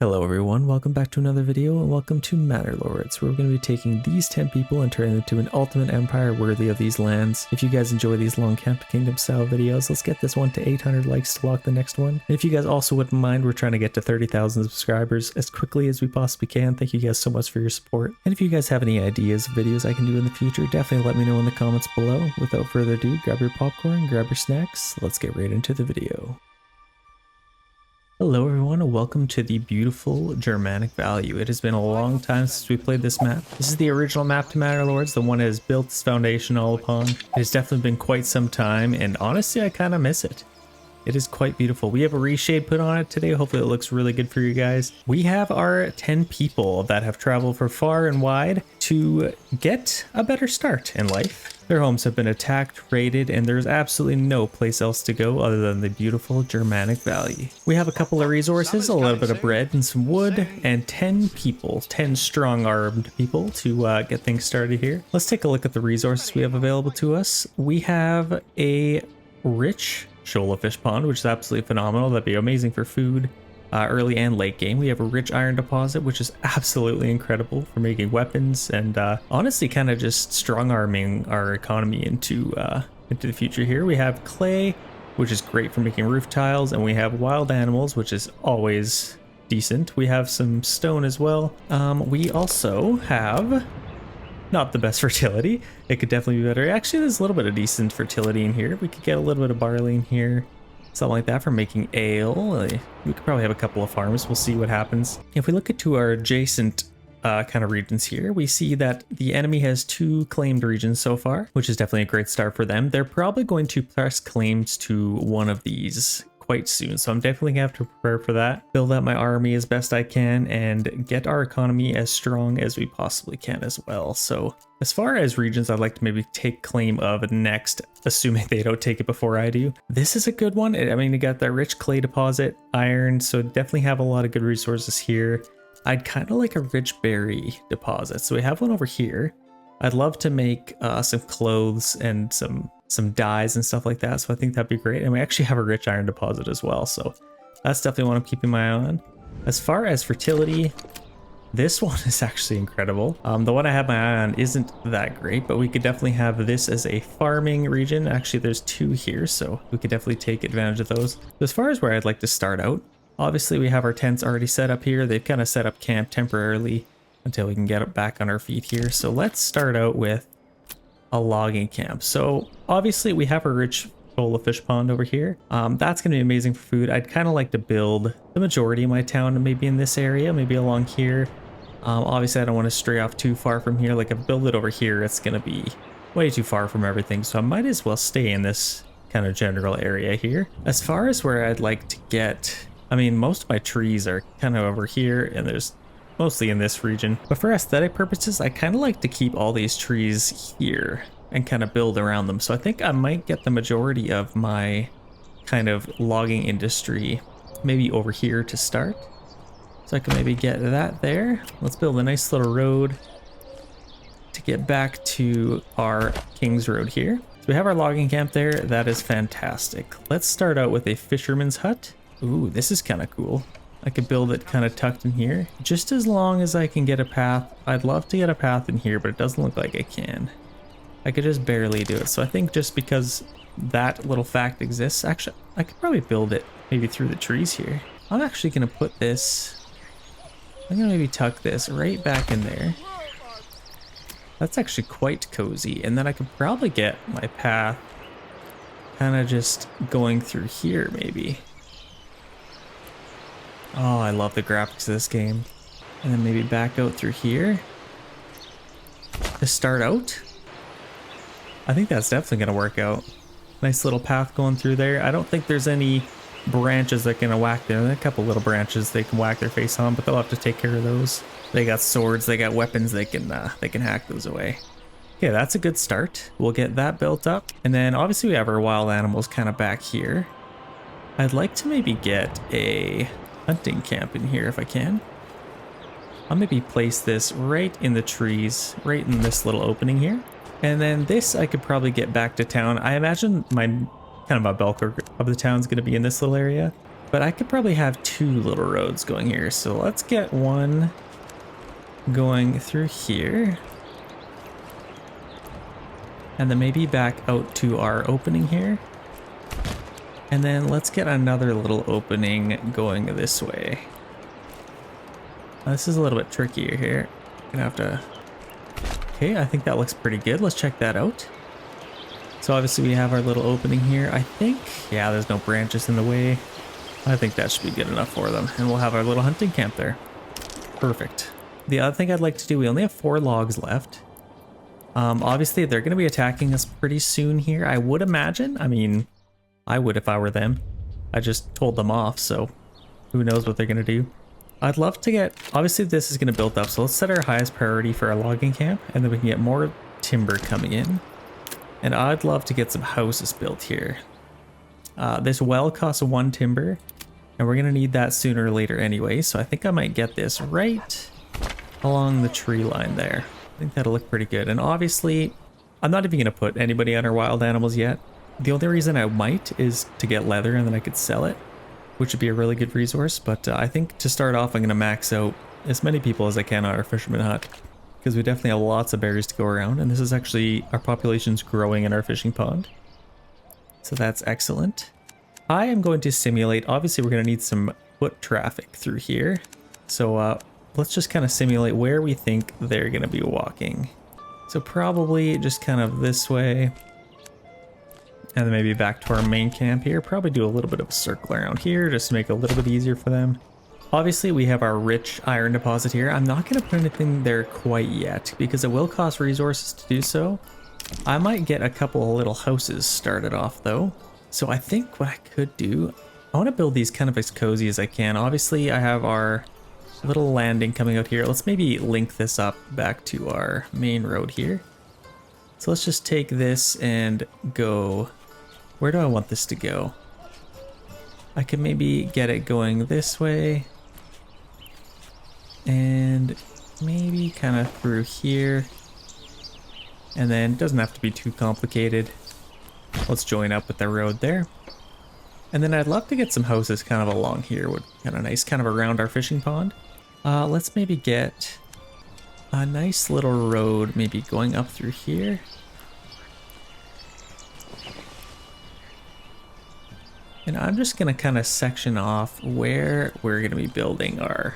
Hello everyone, welcome back to another video and welcome to Manor Lords, where we're going to be taking these 10 people and turning them into an ultimate empire worthy of these lands. If you guys enjoy these long camp kingdom style videos, let's get this one to 800 likes to lock the next one. And if you guys also wouldn't mind, we're trying to get to 30,000 subscribers as quickly as we possibly can. Thank you guys so much for your support. And if you guys have any ideas of videos I can do in the future, definitely let me know in the comments below. Without further ado, grab your popcorn, grab your snacks, let's get right into the video. Hello everyone and welcome to the beautiful Germanic Valley. It has been a long time since we played this map. This is the original map to Manor Lords, the one it has built its foundation all upon. It has definitely been quite some time and honestly I kind of miss it. It is quite beautiful. We have a reshade put on it today. Hopefully it looks really good for you guys. We have our 10 people that have traveled from far and wide to get a better start in life. Their homes have been attacked, raided, and there's absolutely no place else to go other than the beautiful Germanic Valley. We have a couple of resources, a little bit of bread and some wood, and 10 people, 10 strong-armed people to get things started here. Let's take a look at the resources we have available to us. We have a rich shoal fish pond, which is absolutely phenomenal. That'd be amazing for food early and late game. We have a rich iron deposit, which is absolutely incredible for making weapons and honestly kind of just strong-arming our economy into the future here. We have clay, which is great for making roof tiles, and we have wild animals, which is always decent. We have some stone as well. We also have not the best fertility. It could definitely be better. Actually, there's a little bit of decent fertility in here. We could get a little bit of barley in here, something like that for making ale. We could probably have a couple of farms. We'll see what happens. If we look into our adjacent kind of regions here, we see that the enemy has 2 claimed regions so far, which is definitely a great start for them. They're probably going to press claims to one of these quite soon, so I'm definitely gonna have to prepare for that, build out my army as best I can, and get our economy as strong as we possibly can as well. So as far as regions I'd like to maybe take claim of next, assuming they don't take it before I do, this is a good one. I mean, you got that rich clay deposit, iron, so definitely have a lot of good resources here. I'd kind of like a rich berry deposit, so we have one over here. I'd love to make some clothes and some dyes and stuff like that, so I think that'd be great. And we actually have a rich iron deposit as well, so that's definitely what I'm keeping my eye on. As far as fertility, this one is actually incredible. The one I have my eye on isn't that great, but we could definitely have this as a farming region. Actually, there's 2 here, so we could definitely take advantage of those. As far as where I'd like to start out, obviously we have our tents already set up here. They've kind of set up camp temporarily until we can get back on our feet here. So let's start out with a logging camp. So obviously we have a rich shoal fish pond over here. That's gonna be amazing for food. I'd kind of like to build the majority of my town maybe in this area, maybe along here. Obviously I don't want to stray off too far from here. Like if I build it over here, it's gonna be way too far from everything, so I might as well stay in this kind of general area here. As far as where I'd like to get, I mean, most of my trees are kind of over here, and there's mostly in this region, but for aesthetic purposes I kind of like to keep all these trees here and kind of build around them. So I think I might get the majority of my kind of logging industry maybe over here to start, so I can maybe get that there. Let's build a nice little road to get back to our King's Road here. So we have our logging camp there. That is fantastic. Let's start out with a fisherman's hut. Ooh, this is kind of cool. I could build it kind of tucked in here, just as long as I can get a path. I'd love to get a path in here, but it doesn't look like I can. I could just barely do it. So I think just because that little fact exists, actually, I could probably build it maybe through the trees here. I'm actually going to put this, I'm going to maybe tuck this right back in there. That's actually quite cozy. And then I could probably get my path kind of just going through here maybe. Oh, I love the graphics of this game. And then maybe back out through here to start out. I think that's definitely going to work out. Nice little path going through there. I don't think there's any branches that can whack there. There are a couple little branches they can whack their face on, but they'll have to take care of those. They got swords, they got weapons, they can hack those away. Okay, that's a good start. We'll get that built up. And then obviously we have our wild animals kind of back here. I'd like to maybe get a hunting camp in here if I can. I'll maybe place this right in the trees, right in this little opening here. And then this I could probably get back to town. I imagine my kind of a bulk of the town's going to be in this little area. But I could probably have 2 little roads going here. So let's get one going through here. And then maybe back out to our opening here. And then let's get another little opening going this way. Now, this is a little bit trickier here. Gonna have to... Okay, I think that looks pretty good. Let's check that out. So obviously we have our little opening here. I think, yeah, there's no branches in the way. I think that should be good enough for them. And we'll have our little hunting camp there. Perfect. The other thing I'd like to do, we only have 4 logs left. Obviously they're going to be attacking us pretty soon here, I would imagine. I mean, I would if I were them. I just told them off, so who knows what they're going to do. I'd love to get, obviously this is going to build up, so let's set our highest priority for our logging camp, and then we can get more timber coming in. And I'd love to get some houses built here. This well costs 1 timber, and we're going to need that sooner or later anyway, so I think I might get this right along the tree line there. I think that'll look pretty good. And obviously, I'm not even going to put anybody on our wild animals yet. The only reason I might is to get leather and then I could sell it, which would be a really good resource. But I think to start off, I'm going to max out as many people as I can on our fisherman hut, because we definitely have lots of berries to go around. And this is actually, our population's growing in our fishing pond. So that's excellent. I am going to simulate, obviously we're going to need some foot traffic through here. So let's just kind of simulate where we think they're going to be walking. So probably just kind of this way. And then maybe back to our main camp here. Probably do a little bit of a circle around here just to make it a little bit easier for them. Obviously we have our rich iron deposit here. I'm not going to put anything there quite yet because it will cost resources to do so. I might get a couple of little houses started off though. So I think what I could do, I want to build these kind of as cozy as I can. Obviously I have our little landing coming out here. Let's maybe link this up back to our main road here. So let's just take this and go. Where do I want this to go? I can maybe get it going this way. And maybe kind of through here. And then it doesn't have to be too complicated. Let's join up with the road there. And then I'd love to get some houses kind of along here. Would be kind of nice, kind of around our fishing pond. Let's maybe get a nice little road maybe going up through here. And I'm just going to kind of section off where we're going to be building our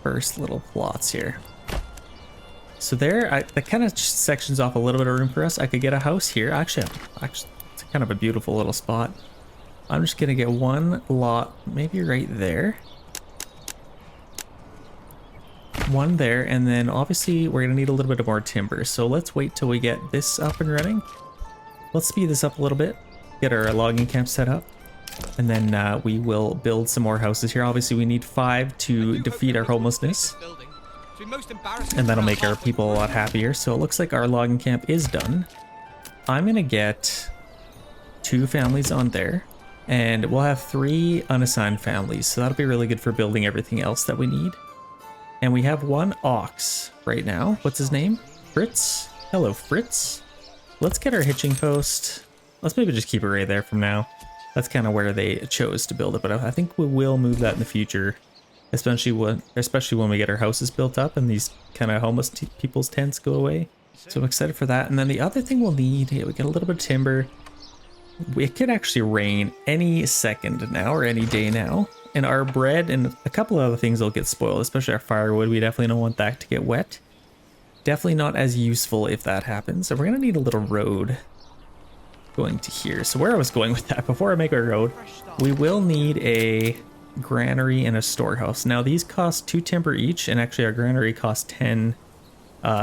first little plots here. So there, that kind of sections off a little bit of room for us. I could get a house here. Actually, it's kind of a beautiful little spot. I'm just going to get one lot, maybe right there. One there, and then obviously we're going to need a little bit of more timber. So let's wait till we get this up and running. Let's speed this up a little bit. Get our logging camp set up, and then we will build some more houses here. Obviously we need 5 to defeat our homelessness, and that'll make our people a lot happier. So it looks like our logging camp is done. I'm gonna get 2 families on there, and we'll have 3 unassigned families, so that'll be really good for building everything else that we need. And we have 1 ox right now. What's his name? Fritz. Hello, Fritz. Let's get our hitching post. Let's maybe just keep it right there from now. That's kind of where they chose to build it, but I think we will move that in the future, especially when we get our houses built up and these kind of homeless people's tents go away. So I'm excited for that. And then the other thing we'll need, we get a little bit of timber. It could actually rain any second now or any day now, and our bread and a couple of other things will get spoiled, especially our firewood. We definitely don't want that to get wet. Definitely not as useful if that happens. So we're gonna need a little road going to here. So where I was going with that, before I make our road, we will need a granary and a storehouse. Now these cost 2 timber each, and actually our granary costs 10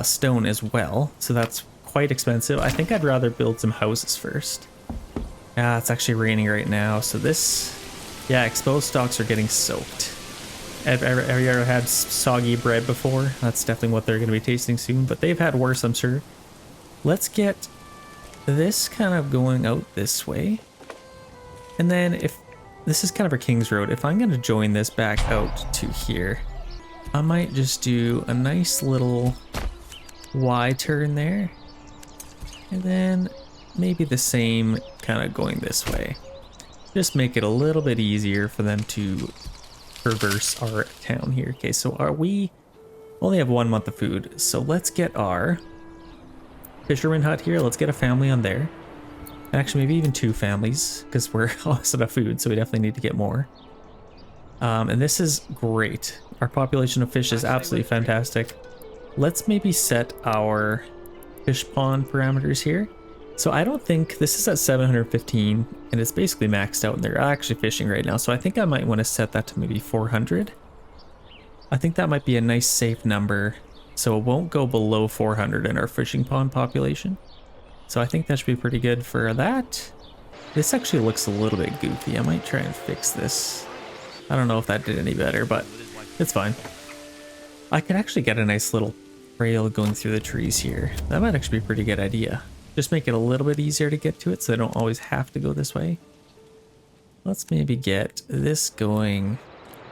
stone as well, so that's quite expensive. I think I'd rather build some houses first. Yeah, it's actually raining right now, so this, yeah, exposed stalks are getting soaked. Have you ever had soggy bread before? That's definitely what they're going to be tasting soon, but they've had worse, I'm sure. Let's get this kind of going out this way, and then if this is kind of our King's Road, if I'm going to join this back out to here, I might just do a nice little Y turn there, and then maybe the same kind of going this way. just make it a little bit easier for them to traverse our town here. Okay, so we only have 1 month of food, so let's get our fisherman hut here. Let's get a family on there. Actually, maybe even 2 families, because we're almost out of food, so we definitely need to get more. And this is great. Our population of fish is absolutely fantastic. Let's maybe set our fish pond parameters here. So I don't think this is at 715 and it's basically maxed out and they're actually fishing right now. So I think I might want to set that to maybe 400. I think that might be a nice safe number. So it won't go below 400 in our fishing pond population. So I think that should be pretty good for that. This actually looks a little bit goofy. I might try and fix this. I don't know if that did any better, but it's fine. I could actually get a nice little trail going through the trees here. That might actually be a pretty good idea. Just make it a little bit easier to get to it so they don't always have to go this way. Let's maybe get this going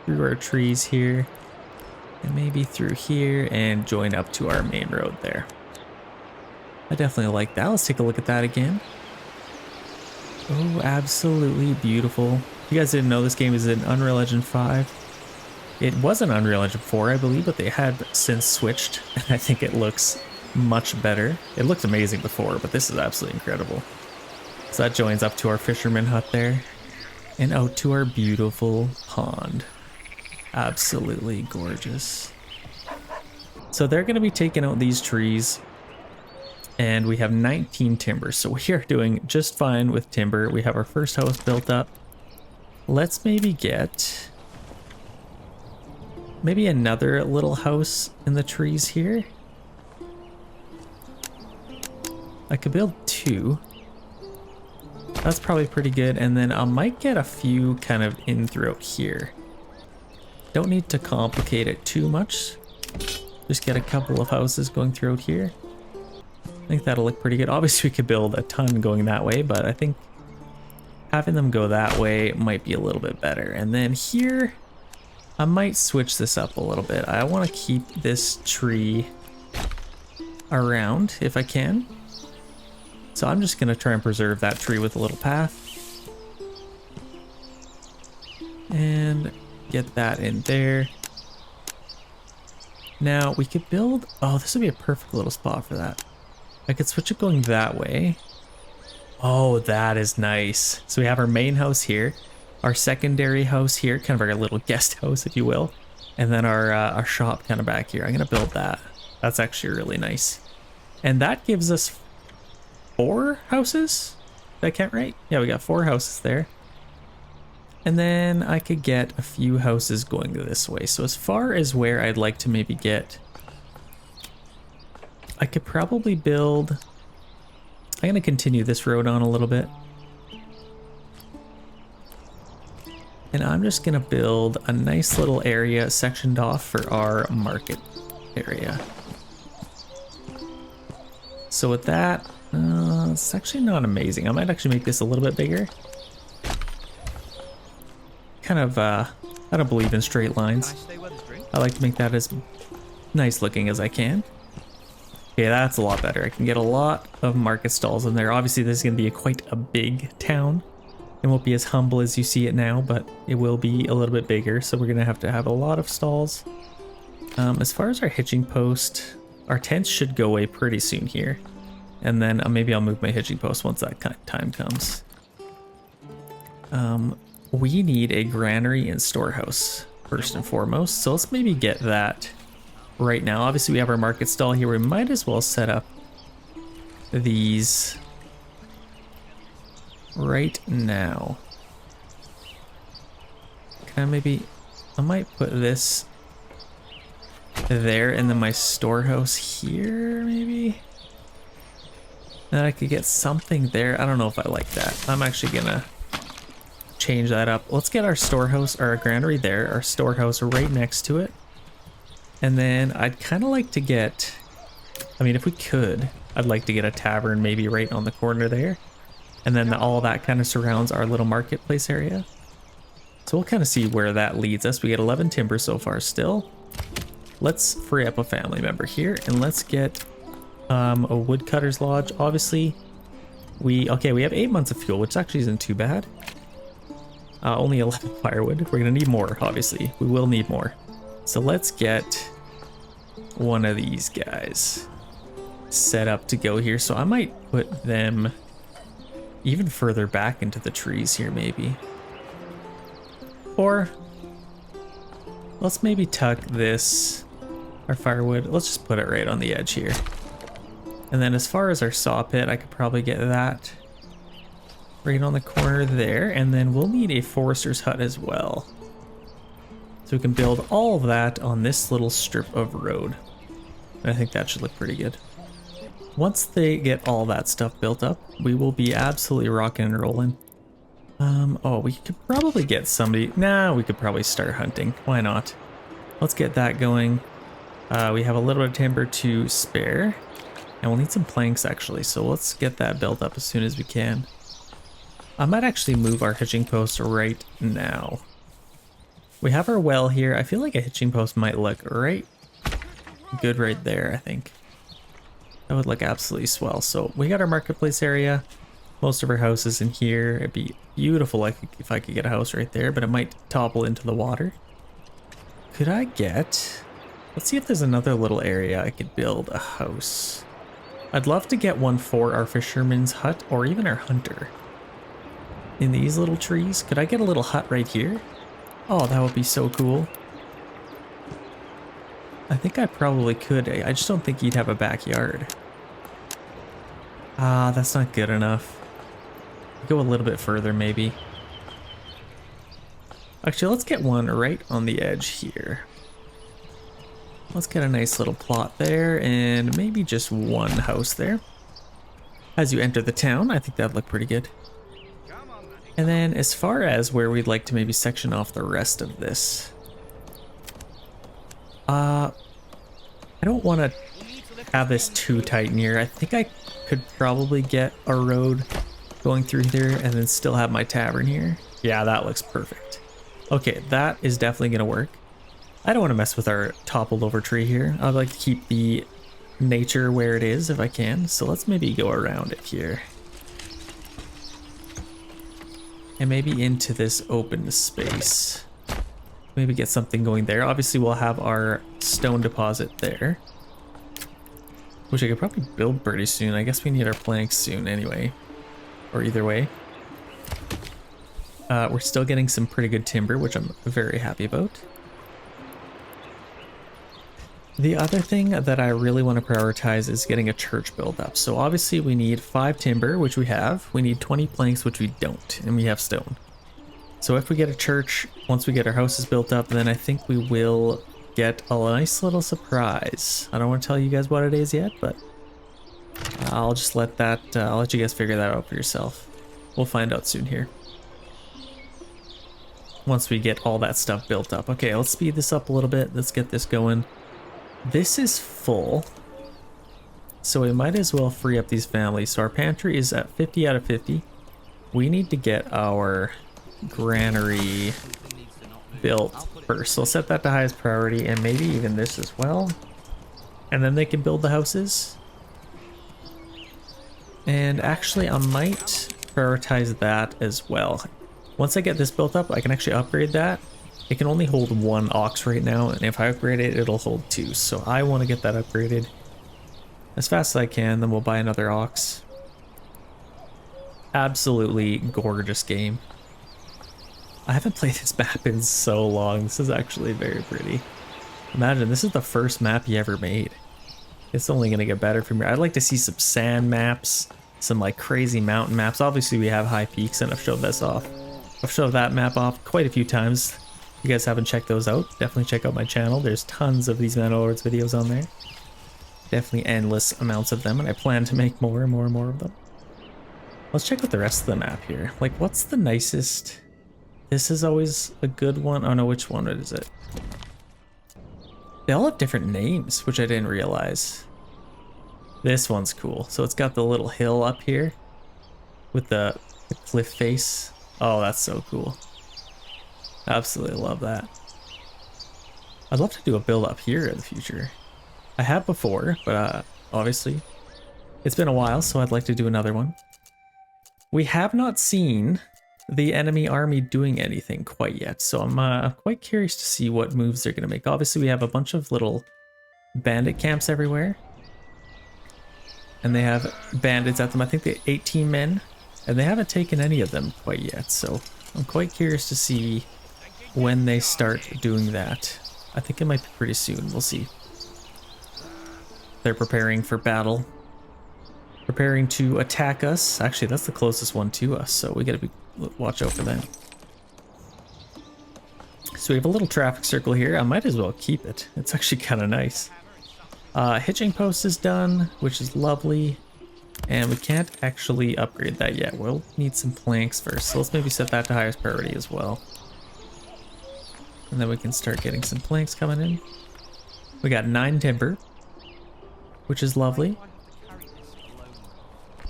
through our trees here and maybe through here and join up to our main road there. I definitely like that. Let's take a look at that again. Oh, absolutely beautiful. If you guys didn't know, this game is in Unreal Engine 5. It was an Unreal Engine 4, I believe, but they had since switched, and I think it looks much better. It looked amazing before, but this is absolutely incredible. So that joins up to our fisherman hut there, and out to our beautiful pond. Absolutely gorgeous. So they're going to be taking out these trees, and we have 19 timber, so we are doing just fine with timber. We have our first house built up. Let's maybe get another little house in the trees here. I could build 2. That's probably pretty good. And then I might get a few kind of in throughout here. Don't need to complicate it too much. Just get a couple of houses going throughout here. I think that'll look pretty good. Obviously we could build a ton going that way, but I think having them go that way might be a little bit better. And then here, I might switch this up a little bit. I want to keep this tree around if I can. So I'm just going to try and preserve that tree with a little path. And get that in there. Now we could build, oh, this would be a perfect little spot for that. I could switch it going that way. Oh, that is nice. So we have our main house here, our secondary house here, kind of our little guest house, if you will. And then our shop kind of back here. I'm going to build that. That's actually really nice. And that gives us 4 houses. Did I count right? Yeah, we got 4 houses there. And then I could get a few houses going this way. So as far as where I'd like to maybe get, I could probably build, I'm going to continue this road on a little bit. And I'm just going to build a nice little area sectioned off for our market area. So with that, it's actually not amazing. I might actually make this a little bit bigger. Kind of, I don't believe in straight lines. I like to make that as nice looking as I can. Okay, that's a lot better. I can get a lot of market stalls in there. Obviously, this is going to be quite a big town. It won't be as humble as you see it now, but it will be a little bit bigger. So we're going to have a lot of stalls. As far as our hitching post, our tents should go away pretty soon here. And then maybe I'll move my hitching post once that time comes. We need a granary and storehouse first and foremost. So let's maybe get that right now. Obviously we have our market stall here. We might as well set up these right now. I might put this there and then my storehouse here maybe. And I could get something there. I don't know if I like that. I'm actually gonna change that up. Let's get our storehouse or our granary there, our storehouse right next to it. And then I'd kind of like to get, I mean, if we could, I'd like to get a tavern maybe right on the corner there. And then all that kind of surrounds our little marketplace area. So we'll kind of see where that leads us. We get 11 timber so far still. Let's free up a family member here and let's get a woodcutter's lodge. Obviously, we have 8 months of fuel, which actually isn't too bad. Only 11 firewood. We're gonna need more, obviously. We will need more. So let's get one of these guys set up to go here. So I might put them even further back into the trees here, maybe. Or let's maybe tuck this, our firewood, let's just put it right on the edge here. And then as far as our saw pit, I could probably get that right on the corner there. And then we'll need a forester's hut as well. So we can build all of that on this little strip of road. And I think that should look pretty good. Once they get all that stuff built up, we will be absolutely rocking and rolling. Oh, we could probably get somebody. Nah, we could probably start hunting. Why not? Let's get that going. We have a little bit of timber to spare. And we'll need some planks actually, so let's get that built up as soon as we can. I might actually move our hitching post right now. We have our well here. I feel like a hitching post might look right good right there, I think. That would look absolutely swell. So we got our marketplace area. Most of our houses in here. It'd be beautiful if I could get a house right there, but it might topple into the water. Could I get... Let's see if there's another little area I could build a house. I'd love to get one for our fisherman's hut or even our hunter. In these little trees, could I get a little hut right here? Oh, that would be so cool. I think I probably could. I just don't think he'd have a backyard. Ah, that's not good enough. Go a little bit further, maybe. Actually, let's get one right on the edge here. Let's get a nice little plot there and maybe just one house there. As you enter the town, I think that'd look pretty good. And then as far as where we'd like to maybe section off the rest of this. I don't want to have this too tight in here. I think I could probably get a road going through here and then still have my tavern here. Yeah, that looks perfect. Okay, that is definitely going to work. I don't want to mess with our toppled over tree here. I'd like to keep the nature where it is if I can. So let's maybe go around it here. And maybe into this open space. Maybe get something going there. Obviously we'll have our stone deposit there. Which I could probably build pretty soon. I guess we need our planks soon anyway. Or either way. We're still getting some pretty good timber, which I'm very happy about. The other thing that I really want to prioritize is getting a church built up. So obviously we need 5 timber, which we have. We need 20 planks, which we don't, and we have stone. So if we get a church, once we get our houses built up, then I think we will get a nice little surprise. I don't want to tell you guys what it is yet, but I'll just let that, I'll let you guys figure that out for yourself. We'll find out soon here. Once we get all that stuff built up. Okay, let's speed this up a little bit. Let's get this going. This is full, so we might as well free up these families. So our pantry is at 50 out of 50. We need to get our granary built first. So we'll set that to highest priority and maybe even this as well. And then they can build the houses. And actually I might prioritize that as well. Once I get this built up, I can actually upgrade that. It can only hold 1 ox right now, and if I upgrade it, it'll hold 2. So I want to get that upgraded as fast as I can, then we'll buy another ox. Absolutely gorgeous game. I haven't played this map in so long. This is actually very pretty. Imagine, this is the first map you ever made. It's only going to get better from here. I'd like to see some sand maps, some like crazy mountain maps. Obviously we have high peaks, and I've showed this off. I've showed that map off quite a few times. If you guys haven't checked those out, definitely check out my channel. There's tons of these Manor videos on there. Definitely endless amounts of them, and I plan to make more and more and more of them. Let's check out the rest of the map here. Like, what's the nicest? This is always a good one. Oh no, which one is it? They all have different names, which I didn't realize. This one's cool. So it's got the little hill up here with the cliff face. Oh, that's so cool. Absolutely love that. I'd love to do a build up here in the future. I have before, but obviously it's been a while, so I'd like to do another one. We have not seen the enemy army doing anything quite yet. So I'm quite curious to see what moves they're going to make. Obviously, we have a bunch of little bandit camps everywhere. And they have bandits at them. I think they 18 men. And they haven't taken any of them quite yet. So I'm quite curious to see when they start doing that. I think it might be pretty soon. We'll see. They're preparing for battle. Preparing to attack us. Actually, that's the closest one to us, so we gotta watch out for them. So we have a little traffic circle here. I might as well keep it. It's actually kind of nice. Hitching post is done, which is lovely. And we can't actually upgrade that yet. We'll need some planks first, so let's maybe set that to highest priority as well. And then we can start getting some planks coming in. We got 9 timber, which is lovely.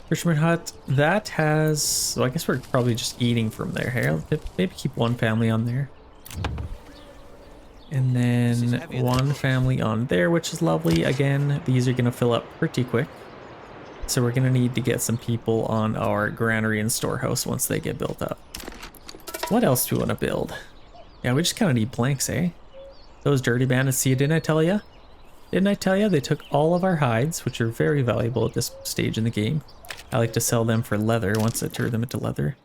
Fisherman hut, that has, so I guess we're probably just eating from there. Here, maybe keep one family on there. And then one family on there, which is lovely. Again, these are gonna fill up pretty quick. So we're gonna need to get some people on our granary and storehouse once they get built up. What else do we wanna build? Yeah, we just kinda need planks, eh? Those dirty bandits, see, didn't I tell ya? Didn't I tell ya? They took all of our hides, which are very valuable at this stage in the game. I like to sell them for leather once I turn them into leather.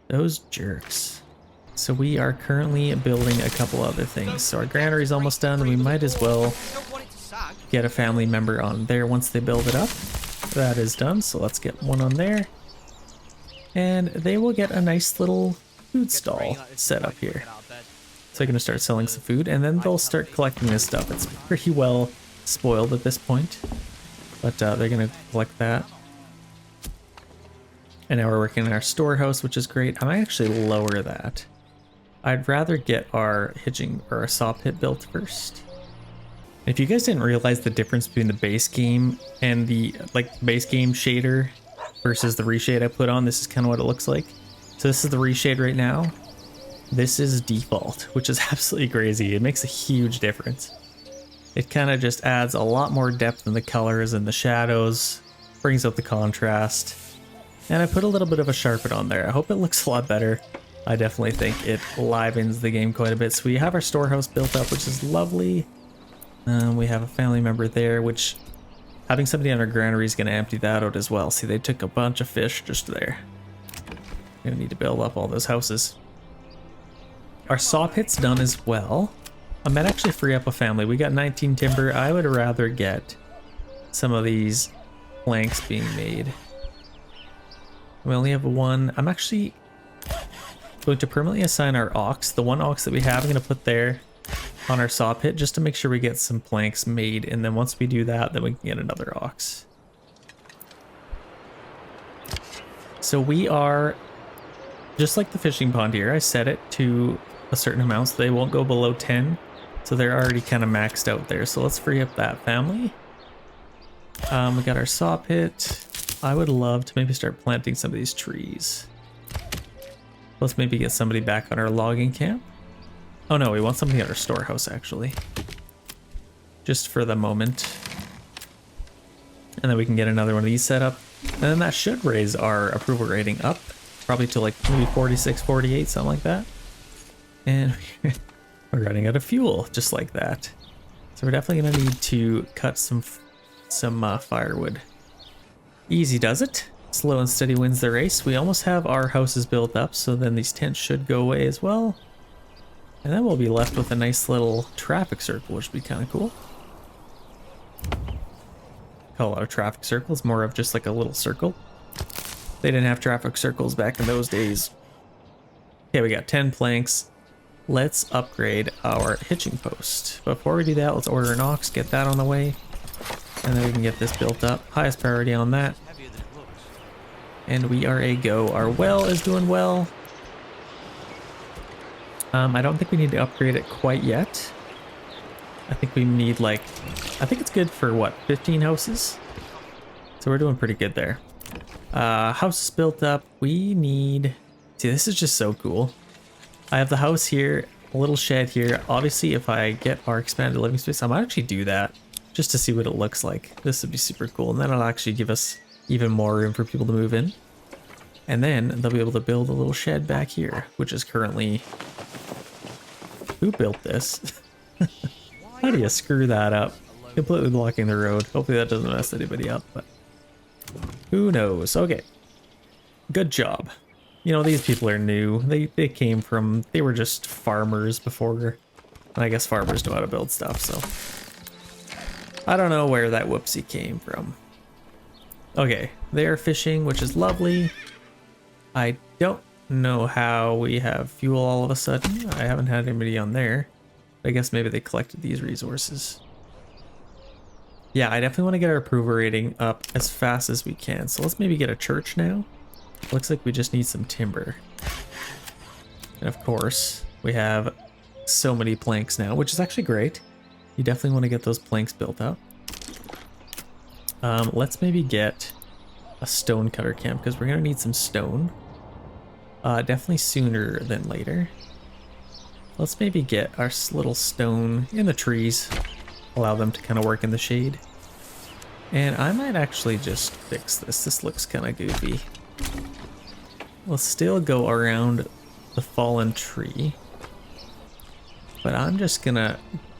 Those jerks. So we are currently building a couple other things. So our granary is almost done, and we might as well get a family member on there once they build it up. That is done, so let's get one on there. And they will get a nice little food stall set up here. So they're going to start selling some food, and then they'll start collecting this stuff. It's pretty well spoiled at this point, but they're going to collect that. And now we're working in our storehouse, which is great. I might actually lower that. I'd rather get our hitching or our saw pit built first. If you guys didn't realize the difference between the base game and the base game shader versus the reshade I put on, this is kind of what it looks like. So this is the reshade right now. This is default, which is absolutely crazy. It makes a huge difference. It kind of just adds a lot more depth in the colors and the shadows, brings out the contrast. And I put a little bit of a sharpen on there. I hope it looks a lot better. I definitely think it livens the game quite a bit. So we have our storehouse built up, which is lovely. We have a family member there, which having somebody on our granary is going to empty that out as well. See, they took a bunch of fish just there. We're going to need to build up all those houses. Our saw pit's done as well. I might actually free up a family. We got 19 timber. I would rather get some of these planks being made. We only have one. I'm actually going to permanently assign our ox. The one ox that we have, I'm going to put there on our saw pit just to make sure we get some planks made. And then once we do that, then we can get another ox. So we are just like the fishing pond here. I set it to a certain amount so they won't go below 10. So they're already kind of maxed out there. So let's free up that family. We got our saw pit. I would love to maybe start planting some of these trees. Let's maybe get somebody back on our logging camp. Oh no, we want somebody at our storehouse actually. Just for the moment. And then we can get another one of these set up. And then that should raise our approval rating up. Probably to like maybe 46, 48, something like that. And we're running out of fuel, just like that. So we're definitely gonna need to cut some firewood. Easy does it. Slow and steady wins the race. We almost have our houses built up, so then these tents should go away as well. And then we'll be left with a nice little traffic circle, which would be kind of cool. Call it a traffic circle. It's more of just like a little circle. They didn't have traffic circles back in those days. Okay, we got 10 planks. Let's upgrade our hitching post. Before we do that, let's order an ox, get that on the way. And then we can get this built up. Highest priority on that. And we are a go. Our well is doing well. I don't think we need to upgrade it quite yet. I think we need I think it's good for what, 15 houses? So we're doing pretty good there. House is built up. We need, see, this is just so cool. I have the house here, a little shed here. Obviously, if I get our expanded living space, I might actually do that just to see what it looks like. This would be super cool. And then it'll actually give us even more room for people to move in. And then they'll be able to build a little shed back here, which is currently... Who built this? How do you screw that up? Completely blocking the road. Hopefully that doesn't mess anybody up, but who knows? Okay. Good job. You know, these people are new. They came from... They were just farmers before. And I guess farmers know how to build stuff, so... I don't know where that whoopsie came from. Okay, they are fishing, which is lovely. I don't know how we have fuel all of a sudden. I haven't had anybody on there. I guess maybe they collected these resources. Yeah, I definitely want to get our approval rating up as fast as we can. So let's maybe get a church now. Looks like we just need some timber. And of course, we have so many planks now, which is actually great. You definitely want to get those planks built up. Let's maybe get a stone cutter camp because we're going to need some stone. Definitely sooner than later. Let's maybe get our little stone in the trees. Allow them to kind of work in the shade. And I might actually just fix this. This looks kind of goofy. We'll still go around the fallen tree. But I'm just going to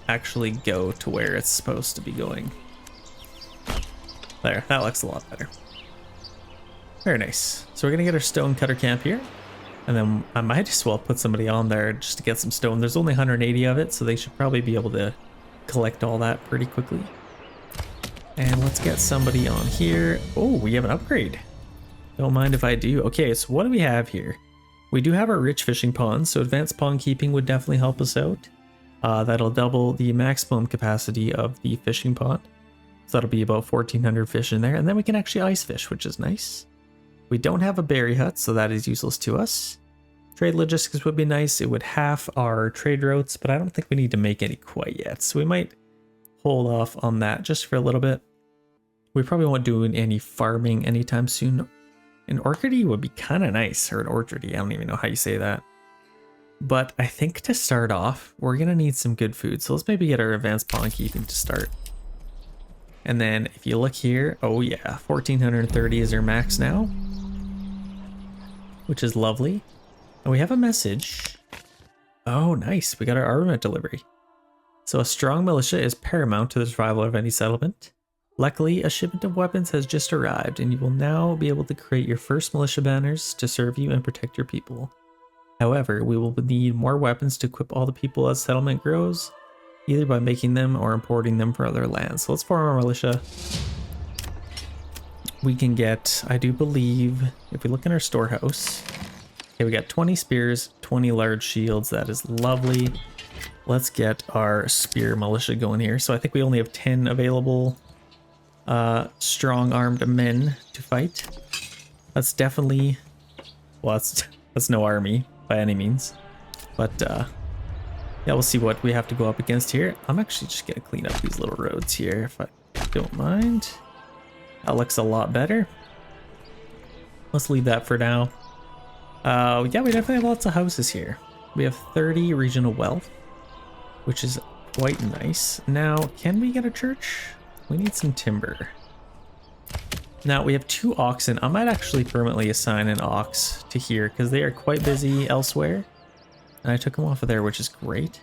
actually go to where it's supposed to be going. There, that looks a lot better. Very nice. So we're gonna get our stone cutter camp here. And then I might as well put somebody on there just to get some stone. There's only 180 of it, so they should probably be able to collect all that pretty quickly. And let's get somebody on here. Oh, we have an upgrade. Don't mind if I do. Okay, so what do we have here? We do have our rich fishing ponds, so advanced pond keeping would definitely help us out. That'll double the maximum capacity of the fishing pond. So that'll be about 1,400 fish in there, and then we can actually ice fish, which is nice. We don't have a berry hut, so that is useless to us. Trade logistics would be nice. It would half our trade routes, but I don't think we need to make any quite yet, so we might hold off on that just for a little bit. We probably won't do any farming anytime soon. An orchardy would be kind of nice, or an orchardy, I don't even know how you say that. But I think to start off, we're going to need some good food, so let's maybe get our advanced pond keeping to start. And then if you look here, oh yeah, 1,430 is our max now, which is lovely. And we have a message. Oh, nice. We got our armament delivery. So a strong militia is paramount to the survival of any settlement. Luckily, a shipment of weapons has just arrived, and you will now be able to create your first militia banners to serve you and protect your people. However, we will need more weapons to equip all the people as settlement grows, either by making them or importing them from other lands. So let's form our militia. We can get, I do believe, if we look in our storehouse, okay, we got 20 spears, 20 large shields. That is lovely. Let's get our spear militia going here. So I think we only have 10 available strong armed men to fight. That's definitely, well, that's no army by any means, but yeah, we'll see what we have to go up against here. I'm actually just gonna clean up these little roads here if I don't mind. That looks a lot better. Let's leave that for now. Yeah, we definitely have lots of houses here. We have 30 regional wealth, which is quite nice. Now, can we get a church? We need some timber. Now, we have 2 oxen. I might actually permanently assign an ox to here because they are quite busy elsewhere. And I took them off of there, which is great.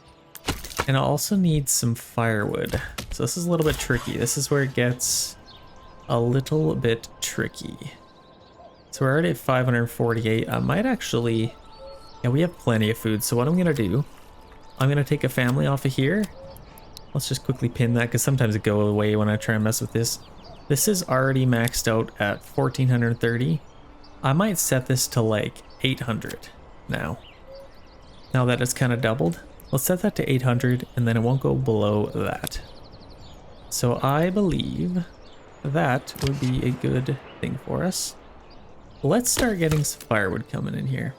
And I also need some firewood. So this is a little bit tricky. This is where it gets a little bit tricky. So we're already at 548. I might actually... Yeah, we have plenty of food. So what I'm going to do, I'm going to take a family off of here. Let's just quickly pin that because sometimes it goes away when I try and mess with this. This is already maxed out at 1,430. I might set this to like 800 now. Now that it's kind of doubled, let's set that to 800 and then it won't go below that. So I believe that would be a good thing for us. Let's start getting some firewood coming in here.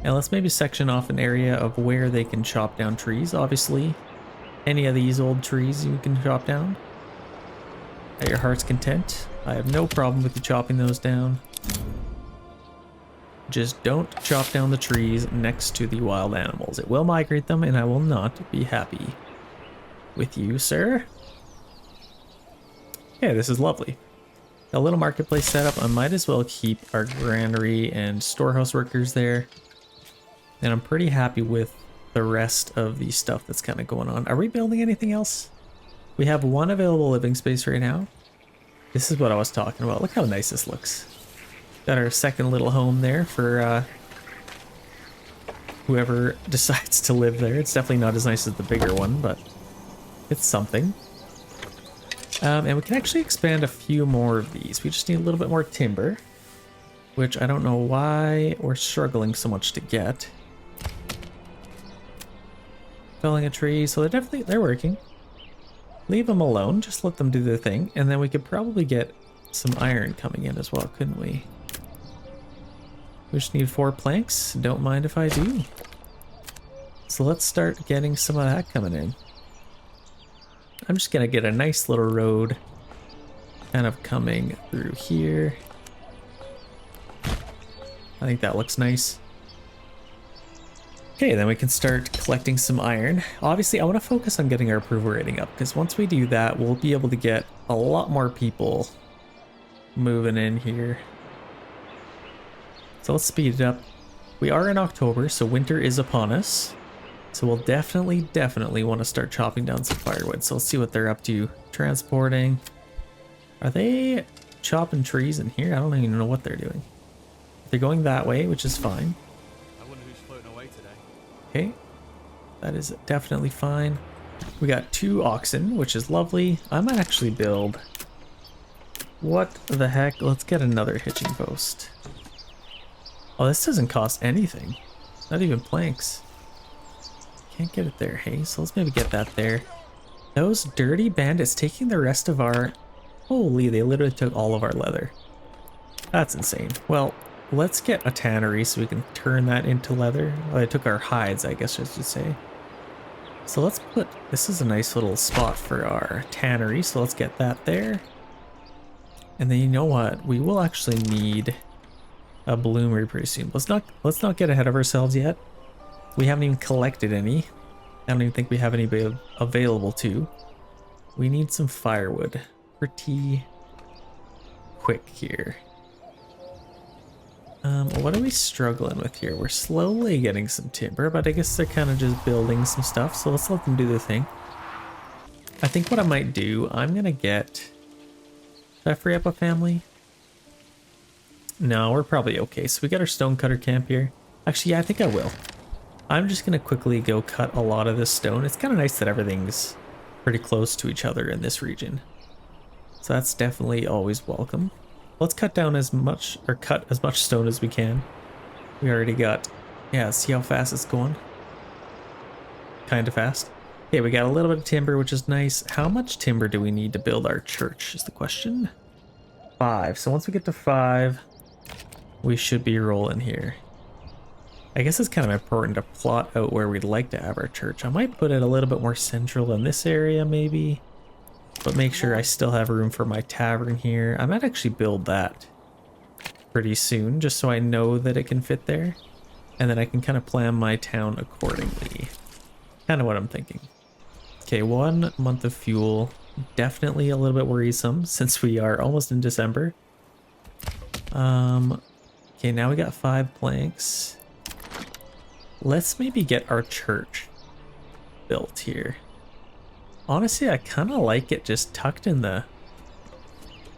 And let's maybe section off an area of where they can chop down trees. Obviously, any of these old trees you can chop down at your heart's content. I have no problem with you chopping those down. Just don't chop down the trees next to the wild animals. It will migrate them and I will not be happy with you, sir. Okay, this is lovely. A little marketplace setup. I might as well keep our granary and storehouse workers there. And I'm pretty happy with the rest of the stuff that's kind of going on. Are we building anything else? We have one available living space right now. This is what I was talking about. Look how nice this looks. Got our second little home there for whoever decides to live there. It's definitely not as nice as the bigger one, but it's something. And we can actually expand a few more of these. We just need a little bit more timber, which I don't know why we're struggling so much to get. Felling a tree, so they're working. Leave them alone, just let them do their thing, and then we could probably get some iron coming in as well, couldn't we? We just need 4 planks, don't mind if I do. So let's start getting some of that coming in. I'm just gonna get a nice little road kind of coming through here. I think that looks nice. Okay, then we can start collecting some iron. Obviously, I want to focus on getting our approval rating up, because once we do that, we'll be able to get a lot more people moving in here. So let's speed it up. We are in October, so winter is upon us. So we'll definitely want to start chopping down some firewood. So let's see what they're up to. Transporting. Are they chopping trees in here? I don't even know what they're doing. They're going that way, which is fine. Okay, that is definitely fine. We got 2 oxen, which is lovely. I might actually build... What the heck? Let's get another hitching post. Oh, this doesn't cost anything. Not even planks. Can't get it there, hey? So let's maybe get that there. Those dirty bandits taking the rest of our... Holy, they literally took all of our leather. That's insane. Well... Let's get a tannery so we can turn that into leather. Well, they took our hides, I guess I should say. So let's put, this is a nice little spot for our tannery, so let's get that there. And then you know what? We will actually need a bloomery pretty soon. Let's not get ahead of ourselves yet. We haven't even collected any. I don't even think we have any available to. We need some firewood pretty quick here. What are we struggling with here? We're slowly getting some timber, but I guess they're kind of just building some stuff, so let's let them do their thing. I think what I might do, I'm gonna get... Did I free up a family? No, we're probably okay. So we got our stonecutter camp here. Actually, yeah, I think I will. I'm just gonna quickly go cut a lot of this stone. It's kind of nice that everything's pretty close to each other in this region. So that's definitely always welcome. Let's cut down as much, or cut as much stone as we can. We already got, yeah, see how fast it's going? Kind of fast. Okay, we got a little bit of timber, which is nice. How much timber do we need to build our church is the question. 5. So once we get to 5, we should be rolling here. I guess it's kind of important to plot out where we'd like to have our church. I might put it a little bit more central in this area, maybe. But make sure I still have room for my tavern here. I might actually build that pretty soon, just so I know that it can fit there. And then I can kind of plan my town accordingly. Kind of what I'm thinking. Okay, 1 month of fuel. Definitely a little bit worrisome since we are almost in December. Okay, now we got 5 planks. Let's maybe get our church built here. Honestly, I kind of like it just tucked in the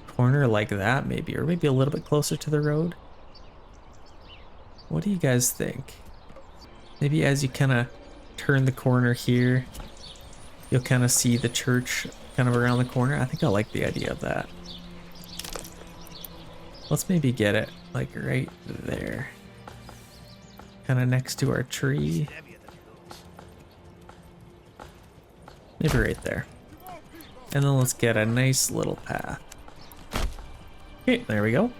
corner like that, maybe, or maybe a little bit closer to the road. What do you guys think? Maybe as you kind of turn the corner here, you'll kind of see the church kind of around the corner. I think I like the idea of that. Let's maybe get it like right there, kind of next to our tree. Maybe right there. And then let's get a nice little path. Okay, there we go.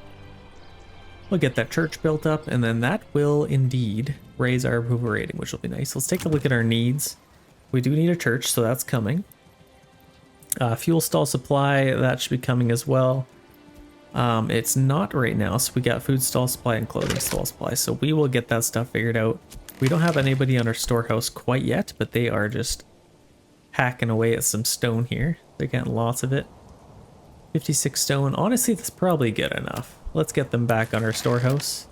We'll get that church built up, and then that will indeed raise our approval rating, which will be nice. Let's take a look at our needs. We do need a church, so that's coming. Fuel stall supply, that should be coming as well. It's not right now, so we got food stall supply and clothing stall supply, so we will get that stuff figured out. We don't have anybody on our storehouse quite yet, but they are just hacking away at some stone here. They're getting lots of it. 56 stone. Honestly, that's probably good enough. Let's get them back on our storehouse.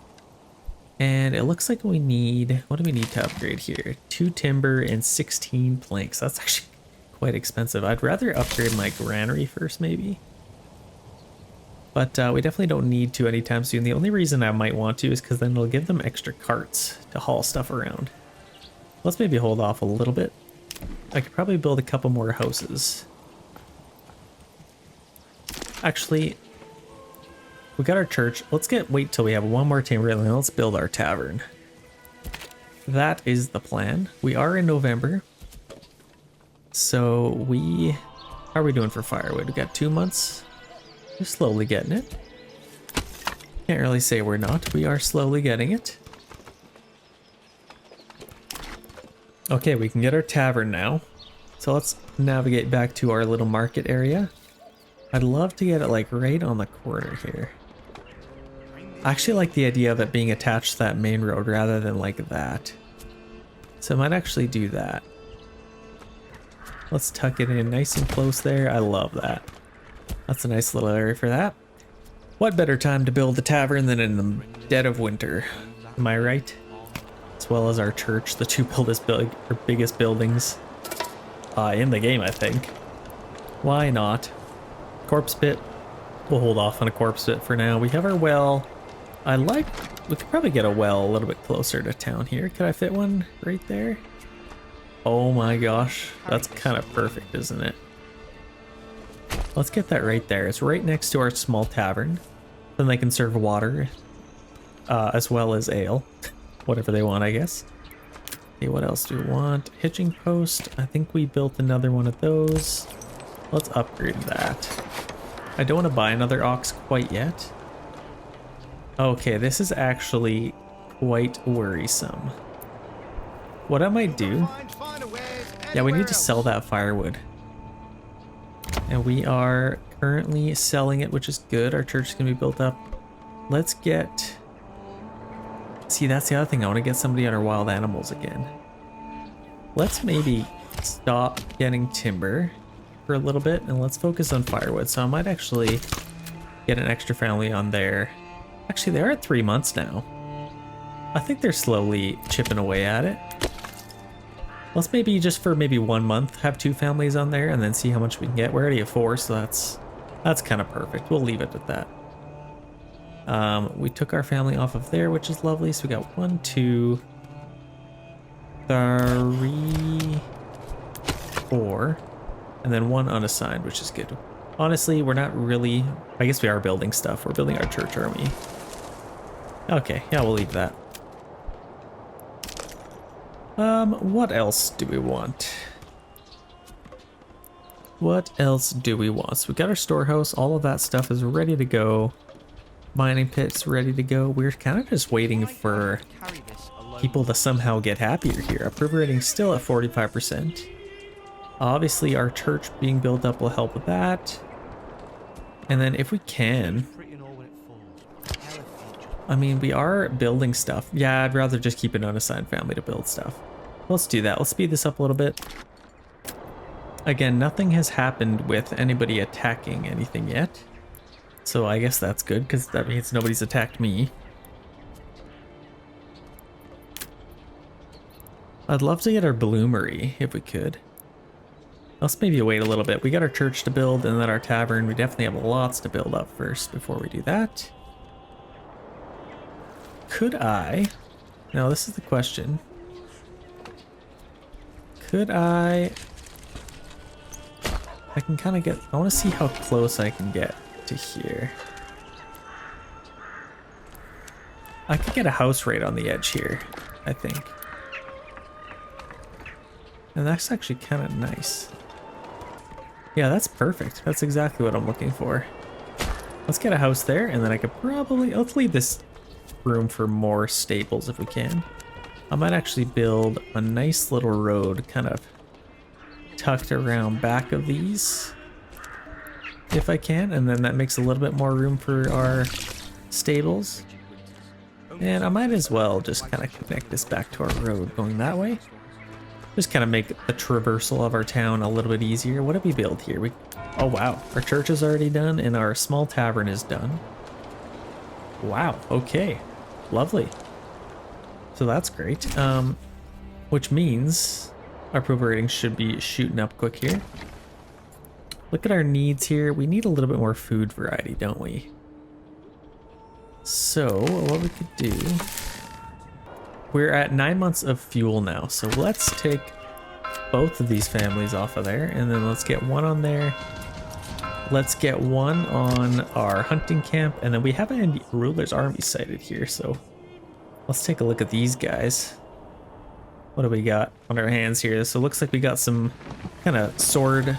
And it looks like we need, what do we need to upgrade here? 2 timber and 16 planks. That's actually quite expensive. I'd rather upgrade my granary first, maybe. But we definitely don't need to anytime soon. The only reason I might want to is because then it'll give them extra carts to haul stuff around. Let's maybe hold off a little bit. I could probably build a couple more houses. Actually, we got our church. Let's wait till we have one more timber and then let's build our tavern. That is the plan. We are in November. So how are we doing for firewood? We got 2 months. We're slowly getting it. Can't really say we're not. We are slowly getting it. Okay, we can get our tavern now. So let's navigate back to our little market area. I'd love to get it like right on the corner here. I actually like the idea of it being attached to that main road rather than like that. So I might actually do that. Let's tuck it in nice and close there. I love that. That's a nice little area for that. What better time to build a tavern than in the dead of winter? Am I right? As well as our church, the two biggest buildings in the game, I think. Why not? Corpse pit. We'll hold off on a corpse pit for now. We have our well. We could probably get a well a little bit closer to town here. Could I fit one right there? Oh my gosh, that's kind of perfect, isn't it? Let's get that right there. It's right next to our small tavern. Then they can serve water, as well as ale. Whatever they want, I guess. Okay, what else do we want? Hitching post. I think we built another one of those. Let's upgrade that. I don't want to buy another ox quite yet. Okay, this is actually quite worrisome. What I might do... Yeah, we need to sell that firewood. And we are currently selling it, which is good. Our church is going to be built up. Let's get... See, that's the other thing. I want to get somebody on our wild animals again. Let's maybe stop getting timber for a little bit and let's focus on firewood. So I might actually get an extra family on there. Actually, they're at 3 months now. I think they're slowly chipping away at it. Let's maybe just for maybe 1 month have 2 families on there and then see how much we can get. We're already at 4, so that's kind of perfect. We'll leave it at that. We took our family off of there, which is lovely. So we got 1, 2, 3, 4, and then 1 unassigned, which is good. Honestly, we're not really... I guess we are building stuff. We're building our church army. Okay, yeah, we'll leave that. What else do we want? What else do we want? So we got our storehouse. All of that stuff is ready to go. Mining pit's ready to go. We're kind of just waiting for people to somehow get happier here. Approval rating still at 45%. Obviously, our church being built up will help with that. And then if we can... I mean, we are building stuff. Yeah, I'd rather just keep an unassigned family to build stuff. Let's do that. Let's speed this up a little bit. Again, nothing has happened with anybody attacking anything yet. So I guess that's good, because that means nobody's attacked me. I'd love to get our bloomery, if we could. Let's maybe wait a little bit. We got our church to build, and then our tavern. We definitely have lots to build up first before we do that. Could I... Now, this is the question. Could I can kind of get... I want to see how close I can get to here. I could get a house right on the edge here, I think. And that's actually kind of nice. Yeah, that's perfect. That's exactly what I'm looking for. Let's get a house there, and then I could probably... Let's leave this room for more stables if we can. I might actually build a nice little road kind of tucked around back of these, if I can, and then that makes a little bit more room for our stables. And I might as well just kind of connect this back to our road going that way. Just kind of make the traversal of our town a little bit easier. What did we build here? Oh wow, our church is already done and our small tavern is done. Wow, okay, lovely. So that's great. Which means our approval rating should be shooting up quick here. Look at our needs here. We need a little bit more food variety, don't we? So what we could do, we're at 9 months of fuel now. So let's take both of these families off of there, and then let's get one on there. Let's get one on our hunting camp, and then we have a ruler's army sighted here. So let's take a look at these guys. What do we got on our hands here? So it looks like we got some kind of sword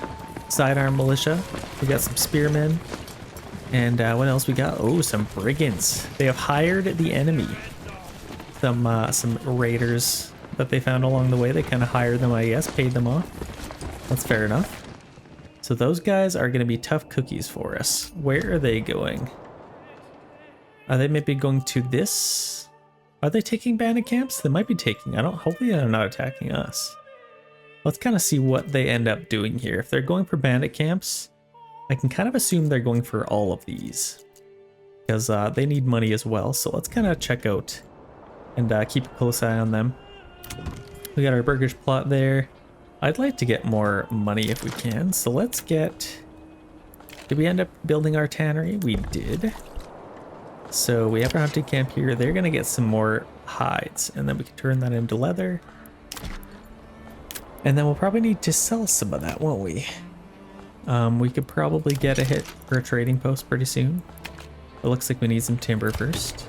sidearm militia. We got some spearmen. And what else we got? Oh, some brigands. They have hired the enemy. Some raiders that they found along the way. They kind of hired them, I guess, paid them off. That's fair enough. So those guys are going to be tough cookies for us. Where are they going? Are they maybe going to this? Are they taking bandit camps? They might be taking. Hopefully they're not attacking us. Let's kind of see what they end up doing here. If they're going for bandit camps, I can kind of assume they're going for all of these because they need money as well. So let's kind of check out and keep a close eye on them. We got our burgers plot there. I'd like to get more money if we can. So let's get... Did we end up building our tannery? We did. So we have our hunting camp here. They're going to get some more hides, and then we can turn that into leather. And then we'll probably need to sell some of that, won't we? We could probably get a hit for a trading post pretty soon. It looks like we need some timber first.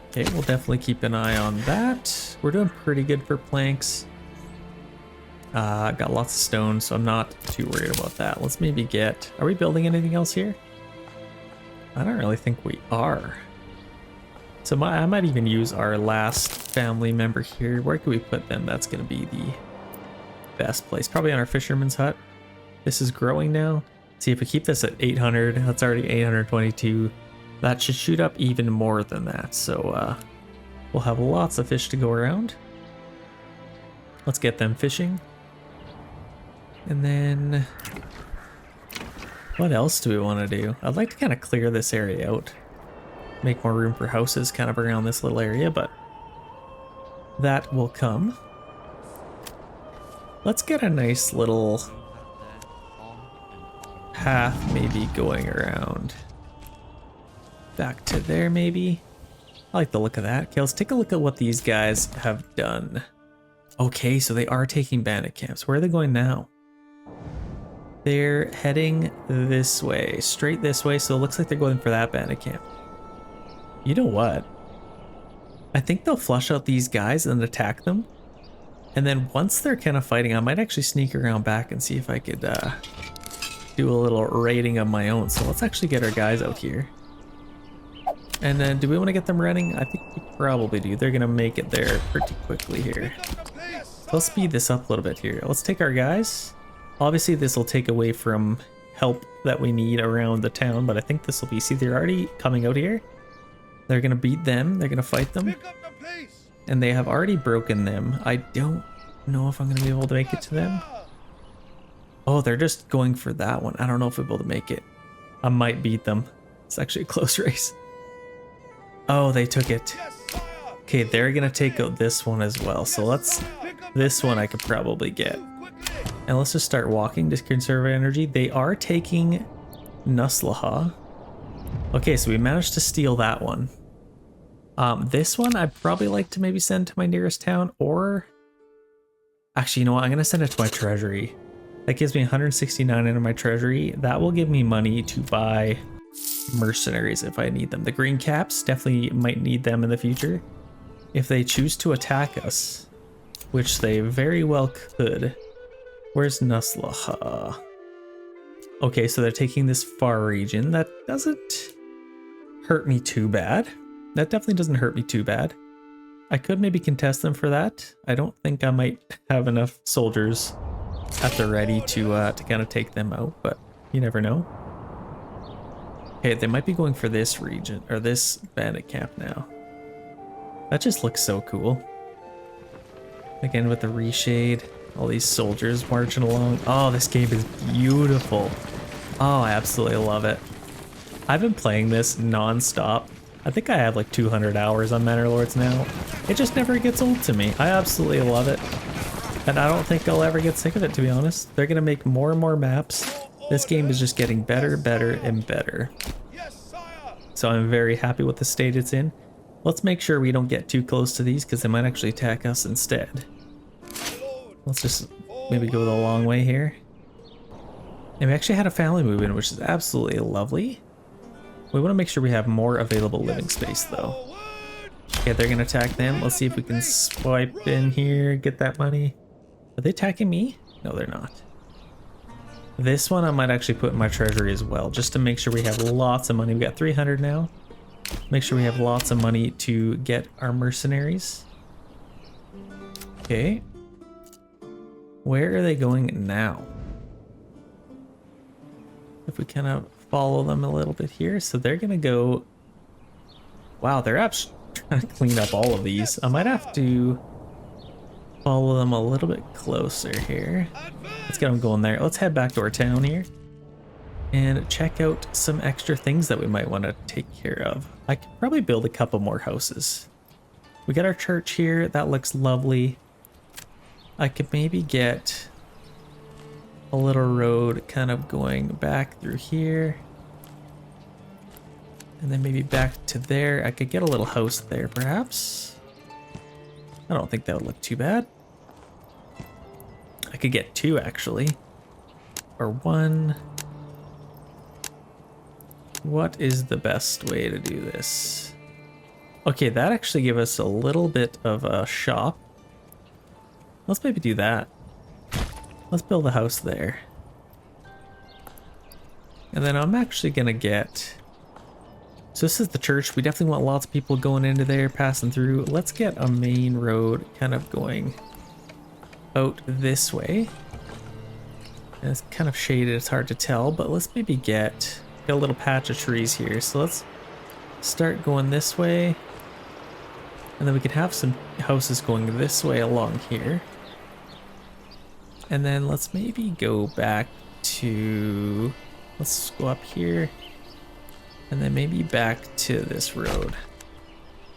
Okay, we'll definitely keep an eye on that. We're doing pretty good for planks. Got lots of stone, so I'm not too worried about that. Let's maybe get... Are we building anything else here? I don't really think we are. So I might even use our last family member here. Where can we put them? That's going to be the best place. Probably on our fisherman's hut. This is growing now. See, if we keep this at 800, that's already 822. That should shoot up even more than that. So we'll have lots of fish to go around. Let's get them fishing. And then... what else do we want to do? I'd like to kind of clear this area out. Make more room for houses kind of around this little area, but that will come. Let's get a nice little path maybe going around. Back to there maybe. I like the look of that. Okay, let's take a look at what these guys have done. Okay, so they are taking bandit camps. Where are they going now? They're heading this way, straight this way, so it looks like they're going for that bandit camp. You know what? I think they'll flush out these guys and attack them. And then once they're kind of fighting, I might actually sneak around back and see if I could do a little raiding of my own. So let's actually get our guys out here. And then do we want to get them running? I think we probably do. They're going to make it there pretty quickly here. So let's speed this up a little bit here. Let's take our guys. Obviously, this will take away from help that we need around the town, but I think this will be... See, they're already coming out here. They're going to beat them. They're going to fight them. And they have already broken them. I don't know if I'm going to be able to make it to them. Oh, they're just going for that one. I don't know if we'll be able to make it. I might beat them. It's actually a close race. Oh, they took it. Okay, they're going to take out this one as well. So let's... This one I could probably get. And let's just start walking to conserve energy. They are taking Nuslaha. Okay, so we managed to steal that one. This one I'd probably like to maybe send to my nearest town, or... Actually, you know what? I'm going to send it to my treasury. That gives me 169 into my treasury. That will give me money to buy mercenaries if I need them. The green caps, definitely might need them in the future. If they choose to attack us, which they very well could. Where's Nuslaha? Okay, so they're taking this far region. That doesn't hurt me too bad. That definitely doesn't hurt me too bad. I could maybe contest them for that. I don't think I might have enough soldiers at the ready to kind of take them out, but you never know. Okay, they might be going for this region, or this bandit camp now. That just looks so cool. Again with the reshade. All these soldiers marching along. Oh, this game is beautiful. Oh, I absolutely love it. I've been playing this non-stop. I think I have like 200 hours on Manor Lords now. It just never gets old to me. I absolutely love it. And I don't think I'll ever get sick of it, to be honest. They're gonna make more and more maps. This game is just getting better, better, and better. So I'm very happy with the state it's in. Let's make sure we don't get too close to these because they might actually attack us instead. Let's just maybe go the long way here. And we actually had a family move in, which is absolutely lovely. We want to make sure we have more available living space though. Okay, they're gonna attack them. Let's see if we can swipe in here, get that money. Are they attacking me? No, they're not. This one I might actually put in my treasury as well, just to make sure we have lots of money. We got 300 now. Make sure we have lots of money to get our mercenaries. Okay. Where are they going now? If we kind of follow them a little bit here. So they're gonna go... Wow, they're actually trying to clean up all of these. I might have to follow them a little bit closer here. Let's get them going there. Let's head back to our town here and check out some extra things that we might want to take care of. I could probably build a couple more houses. We got our church here. That looks lovely. I could maybe get a little road kind of going back through here. And then maybe back to there. I could get a little house there perhaps. I don't think that would look too bad. I could get two actually. Or one. What is the best way to do this? Okay, that actually gave us a little bit of a shop. Let's maybe do that. Let's build a house there. And then I'm actually gonna get... So this is the church. We definitely want lots of people going into there, passing through. Let's get a main road kind of going out this way. And it's kind of shaded, it's hard to tell, but let's maybe get a little patch of trees here. So let's start going this way. And then we could have some houses going this way along here. And then let's maybe go back to, let's go up here. And then maybe back to this road.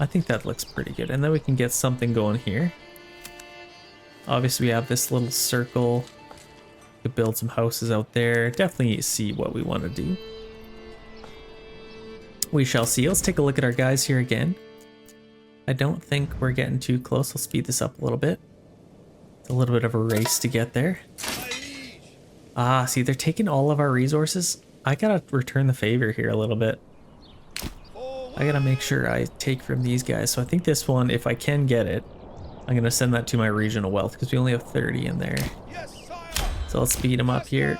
I think that looks pretty good. And then we can get something going here. Obviously we have this little circle. We could build some houses out there. Definitely see what we want to do. We shall see. Let's take a look at our guys here again. I don't think we're getting too close. I'll speed this up a little bit. It's a little bit of a race to get there. Ah, see, they're taking all of our resources. I gotta return the favor here a little bit. I gotta make sure I take from these guys. So I think this one, if I can get it, I'm gonna send that to my regional wealth because we only have 30 in there. So let's speed them up here.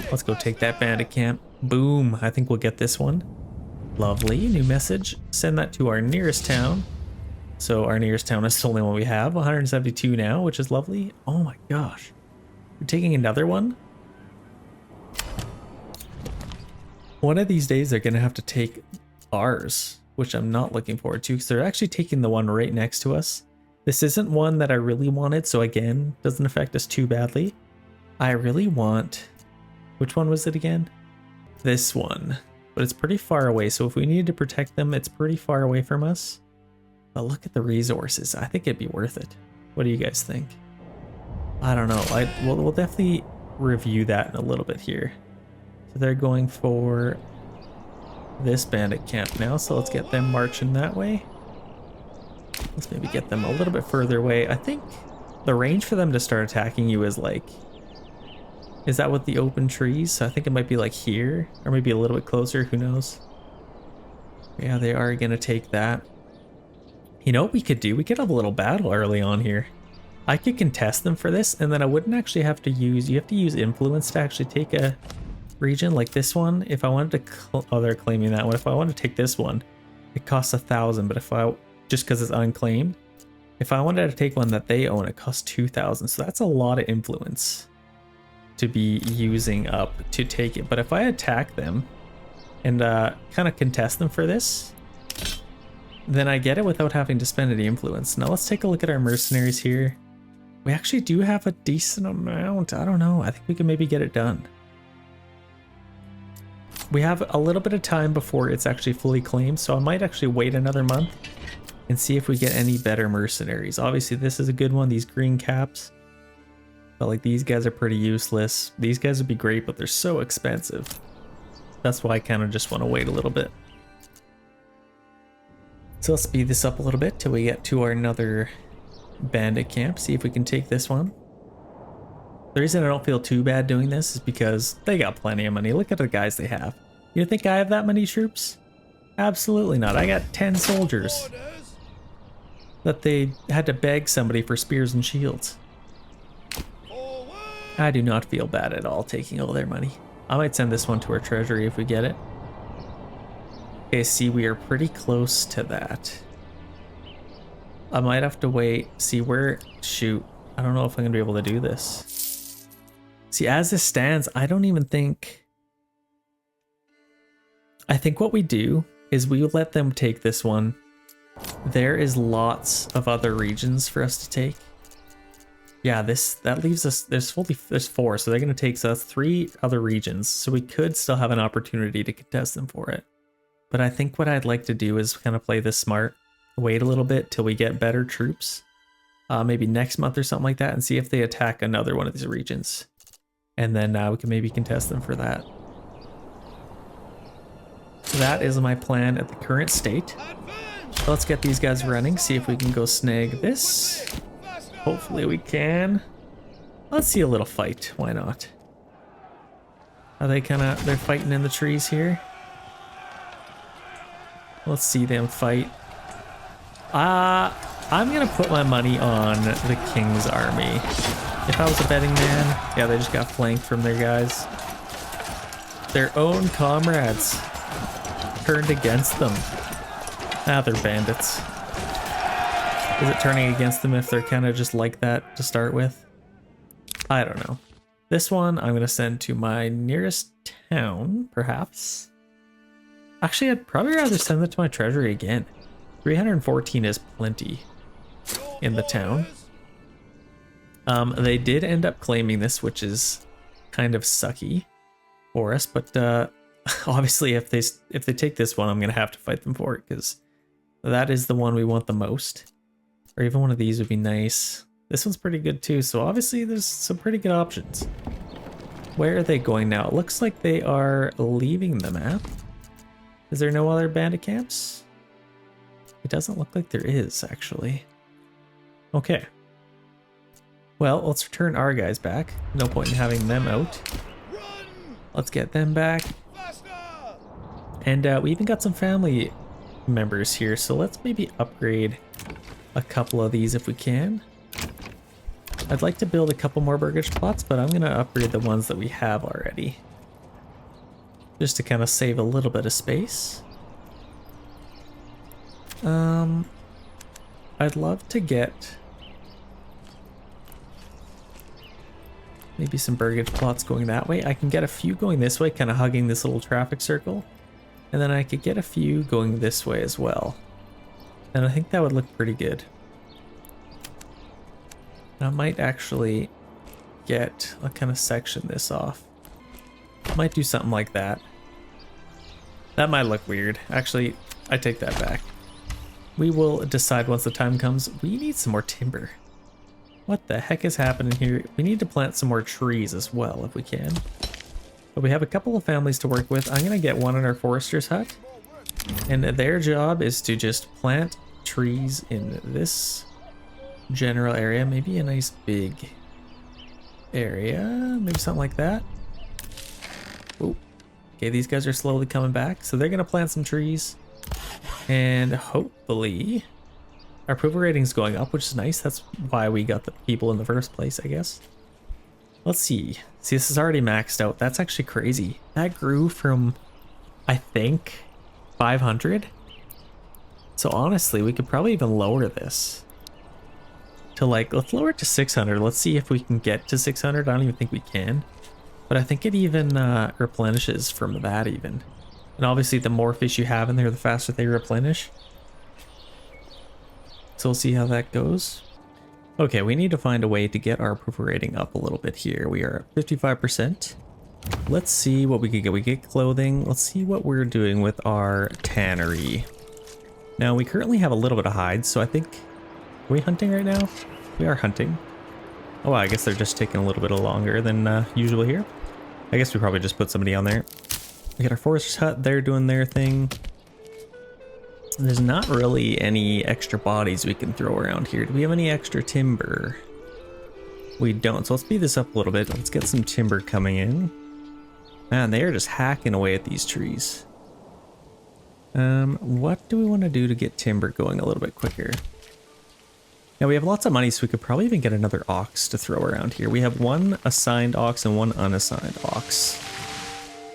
Let's go take that bandit camp. Boom, I think we'll get this one. Lovely, new message. Send that to our nearest town. So our nearest town is the only one we have. 172 now, which is lovely. Oh my gosh. We're taking another one? One of these days they're gonna have to take ours, which I'm not looking forward to because they're actually taking the one right next to us. This isn't one that I really wanted, so again, doesn't affect us too badly. I really want, which one was it again? This one, but it's pretty far away. So if we needed to protect them, it's pretty far away from us. But look at the resources. I think it'd be worth it. What do you guys think? I don't know. We'll definitely review that in a little bit here. So they're going for this bandit camp now. So let's get them marching that way. Let's maybe get them a little bit further away. I think the range for them to start attacking you is like, is that with the open trees? So I think it might be like here or maybe a little bit closer. Who knows? Yeah, they are going to take that. You know what we could do? We could have a little battle early on here. I could contest them for this and then I wouldn't actually have to use, you have to use influence to actually take a region like this one. If I wanted to, oh, they're claiming that one. If I wanted to take this one, it costs 1,000, but if I, just because it's unclaimed, if I wanted to take one that they own, it costs 2,000. So that's a lot of influence to be using up to take it. But if I attack them and kind of contest them for this, then I get it without having to spend any influence. Now let's take a look at our mercenaries here. We actually do have a decent amount. I don't know. I think we can maybe get it done. We have a little bit of time before it's actually fully claimed, so I might actually wait another month and see if we get any better mercenaries. Obviously, this is a good one, these green caps. But like these guys are pretty useless. These guys would be great, but they're so expensive. That's why I kind of just want to wait a little bit. So let's speed this up a little bit till we get to our another bandit camp. See if we can take this one. The reason I don't feel too bad doing this is because they got plenty of money. Look at the guys they have. You think I have that many troops? Absolutely not. I got 10 soldiers that they had to beg somebody for spears and shields. I do not feel bad at all taking all their money. I might send this one to our treasury if we get it. Okay, see, we are pretty close to that. I might have to wait, see where, shoot, I don't know if I'm gonna be able to do this. See, as this stands, I don't even think, I think what we do is we let them take this one. There is lots of other regions for us to take. Yeah, that leaves us, there's 4, so they're gonna take us 3 other regions, so we could still have an opportunity to contest them for it. But I think what I'd like to do is kind of play this smart, wait a little bit till we get better troops, maybe next month or something like that, and see if they attack another one of these regions. And then we can maybe contest them for that. So that is my plan at the current state. Let's get these guys running, see if we can go snag this. Hopefully we can. Let's see a little fight, why not? Are they they're fighting in the trees here? Let's see them fight. I'm gonna put my money on the King's army. If I was a betting man, yeah, they just got flanked from their guys. Their own comrades turned against them. Ah, they're bandits. Is it turning against them if they're kind of just like that to start with? I don't know. This one I'm gonna send to my nearest town, perhaps. Actually, I'd probably rather send that to my treasury again. 314 is plenty in the town. They did end up claiming this, which is kind of sucky for us, but obviously if they take this one, I'm gonna have to fight them for it because that is the one we want the most. Or even one of these would be nice. This one's pretty good too, so obviously there's some pretty good options. Where are they going now? It looks like they are leaving the map. Is there no other bandit camps? It doesn't look like there is, actually. Okay. Well, let's return our guys back. No point in having them out. Let's get them back. And we even got some family members here, so let's maybe upgrade a couple of these if we can. I'd like to build a couple more burgage plots, but I'm going to upgrade the ones that we have already. Just to kind of save a little bit of space. I'd love to get maybe some burgage plots going that way. I can get a few going this way, kind of hugging this little traffic circle. And then I could get a few going this way as well. And I think that would look pretty good. I might actually I'll kind of section this off. Might do something like that. That might look weird. Actually, I take that back. We will decide once the time comes. We need some more timber. What the heck is happening here? We need to plant some more trees as well if we can. But we have a couple of families to work with. I'm going to get one in our forester's hut. And their job is to just plant trees in this general area. Maybe a nice big area. Maybe something like that. Oh, okay, these guys are slowly coming back. So they're going to plant some trees. And hopefully our approval rating's going up, which is nice. That's why we got the people in the first place, I guess. Let's see. See, this is already maxed out. That's actually crazy. That grew from, I think, 500. So honestly, we could probably even lower this to let's lower it to 600. Let's see if we can get to 600. I don't even think we can. But I think it even replenishes from that even. And obviously the more fish you have in there, the faster they replenish. So we'll see how that goes. Okay, we need to find a way to get our approval rating up a little bit here. We are at 55%. Let's see what we can get. We get clothing. Let's see what we're doing with our tannery. Now, we currently have a little bit of hides, so I think... Are we hunting right now? We are hunting. Oh, I guess they're just taking a little bit longer than usual here. I guess we probably just put somebody on there. We got our forester's hut. They're doing their thing. There's not really any extra bodies we can throw around here. Do we have any extra timber? We don't. So let's speed this up a little bit. Let's get some timber coming in. Man, they are just hacking away at these trees. What do we want to do to get timber going a little bit quicker? Now we have lots of money, so we could probably even get another ox to throw around here. We have one assigned ox and one unassigned ox.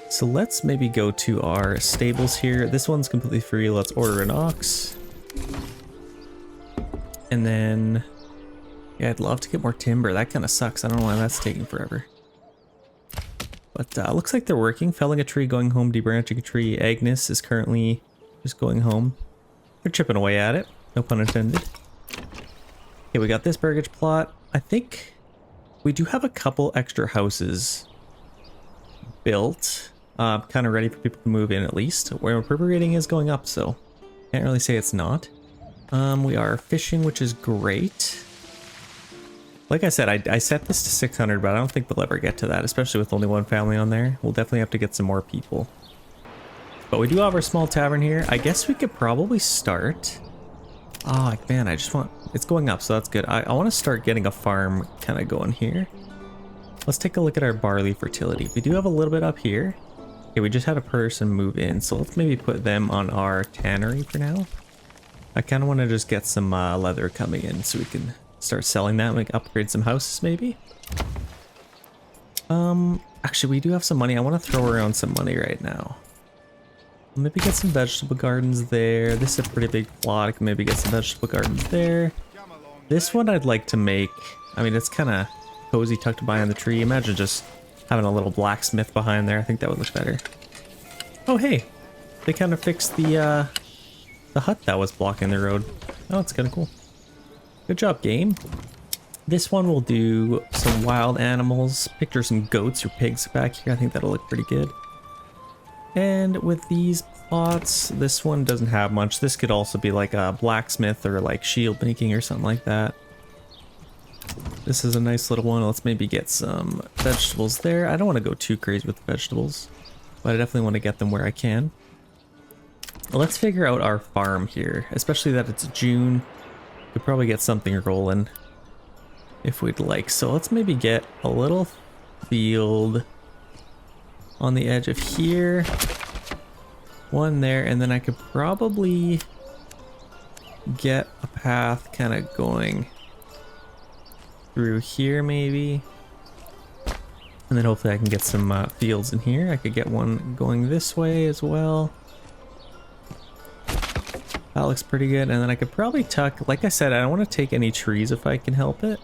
So let's maybe go to our stables here. This one's completely free. Let's order an ox. And then, yeah, I'd love to get more timber. That kind of sucks. I don't know why that's taking forever. But looks like they're working. Felling a tree, going home, debranching a tree. Agnes is currently just going home. They're chipping away at it. No pun intended. Okay, we got this burgage plot. I think we do have a couple extra houses built. Kind of ready for people to move in at least. Where approval rating is going up, so can't really say it's not. We are fishing, which is great. Like I said, I set this to 600, but I don't think we'll ever get to that, especially with only one family on there. We'll definitely have to get some more people. But we do have our small tavern here. I guess we could probably start. Oh, man, I just want... It's going up, so that's good. I want to start getting a farm kind of going here. Let's take a look at our barley fertility. We do have a little bit up here. Okay, we just had a person move in, so let's maybe put them on our tannery for now. I kind of want to just get some leather coming in so we can start selling that and we can upgrade some houses maybe. Actually, we do have some money. I want to throw around some money right now. Maybe get some vegetable gardens there. This is a pretty big plot. I can maybe get some vegetable gardens there. This one I'd like to make. I mean, it's kind of cozy tucked behind the tree. Imagine just having a little blacksmith behind there. I think that would look better. Oh, hey. They kind of fixed the hut that was blocking the road. Oh, it's kind of cool. Good job, game. This one will do some wild animals. Picture some goats or pigs back here. I think that'll look pretty good. And with these plots, this one doesn't have much. This could also be like a blacksmith or like shield making or something like that. This is a nice little one. Let's maybe get some vegetables there. I don't want to go too crazy with the vegetables, but I definitely want to get them where I can. Well, let's figure out our farm here, especially that it's June. Could probably get something rolling if we'd like. So let's maybe get a little field on the edge of here. One there, and then I could probably get a path kind of going through here maybe. And then hopefully I can get some fields in here. I could get one going this way as well. That looks pretty good. And then I could probably tuck, like I said, I don't want to take any trees if I can help it.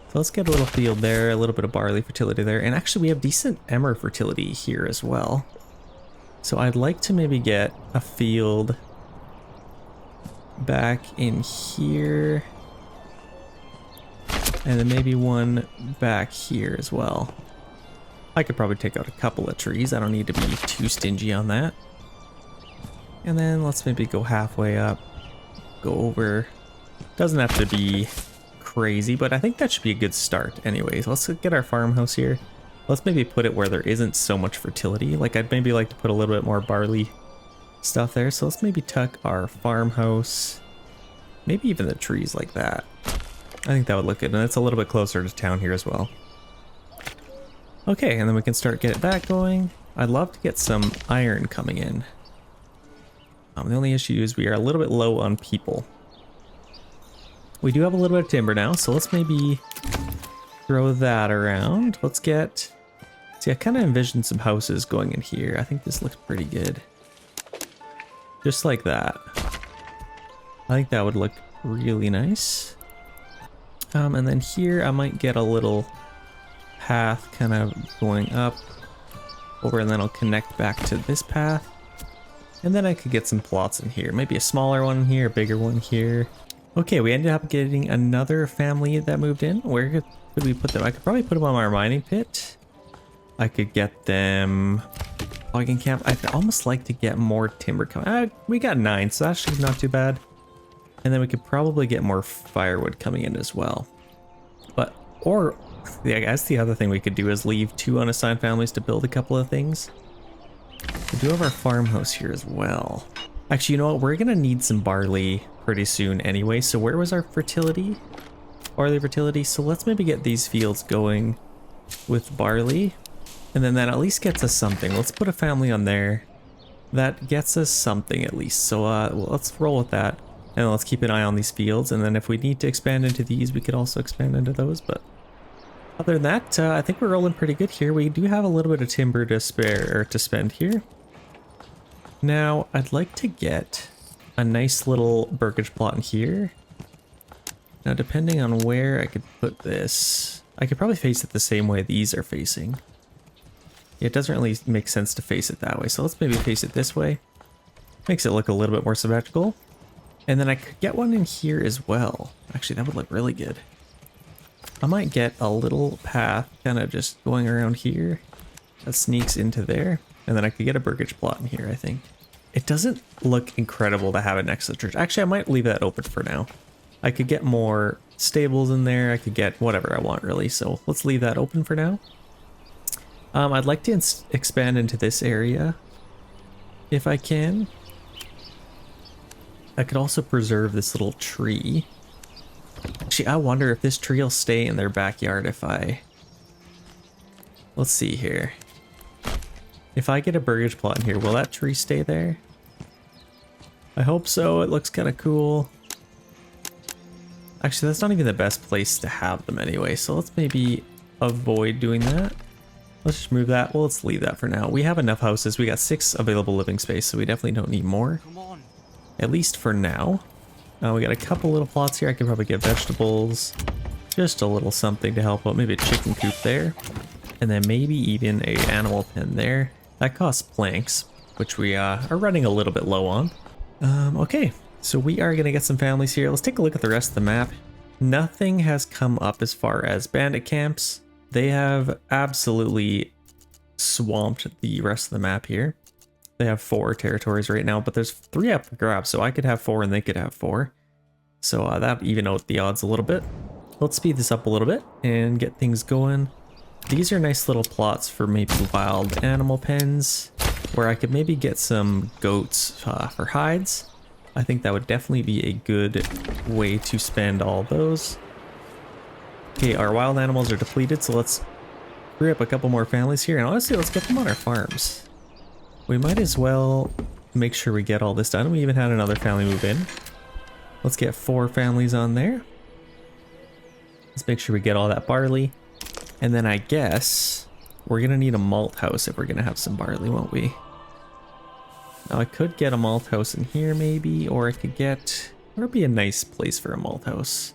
So let's get a little field there, a little bit of barley fertility there. And actually we have decent emmer fertility here as well. So I'd like to maybe get a field back in here. And then maybe one back here as well. I could probably take out a couple of trees. I don't need to be too stingy on that. And then let's maybe go halfway up, go over. Doesn't have to be crazy, but I think that should be a good start anyways. Let's get our farmhouse here. Let's maybe put it where there isn't so much fertility. Like I'd maybe like to put a little bit more barley stuff there. So let's maybe tuck our farmhouse, maybe even the trees like that. I think that would look good, and it's a little bit closer to town here as well. Okay, and then we can start get it back going. I'd love to get some iron coming in. The only issue is we are a little bit low on people. We do have a little bit of timber now, so let's maybe throw that around. Let's get... See, I kind of envisioned some houses going in here. I think this looks pretty good. Just like that. I think that would look really nice. And then here I might get a little path kind of going up over, and then I'll connect back to this path. And then I could get some plots in here. Maybe a smaller one here, a bigger one here. Okay, we ended up getting another family that moved in. Where could we put them? I could probably put them on our mining pit. I could get them logging camp. I'd almost like to get more timber coming. We got 9, so that's actually not too bad. And then we could probably get more firewood coming in as well. But, or, yeah, I guess the other thing we could do is leave 2 unassigned families to build a couple of things. We do have our farmhouse here as well. Actually, you know what? We're gonna need some barley pretty soon anyway. So where was our fertility? Barley fertility. So let's maybe get these fields going with barley. And then that at least gets us something. Let's put a family on there. That gets us something at least. So well, let's roll with that. And let's keep an eye on these fields. And then if we need to expand into these, we could also expand into those. But other than that, I think we're rolling pretty good here. We do have a little bit of timber to spare or to spend here. Now, I'd like to get a nice little burgage plot in here. Now, depending on where I could put this, I could probably face it the same way these are facing. Yeah, it doesn't really make sense to face it that way, so let's maybe face it this way. Makes it look a little bit more symmetrical. And then I could get one in here as well. Actually, that would look really good. I might get a little path kind of just going around here that sneaks into there. And then I could get a burgage plot in here, I think. It doesn't look incredible to have it next to the church. Actually, I might leave that open for now. I could get more stables in there. I could get whatever I want, really. So let's leave that open for now. I'd like to expand into this area if I can. I could also preserve this little tree. Actually, I wonder if this tree will stay in their backyard if I... Let's see here. If I get a burgage plot in here, will that tree stay there? I hope so. It looks kind of cool. Actually, that's not even the best place to have them anyway, so let's maybe avoid doing that. Let's just move that. Well, let's leave that for now. We have enough houses. We got 6 available living space, so we definitely don't need more. Come on. At least for now. We got a couple little plots here. I could probably get vegetables. Just a little something to help out. Maybe a chicken coop there. And then maybe even a animal pen there. That costs planks, which we are running a little bit low on. Okay, so we are going to get some families here. Let's take a look at the rest of the map. Nothing has come up as far as bandit camps. They have absolutely swamped the rest of the map here. They have 4 territories right now, but there's 3 up for grabs, so I could have 4 and they could have 4. So that even out the odds a little bit. Let's speed this up a little bit and get things going. These are nice little plots for maybe wild animal pens, where I could maybe get some goats for hides. I think that would definitely be a good way to spend all those. Okay, our wild animals are depleted, so let's free up a couple more families here, and honestly, let's get them on our farms. We might as well make sure we get all this done. We even had another family move in. Let's get 4 families on there. Let's make sure we get all that barley. And then I guess we're gonna need a malt house if we're gonna have some barley, won't we? Now I could get a malt house in here maybe, or I could get, where would be a nice place for a malt house?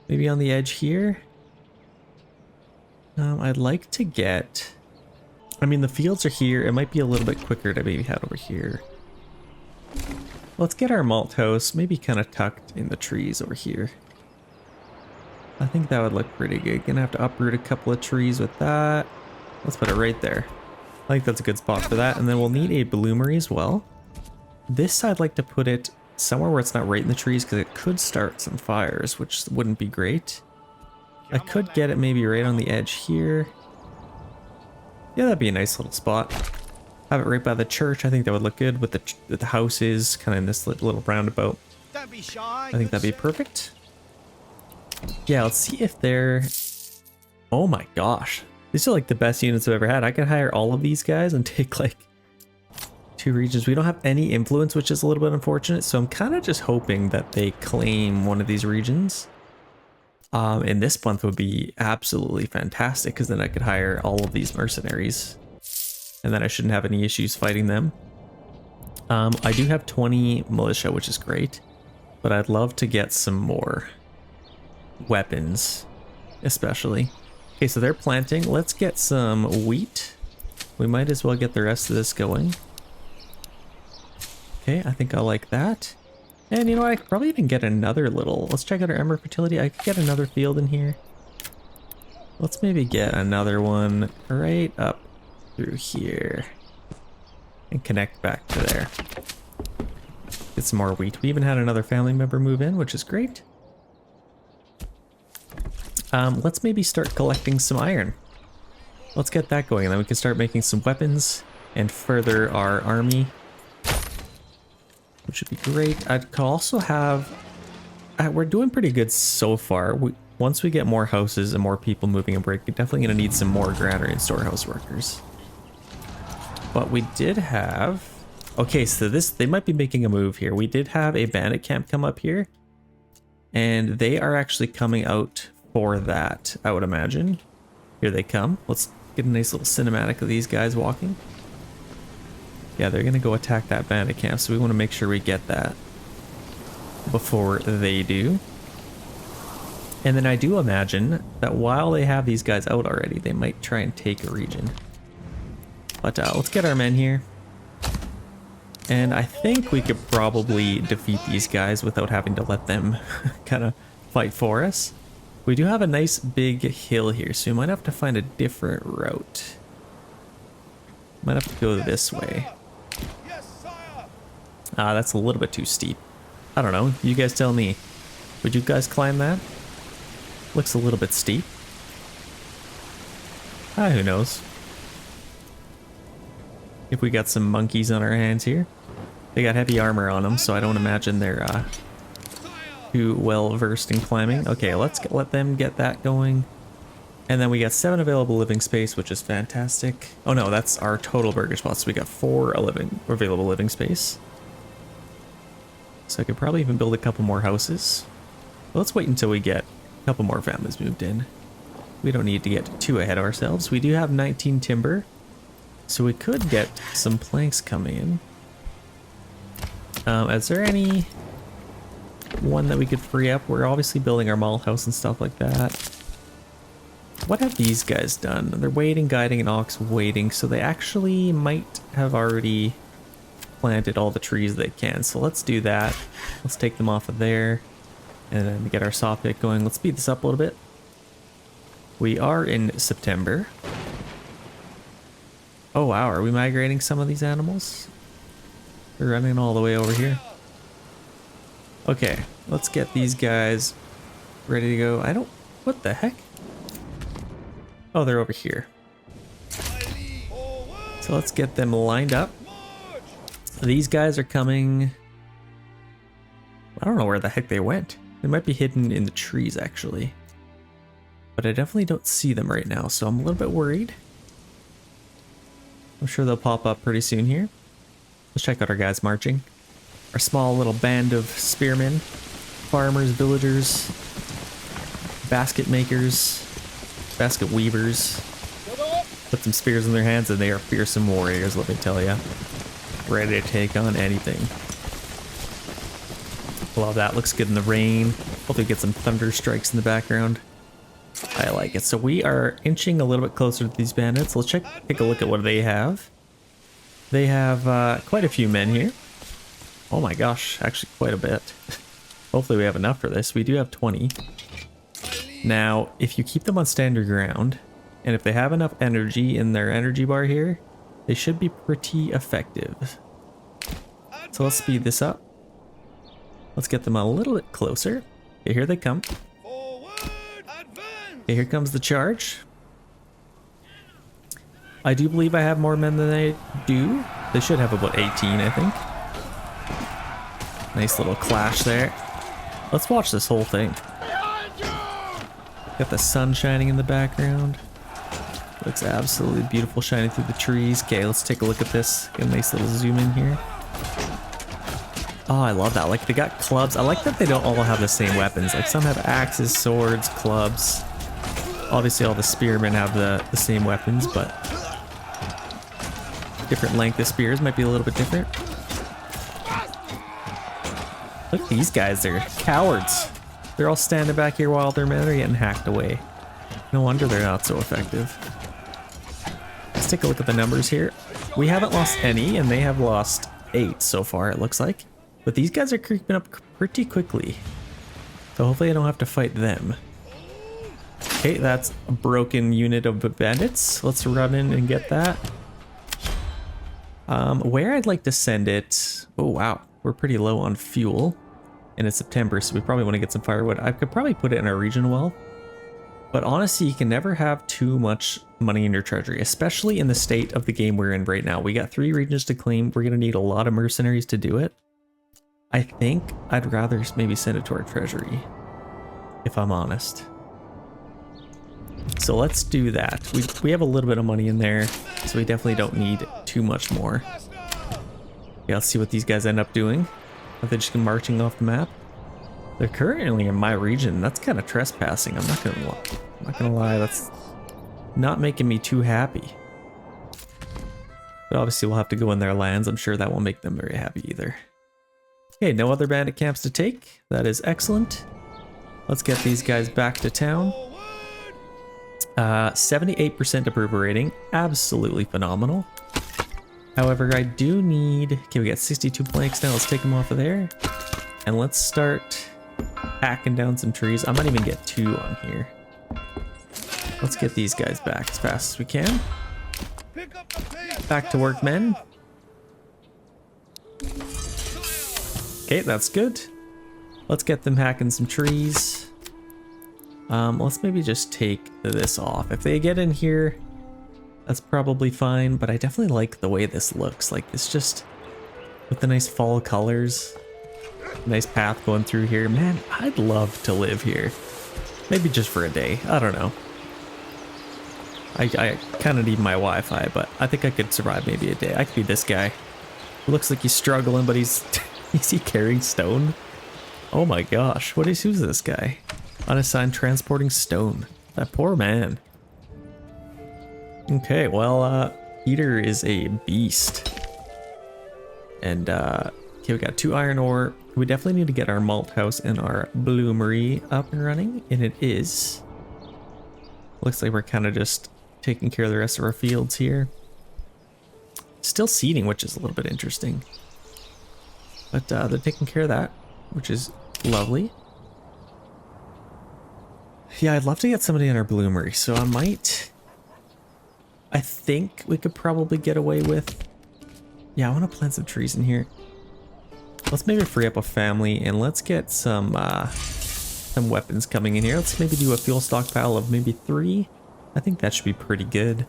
Maybe on the edge here? I'd like to get, I mean the fields are here, it might be a little bit quicker to maybe head over here. Let's get our malt house, maybe kind of tucked in the trees over here. I think that would look pretty good. Gonna have to uproot a couple of trees with that. Let's put it right there. I think that's a good spot for that. And then we'll need a bloomery as well. This I'd like to put it somewhere where it's not right in the trees because it could start some fires, which wouldn't be great. I could get it maybe right on the edge here. Yeah, that'd be a nice little spot. Have it right by the church. I think that would look good with the houses kind of in this little roundabout. Don't be shy. I think that'd be perfect. Yeah, let's see if they're... Oh my gosh. These are like the best units I've ever had. I could hire all of these guys and take like 2 regions. We don't have any influence, which is a little bit unfortunate. So I'm kind of just hoping that they claim one of these regions. And this month would be absolutely fantastic because then I could hire all of these mercenaries. And then I shouldn't have any issues fighting them. I do have 20 militia, which is great. But I'd love to get some more weapons, especially. Okay, so they're planting. Let's get some wheat. We might as well get the rest of this going. Okay, I think I like that. And you know what, I could probably even get another little, let's check out our Ember Fertility. I could get another field in here. Let's maybe get another one right up through here and connect back to there. Get some more wheat. We even had another family member move in, which is great. Let's maybe start collecting some iron. Let's get that going, and then we can start making some weapons and further our army, which would be great. I could also have... we're doing pretty good so far. Once we get more houses and more people moving and breaking, definitely going to need some more granary and storehouse workers. But we did have... Okay, so they might be making a move here. We did have a bandit camp come up here, and they are actually coming out for that, I would imagine. Here they come. Let's get a nice little cinematic of these guys walking. Yeah, they're gonna go attack that bandit camp, so we want to make sure we get that before they do. And then I do imagine that while they have these guys out already, they might try and take a region. But let's get our men here. And I think we could probably defeat these guys without having to let them kind of fight for us. We do have a nice big hill here, so we might have to find a different route. Might have to go this way. That's a little bit too steep. I don't know, you guys tell me. Would you guys climb that? Looks a little bit steep. Who knows? If we got some monkeys on our hands here. They got heavy armor on them, so I don't imagine they're too well versed in climbing. Okay, let's let them get that going. And then we got 7 available living space, which is fantastic. Oh no, that's our total burger spots. So we got 4 available living space. So I could probably even build a couple more houses. But let's wait until we get a couple more families moved in. We don't need to get too ahead of ourselves. We do have 19 timber, so we could get some planks coming in. Is there any one that we could free up? We're obviously building our mall house and stuff like that. What have these guys done? They're waiting, guiding, and ox waiting, so they actually might have already planted all the trees they can. So let's do that. Let's take them off of there and then get our saw pit going. Let's speed this up a little bit. We are in September. Oh wow, are we migrating some of these animals? They're running all the way over here. Okay, let's get these guys ready to go. What the heck? Oh, they're over here. So let's get them lined up. These guys are coming. I don't know where the heck they went. They might be hidden in the trees actually. But I definitely don't see them right now, so I'm a little bit worried. I'm sure they'll pop up pretty soon here. Let's check out our guys marching. Our small little band of spearmen, farmers, villagers, basket makers, basket weavers. Put some spears in their hands and they are fearsome warriors, let me tell ya. Ready to take on anything. Love that, looks good in the rain. Hopefully get some thunder strikes in the background. I like it. So we are inching a little bit closer to these bandits. Let's take a look at what they have. They have quite a few men here. Oh my gosh, actually quite a bit. Hopefully we have enough for this. We do have 20. Now, if you keep them on standard ground, and if they have enough energy in their energy bar here, they should be pretty effective. So let's speed this up. Let's get them a little bit closer. Okay, here they come. Okay, here comes the charge. I do believe I have more men than I do. They should have about 18, I think. Nice little clash there. Let's watch this whole thing. Got the sun shining in the background. Looks absolutely beautiful shining through the trees. Okay, let's take a look at this. Get a nice little zoom in here. Oh, I love that. Like, they got clubs. I like that they don't all have the same weapons. Like, some have axes, swords, clubs. Obviously, all the spearmen have the same weapons, but different length of spears might be a little bit different. Look at these guys. They're cowards. They're all standing back here while their men are getting hacked away. No wonder they're not so effective. Let's take a look at the numbers here. We haven't lost any, and they have lost 8 so far, it looks like. But these guys are creeping up pretty quickly. So hopefully I don't have to fight them. Okay, that's a broken unit of bandits. Let's run in and get that. Where I'd like to send it... Oh, wow. We're pretty low on fuel. And it's September, so we probably want to get some firewood. I could probably put it in our regional well. But honestly, you can never have too much money in your treasury, especially in the state of the game we're in right now. We got 3 regions to claim. We're going to need a lot of mercenaries to do it. I think I'd rather maybe send it to our treasury, if I'm honest. So let's do that. We have a little bit of money in there, so we definitely don't need too much more. Yeah, let's see what these guys end up doing. If they just come marching off the map. They're currently in my region. That's kind of trespassing. I'm not gonna lie. That's not making me too happy. But obviously we'll have to go in their lands. I'm sure that won't make them very happy either. Okay, no other bandit camps to take. That is excellent. Let's get these guys back to town. 78% approval rating. Absolutely phenomenal. However, I do need... Okay, we got 62 planks now. Let's take them off of there. And let's start hacking down some trees. I might even get 2 on here. Let's get these guys back as fast as we can. Back to work, men. Okay, that's good. Let's get them hacking some trees. Let's maybe just take this off. If they get in here, that's probably fine, but I definitely like the way this looks. Like, it's just with the nice fall colors. Nice path going through here. Man, I'd love to live here. Maybe just for a day. I don't know. I kind of need my Wi-Fi, but I think I could survive maybe a day. I could be this guy. It looks like he's struggling, but he's... Is he carrying stone? Oh my gosh, who's this guy? Unassigned transporting stone. That poor man. Okay, well, Peter is a beast. And, okay, we got 2 iron ore. We definitely need to get our malt house and our bloomery up and running, and it is. Looks like we're kind of just taking care of the rest of our fields here. Still seeding, which is a little bit interesting. But they're taking care of that, which is lovely. Yeah, I'd love to get somebody in our bloomery, so I think we could probably get away with... Yeah, I want to plant some trees in here. Let's maybe free up a family, and let's get some weapons coming in here. Let's maybe do a fuel stockpile of maybe 3. I think that should be pretty good.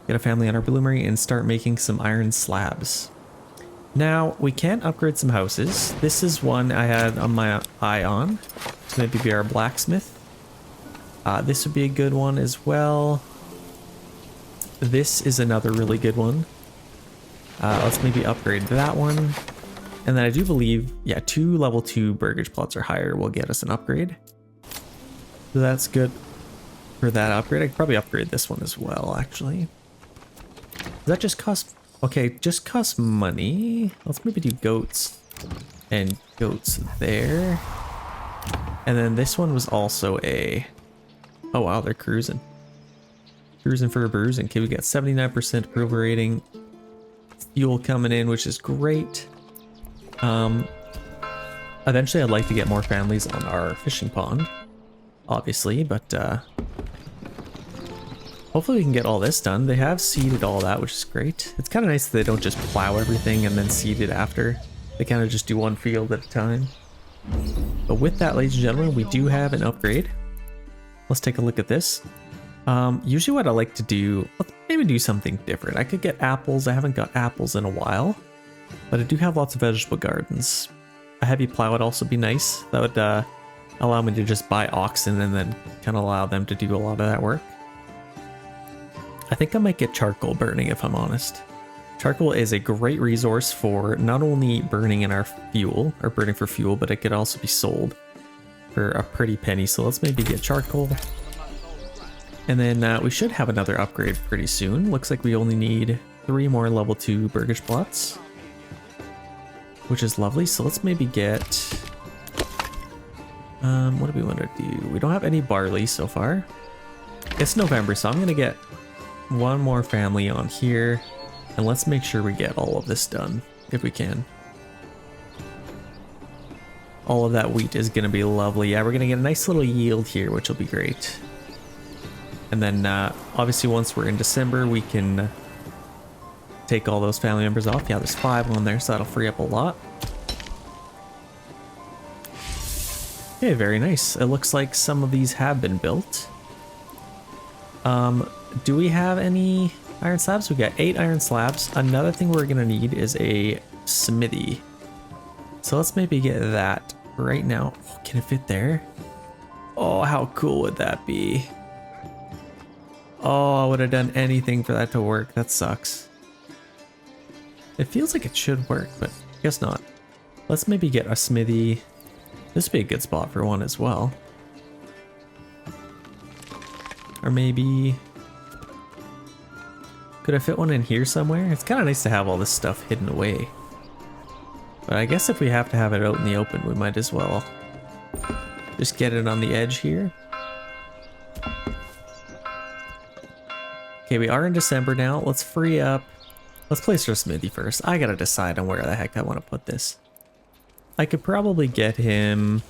Get a family on our bloomery and start making some iron slabs. Now, we can upgrade some houses. This is one I had on my eye on. So maybe be our blacksmith. This would be a good one as well. This is another really good one. Let's maybe upgrade that one. And then I do believe, yeah, 2 level 2 burgage plots or higher will get us an upgrade. So that's good for that upgrade. I could probably upgrade this one as well, actually. Does that just cost... Okay, just costs money. Let's maybe do goats and goats there. And then this one was also a... Oh wow, they're cruising. Cruising for a bruising. Okay, we got 79% approval rating. Fuel coming in, which is great. Eventually I'd like to get more families on our fishing pond, obviously, but hopefully we can get all this done. They have seeded all that, which is great. It's kind of nice that they don't just plow everything and then seed it after. They kind of just do one field at a time. But with that, ladies and gentlemen, we do have an upgrade. Let's take a look at this. Usually what I like to do, let's maybe do something different. I could get apples. I haven't got apples in a while, but I do have lots of vegetable gardens. A heavy plow would also be nice. That would allow me to just buy oxen and then kind of allow them to do a lot of that work. I think I might get charcoal burning, if I'm honest. Charcoal is a great resource for not only burning in our fuel, or burning for fuel, but it could also be sold for a pretty penny. So let's maybe get charcoal. And then we should have another upgrade pretty soon. Looks like we only need 3 more level 2 burgage plots, which is lovely. So let's maybe get... what do we want to do? We don't have any barley so far. It's November, so I'm going to get 1 more family on here. And let's make sure we get all of this done, if we can. all of that wheat is going to be lovely. Yeah, we're going to get a nice little yield here, which will be great. And then obviously once we're in December, we can take all those family members off. Yeah, there's 5 on there, so that'll free up a lot. Okay, very nice. It looks like some of these have been built. Do we have any iron slabs? We got 8 iron slabs. Another thing we're gonna need is a smithy. So let's maybe get that right now. Oh, can it fit there? Oh, how cool would that be? Oh, I would have done anything for that to work. That sucks. It feels like it should work, but I guess not. Let's maybe get a smithy. This would be a good spot for one as well. Or maybe... could I fit one in here somewhere? It's kind of nice to have all this stuff hidden away. But I guess if we have to have it out in the open, we might as well just get it on the edge here. Okay, we are in December now. Let's free up. Let's place our smithy first. I gotta decide on where the heck I want to put this. I could probably get him...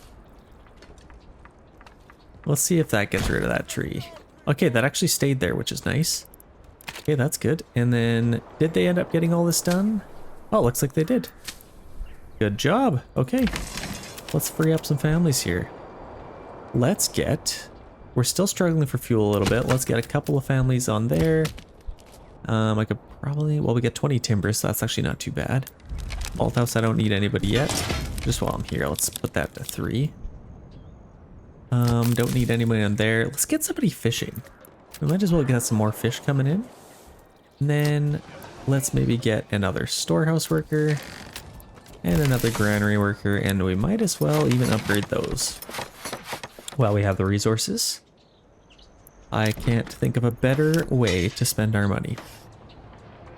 let's see if that gets rid of that tree. Okay, that actually stayed there, which is nice. Okay, that's good. And then, did they end up getting all this done? Oh, looks like they did. Good job. Okay, let's free up some families here. Let's get... we're still struggling for fuel a little bit. Let's get a couple of families on there. I could probably... well, we get 20 timbers, so that's actually not too bad. Vault house, I don't need anybody yet. Just while I'm here, let's put that to 3. Don't need anybody on there. Let's get somebody fishing. We might as well get some more fish coming in. And then let's maybe get another storehouse worker and another granary worker, and we might as well even upgrade those. While we have the resources. I can't think of a better way to spend our money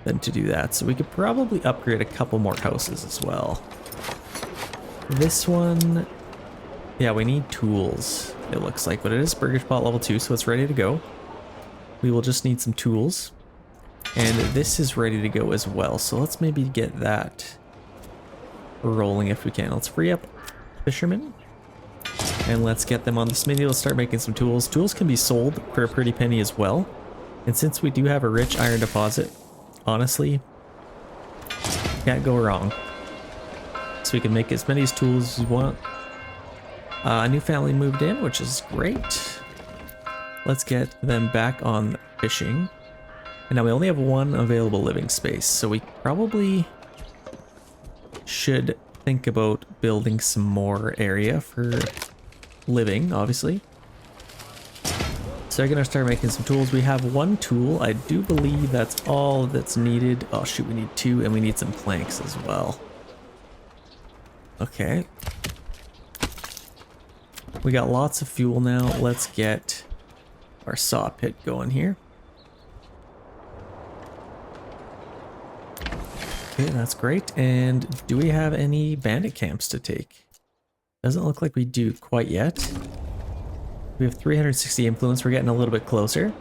than to do that. So we could probably upgrade a couple more houses as well. This one, yeah, we need tools, it looks like, but it is Burger Spot level 2, so it's ready to go. We will just need some tools. And this is ready to go as well, so let's maybe get that rolling if we can. Let's free up fishermen. And let's get them on the smithy. Let's start making some tools. Tools can be sold for a pretty penny as well. And since we do have a rich iron deposit, honestly, can't go wrong. So we can make as many tools as we want. A new family moved in, which is great. Let's get them back on fishing. And now we only have 1 available living space, so we probably should think about building some more area for living, obviously. So we're gonna start making some tools. We have 1 tool. I do believe that's all that's needed. Oh shoot, we need 2, and we need some planks as well. Okay. We got lots of fuel now. Let's get our saw pit going here. Okay, that's great. And do we have any bandit camps to take? Doesn't look like we do quite yet. We have 360 influence. We're getting a little bit closer.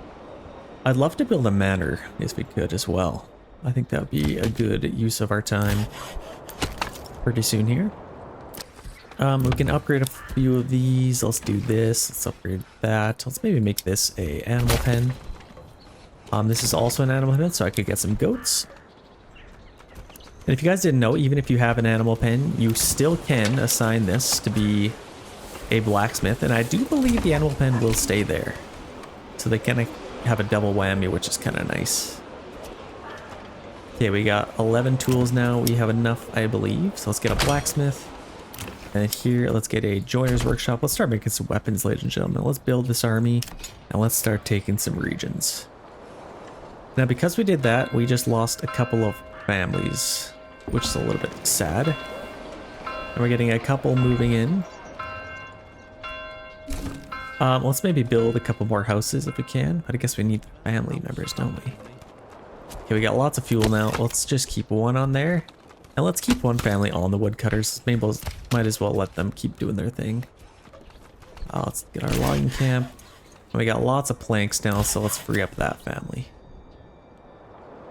I'd love to build a manor if we could as well. I think that would be a good use of our time pretty soon here. We can upgrade a few of these. Let's do this. Let's upgrade that. Let's maybe make this a animal pen. This is also an animal pen, so I could get some goats. And if you guys didn't know, even if you have an animal pen, you still can assign this to be a blacksmith. And I do believe the animal pen will stay there. So they kind of have a double whammy, which is kind of nice. Okay, we got 11 tools now. We have enough, I believe. So let's get a blacksmith. And here, let's get a joiner's workshop. Let's start making some weapons, ladies and gentlemen. Let's build this army, and let's start taking some regions. Now, because we did that, we just lost a couple of families, which is a little bit sad. And we're getting a couple moving in. Let's maybe build a couple more houses if we can, but I guess we need family members, don't we? Okay, we got lots of fuel now. Let's just keep 1 on there. And let's keep 1 family on the woodcutters. Maybe might as well let them keep doing their thing. Let's get our logging camp. And we got lots of planks now, so let's free up that family.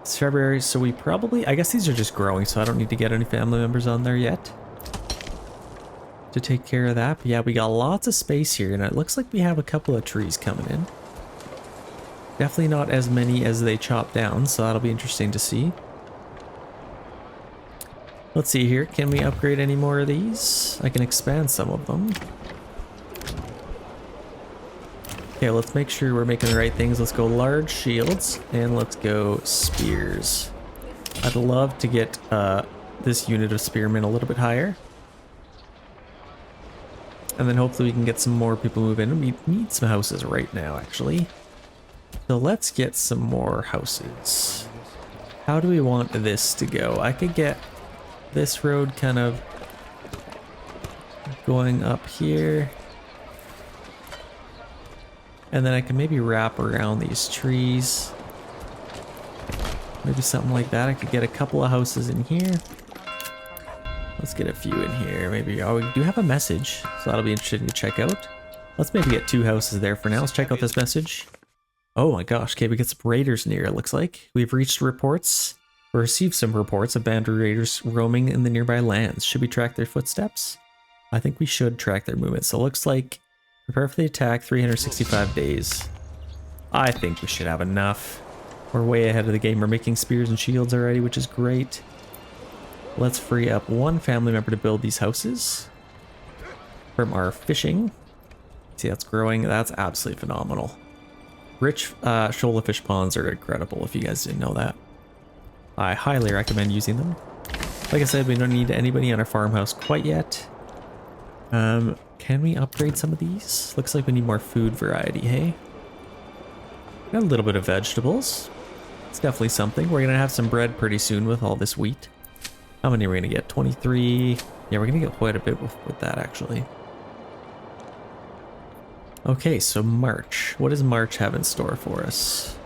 It's February, so we probably... I guess these are just growing, so I don't need to get any family members on there yet. to take care of that. But yeah, we got lots of space here, and it looks like we have a couple of trees coming in. Definitely not as many as they chop down, so that'll be interesting to see. Let's see here, can we upgrade any more of these? I can expand some of them. Okay, let's make sure we're making the right things. Let's go large shields, and let's go spears. I'd love to get this unit of spearmen a little bit higher. And then hopefully we can get some more people move in. We need some houses right now, actually. So let's get some more houses. How do we want this to go? I could get this road kind of going up here. And then I can maybe wrap around these trees. Maybe something like that. I could get a couple of houses in here. Let's get a few in here. Maybe, oh, we do have a message, so that'll be interesting to check out. Let's maybe get 2 houses there for now. Let's check out this message. Oh my gosh, okay, we get some raiders near, it looks like. We've reached reports, or received some reports of bandit raiders roaming in the nearby lands. Should we track their footsteps? I think we should track their movements. So it looks like prepare for the attack, 365 days. I think we should have enough. We're way ahead of the game. We're making spears and shields already, which is great. Let's free up 1 family member to build these houses from our fishing. See, that's growing. That's absolutely phenomenal. Rich shoal of fish ponds are incredible, if you guys didn't know that. I highly recommend using them. Like I said, we don't need anybody on our farmhouse quite yet. Can we upgrade some of these? Looks like we need more food variety, hey? Got a little bit of vegetables. It's definitely something. We're gonna have some bread pretty soon with all this wheat. How many are we gonna get? 23. Yeah, we're gonna get quite a bit with that, actually. Okay, so March. What does March have in store for us?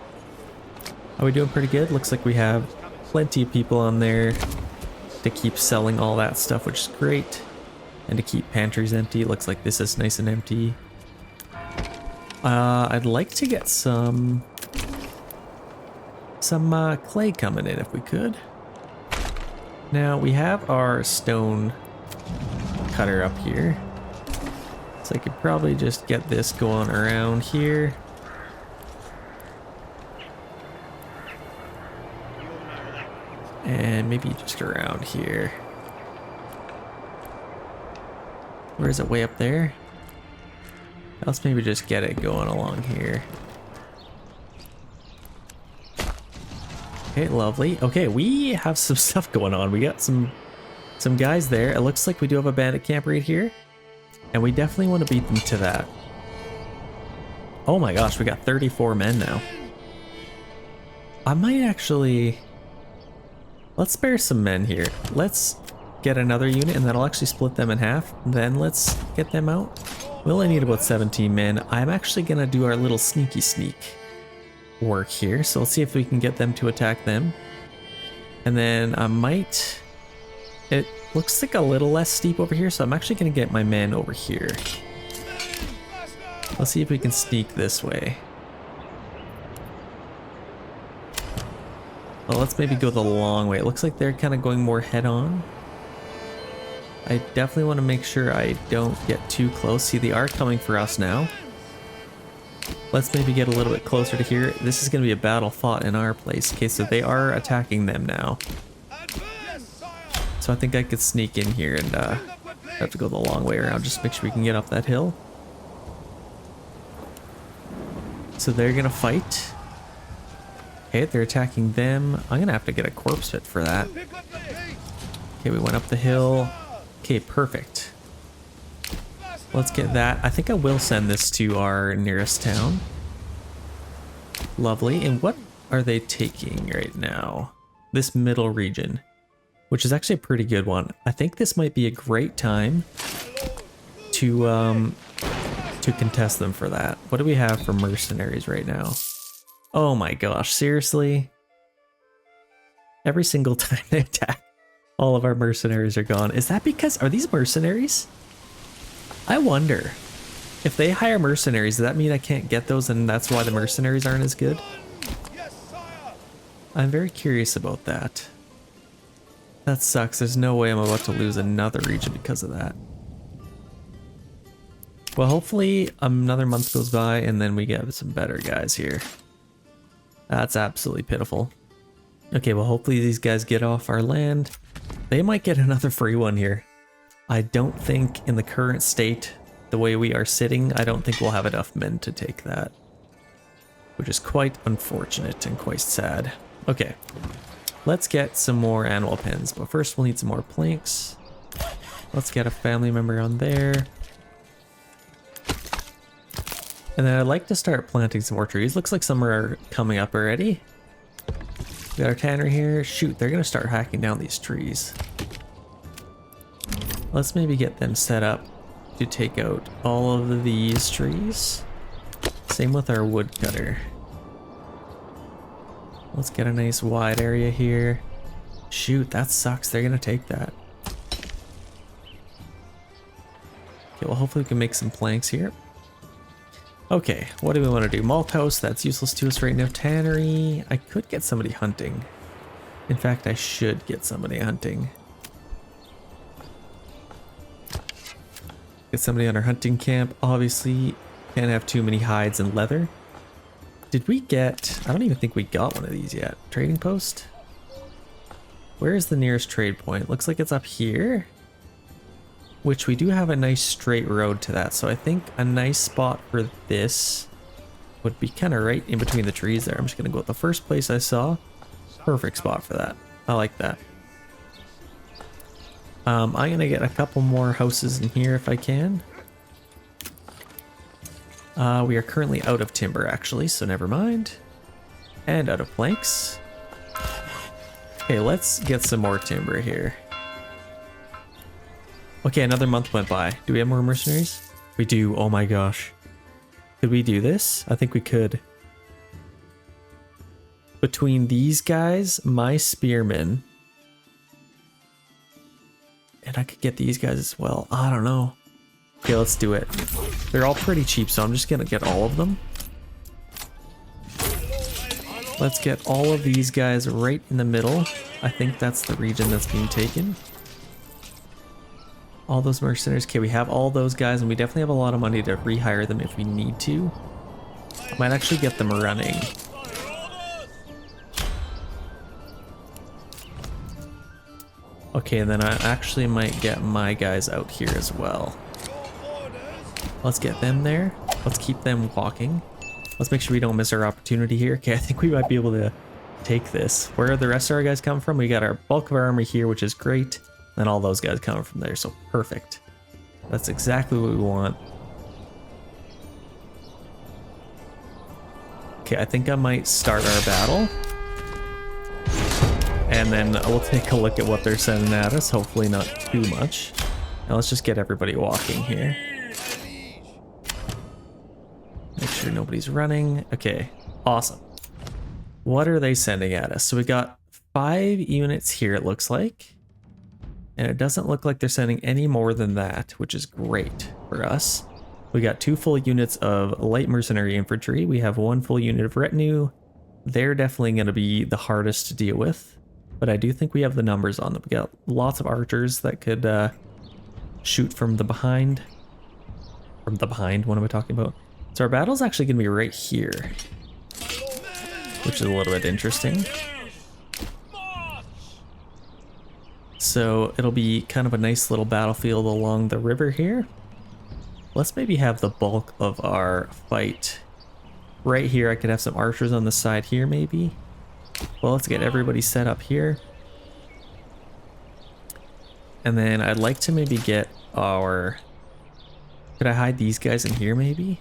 Are we doing pretty good? Looks like we have plenty of people on there to keep selling all that stuff, which is great. And to keep pantries empty. Looks like this is nice and empty. I'd like to get some clay coming in if we could. Now we have our stone cutter up here. So I could probably just get this going around here. And maybe just around here. Where is it? Way up there? Let's maybe just get it going along here. Okay, lovely. Okay, we have some stuff going on. We got some guys there. It looks like we do have a bandit camp right here. And we definitely want to beat them to that. Oh my gosh, we got 34 men now. I might actually... Let's spare some men here. Let's get another unit and that'll actually split them in half. Then let's get them out. We only need about 17 men. I'm actually going to do our little sneaky sneak work here. So let's see if we can get them to attack them. And then I might... It looks like a little less steep over here, so I'm actually going to get my men over here. Let's see if we can sneak this way. Well, let's maybe go the long way. It looks like they're kind of going more head-on. I definitely want to make sure I don't get too close. See, they are coming for us now. Let's maybe get a little bit closer to here. This is going to be a battle fought in our place. Okay, so they are attacking them now. So I think I could sneak in here and have to go the long way around. Just make sure we can get up that hill. So they're going to fight. Okay, they're attacking them. I'm going to have to get a corpse fit for that. Okay, we went up the hill. Okay, perfect. Let's get that. I think I will send this to our nearest town. Lovely. And what are they taking right now? This middle region, which is actually a pretty good one. I think this might be a great time to contest them for that. What do we have for mercenaries right now? Oh my gosh, seriously? Every single time they attack, all of our mercenaries are gone. Is that because, are these mercenaries? I wonder. If they hire mercenaries, does that mean I can't get those and that's why the mercenaries aren't as good? I'm very curious about that. That sucks. There's no way I'm about to lose another region because of that. Well, hopefully another month goes by and then we get some better guys here. That's absolutely pitiful. Okay, well, hopefully these guys get off our land. They might get another free one here. I don't think in the current state, the way we are sitting, I don't think we'll have enough men to take that. Which is quite unfortunate and quite sad. Okay, let's get some more animal pens, but first we'll need some more planks. Let's get a family member on there. And then I'd like to start planting some more trees. Looks like some are coming up already. We got our tanner here. Shoot, they're gonna start hacking down these trees. Let's maybe get them set up to take out all of these trees. Same with our woodcutter. Let's get a nice wide area here. Shoot, that sucks. They're gonna take that. Okay, well, hopefully we can make some planks here. Okay, what do we want to do? Malt house, that's useless to us right now. Tannery, I could get somebody hunting. In fact, I should get somebody hunting. Get somebody on our hunting camp. Obviously, can't have too many hides and leather. Did we get... I don't even think we got one of these yet. Trading post? Where is the nearest trade point? Looks like it's up here. Which we do have a nice straight road to that. So I think a nice spot for this would be kind of right in between the trees there. I'm just going to go with the first place I saw. Perfect spot for that. I like that. I'm going to get a couple more houses in here if I can. We are currently out of timber actually, so never mind. And out of planks. Okay, let's get some more timber here. Okay, another month went by. Do we have more mercenaries? We do. Oh my gosh. Could we do this? I think we could. Between these guys, my spearmen, and I could get these guys as well. I don't know. Okay, let's do it. They're all pretty cheap, so I'm just gonna get all of them. Let's get all of these guys right in the middle. I think that's the region that's being taken. All those mercenaries. Okay, we have all those guys, and we definitely have a lot of money to rehire them if we need to. I might actually get them running. Okay, and then I actually might get my guys out here as well. Let's get them there. Let's keep them walking. Let's make sure we don't miss our opportunity here. Okay, I think we might be able to take this. Where are the rest of our guys coming from? We got our bulk of our army here, which is great. And all those guys coming from there, so perfect. That's exactly what we want. Okay, I think I might start our battle. And then we'll take a look at what they're sending at us, hopefully not too much. Now let's just get everybody walking here. Make sure nobody's running. Okay, awesome. What are they sending at us? So we got 5 units here, it looks like. And it doesn't look like they're sending any more than that, which is great for us. We got 2 full units of light mercenary infantry. We have 1 full unit of retinue. They're definitely going to be the hardest to deal with. But I do think we have the numbers on them. We got lots of archers that could shoot from the behind. From the behind, what am I talking about? So our battle's actually going to be right here. Which is a little bit interesting. So it'll be kind of a nice little battlefield along the river here. Let's maybe have the bulk of our fight right here. I could have some archers on the side here maybe. Well, let's get everybody set up here. And then I'd like to maybe get our... Could I hide these guys in here maybe?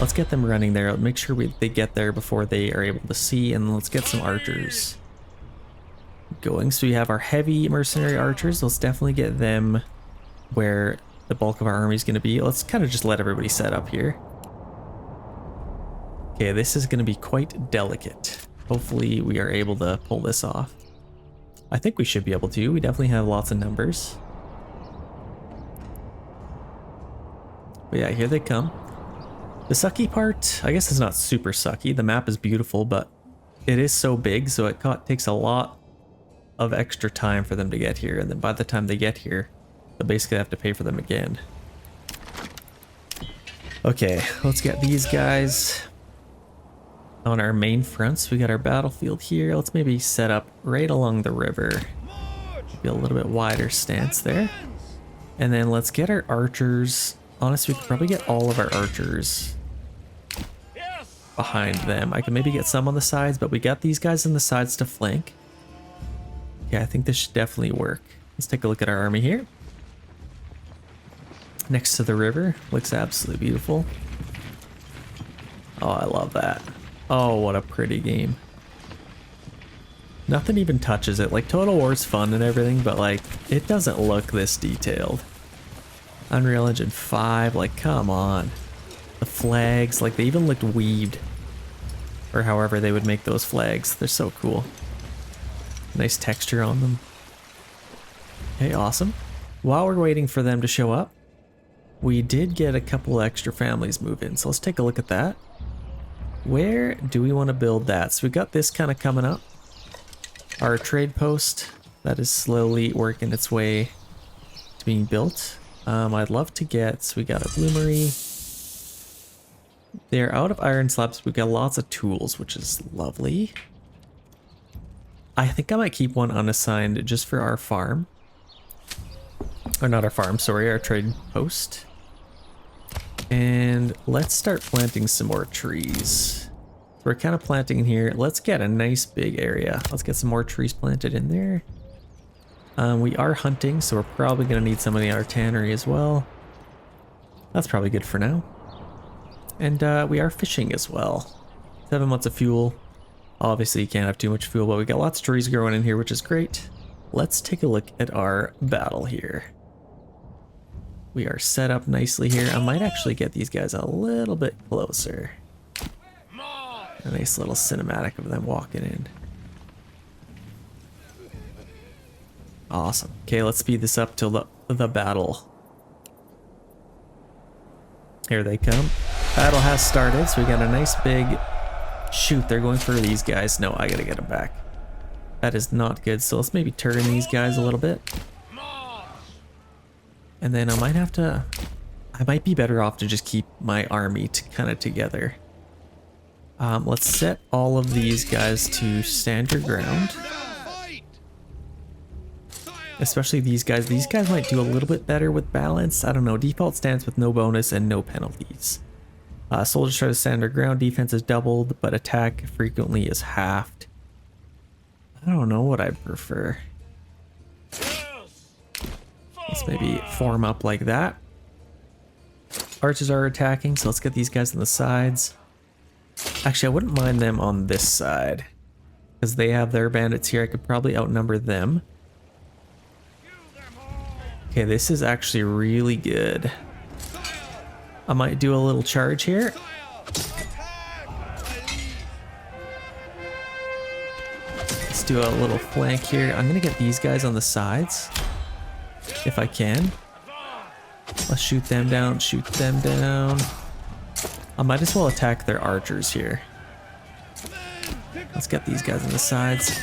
Let's get them running there. Make sure they get there before they are able to see, and let's get some archers going. So we have our heavy mercenary archers. Let's definitely get them where the bulk of our army is going to be. Let's kind of just let everybody set up here. Okay, this is going to be quite delicate. Hopefully we are able to pull this off. I think we should be able to. We definitely have lots of numbers. But yeah, here they come. The sucky part, I guess it's not super sucky. The map is beautiful, but it is so big, so it takes a lot of extra time for them to get here, and then by the time they get here, they'll basically have to pay for them again. Okay, let's get these guys on our main front. So we got our battlefield here. Let's maybe set up right along the river. Be a little bit wider stance there. And then let's get our archers. Honestly, we could probably get all of our archers behind them. I can maybe get some on the sides, but we got these guys on the sides to flank. Yeah, I think this should definitely work. Let's take a look at our army here. Next to the river. Looks absolutely beautiful. Oh, I love that. Oh, what a pretty game. Nothing even touches it. Like, Total War's fun and everything, but like, it doesn't look this detailed. Unreal Engine 5, like, come on. The flags, like, they even looked weaved. Or however they would make those flags. They're so cool. Nice texture on them. Okay, awesome. While we're waiting for them to show up, we did get a couple extra families move in, so let's take a look at that. Where do we want to build that? So we got this kind of coming up. Our trade post, that is slowly working its way to being built. I'd love to get, so we got a bloomery. They're out of iron slabs. We got lots of tools, which is lovely. I think I might keep one unassigned just for our farm. Or not our farm, sorry, our trade post. And let's start planting some more trees. We're kind of planting in here. Let's get a nice big area. Let's get some more trees planted in there. We are hunting, so we're probably going to need some of the artannery as well. That's probably good for now. And we are fishing as well. 7 months of fuel. Obviously, you can't have too much fuel, but we got lots of trees growing in here, which is great. Let's take a look at our battle here. We are set up nicely here. I might actually get these guys a little bit closer. A nice little cinematic of them walking in. Awesome. Okay, let's speed this up till the battle. Here they come. Battle has started, so we got a nice big shoot. They're going for these guys. No, I gotta get them back. That is not good. So let's maybe turn these guys a little bit. And then I might be better off to just keep my army kind of together. Let's set all of these guys to stand your ground. Especially these guys. These guys might do a little bit better with balance. I don't know. Default stance with no bonus and no penalties. Soldiers try to stand their ground. Defense is doubled, but attack frequently is halved. I don't know what I prefer. Let's maybe form up like that. Archers are attacking, so let's get these guys on the sides. Actually, I wouldn't mind them on this side, because they have their bandits here. I could probably outnumber them. Okay, this is actually really good. I might do a little charge here. Let's do a little flank here. I'm gonna get these guys on the sides, if I can. Let's shoot them down, shoot them down. I might as well attack their archers here. Let's get these guys on the sides.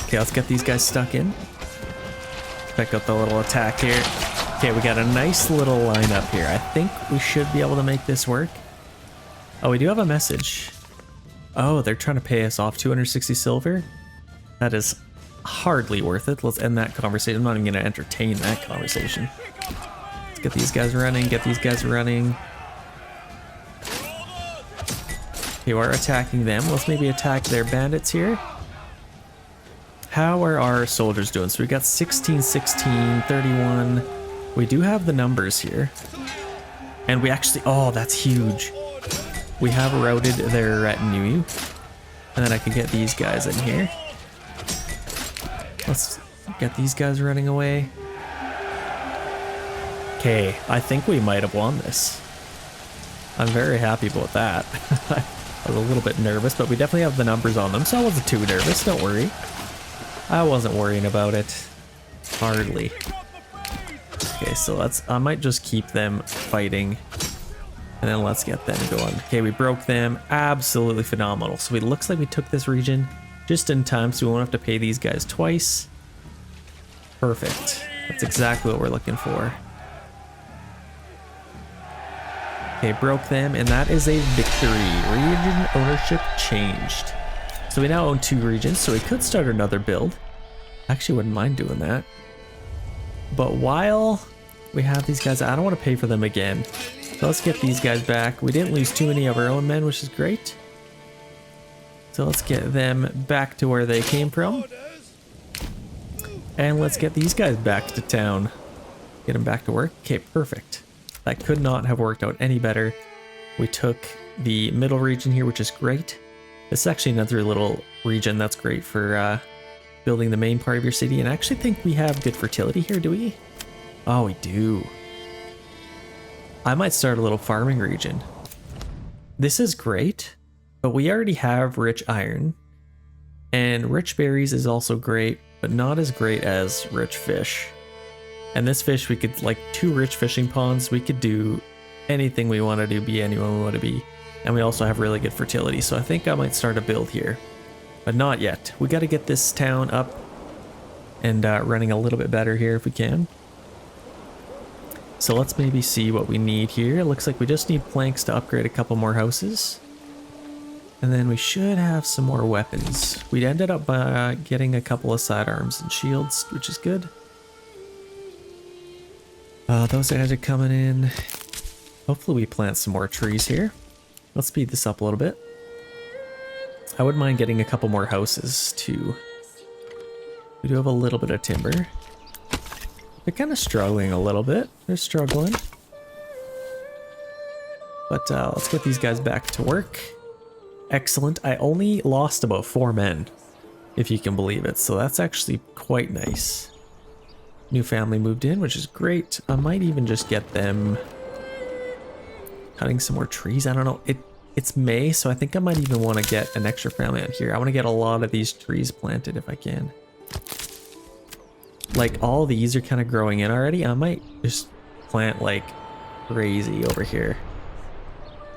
Okay, let's get these guys stuck in. Pick up the little attack here. Okay, we got a nice little lineup here. I think we should be able to make this work. Oh, we do have a message. Oh, they're trying to pay us off 260 silver. That is hardly worth it. Let's end that conversation. I'm not even going to entertain that conversation. Let's get these guys running, get these guys running. Okay, we're attacking them. Let's maybe attack their bandits here. How are our soldiers doing? So we got 16, 16, 31. We do have the numbers here. And we actually, oh, that's huge. We have routed their retinue. And then I can get these guys in here. Let's get these guys running away. Okay, I think we might have won this. I'm very happy about that. I was a little bit nervous, but we definitely have the numbers on them, so I wasn't too nervous, don't worry. I wasn't worrying about it. Hardly. Okay, so I might just keep them fighting. And then let's get them going. Okay, we broke them. Absolutely phenomenal. So it looks like we took this region just in time, so we won't have to pay these guys twice. Perfect. That's exactly what we're looking for. Okay, broke them, and that is a victory. Region ownership changed. So we now own 2 regions, so we could start another build. Actually, wouldn't mind doing that. But while we have these guys, I don't want to pay for them again. So let's get these guys back. We didn't lose too many of our own men, which is great. So let's get them back to where they came from. And let's get these guys back to town. Get them back to work. Okay, perfect. That could not have worked out any better. We took the middle region here, which is great. This is actually another little region that's great for building the main part of your city. And I actually think we have good fertility here, do we? Oh, we do. I might start a little farming region. This is great, but we already have rich iron. And rich berries is also great, but not as great as rich fish. And this fish, we could, like 2 rich fishing ponds, we could do anything we want to do, be anyone we want to be. And we also have really good fertility, so I think I might start a build here. But not yet. We got to get this town up and running a little bit better here if we can. So let's maybe see what we need here. It looks like we just need planks to upgrade a couple more houses. And then we should have some more weapons. We ended up getting a couple of sidearms and shields, which is good. Those guys are coming in. Hopefully we plant some more trees here. Let's speed this up a little bit. I wouldn't mind getting a couple more houses too. We do have a little bit of timber. They're kind of struggling a little bit. They're struggling. But let's get these guys back to work. Excellent. I only lost about 4 men, if you can believe it. So that's actually quite nice. New family moved in, which is great. I might even just get them cutting some more trees. I don't know. It's May, so I think I might even want to get an extra family out here. I want to get a lot of these trees planted if I can. Like, all these are kind of growing in already. I might just plant like crazy over here.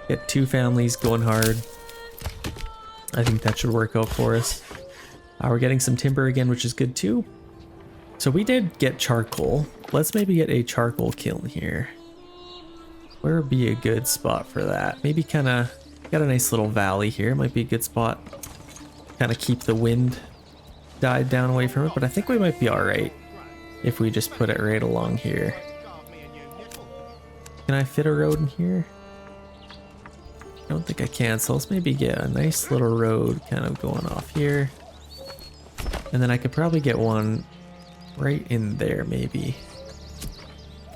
Get 2 families going hard. I think that should work out for us. We're getting some timber again, which is good too. So we did get charcoal. Let's maybe get a charcoal kiln here. Where would be a good spot for that? Maybe kind of got a nice little valley here. Might be a good spot. Kind of keep the wind died down away from it, but I think we might be all right if we just put it right along here. Can I fit a road in here? I don't think I can, so let's maybe get a nice little road kind of going off here. And then I could probably get one right in there, maybe.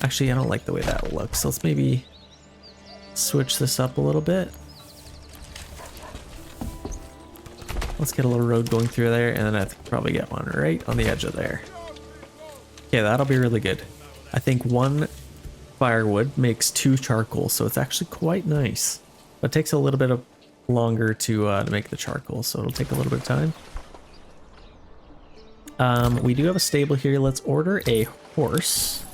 Actually, I don't like the way that looks, so let's maybe switch this up a little bit. Let's get a little road going through there, and then I could probably get one right on the edge of there. Okay, that'll be really good. I think 1 firewood makes 2 charcoal, so it's actually quite nice. But it takes a little bit of longer to make the charcoal, so it'll take a little bit of time. We do have a stable here. Let's order a horse.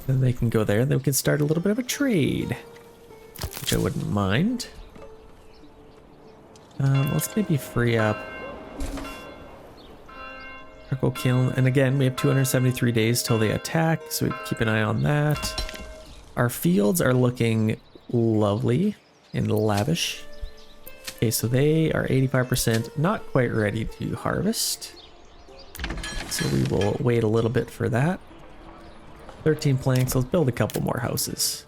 Then they can go there. Then we can start a little bit of a trade, which I wouldn't mind. Let's maybe free up charcoal kiln. And again, we have 273 days till they attack, so we keep an eye on that. Our fields are looking lovely and lavish. Okay, so they are 85%, not quite ready to harvest. So we will wait a little bit for that. 13 planks, let's build a couple more houses.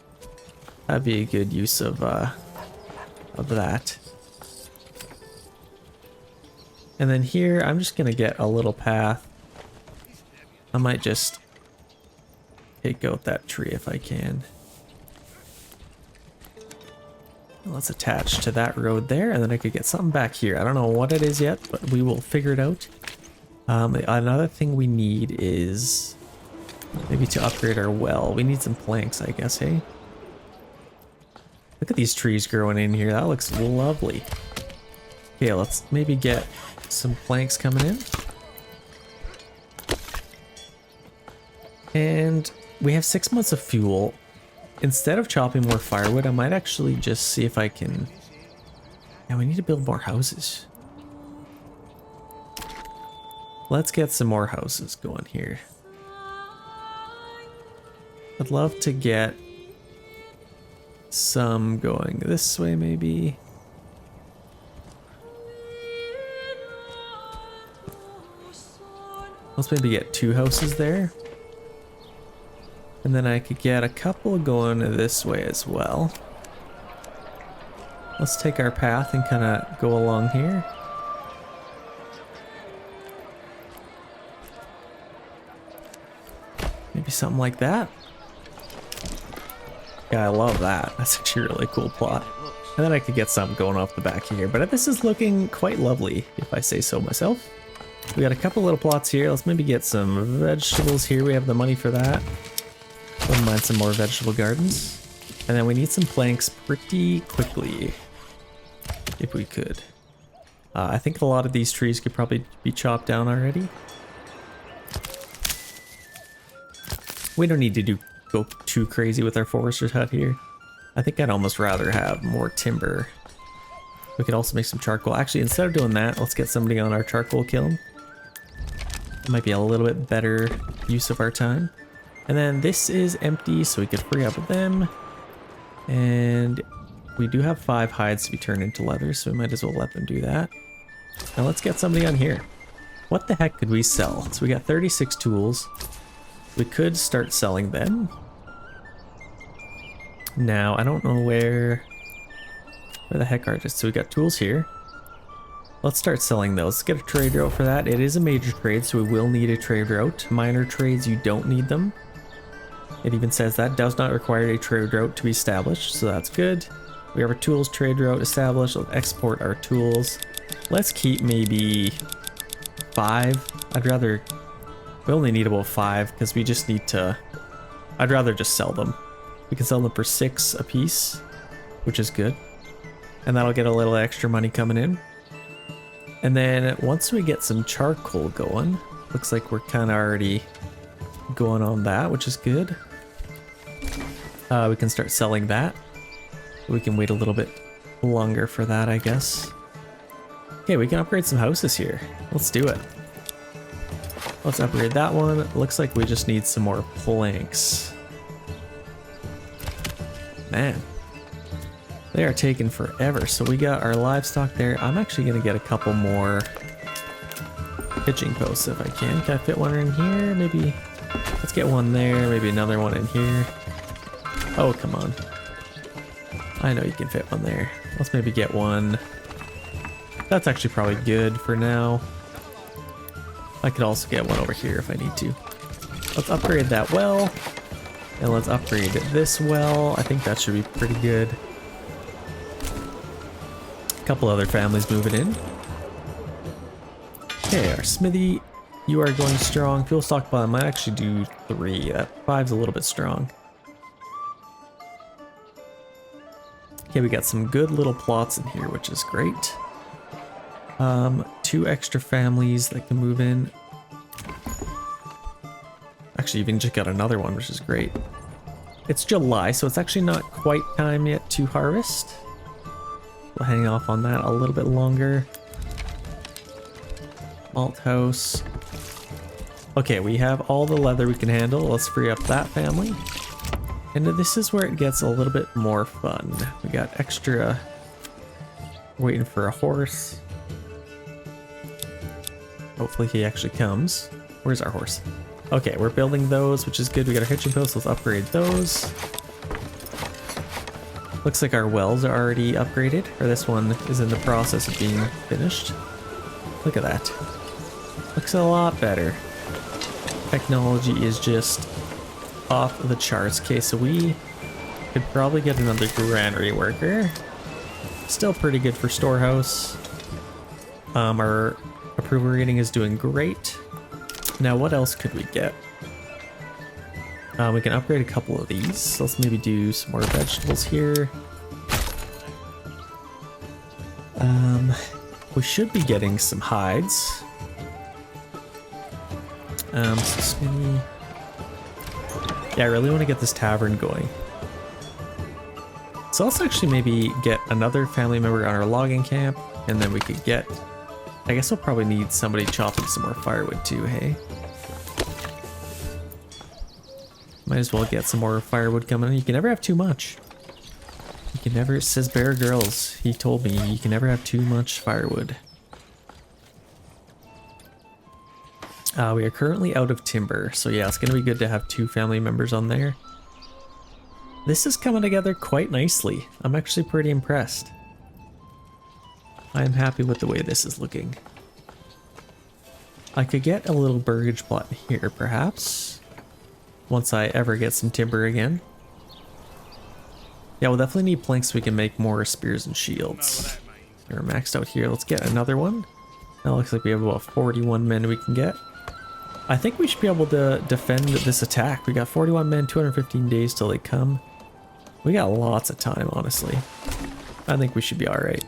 That'd be a good use of that. And then here, I'm just gonna get a little path. I might just take out that tree if I can. Let's attach to that road there, and then I could get something back here. I don't know what it is yet, but we will figure it out. Another thing we need is maybe to upgrade our well. We need some planks, I guess, hey? Look at these trees growing in here. That looks lovely. Okay, let's maybe get some planks coming in. And we have 6 months of fuel. Instead of chopping more firewood, I might actually just see if I can... Yeah, we need to build more houses. Let's get some more houses going here. I'd love to get some going this way maybe. Let's maybe get 2 houses there. And then I could get a couple going this way as well. Let's take our path and kind of go along here. Maybe something like that. Yeah, I love that. That's actually a really cool plot. And then I could get something going off the back here. But this is looking quite lovely, if I say so myself. We got a couple little plots here. Let's maybe get some vegetables here. We have the money for that. Wouldn't mind some more vegetable gardens. And then we need some planks pretty quickly, if we could. I think a lot of these trees could probably be chopped down already. We don't need to go too crazy with our forester's hut here. I think I'd almost rather have more timber. We could also make some charcoal. Actually, instead of doing that, let's get somebody on our charcoal kiln. It might be a little bit better use of our time. And then this is empty, so we could free up them. And we do have 5 hides to be turned into leather, so we might as well let them do that. Now let's get somebody on here. What the heck could we sell? So we got 36 tools. We could start selling them. Now, I don't know where the heck are just. So we got tools here. Let's start selling those. Let's get a trade route for that. It is a major trade, so we will need a trade route. Minor trades, you don't need them. It even says that does not require a trade route to be established, so that's good. We have our tools trade route established. Let's export our tools. Let's keep maybe 5. We only need about 5 because we just need to, I'd rather just sell them. We can sell them for 6 a piece, which is good. And that'll get a little extra money coming in. And then once we get some charcoal going, looks like we're kind of already going on that, which is good. We can start selling that. We can wait a little bit longer for that, I guess. Okay, we can upgrade some houses here. Let's do it. Let's upgrade that one. Looks like we just need some more planks. Man, they are taking forever. So we got our livestock there. I'm actually gonna get a couple more pitching posts if I can. Can I fit one in here? Maybe. Let's get one there. Maybe another one in here. Oh, come on. I know you can fit one there. Let's maybe get one. That's actually probably good for now. I could also get one over here if I need to. Let's upgrade that well. And let's upgrade this well. I think that should be pretty good. A couple other families moving in. Okay, our smithy, you are going strong. Fuel stockpile, I might actually do 3. That 5's a little bit strong. Okay, we got some good little plots in here, which is great. 2 extra families that can move in. Actually, even just got another one, which is great. It's July, so it's actually not quite time yet to harvest. We'll hang off on that a little bit longer. Malt house. Okay, we have all the leather we can handle. Let's free up that family. And this is where it gets a little bit more fun. We got extra, waiting for a horse. Hopefully he actually comes. Where's our horse? Okay, we're building those, which is good. We got our hitching posts. Let's upgrade those. Looks like our wells are already upgraded, or this one is in the process of being finished. Look at that. Looks a lot better. Technology is just off the charts. Okay, so we could probably get another granary worker. Still pretty good for storehouse. Our approval rating is doing great. Now, what else could we get? We can upgrade a couple of these. So let's maybe do some more vegetables here. We should be getting some hides. So skinny. Yeah, I really want to get this tavern going. So let's actually maybe get another family member on our logging camp, and then we could get, I guess we'll probably need somebody chopping some more firewood too, hey? Might as well get some more firewood coming in. You can never have too much. can never, says Bear Girls. He told me you can never have too much firewood. We are currently out of timber, so yeah, it's gonna be good to have 2 family members on there. This is coming together quite nicely. I'm actually pretty impressed. I am happy with the way this is looking. I could get a little burgage plot here, perhaps, once I ever get some timber again. Yeah, we'll definitely need planks so we can make more spears and shields. We're maxed out here. Let's get another one. That looks like we have about 41 men we can get. I think we should be able to defend this attack. We got 41 men, 215 days till they come. We got lots of time, honestly. I think we should be alright.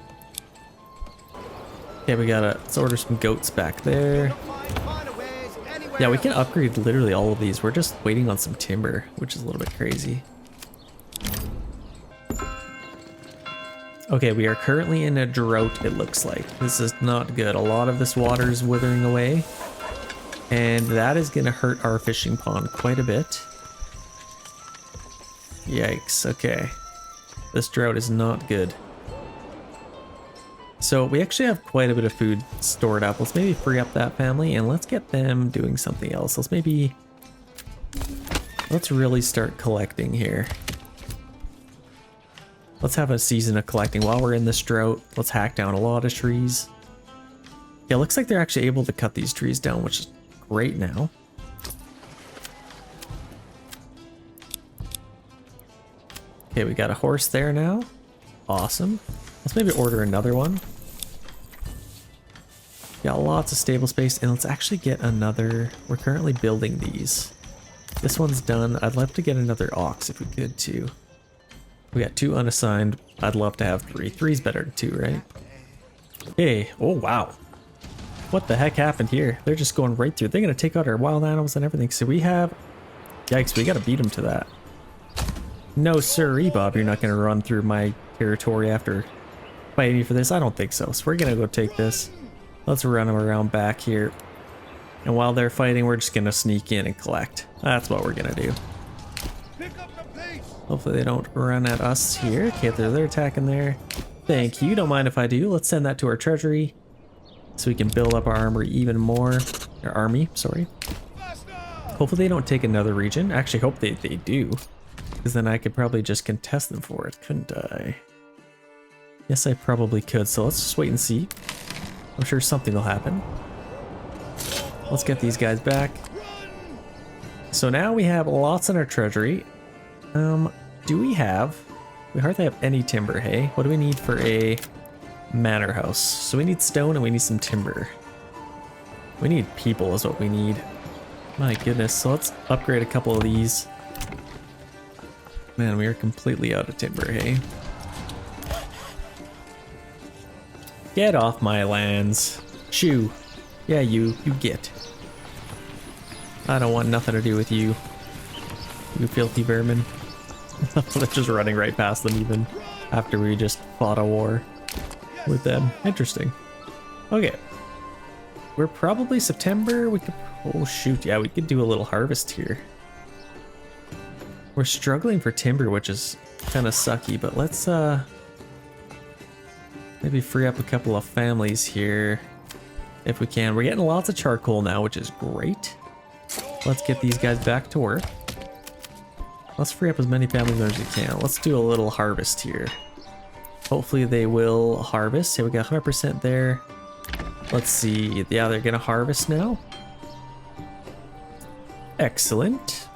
Okay, let's order some goats back there. Yeah, we can upgrade literally all of these. We're just waiting on some timber, which is a little bit crazy. Okay, we are currently in a drought, it looks like. This is not good. A lot of this water is withering away. And that is going to hurt our fishing pond quite a bit. Yikes, okay. This drought is not good. So we actually have quite a bit of food stored up. Let's maybe free up that family and let's get them doing something else. Let's really start collecting here. Let's have a season of collecting while we're in this drought. Let's hack down a lot of trees. Yeah, it looks like they're actually able to cut these trees down, which is great now. Okay, we got a horse there now. Awesome. Let's maybe order another one. Got lots of stable space, and let's actually get another. We're currently building these. This one's done. I'd love to get another ox if we could too. We got 2 unassigned. I'd love to have 3. 3's better than 2, right? Hey, oh wow. What the heck happened here? They're just going right through. They're gonna take out our wild animals and everything. So we have, yikes, we gotta beat them to that. No siree, Bob, you're not gonna run through my territory after fighting me for this. I don't think so. So we're gonna go take this. Let's run them around back here. And while they're fighting, we're just gonna sneak in and collect. That's what we're gonna do. Hopefully they don't run at us here. Okay, they're attacking there. Thank you. Don't mind if I do. Let's send that to our treasury so we can build up our armory even more. Our army, sorry. Hopefully they don't take another region. Actually, hope they do. Because then I could probably just contest them for it, couldn't I? Yes, I probably could. So let's just wait and see. I'm sure something will happen. Let's get these guys back. So now we have lots in our treasury. Do we hardly have any timber, hey? What do we need for a manor house? So we need stone and we need some timber. We need people is what we need. My goodness, so let's upgrade a couple of these. Man, we are completely out of timber, hey? Get off my lands. Shoo. Yeah, you get. I don't want nothing to do with you. You filthy vermin. They're just running right past them even after we just fought a war with them. Interesting. Okay. We're probably September. We could, oh shoot, yeah, we could do a little harvest here. We're struggling for timber, which is kind of sucky, but let's maybe free up a couple of families here if we can. We're getting lots of charcoal now, which is great. Let's get these guys back to work. Let's free up as many family members as we can. Let's do a little harvest here. Hopefully they will harvest. Yeah, we got 100% there. Let's see. Yeah, they're gonna harvest now. Excellent.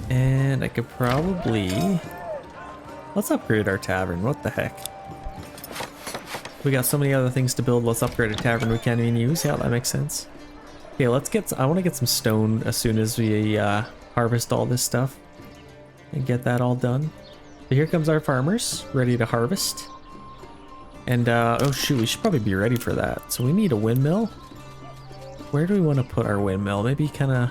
And I could probably... Let's upgrade our tavern. What the heck? We got so many other things to build. Let's upgrade a tavern we can't even use. Yeah, that makes sense. Okay, let's get... I want to get some stone as soon as we harvest all this stuff and get that all done. So here comes our farmers ready to harvest. And oh shoot, we should probably be ready for that. So we need a windmill. Where do we want to put our windmill? Maybe kind of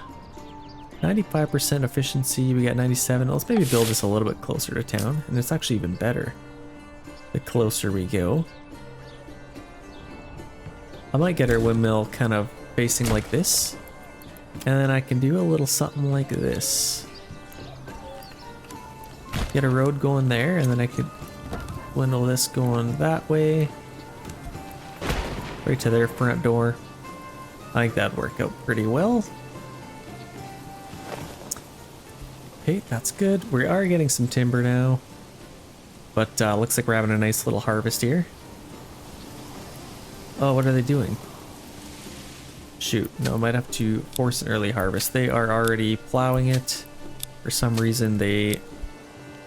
95% efficiency. We got 97. Let's maybe build this a little bit closer to town, and it's actually even better the closer we go. I might get our windmill kind of facing like this, and then I can do a little something like this. Get a road going there, and then I could dwindle this going that way. Right to their front door. I think that'd work out pretty well. Okay, that's good. We are getting some timber now. But looks like we're having a nice little harvest here. Oh, what are they doing? Shoot, no, I might have to force an early harvest. They are already plowing it. For some reason, they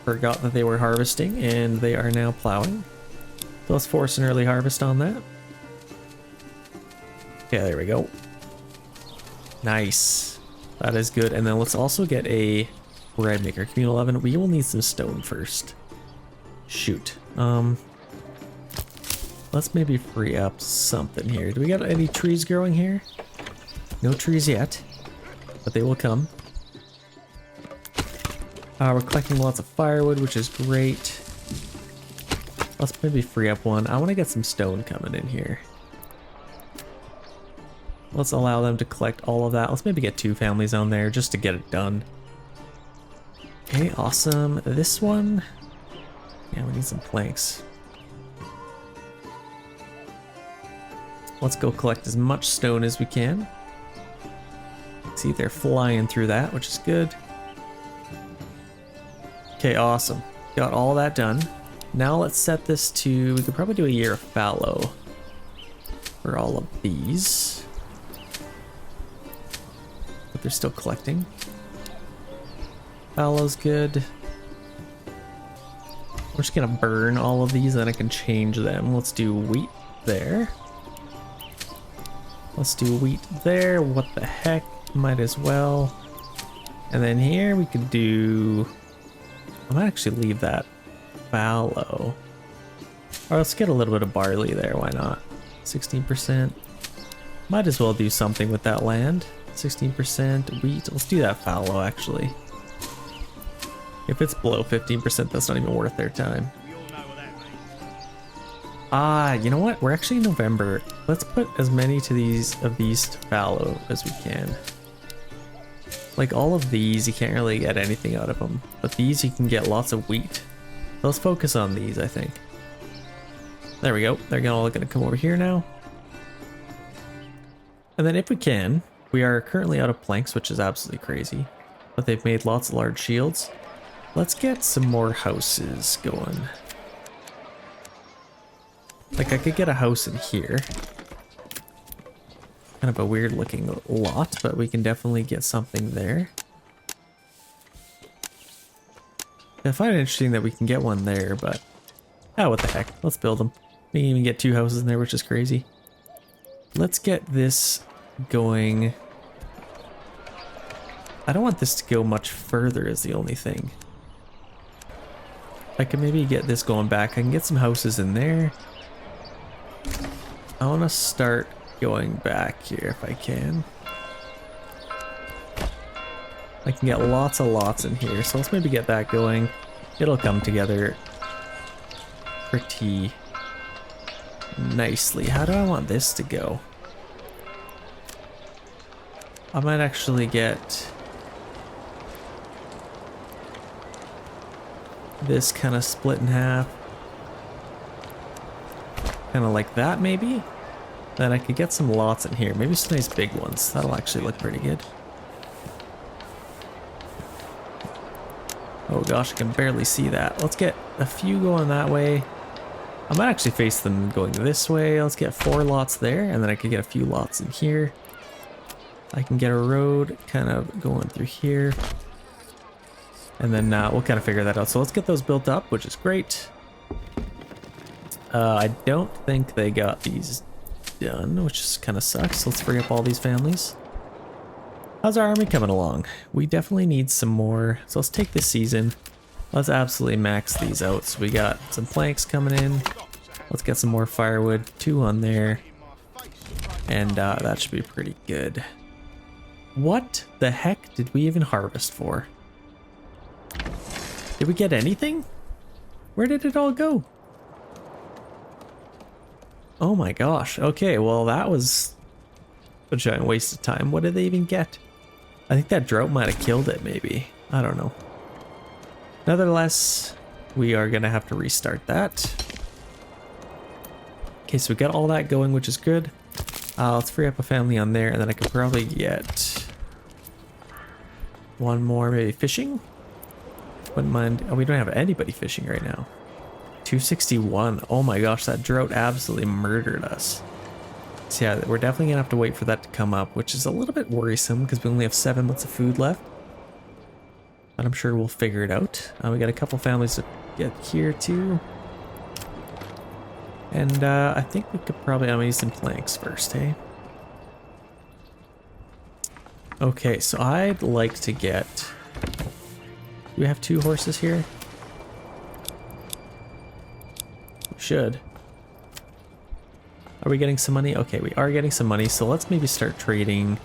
forgot that they were harvesting, and they are now plowing. So let's force an early harvest on that. Yeah, there we go. Nice. That is good. And then let's also get a bread maker. Communal oven. We will need some stone first. Shoot. Let's maybe free up something here. Do we got any trees growing here? No trees yet, but they will come. We're collecting lots of firewood, which is great. Let's maybe free up one. I want to get some stone coming in here. Let's allow them to collect all of that. Let's maybe get 2 families on there just to get it done. Okay, awesome. This one, yeah, we need some planks. Let's go collect as much stone as we can. See, they're flying through that, which is good. Okay, awesome. Got all that done. Now let's set this to, we could probably do a year of fallow for all of these. But they're still collecting. Fallow's good. We're just gonna burn all of these, then I can change them. Let's do wheat there. Let's do wheat there. What the heck? Might as well. And then here we could do, I might actually leave that fallow. Or let's get a little bit of barley there, why not? 16%. Might as well do something with that land. 16% wheat. Let's do that fallow actually. If it's below 15%, that's not even worth their time. You know what? We're actually in November. Let's put as many to these fallow as we can. Like all of these, you can't really get anything out of them. But these, you can get lots of wheat. So let's focus on these, I think. There we go. They're all gonna come over here now. And then if we can, we are currently out of planks, which is absolutely crazy. But they've made lots of large shields. Let's get some more houses going. Like I could get a house in here. Kind of a weird looking lot, but we can definitely get something there. I find it interesting that we can get one there, but oh, what the heck. Let's build them. We can even get 2 houses in there, which is crazy. Let's get this going. I don't want this to go much further is the only thing. I can maybe get this going back. I can get some houses in there. I want to start going back here if I can. I can get lots of lots in here, so let's maybe get that going. It'll come together pretty nicely. How do I want this to go? I might actually get this kind of split in half. Kind of like that maybe? Then I could get some lots in here. Maybe some nice big ones. That'll actually look pretty good. Oh gosh, I can barely see that. Let's get a few going that way. I might actually face them going this way. Let's get 4 lots there, and then I could get a few lots in here. I can get a road kind of going through here. And then we'll kind of figure that out. So let's get those built up, which is great. I don't think they got these done, which is kind of sucks. Let's free up all these families. How's our army coming along? We definitely need some more. So let's take this season. Let's absolutely max these out. So we got some planks coming in. Let's get some more firewood. 2 on there. And that should be pretty good. What the heck did we even harvest for? Did we get anything? Where did it all go? Oh my gosh. Okay, well that was a giant waste of time. What did they even get? I think that drought might have killed it maybe. I don't know. Nevertheless, we are gonna have to restart that. Okay, so we got all that going, which is good. Let's free up a family on there, and then I could probably get one more, maybe fishing. Wouldn't mind. Oh, we don't have anybody fishing right now. 261. Oh my gosh, that drought absolutely murdered us. So yeah, we're definitely gonna have to wait for that to come up, which is a little bit worrisome because we only have 7 months of food left. But I'm sure we'll figure it out. We got a couple families to get here too. And I think we could probably, I'm gonna use some planks first, hey? Okay, so I'd like to get, do we have 2 horses here? We should. Are we getting some money? Okay, we are getting some money, so let's maybe start trading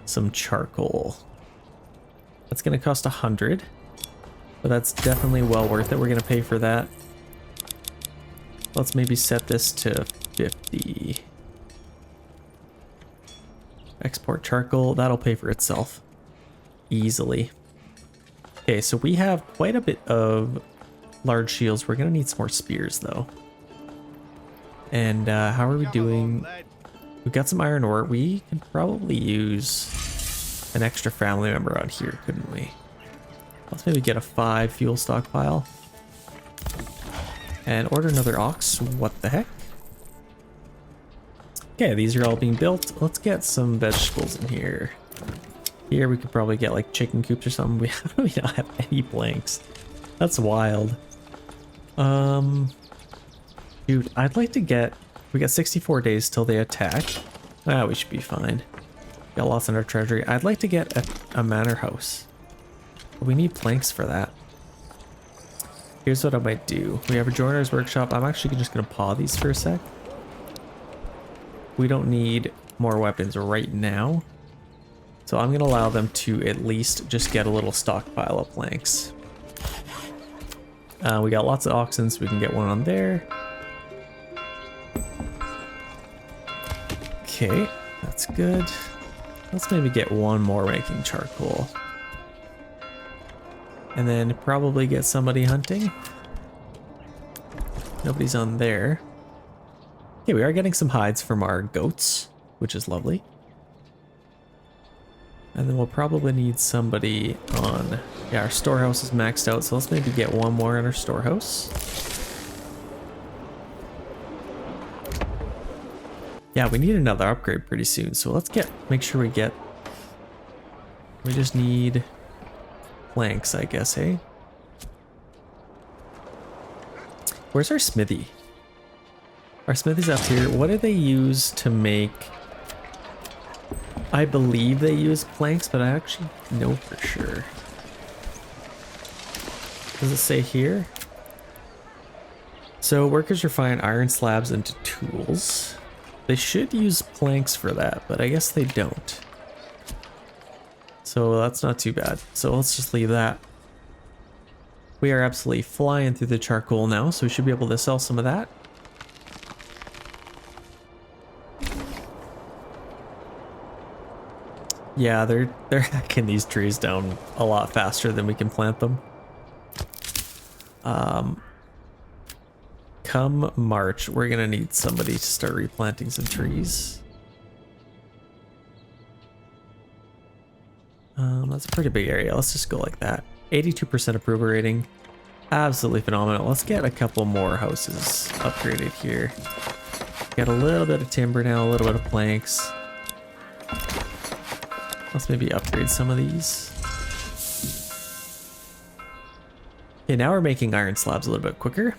some charcoal. That's gonna cost 100, but that's definitely well worth it. We're gonna pay for that. Let's maybe set this to 50. Export charcoal, that'll pay for itself easily. Okay, so we have quite a bit of large shields. We're gonna need some more spears though. And how are we doing? We've got some iron ore. We can probably use an extra family member out here, couldn't we? Let's maybe get a 5 fuel stockpile. And order another ox. What the heck? Okay, these are all being built. Let's get some vegetables in here. Here we could probably get like chicken coops or something. We don't have any planks. That's wild. Dude, I'd like to get... We got 64 days till they attack. Ah, we should be fine. Got lots in our treasury. I'd like to get a manor house. But we need planks for that. Here's what I might do. We have a joiner's workshop. I'm actually just going to paw these for a sec. We don't need more weapons right now. So I'm going to allow them to at least just get a little stockpile of planks. We got lots of oxen, so we can get one on there. Okay, that's good. Let's maybe get one more making charcoal. And then probably get somebody hunting. Nobody's on there. Okay, we are getting some hides from our goats, which is lovely. And then we'll probably need somebody on... Yeah, our storehouse is maxed out, so let's maybe get one more in our storehouse. Yeah, we need another upgrade pretty soon, so let's make sure we get... We just need planks, I guess, hey? Where's our smithy? Our smithy's up here. What do they use to make... I believe they use planks, but I actually know for sure. Does it say here? So workers refine iron slabs into tools. They should use planks for that, but I guess they don't. So that's not too bad. So let's just leave that. We are absolutely flying through the charcoal now, so we should be able to sell some of that. Yeah, they're hacking these trees down a lot faster than we can plant them. Come March, we're gonna need somebody to start replanting some trees. That's a pretty big area. Let's just go like that. 82% approval rating. Absolutely phenomenal. Let's get a couple more houses upgraded here. Got a little bit of timber now, a little bit of planks. Let's maybe upgrade some of these. Okay, now we're making iron slabs a little bit quicker.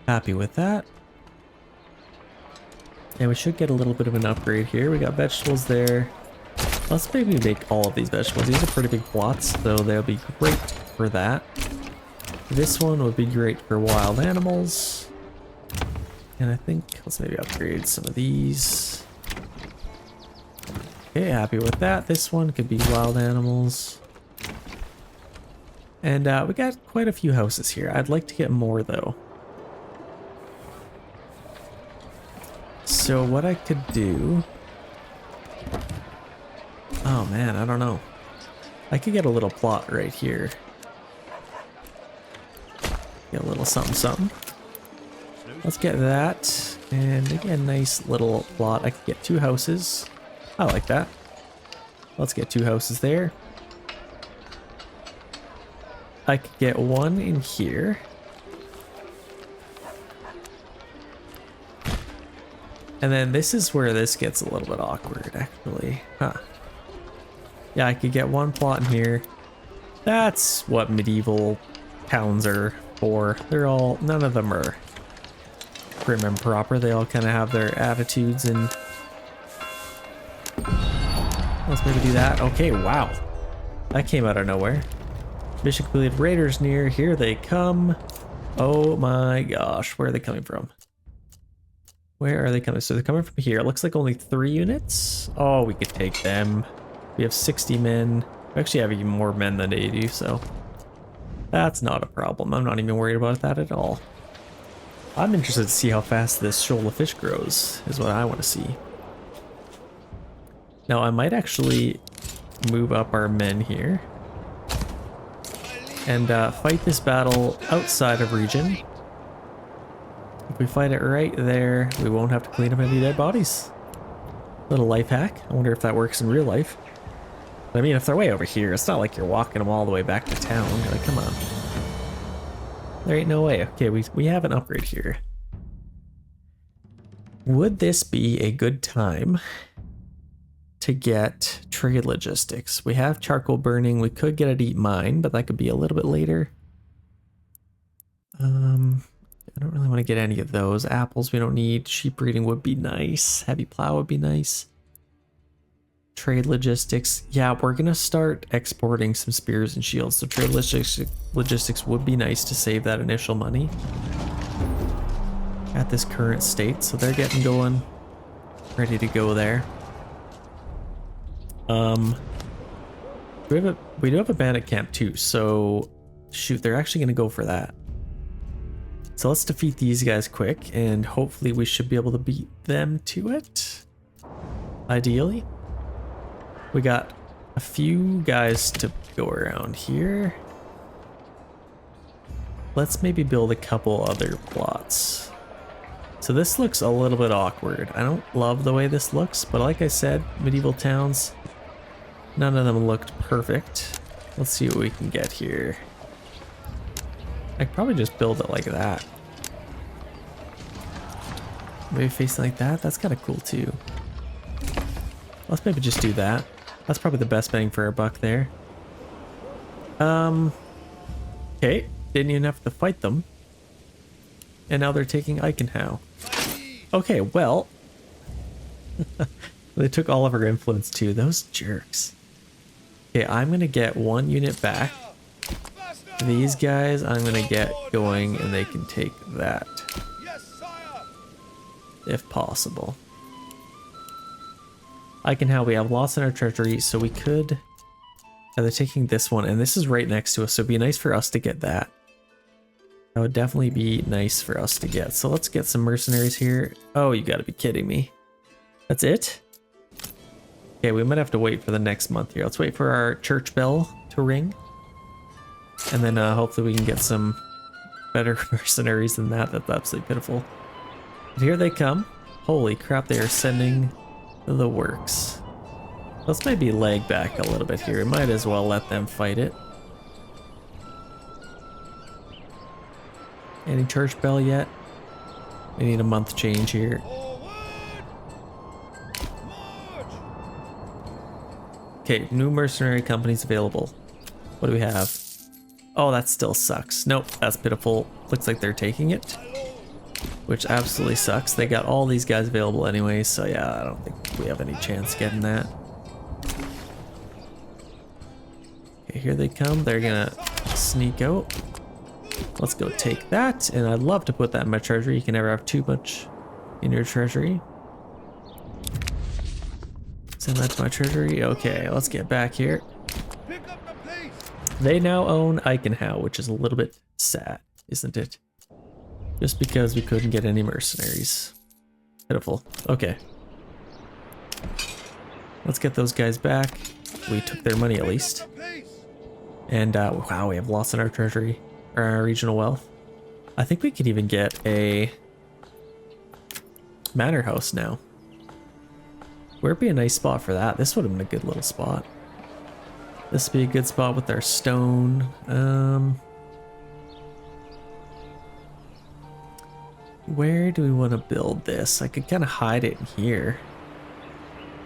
Happy with that. And we should get a little bit of an upgrade here. We got vegetables there. Let's maybe make all of these vegetables. These are pretty big plots, so they'll be great for that. This one would be great for wild animals. And I think let's maybe upgrade some of these. Okay, happy with that. This one could be wild animals. And we got quite a few houses here. I'd like to get more though. So what I could do... Oh man, I don't know. I could get a little plot right here. Get a little something something. Let's get that. And maybe a nice little plot. I could get 2 houses. I like that. Let's get 2 houses there. I could get 1 in here. And then this is where this gets a little bit awkward, actually. Huh. Yeah, I could get 1 plot in here. That's what medieval towns are for. They're all, none of them are prim and proper. They all kind of have their attitudes, and let's maybe do that. Okay, wow. That came out of nowhere. Mission completed. Raiders near. Here they come. Oh my gosh. Where are they coming from? Where are they coming? So they're coming from here. It looks like only 3 units. Oh, we could take them. We have 60 men. We actually have even more men than they do, so that's not a problem. I'm not even worried about that at all. I'm interested to see how fast this shoal of fish grows, is what I want to see. Now, I might actually move up our men here and fight this battle outside of region. If we fight it right there, we won't have to clean up any dead bodies. Little life hack. I wonder if that works in real life. But I mean, if they're way over here, it's not like you're walking them all the way back to town. Like, come on. There ain't no way. Okay, we have an upgrade here. Would this be a good time to get trade logistics? We have charcoal burning. We could get a deep mine, but that could be a little bit later. I don't really want to get any of those. Apples we don't need. Sheep breeding would be nice. Heavy plow would be nice. Trade logistics. Yeah, we're going to start exporting some spears and shields. So trade logistics would be nice to save that initial money at this current state. So they're getting going. Ready to go there. We do have a bandit camp too. So shoot, they're actually going to go for that. So let's defeat these guys quick, and hopefully we should be able to beat them to it. Ideally. We got a few guys to go around here. Let's maybe build a couple other plots. So this looks a little bit awkward. I don't love the way this looks, but like I said, medieval towns, none of them looked perfect. Let's see what we can get here. I could probably just build it like that. Maybe facing like that. That's kind of cool too. Let's maybe just do that. That's probably the best bang for our buck there. Okay, didn't even have to fight them. And now they're taking Eichenhau. Okay, well. They took all of our influence too. Those jerks. Okay, I'm gonna get 1 unit back. These guys I'm gonna get going, and they can take that. If possible. Eichenhau, we have lots in our treasury, so we could... they're taking this one, and this is right next to us, so it'd be nice for us to get that. That would definitely be nice for us to get. So let's get some mercenaries here. Oh, you gotta be kidding me. That's it? Okay, we might have to wait for the next month here. Let's wait for our church bell to ring. And then hopefully we can get some better mercenaries than that. That's absolutely pitiful. But here they come. Holy crap, they are sending the works. Let's maybe lag back a little bit here. We might as well let them fight it. Any church bell yet? We need a month change here. Okay, new mercenary companies available. What do we have? Oh, that still sucks. Nope, that's pitiful. Looks like they're taking it, which absolutely sucks. They got all these guys available anyway, so yeah, I don't think we have any chance getting that. Okay, here they come. They're gonna sneak out. Let's go take that, and I'd love to put that in my treasury. You can never have too much in your treasury. Send that to my treasury. Okay, let's get back here. They now own Eichenhau, which is a little bit sad, isn't it? Just because we couldn't get any mercenaries. Pitiful. Okay. Let's get those guys back. We took their money at least. And wow, we have lots in our treasury, or our regional wealth. I think we could even get a manor house now. Where'd be a nice spot for that? This would have been a good little spot. This would be a good spot with our stone. Where do we want to build this? I could kind of hide it in here.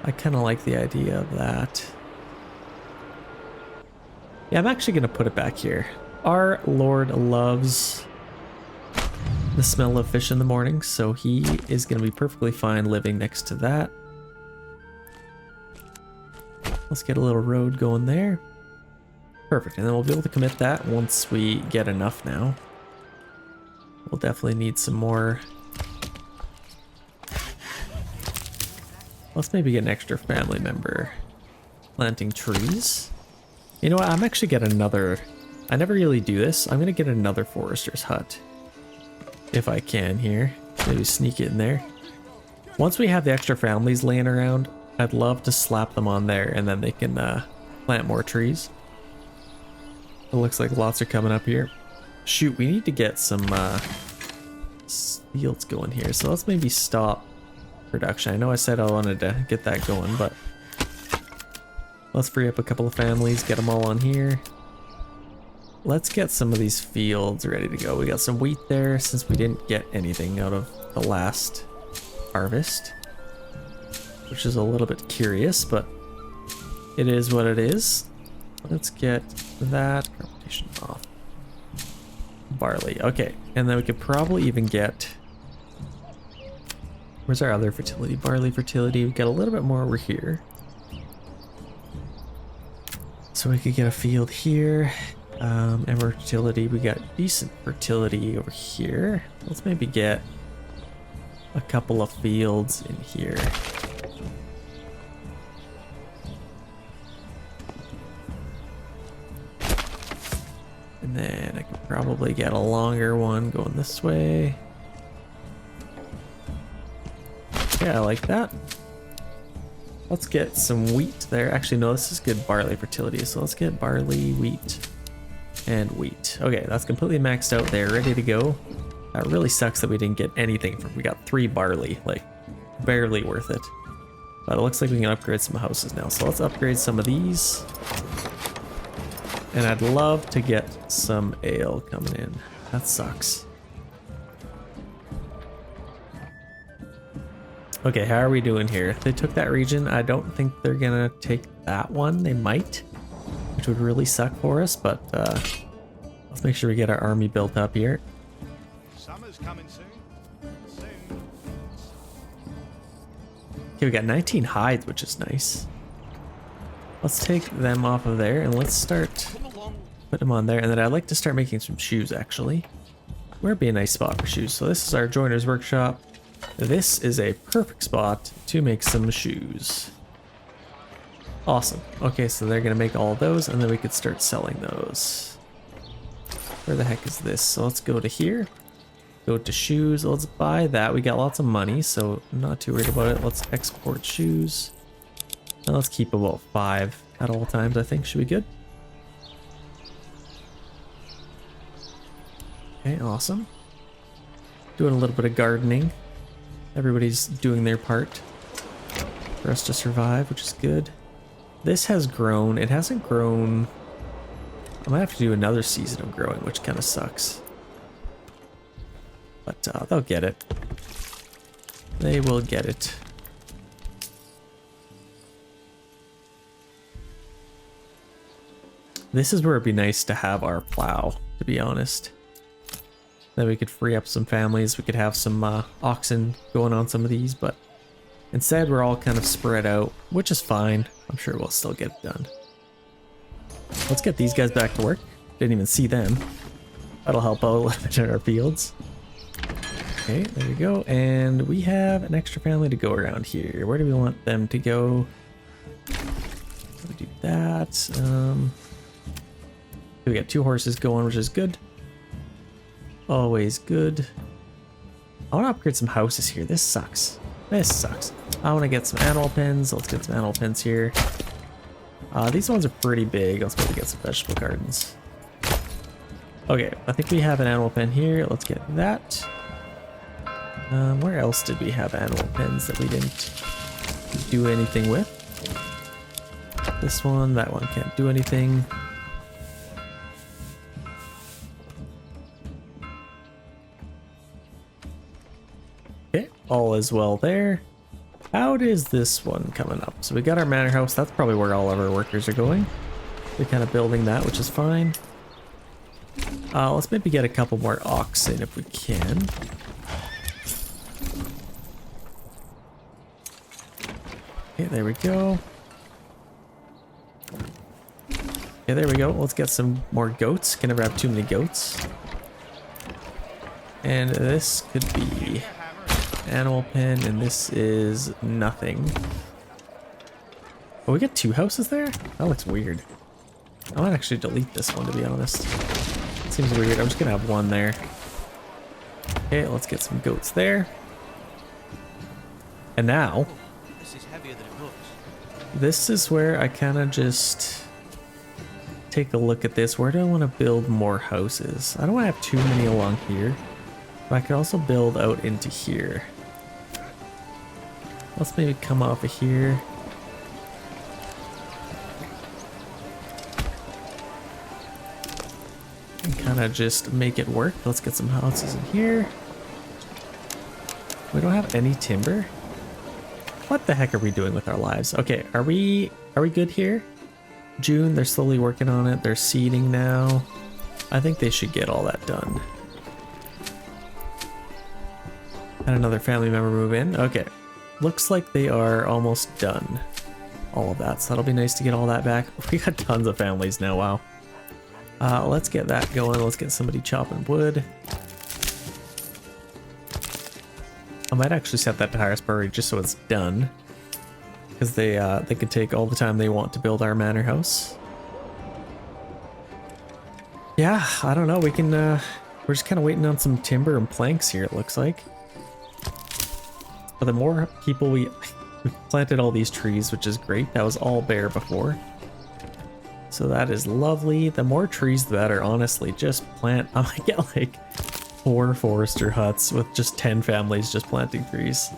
I kind of like the idea of that. Yeah, I'm actually going to put it back here. Our Lord loves the smell of fish in the morning, so he is going to be perfectly fine living next to that. Let's get a little road going there. Perfect, and then we'll be able to commit that once we get enough now. We'll definitely need some more. Let's maybe get an extra family member planting trees. You know what, I'm actually getting another, I never really do this, I'm gonna get another forester's hut. If I can here, maybe sneak it in there. Once we have the extra families laying around, I'd love to slap them on there and then they can plant more trees. It looks like lots are coming up here. Shoot, we need to get some fields going here, so let's maybe stop production. I know I said I wanted to get that going, but let's free up a couple of families, get them all on here. Let's get some of these fields ready to go. We got some wheat there since we didn't get anything out of the last harvest, which is a little bit curious, but it is what it is. Let's get that competition off. Barley, okay, and then we could probably even get, where's our other fertility? Barley fertility, we got a little bit more over here. So we could get a field here, and fertility, we got decent fertility over here. Let's maybe get a couple of fields in here. And then I could probably get a longer one going this way. Yeah, I like that. Let's get some wheat there. Actually, no, this is good barley fertility. So let's get barley, wheat, and wheat. Okay, that's completely maxed out there, ready to go. That really sucks that we didn't get anything from, we got 3 barley, like barely worth it. But it looks like we can upgrade some houses now. So let's upgrade some of these. And I'd love to get some ale coming in. That sucks. Okay, how are we doing here? They took that region. I don't think they're gonna take that one. They might, which would really suck for us, but let's make sure we get our army built up here. Summer's coming soon. Okay, we got 19 hides, which is nice. Let's take them off of there and let's start putting them on there. And then I'd like to start making some shoes, actually. Where'd be a nice spot for shoes? So this is our joiner's workshop. This is a perfect spot to make some shoes. Awesome. Okay, so they're gonna make all of those and then we could start selling those. Where the heck is this? So let's go to here. Go to shoes. Let's buy that. We got lots of money, so I'm not too worried about it. Let's export shoes. And let's keep about 5 at all times, I think. Should be good. Okay, awesome. Doing a little bit of gardening. Everybody's doing their part for us to survive, which is good. This has grown. It hasn't grown. I might have to do another season of growing, which kind of sucks. But they'll get it. They will get it. This is where it'd be nice to have our plow, to be honest. Then we could free up some families. We could have some oxen going on some of these, but instead we're all kind of spread out, which is fine. I'm sure we'll still get it done. Let's get these guys back to work. Didn't even see them. That'll help out a little bit in our fields. Okay, there we go. And we have an extra family to go around here. Where do we want them to go? We do that. We got 2 horses going, which is good. Always good. I want to upgrade some houses here. This sucks. This sucks. I want to get some animal pens. Let's get some animal pens here. These ones are pretty big. Let's maybe get some vegetable gardens. Okay, I think we have an animal pen here. Let's get that. Where else did we have animal pens that we didn't do anything with? This one, that one can't do anything. Okay, all is well there. How is this one coming up? So we got our manor house. That's probably where all of our workers are going. We're kind of building that, which is fine. Let's maybe get a couple more oxen if we can. Okay, there we go. Okay, there we go. Let's get some more goats. Can never have too many goats. And this could be animal pen, and this is nothing. Oh, we got 2 houses there? That looks weird. I might actually delete this one, to be honest. It seems weird. I'm just gonna have 1 there. Okay, let's get some goats there. And now, This is heavier than it looks. this is where I kind of just take a look at this. Where do I want to build more houses? I don't want to have too many along here, but I could also build out into here. Let's maybe come off of here. And kind of just make it work. Let's get some houses in here. We don't have any timber. What the heck are we doing with our lives? Okay, are we good here? June, they're slowly working on it. They're seeding now. I think they should get all that done. And another family member move in. Okay. Looks like they are almost done. All of that. So that'll be nice to get all that back. We got tons of families now. Wow. Let's get that going. Let's get somebody chopping wood. I might actually set that to highest priority just so it's done. Because they can take all the time they want to build our manor house. Yeah, I don't know. We can, we're just kind of waiting on some timber and planks here, it looks like. But the more people we've planted all these trees, which is great. That was all bare before. So that is lovely. The more trees, the better, honestly. Just plant, I might get like 4 forester huts with just 10 families just planting trees.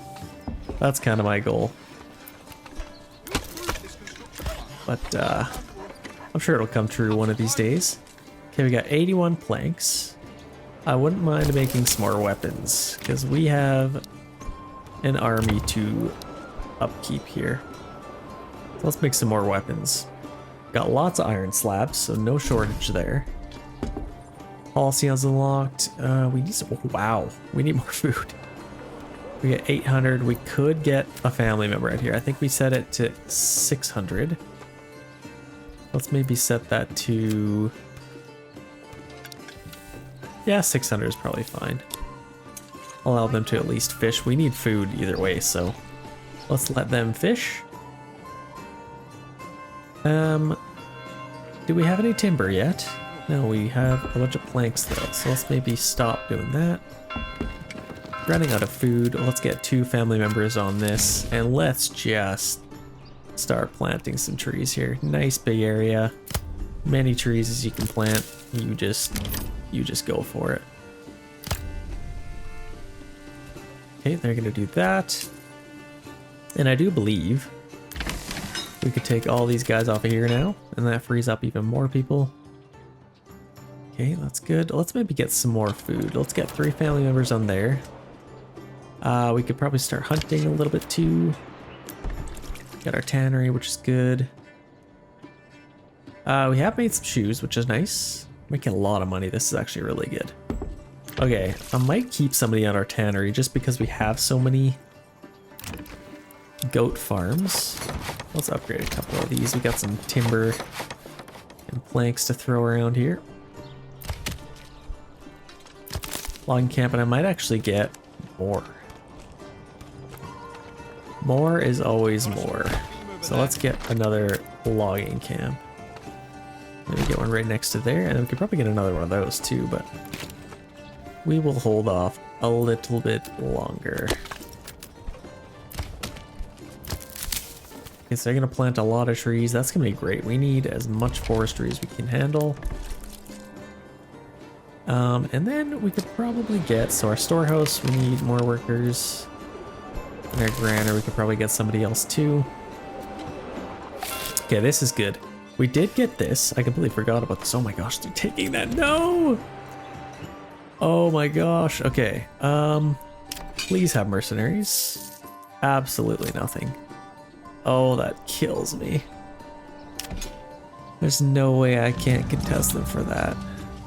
That's kind of my goal. But I'm sure it'll come true one of these days. Okay, we got 81 planks. I wouldn't mind making some more weapons because we have an army to upkeep here. So let's make some more weapons. Got lots of iron slabs, so no shortage there. Policy has unlocked. We need some, wow, we need more food. We get 800. We could get a family member right here. I think we set it to 600. Let's maybe set that to, yeah, 600 is probably fine. Allow them to at least fish. We need food either way, so let's let them fish. Do we have any timber yet? No, we have a bunch of planks though, so let's maybe stop doing that. Running out of food. Let's get 2 family members on this, and let's just start planting some trees here. Nice big area. Many trees as you can plant. You just go for it. Okay, they're gonna do that. And I do believe we could take all these guys off of here now, and that frees up even more people. Okay, that's good. Let's maybe get some more food. Let's get 3 family members on there. We could probably start hunting a little bit too. Got our tannery, which is good. We have made some shoes, which is nice. Making a lot of money. This is actually really good. Okay, I might keep somebody on our tannery just because we have so many goat farms. Let's upgrade a couple of these. We got some timber and planks to throw around here. Logging camp, and I might actually get more. More is always more. So let's get another logging camp. Maybe get one right next to there, and then we could probably get another one of those too, but we will hold off a little bit longer. Okay, so they're gonna plant a lot of trees. That's gonna be great. We need as much forestry as we can handle. And then we could probably get, so our storehouse, we need more workers. And our granary, we could probably get somebody else too. Okay, this is good. We did get this. I completely forgot about this. Oh my gosh, they're taking that. No! Oh my gosh. Okay. Please have mercenaries. Absolutely nothing. Oh, that kills me. There's no way I can't contest them for that.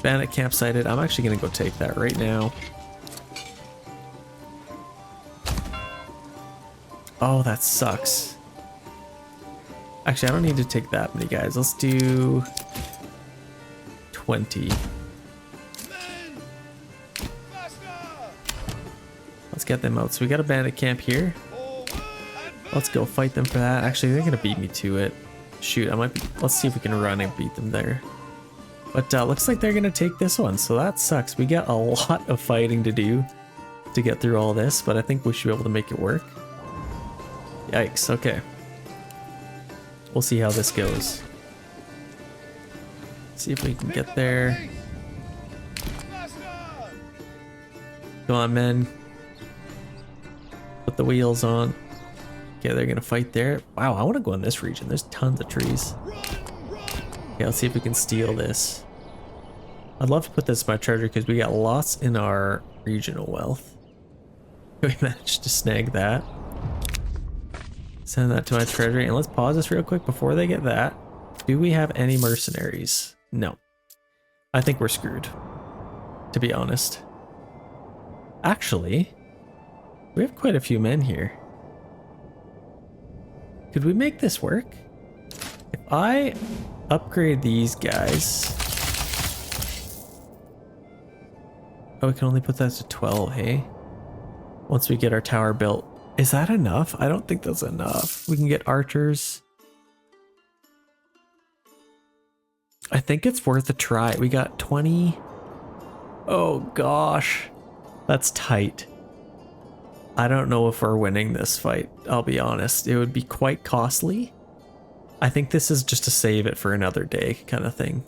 Bandit camp sighted. I'm actually gonna go take that right now. Oh, that sucks. Actually, I don't need to take that many guys. Let's do 20. Let's get them out. So we got a bandit camp here. Let's go fight them for that. Actually, they're gonna beat me to it. Shoot, I might be, let's see if we can run and beat them there. But looks like they're gonna take this one, so that sucks. We got a lot of fighting to do to get through all this, but I think we should be able to make it work. Yikes, okay. We'll see how this goes. See if we can get there. Come on, men. Put the wheels on. Okay, they're gonna fight there. Wow, I want to go in this region. There's tons of trees. Okay, let's see if we can steal this. I'd love to put this in my treasure because we got lots in our regional wealth. We managed to snag that. Send that to my treasury, and let's pause this real quick before they get that. Do we have any mercenaries? No. I think we're screwed, to be honest. Actually, we have quite a few men here. Could we make this work? If I upgrade these guys... Oh, we can only put that to 12, hey? Once we get our tower built. Is that enough? I don't think that's enough. We can get archers. I think it's worth a try. We got 20. Oh gosh. That's tight. I don't know if we're winning this fight, I'll be honest. It would be quite costly. I think this is just to save it for another day kind of thing.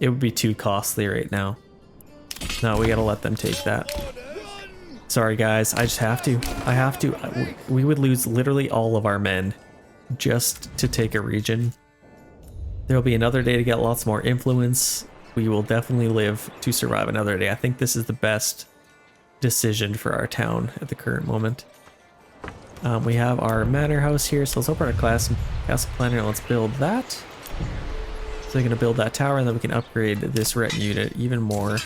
It would be too costly right now. No, we gotta let them take that. Sorry guys, I just have to. I have to. We would lose literally all of our men just to take a region. There'll be another day to get lots more influence. We will definitely live to survive another day. I think this is the best decision for our town at the current moment. We have our manor house here, so let's open our castle planner and let's build that. So we're gonna build that tower and then we can upgrade this retinue unit even more.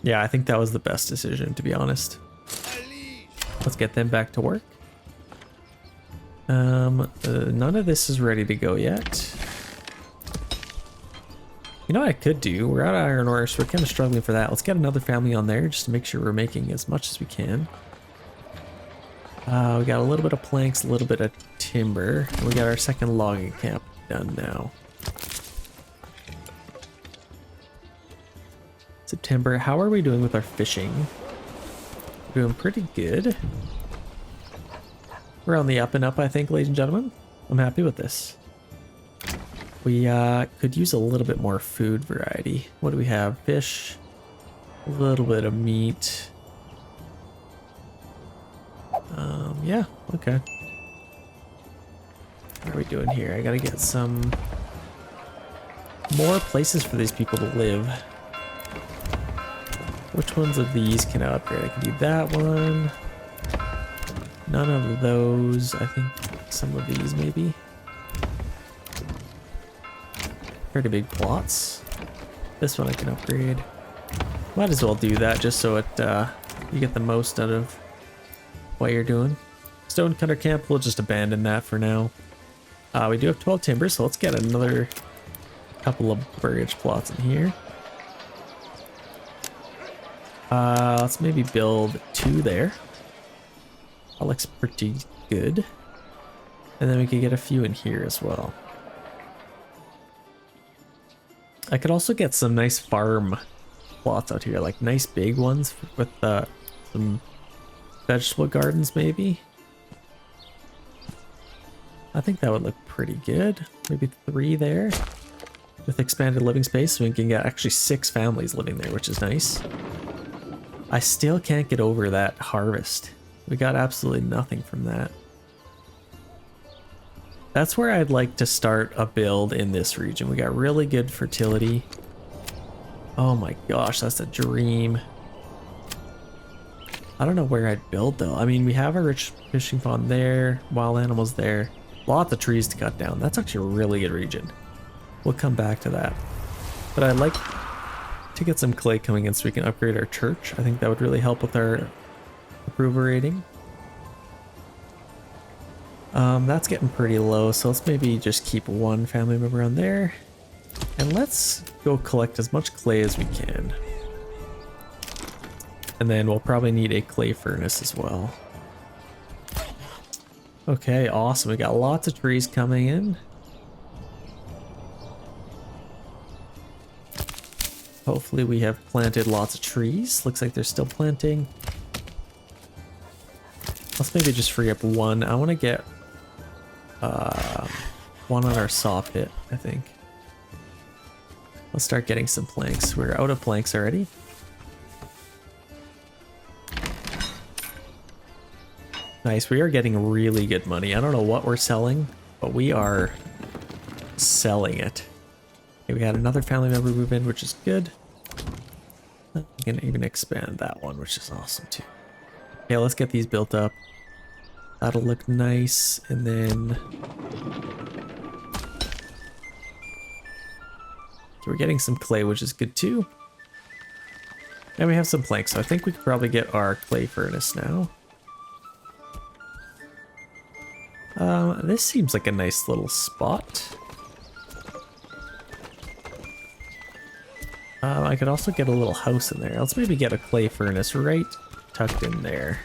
Yeah, I think that was the best decision, to be honest. Let's get them back to work. None of this is ready to go yet. You know what I could do? We're out of iron ore, so we're kind of struggling for that. Let's get another family on there just to make sure we're making as much as we can. We got a little bit of planks, a little bit of timber. We got our second logging camp done now. September, how are we doing with our fishing? We're doing pretty good. We're on the up and up, I think, ladies and gentlemen. I'm happy with this. We could use a little bit more food variety. What do we have? Fish, a little bit of meat. Yeah, okay. What are we doing here? I gotta get some more places for these people to live. Which ones of these can I upgrade? I can do that one. None of those. I think some of these maybe. Pretty big plots. This one I can upgrade. Might as well do that just so it you get the most out of what you're doing. Stonecutter camp, we'll just abandon that for now. We do have 12 timber, so let's get another couple of burgage plots in here. Let's maybe build 2 there. That looks pretty good. And then we could get a few in here as well. I could also get some nice farm plots out here, like nice big ones with some vegetable gardens maybe. I think that would look pretty good. Maybe 3 there. with expanded living space, so we can get actually 6 families living there, which is nice. I still can't get over that harvest. We got absolutely nothing from that. That's where I'd like to start a build in this region. We got really good fertility. Oh my gosh, that's a dream. I don't know where I'd build though. I mean, we have a rich fishing pond there, wild animals there, lots of trees to cut down. That's actually a really good region. We'll come back to that. But I'd like to get some clay coming in so we can upgrade our church. I think that would really help with our approval rating. That's getting pretty low, so let's maybe just keep 1 family member on there. And let's go collect as much clay as we can. And then we'll probably need a clay furnace as well. Okay, awesome. We got lots of trees coming in. Hopefully we have planted lots of trees. Looks like they're still planting. Let's maybe just free up 1. I want to get 1 on our saw pit, I think. Let's start getting some planks. We're out of planks already. Nice, we are getting really good money. I don't know what we're selling, but we are selling it. Okay, we had another family member move in, which is good. We can even expand that one, which is awesome too. Okay, let's get these built up. That'll look nice, and then... Okay, we're getting some clay, which is good too. And we have some planks, so I think we could probably get our clay furnace now. This seems like a nice little spot. I could also get a little house in there. Let's maybe get a clay furnace right tucked in there.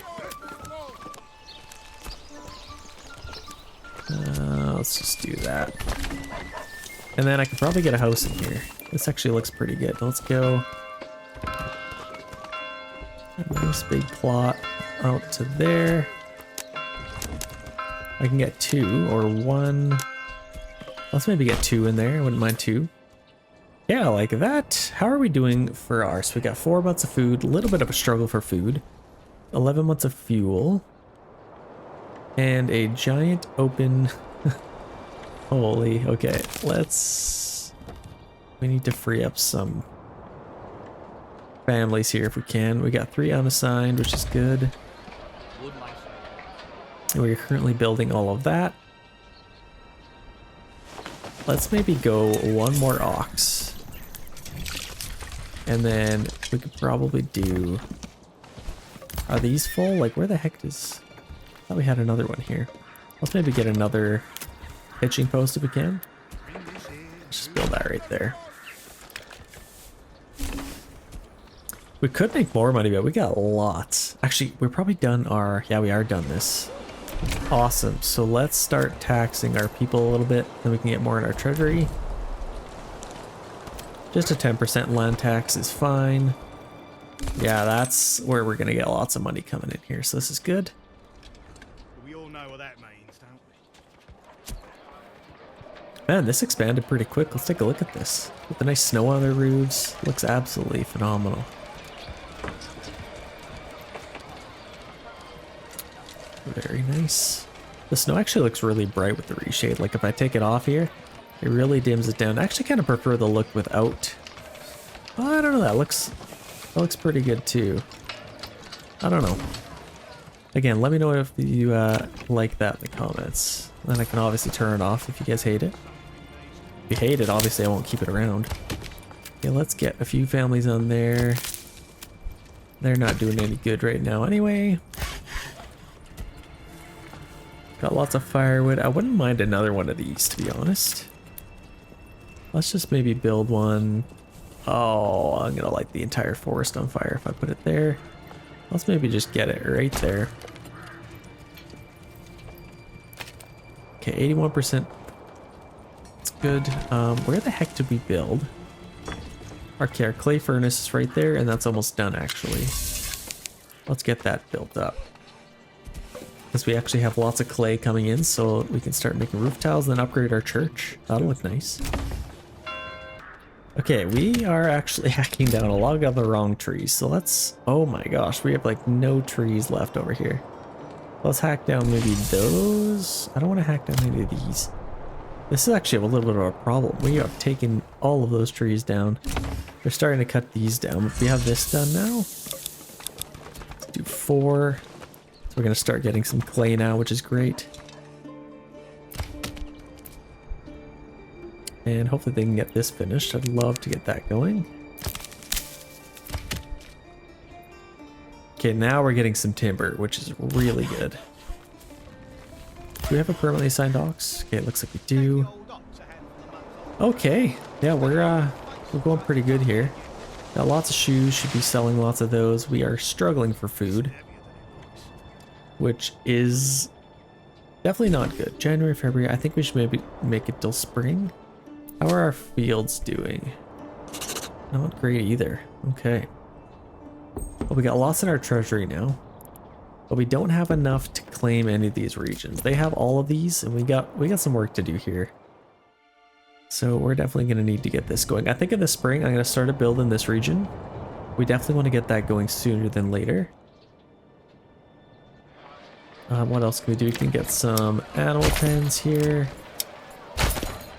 Let's just do that. And then I could probably get a house in here. This actually looks pretty good. Let's go. A nice big plot out to there. I can get 2 or 1. Let's maybe get 2 in there. I wouldn't mind 2. Yeah, like that. How are we doing for ours? So we got 4 months of food, a little bit of a struggle for food, 11 months of fuel, and a giant open... Holy, okay, we need to free up some families here if we can. We got 3 unassigned, which is good. We're currently building all of that. Let's maybe go 1 more ox. And then we could probably do... Are these full? Like, where the heck is... I thought we had another one here. Let's maybe get another hitching post if we can. Let's just build that right there. We could make more money, but we got lots. Actually, we're probably done our... Yeah, we are done this. Awesome, so let's start taxing our people a little bit, then we can get more in our treasury. Just a 10% land tax is fine. Yeah, that's where we're gonna get lots of money coming in here, so this is good. We all know what that means, don't we? Man, this expanded pretty quick. Let's take a look at this. With the nice snow on their roofs, looks absolutely phenomenal. Very nice. The snow actually looks really bright with the reshade. Like if I take it off here, it really dims it down. I actually kind of prefer the look without. Oh, I don't know, that looks pretty good too. I don't know. Again, let me know if you like that in the comments. Then I can obviously turn it off if you guys hate it. If you hate it, obviously I won't keep it around. Okay, let's get a few families on there. They're not doing any good right now anyway. Got lots of firewood. I wouldn't mind another one of these, to be honest. Let's just maybe build one. Oh, I'm gonna light the entire forest on fire if I put it there. Let's maybe just get it right there. Okay, 81%. That's good. Where the heck did we build? Okay, our clay furnace is right there, and that's almost done actually. Let's get that built up. Because we actually have lots of clay coming in, so we can start making roof tiles and then upgrade our church. That'll look nice. Okay, we are actually hacking down a log of the wrong trees. So let's, oh my gosh, we have like no trees left over here. Let's hack down maybe those. I don't want to hack down any of these. This is actually a little bit of a problem. We have taken all of those trees down. We're starting to cut these down. We have this done now. Let's do 4. So we're going to start getting some clay now, which is great. And hopefully they can get this finished. I'd love to get that going. Okay, now we're getting some timber, which is really good. Do we have a permanently assigned docks? Okay, it looks like we do. Okay, yeah, we're going pretty good here. Got lots of shoes, should be selling lots of those. We are struggling for food, which is definitely not good. January, February, I think we should maybe make it till spring. How are our fields doing? Not great either. Okay. Well, we got lots in our treasury now, but we don't have enough to claim any of these regions. They have all of these, and we got some work to do here. So we're definitely going to need to get this going. I think in the spring, I'm going to start a build in this region. We definitely want to get that going sooner than later. What else can we do? We can get some animal pens here.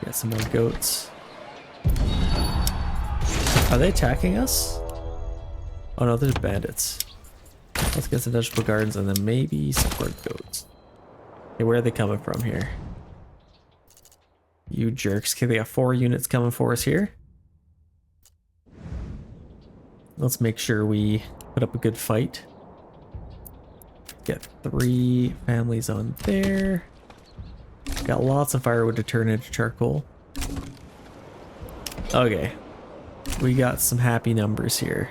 Get some more goats. Are they attacking us? Oh no, there's bandits. Let's get some vegetable gardens and then maybe some pork goats. Okay, where are they coming from here? You jerks. Okay, they got 4 units coming for us here. Let's make sure we put up a good fight. Get 3 families on there. Got lots of firewood to turn into charcoal. Okay. We got some happy numbers here.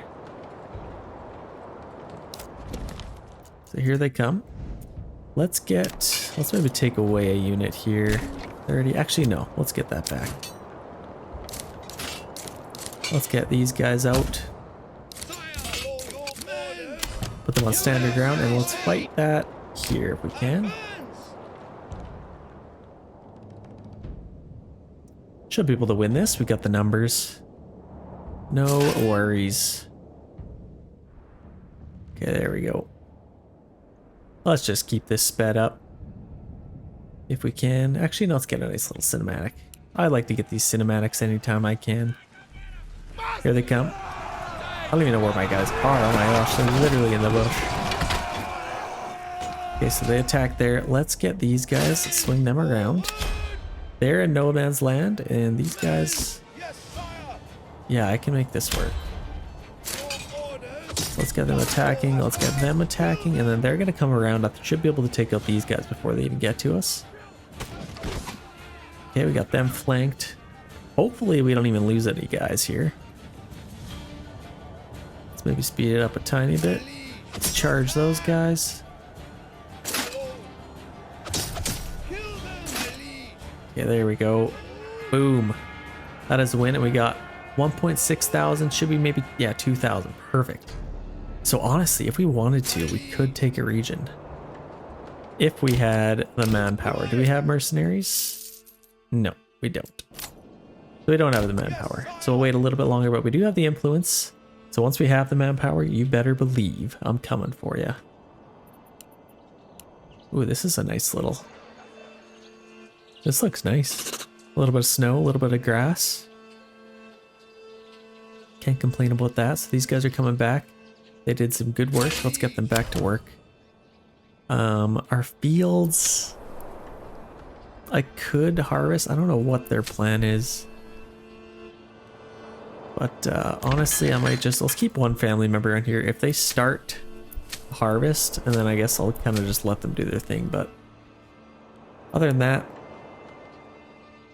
So here they come. Let's maybe take away a unit here. 30, actually no, let's get that back. Let's get these guys out. Put them on standard ground and let's fight that here if we can. Should be able to win this. We got the numbers. No worries. Okay, there we go. Let's just keep this sped up if we can. Actually, no, let's get a nice little cinematic. I like to get these cinematics anytime I can. Here they come. I don't even know where my guys are. Oh my gosh, they're literally in the bush. Okay, so they attack there. Let's get these guys, swing them around. They're in no man's land, and these guys... Yeah, I can make this work. Let's get them attacking, let's get them attacking, and then they're going to come around. I should be able to take out these guys before they even get to us. Okay, we got them flanked. Hopefully we don't even lose any guys here. Let's maybe speed it up a tiny bit. Let's charge those guys. Okay, there we go. Boom. That is a win, and we got 1.6 thousand. Should be maybe, yeah, 2,000. Perfect. So honestly, if we wanted to, we could take a region. If we had the manpower. Do we have mercenaries? No, we don't. So we don't have the manpower. So we'll wait a little bit longer, but we do have the influence. So once we have the manpower, you better believe I'm coming for you. Ooh, this is a nice little... This looks nice. A little bit of snow, a little bit of grass. Can't complain about that. So these guys are coming back. They did some good work. Let's get them back to work. Our fields... I could harvest. I don't know what their plan is. But honestly, I might just... Let's keep one family member on here. If they start harvest, and then I guess I'll kind of just let them do their thing. But other than that,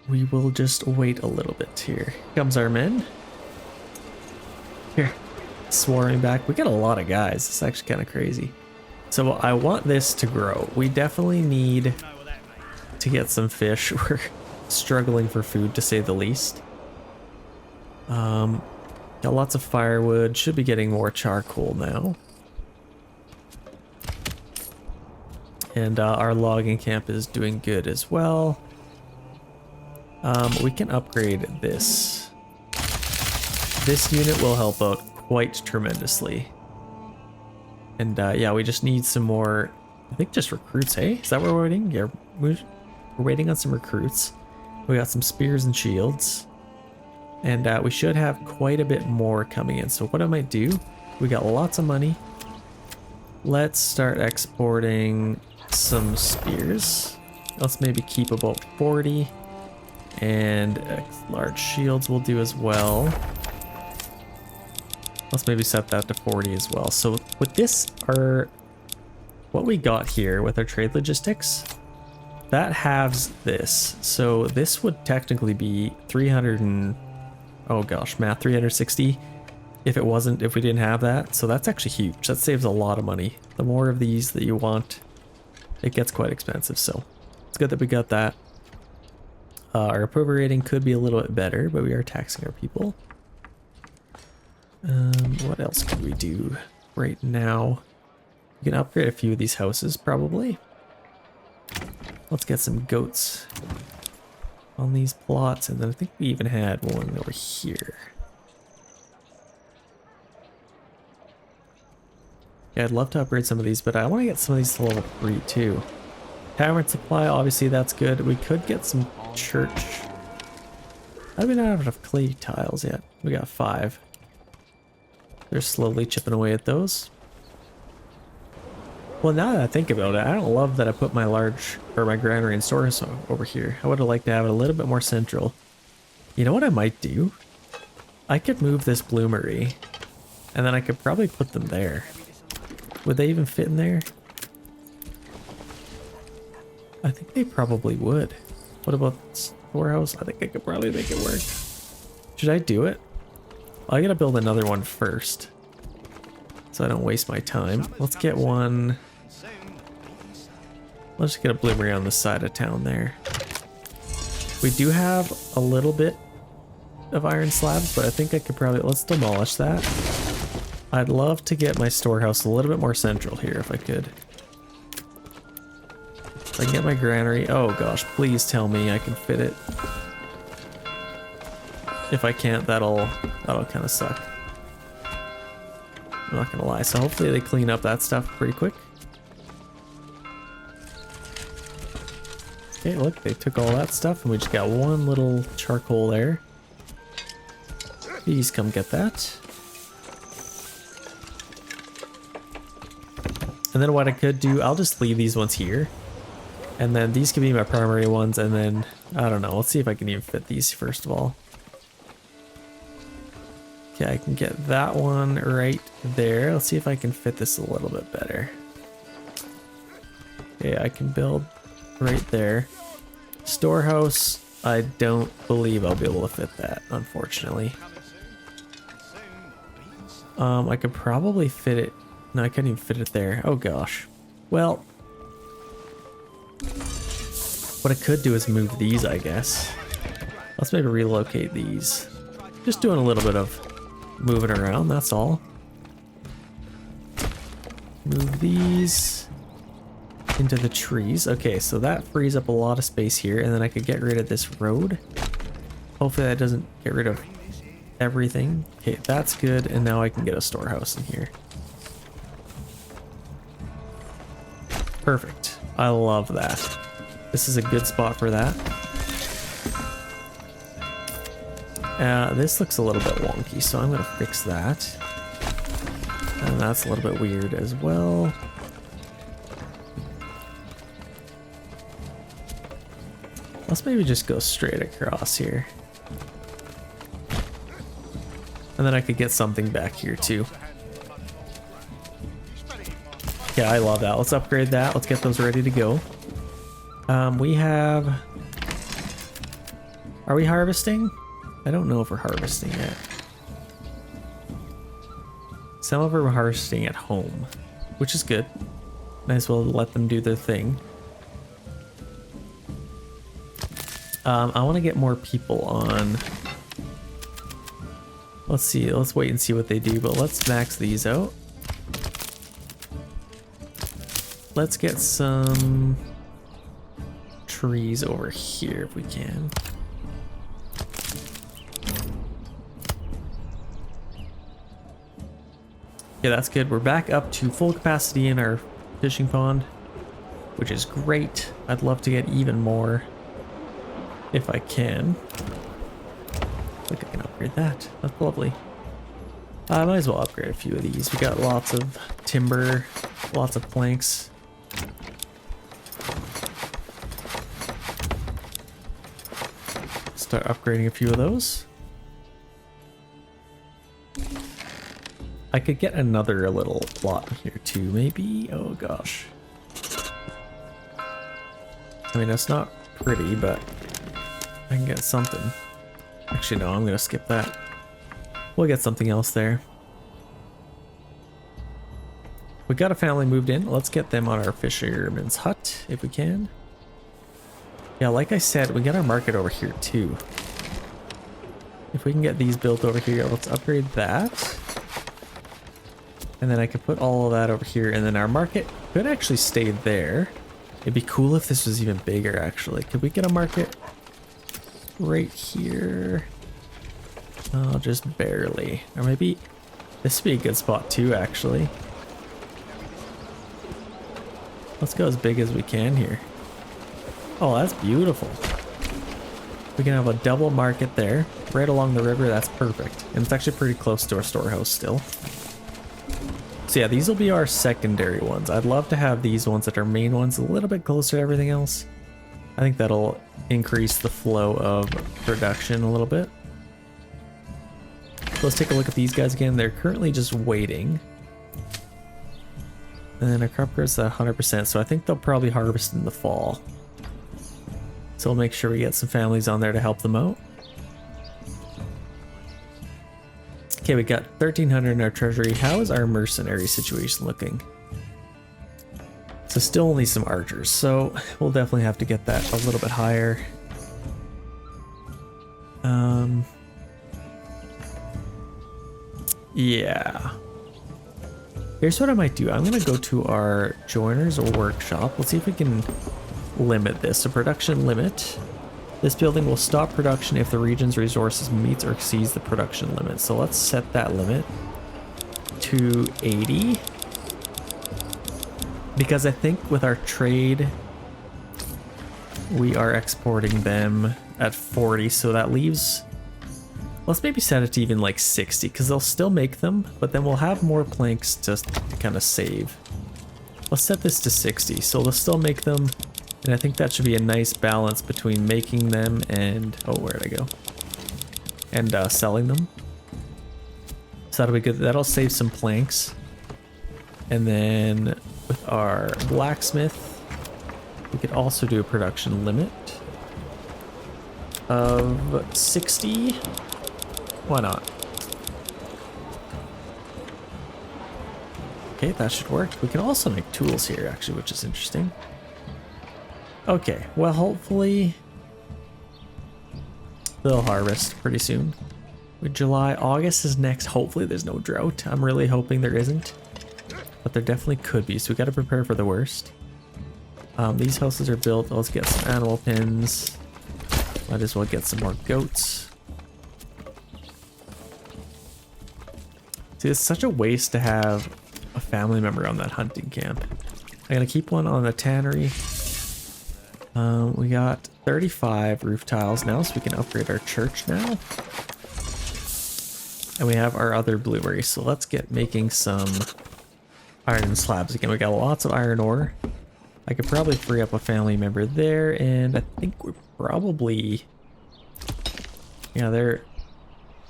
we will just wait a little bit here. Here comes our men. Here. Swarming back. We got a lot of guys. It's actually kind of crazy. So I want this to grow. We definitely need to get some fish. We're struggling for food, to say the least. Got lots of firewood. Should be getting more charcoal now. And our logging camp is doing good as well. We can upgrade this. this unit will help out quite tremendously. And yeah, we just need some more, I think just recruits, hey? Is that what we're waiting? Yeah, we're waiting on some recruits. We got some spears and shields. And we should have quite a bit more coming in. So what I might do, we got lots of money. Let's start exporting some spears. Let's maybe keep about 40. And large shields will do as well. Let's maybe set that to 40 as well. So with this, what we got here with our trade logistics, that halves this. So this would technically be 300 and, oh gosh, math, 360 if we didn't have that. So that's actually huge. That saves a lot of money. The more of these that you want, it gets quite expensive. So it's good that we got that. Our approval rating could be a little bit better, but we are taxing our people. What else could we do right now? We can upgrade a few of these houses, probably. Let's get some goats on these plots, and then I think we even had one over here. Yeah, I'd love to upgrade some of these, but I want to get some of these to level 3 too. Tavern supply, obviously that's good. We could get some church. How do we not have enough clay tiles yet? We got 5. They're slowly chipping away at those. Well, now that I think about it, I don't love that I put my my granary and storehouse over here. I would have liked to have it a little bit more central. You know what I might do? I could move this bloomery, and then I could probably put them there. Would they even fit in there? I think they probably would. What about storehouse? I think I could probably make it work. Should I do it? Well, I gotta build another one first, so I don't waste my time. Let's get one. Let's just get a bloomery on the side of town there. We do have a little bit of iron slabs, but I think I could probably, let's demolish that. I'd love to get my storehouse a little bit more central here if I could. If I can get my granary, oh gosh, please tell me I can fit it. If I can't, that'll kind of suck. I'm not gonna lie, so hopefully they clean up that stuff pretty quick. Okay, look, they took all that stuff and we just got one little charcoal there. Please come get that. And then what I could do, I'll just leave these ones here. And then these could be my primary ones, and then, I don't know, let's see if I can even fit these first of all. Okay, I can get that one right there. Let's see if I can fit this a little bit better. Okay, I can build right there. Storehouse, I don't believe I'll be able to fit that, unfortunately. I could probably fit it. No, I couldn't even fit it there. Oh gosh. Well, what I could do is move these, I guess. Let's maybe relocate these. Just doing a little bit of moving around, that's all. Move these into the trees. Okay, so that frees up a lot of space here, and then I could get rid of this road. Hopefully that doesn't get rid of everything. Okay, that's good, and now I can get a storehouse in here. Perfect. I love that. This is a good spot for that. This looks a little bit wonky, so I'm gonna fix that. And that's a little bit weird as well. Let's maybe just go straight across here. And then I could get something back here too. Yeah, I love that. Let's upgrade that. Let's get those ready to go. We have... Are we harvesting? I don't know if we're harvesting yet. Some of them are harvesting at home, which is good. Might as well let them do their thing. I want to get more people on. Let's see. Let's wait and see what they do, but let's max these out. Let's get some trees over here if we can. Yeah, that's good. We're back up to full capacity in our fishing pond, which is great. I'd love to get even more if I can. I think I can upgrade that. That's lovely. I might as well upgrade a few of these. We got lots of timber, lots of planks. Start upgrading a few of those. I could get another little plot here too, maybe? Oh gosh. I mean, it's not pretty, but I can get something. Actually, no, I'm gonna skip that. We'll get something else there. We got a family moved in. Let's get them on our fisherman's hut if we can. Yeah, like I said, we got our market over here too. If we can get these built over here, let's upgrade that. And then I could put all of that over here, and then our market could actually stay there. It'd be cool if this was even bigger, actually. Could we get a market right here? Oh, just barely. Or maybe this would be a good spot too, actually. Let's go as big as we can here. Oh, that's beautiful. We can have a double market there, right along the river. That's perfect. And it's actually pretty close to our storehouse still. So yeah, these will be our secondary ones. I'd love to have these ones that are main ones a little bit closer to everything else. I think that'll increase the flow of production a little bit. So let's take a look at these guys again. They're currently just waiting. And then our crop growth is at 100%, so I think they'll probably harvest in the fall. So we'll make sure we get some families on there to help them out. Okay, we got 1,300 in our treasury. How is our mercenary situation looking? So still only some archers, so we'll definitely have to get that a little bit higher. Yeah. Here's what I might do. I'm gonna go to our joiners workshop. Let's see if we can limit this. A production limit. This building will stop production if the region's resources meets or exceeds the production limit. So let's set that limit to 80. Because I think with our trade, we are exporting them at 40. So that leaves, let's maybe set it to even like 60, because they'll still make them, but then we'll have more planks to kind of save. Let's set this to 60. So they'll still make them. And I think that should be a nice balance between making them and, oh, where'd I go? And selling them. So that'll be good. That'll save some planks. And then with our blacksmith, we could also do a production limit of 60. Why not? Okay, that should work. We can also make tools here, actually, which is interesting. Okay, well, hopefully they'll harvest pretty soon. With July, August is next. Hopefully there's no drought. I'm really hoping there isn't, but there definitely could be, so we got to prepare for the worst. These houses are built. Let's get some animal pins. Might as well get some more goats. See, it's such a waste to have a family member on that hunting camp. I'm gonna keep one on the tannery. We got 35 roof tiles now, so we can upgrade our church now. And we have our other blueberries, so let's get making some iron slabs again. We got lots of iron ore. I could probably free up a family member there, and I think we're probably, yeah, they're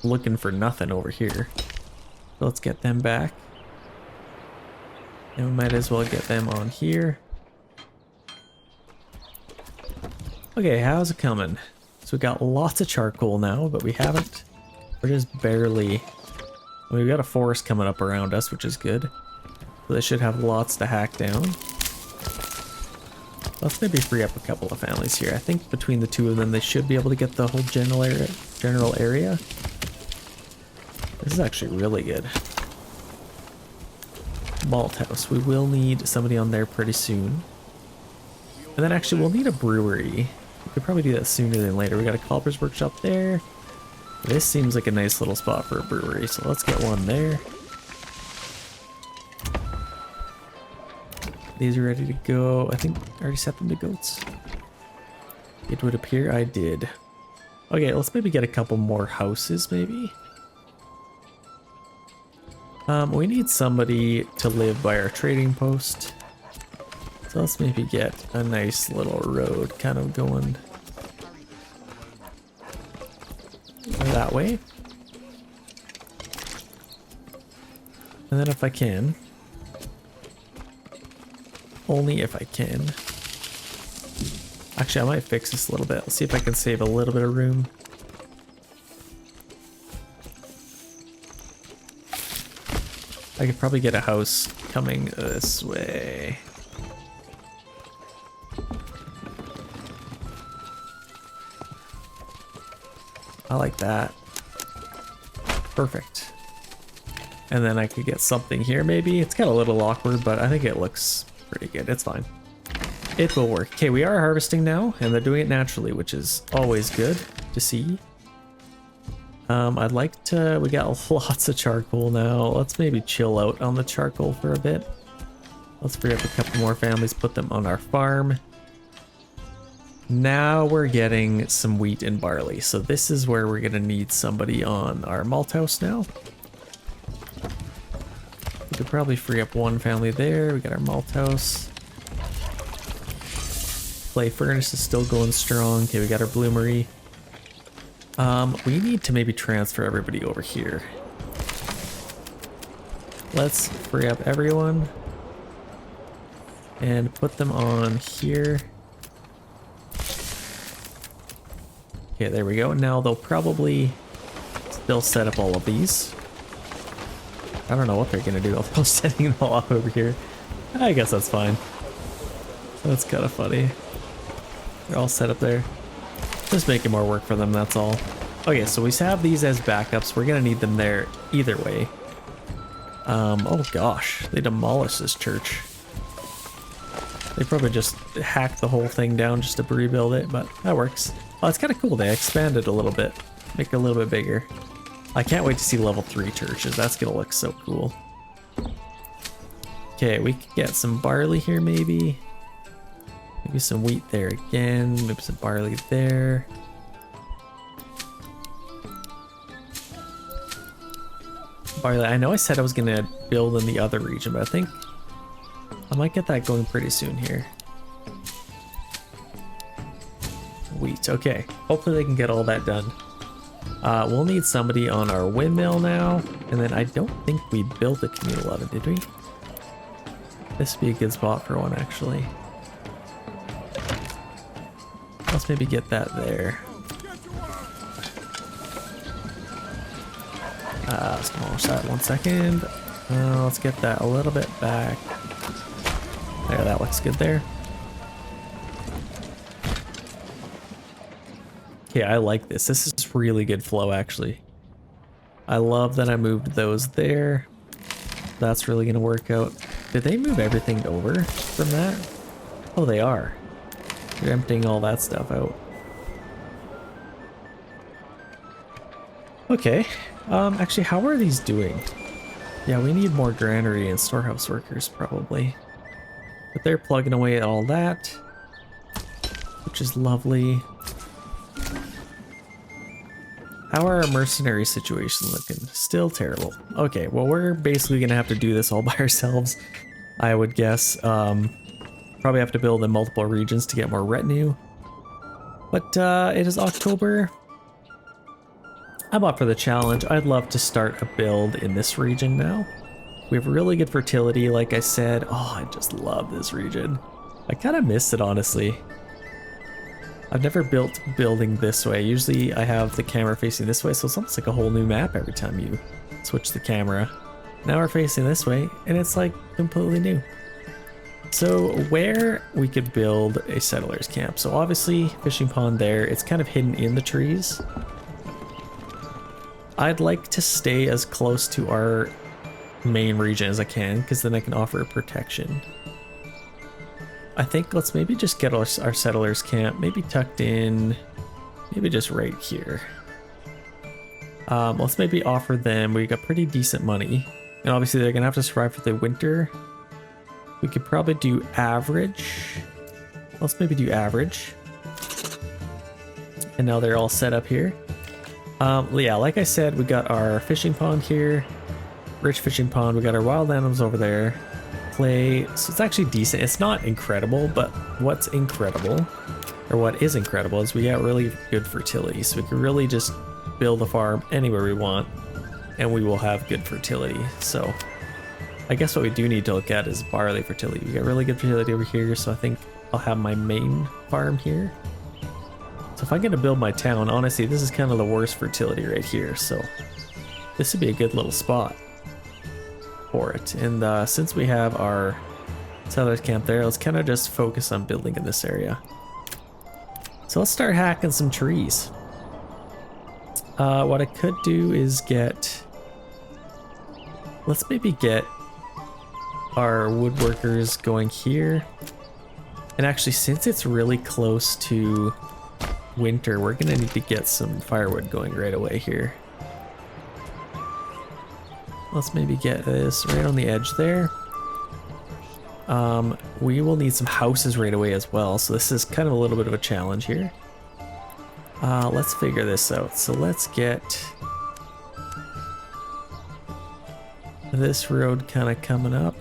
looking for nothing over here. So let's get them back. And we might as well get them on here. Okay, how's it coming? So we got lots of charcoal now, but we haven't, we're just barely, we've got a forest coming up around us, which is good. So they should have lots to hack down. Let's maybe free up a couple of families here. I think between the two of them, they should be able to get the whole general area. This is actually really good. Malt house. We will need somebody on there pretty soon. And then actually we'll need a brewery. We could probably do that sooner than later. We got a cobbler's workshop there. This seems like a nice little spot for a brewery, so let's get one there. These are ready to go. I think I already set them to goats. It would appear I did. Okay, let's maybe get a couple more houses, maybe. We need somebody to live by our trading post. So let's maybe get a nice little road kind of going that way. And then if I can, only if I can. Actually, I might fix this a little bit. Let's see if I can save a little bit of room. I could probably get a house coming this way. I like that. Perfect. And then I could get something here maybe. It's got a little awkward, but I think it looks pretty good. It's fine. It will work. Okay, we are harvesting now, and they're doing it naturally, which is always good to see. I'd like to... We got lots of charcoal now. Let's maybe chill out on the charcoal for a bit. Let's free up a couple more families, put them on our farm. Now we're getting some wheat and barley. So this is where we're going to need somebody on our malt house now. We could probably free up one family there. We got our malt house. Clay furnace is still going strong. Okay, we got our bloomery. We need to maybe transfer everybody over here. Let's free up everyone and put them on here. Okay, there we go. Now they'll probably still set up all of these. I don't know what they're gonna do. They'll setting them all up over here. I guess that's fine. That's kind of funny. They're all set up there. Just making more work for them, that's all. Okay, so we have these as backups. We're gonna need them there either way. Oh gosh, they demolished this church. They probably just hacked the whole thing down just to rebuild it, but that works. Oh, it's kind of cool. They expanded a little bit, make it a little bit bigger. I can't wait to see level 3 churches. That's gonna look so cool. Okay, we could get some barley here maybe. Maybe some wheat there again. Maybe some barley there. Barley. I know I said I was gonna build in the other region, but I think I might get that going pretty soon here. Wheat. Okay. Hopefully they can get all that done. We'll need somebody on our windmill now. And then I don't think we built a communal oven, did we? This would be a good spot for one, actually. Let's maybe get that there. Let's demolish that 1 second. Let's get that a little bit back. There, that looks good there. Okay, I like this. This is really good flow, actually. I love that I moved those there. That's really gonna work out. Did they move everything over from that? Oh, they are. They're emptying all that stuff out. Okay. Actually, how are these doing? Yeah, we need more granary and storehouse workers, probably. But they're plugging away at all that, which is lovely. How are our mercenary situation looking? Still terrible. Okay, well, we're basically gonna have to do this all by ourselves, I would guess. Probably have to build in multiple regions to get more retinue. But it is October. I'm up for the challenge. I'd love to start a build in this region now. We have really good fertility, like I said. Oh, I just love this region. I kind of miss it, honestly. I've never built building this way. Usually I have the camera facing this way, so it's almost like a whole new map every time you switch the camera. Now we're facing this way, and it's like completely new. So where we could build a settlers camp. So obviously fishing pond there, it's kind of hidden in the trees. I'd like to stay as close to our main region as I can, because then I can offer protection. I think let's maybe just get our settlers camp, maybe tucked in, maybe just right here. Let's maybe offer them, we got pretty decent money, and obviously they're gonna have to survive for the winter. We could probably do average. Let's maybe do average. And now they're all set up here. Yeah, like I said, we got our fishing pond here. Rich fishing pond. We got our wild animals over there. Clay. So it's actually decent. It's not incredible, but what's incredible, or what is incredible, is we got really good fertility. So we can really just build a farm anywhere we want, and we will have good fertility. So I guess what we do need to look at is barley fertility. We got really good fertility over here, so I think I'll have my main farm here. So if I'm gonna build my town, honestly, this is kind of the worst fertility right here. So this would be a good little spot for it. And since we have our settlers camp there, let's kind of just focus on building in this area. So let's start hacking some trees. What I could do is let's maybe get our woodworkers going here. And actually, since it's really close to winter, we're gonna need to get some firewood going right away here. Let's maybe get this right on the edge there. We will need some houses right away as well, so this is kind of a little bit of a challenge here. Let's figure this out. So let's get this road kind of coming up.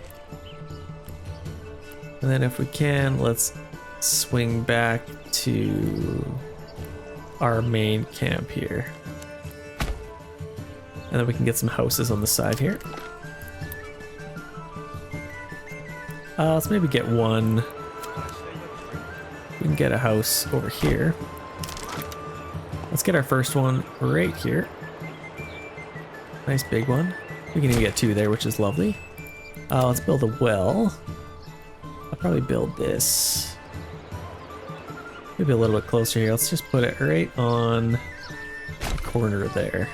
And then if we can, let's swing back to our main camp here. And then we can get some houses on the side here. Let's maybe get one. We can get a house over here. Let's get our first one right here. Nice big one. We can even get two there, which is lovely. Let's build a well. I'll probably build this maybe a little bit closer here. Let's just put it right on the corner there.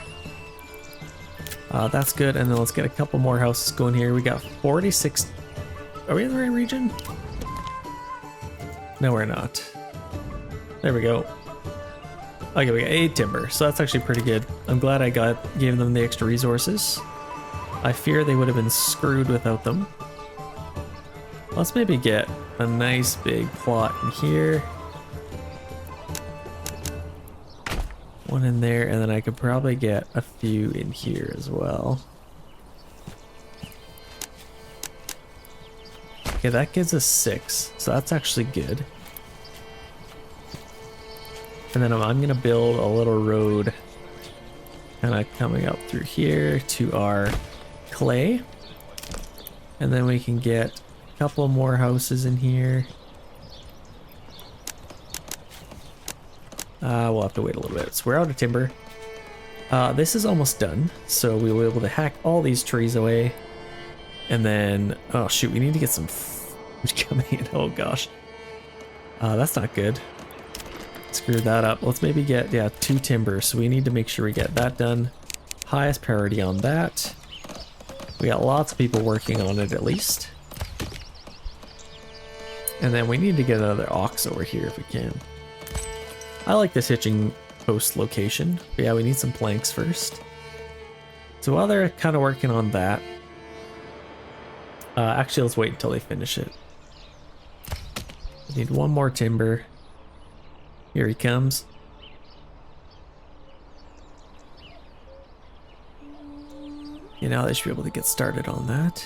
That's good. And then let's get a couple more houses going here. We got 46. Are we in the right region? No, we're not. There we go. Okay, we got 8 timber, so that's actually pretty good. I'm glad I gave them the extra resources. I fear they would have been screwed without them. Let's maybe get a nice big plot in here. One in there, and then I could probably get a few in here as well. Okay, that gives us 6, so that's actually good. And then I'm gonna build a little road kind of coming up through here to our clay. And then we can get a couple more houses in here. We'll have to wait a little bit. So we're out of timber. This is almost done, so we will be able to hack all these trees away. And then, oh shoot, we need to get some food coming in. Oh gosh. That's not good. Screwed that up. Let's maybe get, 2 timber. So we need to make sure we get that done. Highest priority on that. We got lots of people working on it at least. And then we need to get another ox over here if we can. I like this hitching post location. But yeah, we need some planks first. So while they're kind of working on that, actually let's wait until they finish it. We need one more timber. Here he comes. Okay, now they should be able to get started on that.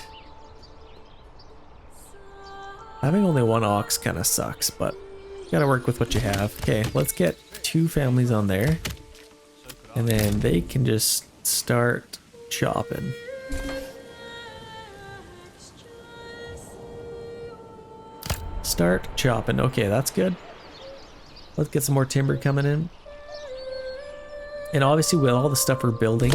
Having only one ox kind of sucks, but you gotta work with what you have. Okay, let's get 2 families on there. And then they can just start chopping. Start chopping. Okay, that's good. Let's get some more timber coming in. And obviously with all the stuff we're building,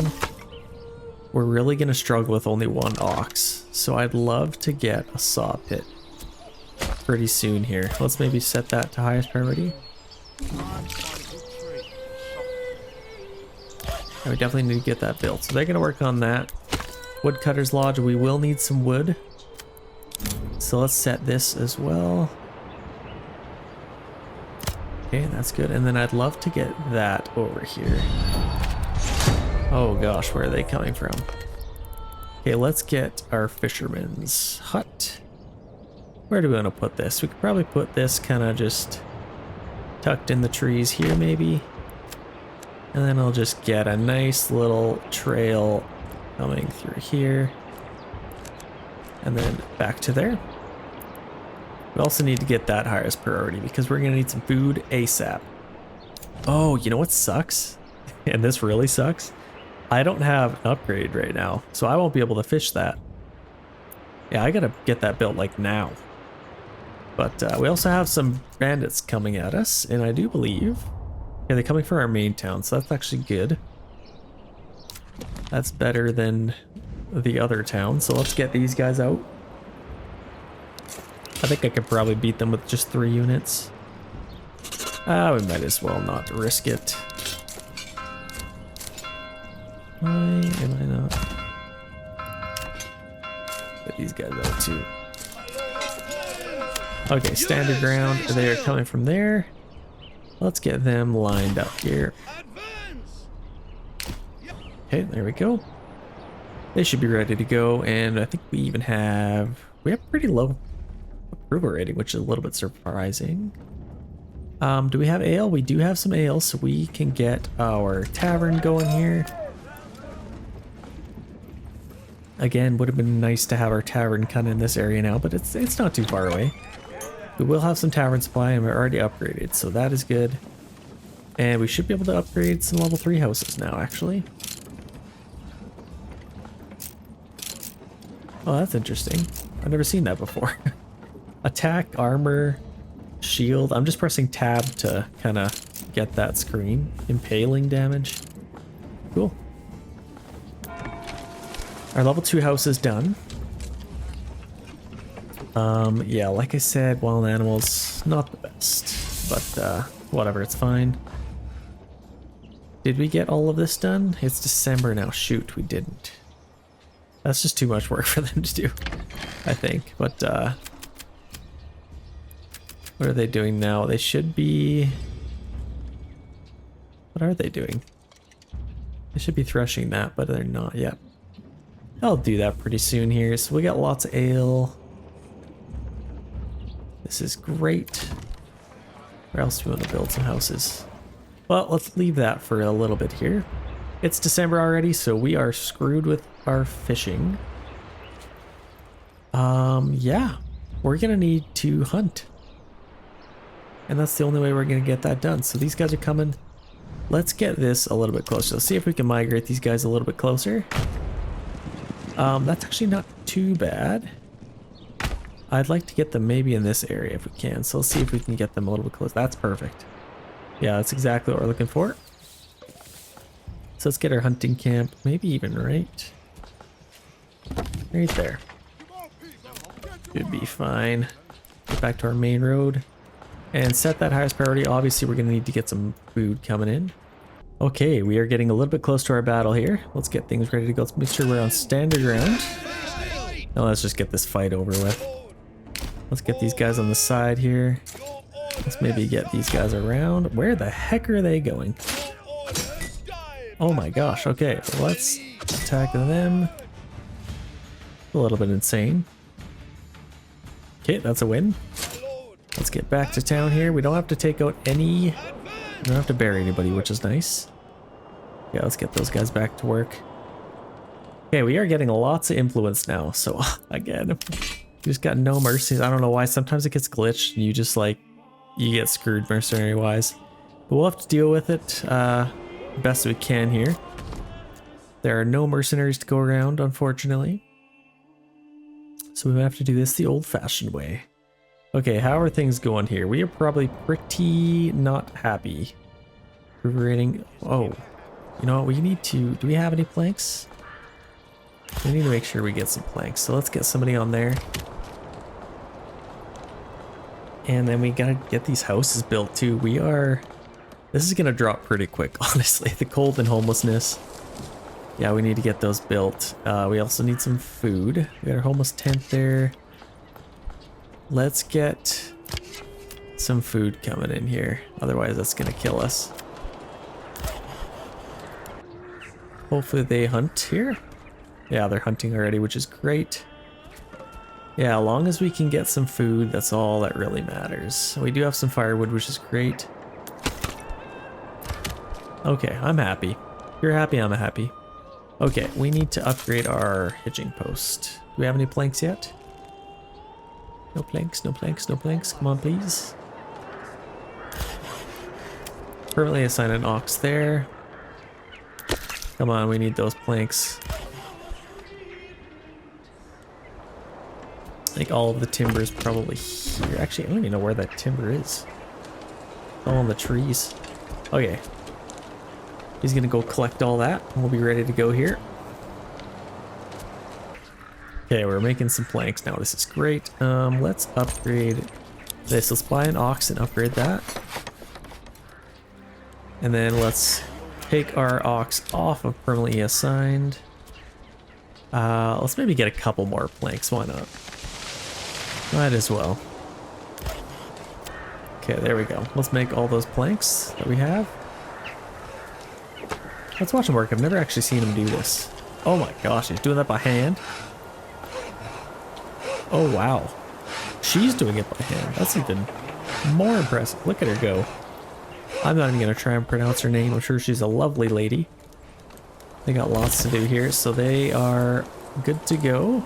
we're really gonna struggle with only one ox. So I'd love to get a saw pit pretty soon here. Let's maybe set that to highest priority. And we definitely need to get that built. So they're gonna work on that. Woodcutter's Lodge, we will need some wood. So let's set this as well. Okay, that's good. And then I'd love to get that over here. Oh gosh, where are they coming from? Okay, let's get our fisherman's hut. Where do we want to put this? We could probably put this kind of just tucked in the trees here maybe. And then I'll just get a nice little trail coming through here. And then back to there. We also need to get that highest priority because we're gonna need some food ASAP. Oh, you know what sucks? And this really sucks? I don't have an upgrade right now, so I won't be able to fish that. Yeah, I gotta get that built like now. But we also have some bandits coming at us, and I do believe... Yeah, they're coming from our main town, so that's actually good. That's better than the other town, so let's get these guys out. I think I could probably beat them with just 3 units. We might as well not risk it. Why am I not? Get these guys out too. Okay, standard ground. They are coming from there. Let's get them lined up here. Okay, there we go. They should be ready to go, and I think we have pretty low approval rating, which is a little bit surprising. Do we have ale? We do have some ale, so we can get our tavern going here. Again, would have been nice to have our tavern kind of in this area now, but it's not too far away. We will have some tavern supply, and we're already upgraded, so that is good. And we should be able to upgrade some level 3 houses now, actually. Oh, that's interesting. I've never seen that before. Attack, armor, shield. I'm just pressing tab to kind of get that screen. Impaling damage. Cool. Our level 2 house is done. Yeah, like I said, wild animals, not the best, but whatever, it's fine. Did we get all of this done? It's December now. Shoot, we didn't. That's just too much work for them to do, I think. But what are they doing now? They should be... What are they doing? They should be threshing that, but they're not yet. I'll do that pretty soon here. So we got lots of ale. This is great. Where else do we want to build some houses? Well, let's leave that for a little bit here. It's December already, so we are screwed with our fishing. Yeah, we're gonna need to hunt. And that's the only way we're gonna get that done. So these guys are coming. Let's get this a little bit closer. Let's see if we can migrate these guys a little bit closer. That's actually not too bad. I'd like to get them maybe in this area if we can. So let's see if we can get them a little bit closer. That's perfect. Yeah, that's exactly what we're looking for. So let's get our hunting camp, maybe even right there. Should be fine. Get back to our main road and set that highest priority. Obviously, we're going to need to get some food coming in. Okay, we are getting a little bit close to our battle here. Let's get things ready to go. Let's make sure we're on standard ground. Now let's just get this fight over with. Let's get these guys on the side here. Let's maybe get these guys around. Where the heck are they going? Oh my gosh, okay, let's attack them. A little bit insane. Okay, that's a win. Let's get back to town here. We don't have to take out any... We don't have to bury anybody, which is nice. Yeah, let's get those guys back to work. Okay, we are getting lots of influence now, so again, you just got no mercies. I don't know why, sometimes it gets glitched and you just like, you get screwed mercenary wise. But we'll have to deal with it best we can here. There are no mercenaries to go around, unfortunately. So we have to do this the old-fashioned way. Okay, how are things going here? We are probably pretty not happy. Recuperating. Oh, you know what? We need to... Do we have any planks? We need to make sure we get some planks. So let's get somebody on there. And then we gotta get these houses built too. We are... This is gonna drop pretty quick, honestly. The cold and homelessness. Yeah, we need to get those built. We also need some food. We got our homeless tent there. Let's get some food coming in here. Otherwise, that's gonna kill us. Hopefully they hunt here. Yeah, they're hunting already, which is great. Yeah, as long as we can get some food, that's all that really matters. We do have some firewood, which is great. Okay, I'm happy. If you're happy, I'm happy. Okay, we need to upgrade our hitching post. Do we have any planks yet? No planks, no planks, no planks. Come on, please. Permanently assign an ox there. Come on, we need those planks. I think all of the timber is probably here. Actually, I don't even know where that timber is. It's all on the trees. Okay. He's gonna go collect all that, and we'll be ready to go here. Okay, we're making some planks now. This is great. Let's upgrade this. Let's buy an ox and upgrade that. And then let's take our ox off of permanently assigned. Let's maybe get a couple more planks. Why not? Might as well. Okay, there we go. Let's make all those planks that we have. Let's watch him work. I've never actually seen him do this. Oh my gosh, he's doing that by hand. Oh wow. She's doing it by hand. That's even more impressive. Look at her go. I'm not even gonna try and pronounce her name. I'm sure she's a lovely lady. They got lots to do here, so they are good to go.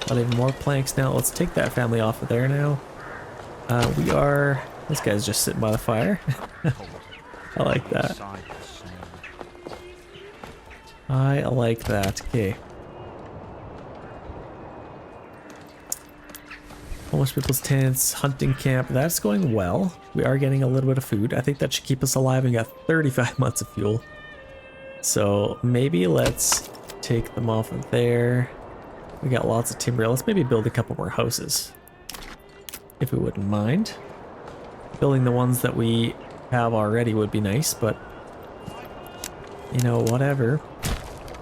Got even more planks now. Let's take that family off of there now. This guy's just sitting by the fire. I like that. I like that. Okay. Almost people's tents, hunting camp. That's going well. We are getting a little bit of food. I think that should keep us alive. We got 35 months of fuel. So maybe let's take them off of there. We got lots of timber. Let's maybe build a couple more houses, if we wouldn't mind. Building the ones that we have already would be nice, but you know, whatever.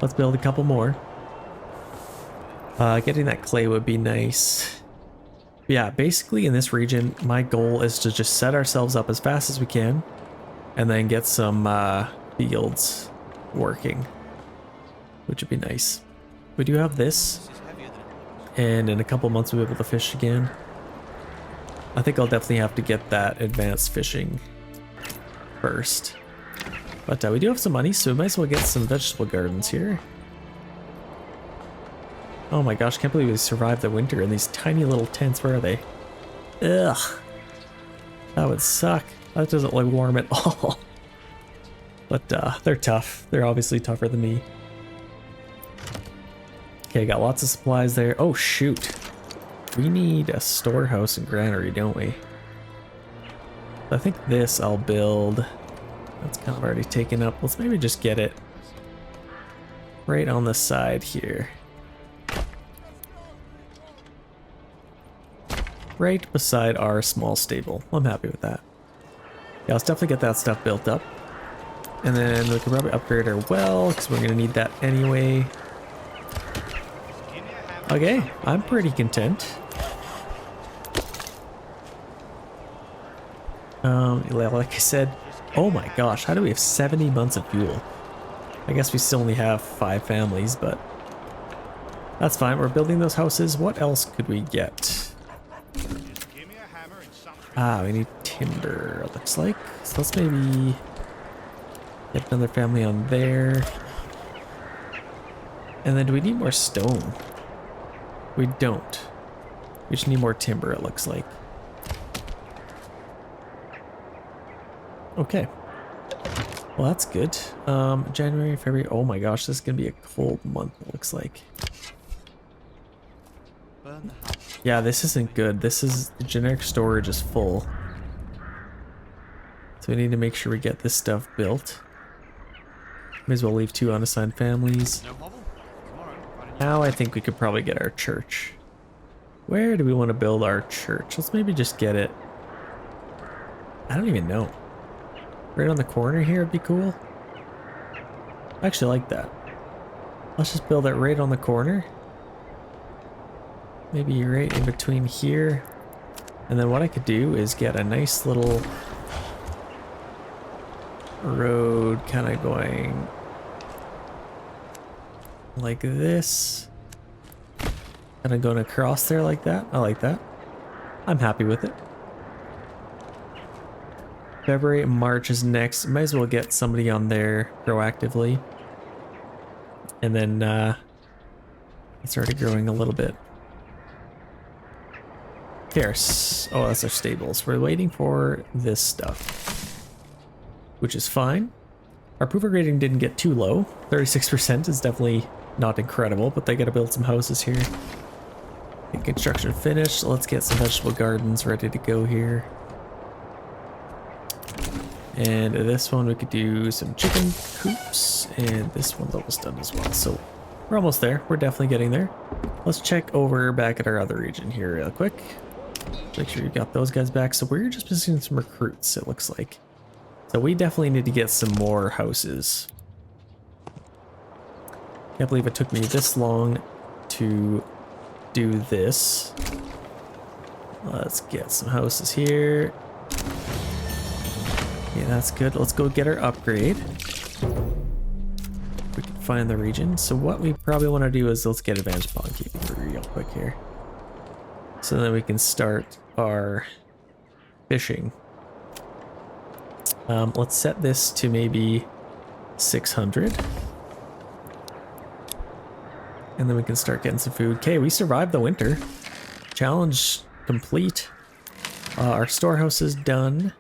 Let's build a couple more. Getting that clay would be nice. Yeah, basically in this region, my goal is to just set ourselves up as fast as we can and then get some fields working, which would be nice. We do have this, and in a couple months we'll be able to fish again. I think I'll definitely have to get that advanced fishing first. But we do have some money, so we might as well get some vegetable gardens here. Oh my gosh, can't believe we survived the winter in these tiny little tents. Where are they? Ugh. That would suck. That doesn't look warm at all. But they're tough. They're obviously tougher than me. Okay, got lots of supplies there. Oh shoot. We need a storehouse and granary, don't we? I think this I'll build. That's kind of already taken up. Let's maybe just get it right on the side here. Right beside our small stable. I'm happy with that. Yeah, let's definitely get that stuff built up. And then we can probably upgrade our well, because we're going to need that anyway. Okay, I'm pretty content. Like I said, oh my gosh, how do we have 70 months of fuel? I guess we still only have 5 families, but that's fine. We're building those houses. What else could we get? Ah, we need timber, it looks like. So let's maybe get another family on there. And then do we need more stone? We don't. We just need more timber, it looks like. Okay. Well, that's good. January, February. Oh my gosh, this is gonna be a cold month, it looks like. Yeah, this isn't good. This is, the generic storage is full. So we need to make sure we get this stuff built. May as well leave 2 unassigned families. Now I think we could probably get our church. Where do we want to build our church? Let's maybe just get it. I don't even know. Right on the corner here would be cool. I actually like that. Let's just build it right on the corner. Maybe right in between here. And then what I could do is get a nice little road kind of going like this. Kind of going across there like that. I like that. I'm happy with it. February and March is next. Might as well get somebody on there proactively. And then it's already growing a little bit. Here's, oh, that's our stables. We're waiting for this stuff, which is fine. Our approval rating didn't get too low. 36% is definitely not incredible, but they gotta build some houses here. Get construction finished. So let's get some vegetable gardens ready to go here. And this one we could do some chicken coops, and this one's almost done as well. So we're almost there. We're definitely getting there. Let's check over back at our other region here real quick. Make sure you got those guys back. So we're just missing some recruits, it looks like. So we definitely need to get some more houses. Can't believe it took me this long to do this. Let's get some houses here. Yeah, that's good. Let's go get our upgrade. We can find the region. So what we probably want to do is let's get advanced pond keeping real quick here. So then we can start our fishing. Let's set this to maybe 600. And then we can start getting some food. Okay, we survived the winter. Challenge complete. Our storehouse is done.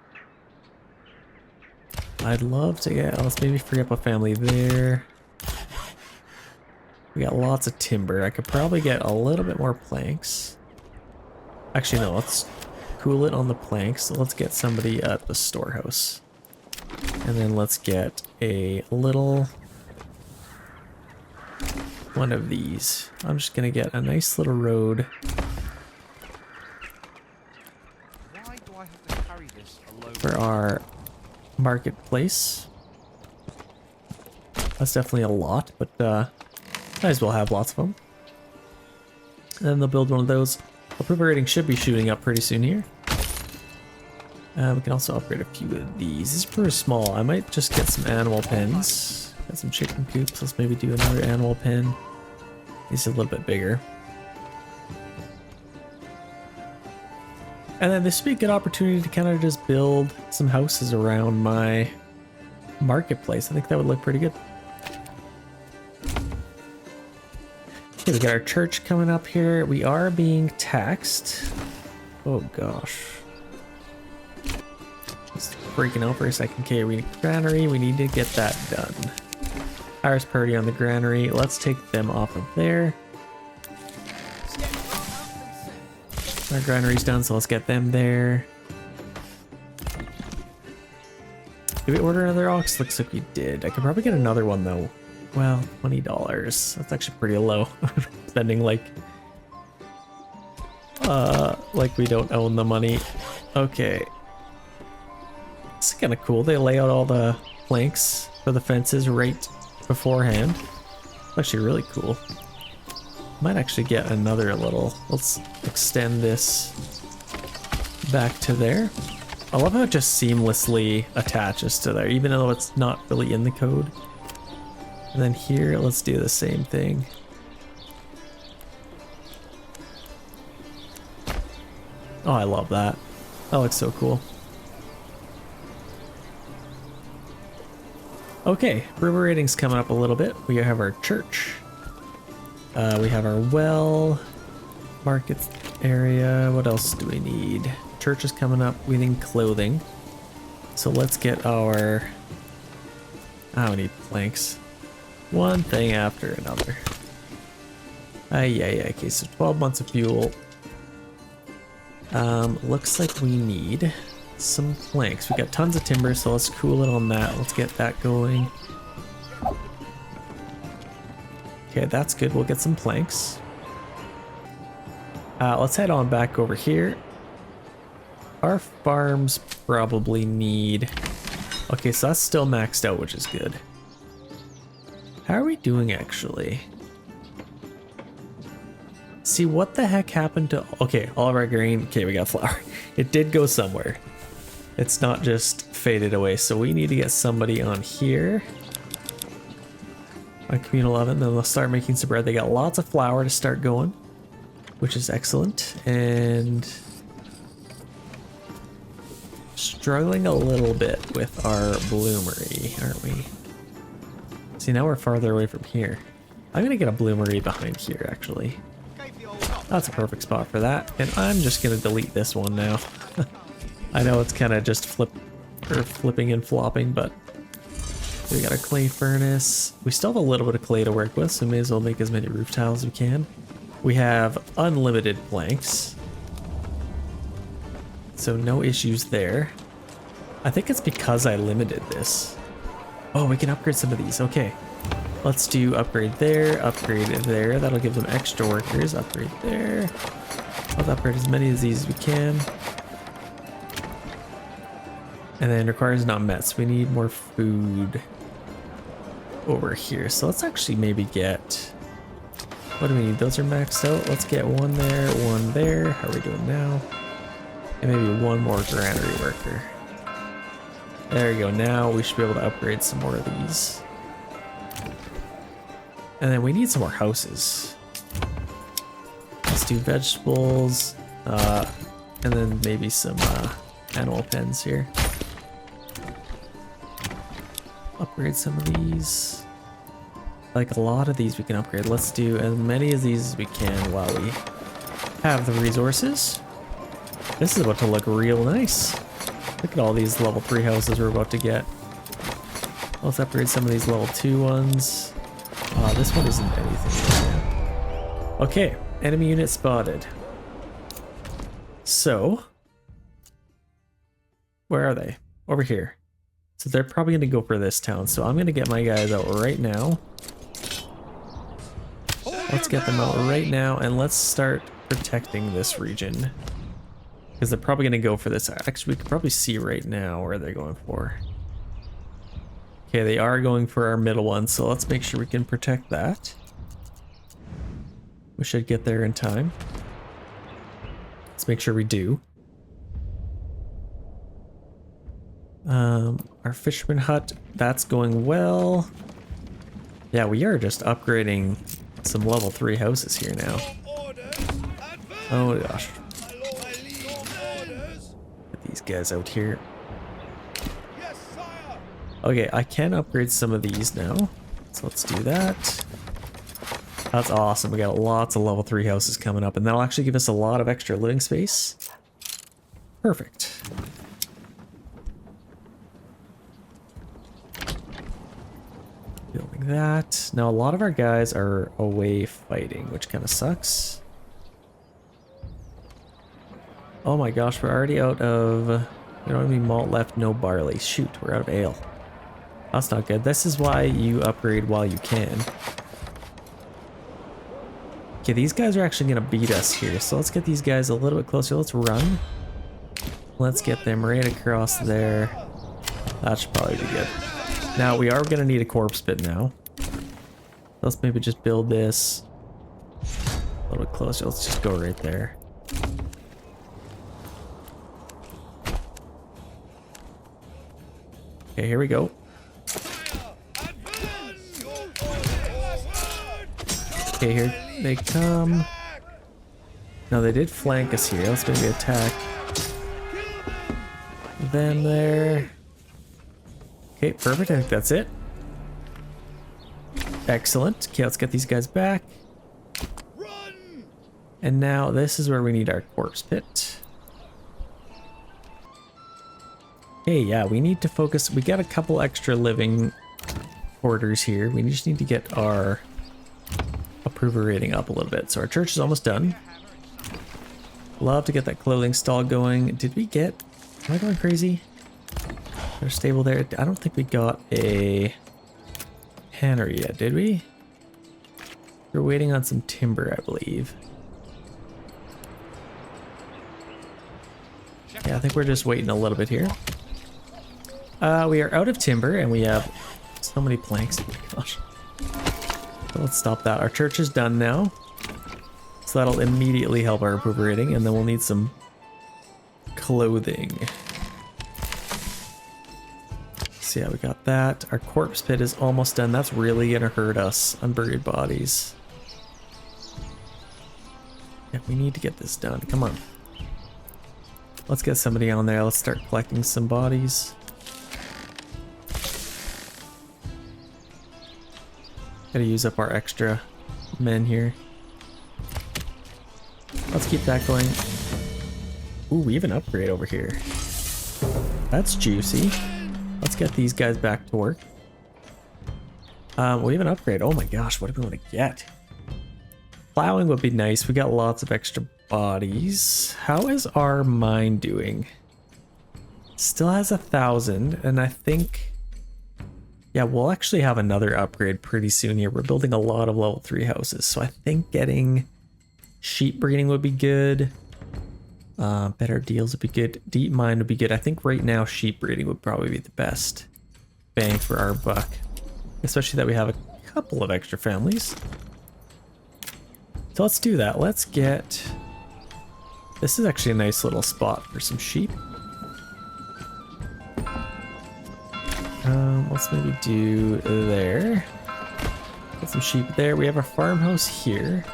I'd love to get, let's maybe free up a family there. We got lots of timber. I could probably get a little bit more planks. Actually, no, let's cool it on the planks. So let's get somebody at the storehouse. And then let's get a little one of these. I'm just gonna get a nice little road. Why do I have to carry this alone? For our marketplace. That's definitely a lot, but might as well have lots of them. And then they'll build one of those. Approval rating should be shooting up pretty soon here. We can also upgrade a few of these. This is pretty small. I might just get some animal pens. Got some chicken coops. Let's maybe do another animal pen. These are a little bit bigger. And then this would be a good opportunity to kind of just build some houses around my marketplace. I think that would look pretty good. Okay, we got our church coming up here. We are being taxed. Oh gosh. Just freaking out for a second. Okay, we need granary. We need to get that done. Highest priority on the granary. Let's take them off of there. Our granary's done, so let's get them there. Did we order another ox? Looks like we did. I could probably get another one though. Well, $20. That's actually pretty low. Spending like we don't own the money. Okay. It's kind of cool. They lay out all the planks for the fences right beforehand. Actually really cool. Might actually get another little, let's extend this back to there. I love how it just seamlessly attaches to there, even though it's not really in the code. And then here, let's do the same thing. Oh, I love that. That looks so cool. Okay, river rating's coming up a little bit. We have our church. We have our well, market area. What else do we need? Church is coming up. We need clothing. So let's get our... I need planks. One thing after another. Yeah. Okay, so 12 months of fuel. Looks like we need some planks. We got tons of timber, so let's cool it on that. Let's get that going. Okay, that's good. We'll get some planks. Let's head on back over here. Our farms probably need... Okay, so that's still maxed out, which is good. How are we doing, actually? See, what the heck happened to... Okay, all of our grain... Okay, we got flour. It did go somewhere. It's not just faded away, so we need to get somebody on here. On communal oven, then they'll start making some bread. They got lots of flour to start going. which is excellent. And struggling a little bit with our bloomery, aren't we? See, now we're farther away from here. I'm gonna get a bloomery behind here, actually. That's a perfect spot for that. And I'm just gonna delete this one now. I know it's kind of just flipping and flopping, but we got a clay furnace. We still have a little bit of clay to work with, so we may as well make as many roof tiles as we can. We have unlimited planks, so no issues there. I think it's because I limited this. Oh, we can upgrade some of these. Okay, let's do upgrade there, upgrade there. That'll give them extra workers. Upgrade there. Let's upgrade as many of these as we can. And then requires not met, so we need more food over here. So let's actually maybe get, what do we need? Those are maxed out. Let's get one there, one there. How are we doing now? And maybe one more granary worker. There we go. Now we should be able to upgrade some more of these. And then we need some more houses. Let's do vegetables, and then maybe some animal pens here. Upgrade some of these. Like a lot of these we can upgrade. Let's do as many of these as we can while we have the resources. This is about to look real nice. Look at all these level 3 houses we're about to get. Let's upgrade some of these level 2 ones. This one isn't anything right now. Okay, enemy unit spotted. So, where are they? Over here. So they're probably going to go for this town. So I'm going to get my guys out right now. Let's get them out right now and let's start protecting this region. Because they're probably going to go for this. Actually, we can probably see right now where they're going for. Okay, they are going for our middle one. So let's make sure we can protect that. We should get there in time. Let's make sure we do. Our fisherman hut, that's going well. Yeah, we are just upgrading some level 3 houses here now. Oh gosh. Get these guys out here. Okay, I can upgrade some of these now. So let's do that. That's awesome. We got lots of level 3 houses coming up, and that'll actually give us a lot of extra living space. Perfect. Building that. Now a lot of our guys are away fighting, which kind of sucks. Oh my gosh, we're already out of... We don't have any malt left, no barley. Shoot, we're out of ale. That's not good. This is why you upgrade while you can. Okay, these guys are actually going to beat us here. So let's get these guys a little bit closer. Let's run. Let's get them right across there. That should probably be good. Now, we are going to need a corpse pit now. Let's maybe just build this a little bit closer. Let's just go right there. Okay, here we go. Okay, here they come. Now, they did flank us here. Let's maybe attack them there. Okay, perfect. I think that's it. Excellent. Okay, let's get these guys back. And now this is where we need our corpse pit. Okay, yeah, we need to focus. We got a couple extra living quarters here. We just need to get our approval rating up a little bit. So our church is almost done. Love to get that clothing stall going. Did we get... Am I going crazy? Our stable there. I don't think we got a cannery yet, did we? We're waiting on some timber, I believe. Yeah, I think we're just waiting a little bit here. We are out of timber and we have so many planks. Oh my gosh. So let's stop that. Our church is done now. So that'll immediately help our approval rating, and then we'll need some clothing. So yeah, we got that. Our corpse pit is almost done. That's really gonna hurt us. Unburied bodies. Yeah, we need to get this done. Come on. Let's get somebody on there. Let's start collecting some bodies. Gotta use up our extra men here. Let's keep that going. Ooh, we have an upgrade over here. That's juicy. Let's get these guys back to work. We have an upgrade. Oh my gosh, what do we want to get? Plowing would be nice. We got lots of extra bodies. How is our mine doing? Still has 1,000, and I think... yeah, we'll actually have another upgrade pretty soon here. We're building a lot of level 3 houses, so I think getting sheep breeding would be good. Better deals would be good. Deep mine would be good. I think right now sheep breeding would probably be the best bang for our buck. Especially that we have a couple of extra families. So let's do that. Let's get... this is actually a nice little spot for some sheep. Let's maybe do there. Get some sheep there. We have a farmhouse here.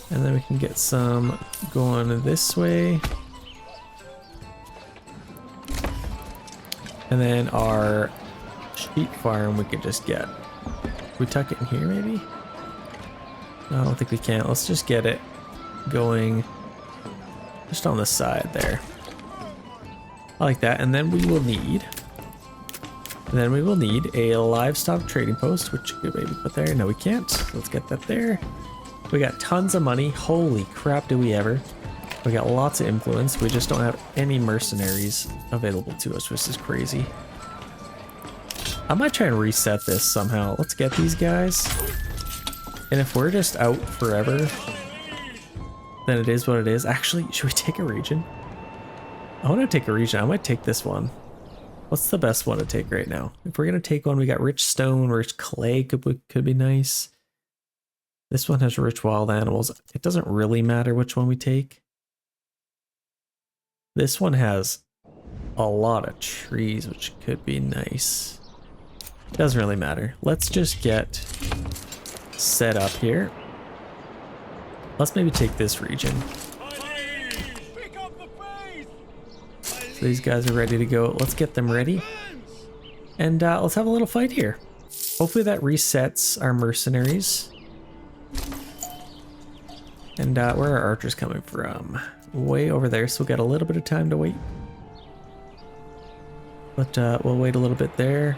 And then we can get some going this way. And then our sheep farm we could just get. We tuck it in here maybe? No, I don't think we can. Let's just get it going just on the side there. I like that. And then we will need a livestock trading post, which we could maybe put there. No, we can't. Let's get that there. We got tons of money. Holy crap, do we ever. We got lots of influence. We just don't have any mercenaries available to us, which is crazy. I might try and reset this somehow. Let's get these guys. And if we're just out forever, then it is what it is. Actually, should we take a region? I want to take a region. I might take this one. What's the best one to take right now? If we're going to take one, we got rich stone, rich clay could be nice. This one has rich wild animals. It doesn't really matter which one we take. This one has a lot of trees, which could be nice. Doesn't really matter. Let's just get set up here. Let's maybe take this region. So these guys are ready to go. Let's get them ready. And let's have a little fight here. Hopefully that resets our mercenaries. And where are archers coming from? Way over there, so we'll get a little bit of time to wait. But we'll wait a little bit there.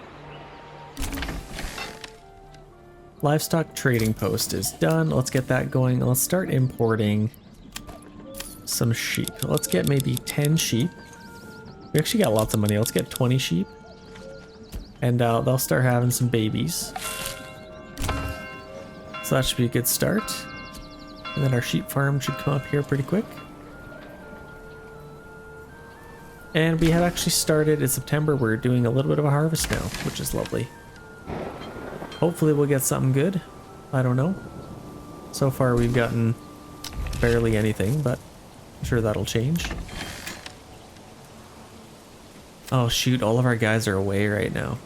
Livestock trading post is done. Let's get that going. Let's start importing some sheep. Let's get maybe 10 sheep. We actually got lots of money. Let's get 20 sheep. And they'll start having some babies. So that should be a good start. And then our sheep farm should come up here pretty quick. And we have actually started in September. We're doing a little bit of a harvest now, which is lovely. Hopefully we'll get something good. I don't know. So far we've gotten barely anything, but I'm sure that'll change. Oh shoot, all of our guys are away right now.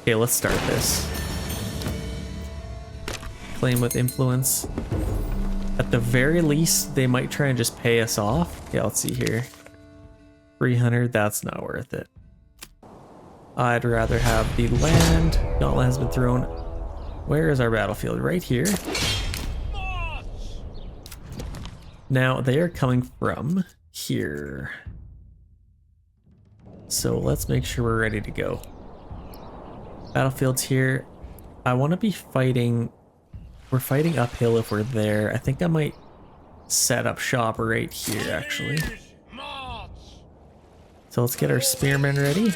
Okay, let's start this. Claim with influence. At the very least, they might try and just pay us off. Yeah, let's see here. 300, that's not worth it. I'd rather have the land. Gauntlet has been thrown. Where is our battlefield? Right here. Now, they are coming from here. So let's make sure we're ready to go. Battlefield's here. I want to be fighting... we're fighting uphill if we're there. I think I might set up shop right here, actually. So let's get our spearmen ready.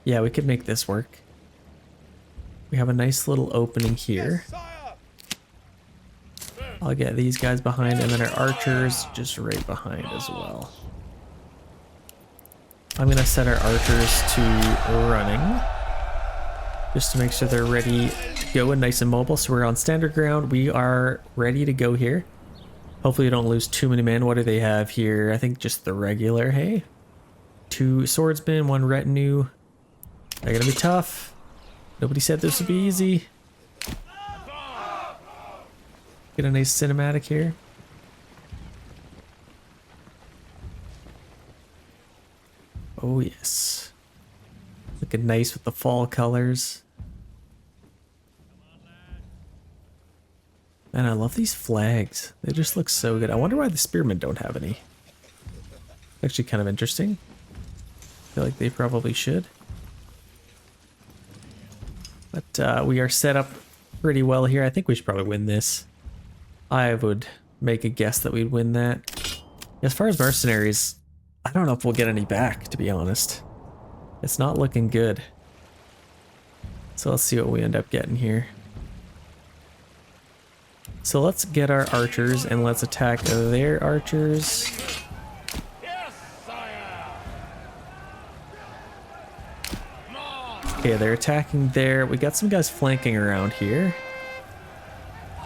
Yeah, we could make this work. We have a nice little opening here. I'll get these guys behind, and then our archers just right behind as well. I'm gonna set our archers to running, just to make sure they're ready to go and nice and mobile. So we're on standard ground. We are ready to go here. Hopefully we don't lose too many men. What do they have here? I think just the regular, hey? 2 swordsmen, 1 retinue. They're gonna be tough. Nobody said this would be easy. Get a nice cinematic here. Oh yes. Looking nice with the fall colors. Man, I love these flags. They just look so good. I wonder why the spearmen don't have any. Actually kind of interesting. I feel like they probably should. But we are set up pretty well here. I think we should probably win this. I would make a guess that we'd win that. As far as mercenaries, I don't know if we'll get any back, to be honest. It's not looking good. So let's see what we end up getting here. So let's get our archers and let's attack their archers. Okay, they're attacking there. We got some guys flanking around here.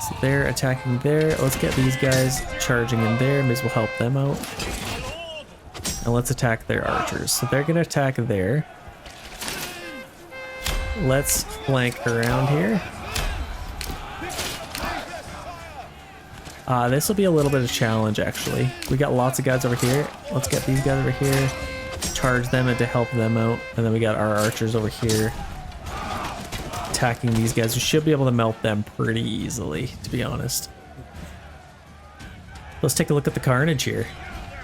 So they're attacking there. Let's get these guys charging in there. May as well help them out. And let's attack their archers. So they're going to attack there. Let's flank around here. This will be a little bit of a challenge, actually. We got lots of guys over here. Let's get these guys over here. Charge them and to help them out. And then we got our archers over here attacking these guys. We should be able to melt them pretty easily, to be honest. Let's take a look at the carnage here.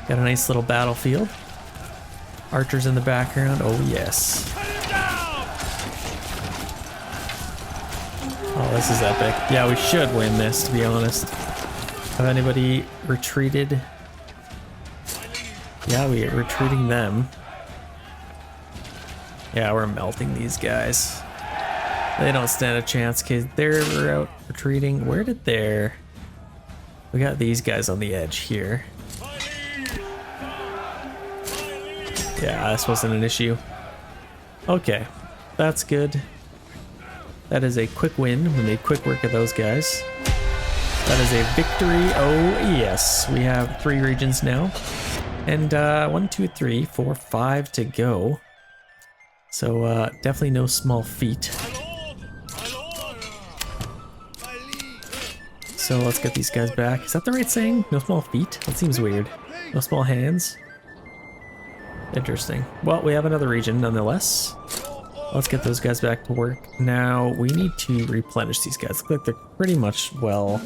Got a nice little battlefield. Archers in the background. Oh, yes. Oh, this is epic. Yeah, we should win this, to be honest. Have anybody retreated? Yeah, we're retreating them. Yeah, we're melting these guys. They don't stand a chance, kids. They're out retreating. Where did their... We got these guys on the edge here. Yeah, this wasn't an issue. Okay, that's good. That is a quick win. We made quick work of those guys. That is a victory. Oh, yes. We have 3 regions now. And 1, 2, 3, 4, 5 to go. So definitely no small feat. So let's get these guys back. Is that the right saying? No small feet? That seems weird. No small hands? Interesting. Well, we have another region nonetheless. Let's get those guys back to work. Now, we need to replenish these guys. Look like they're pretty much well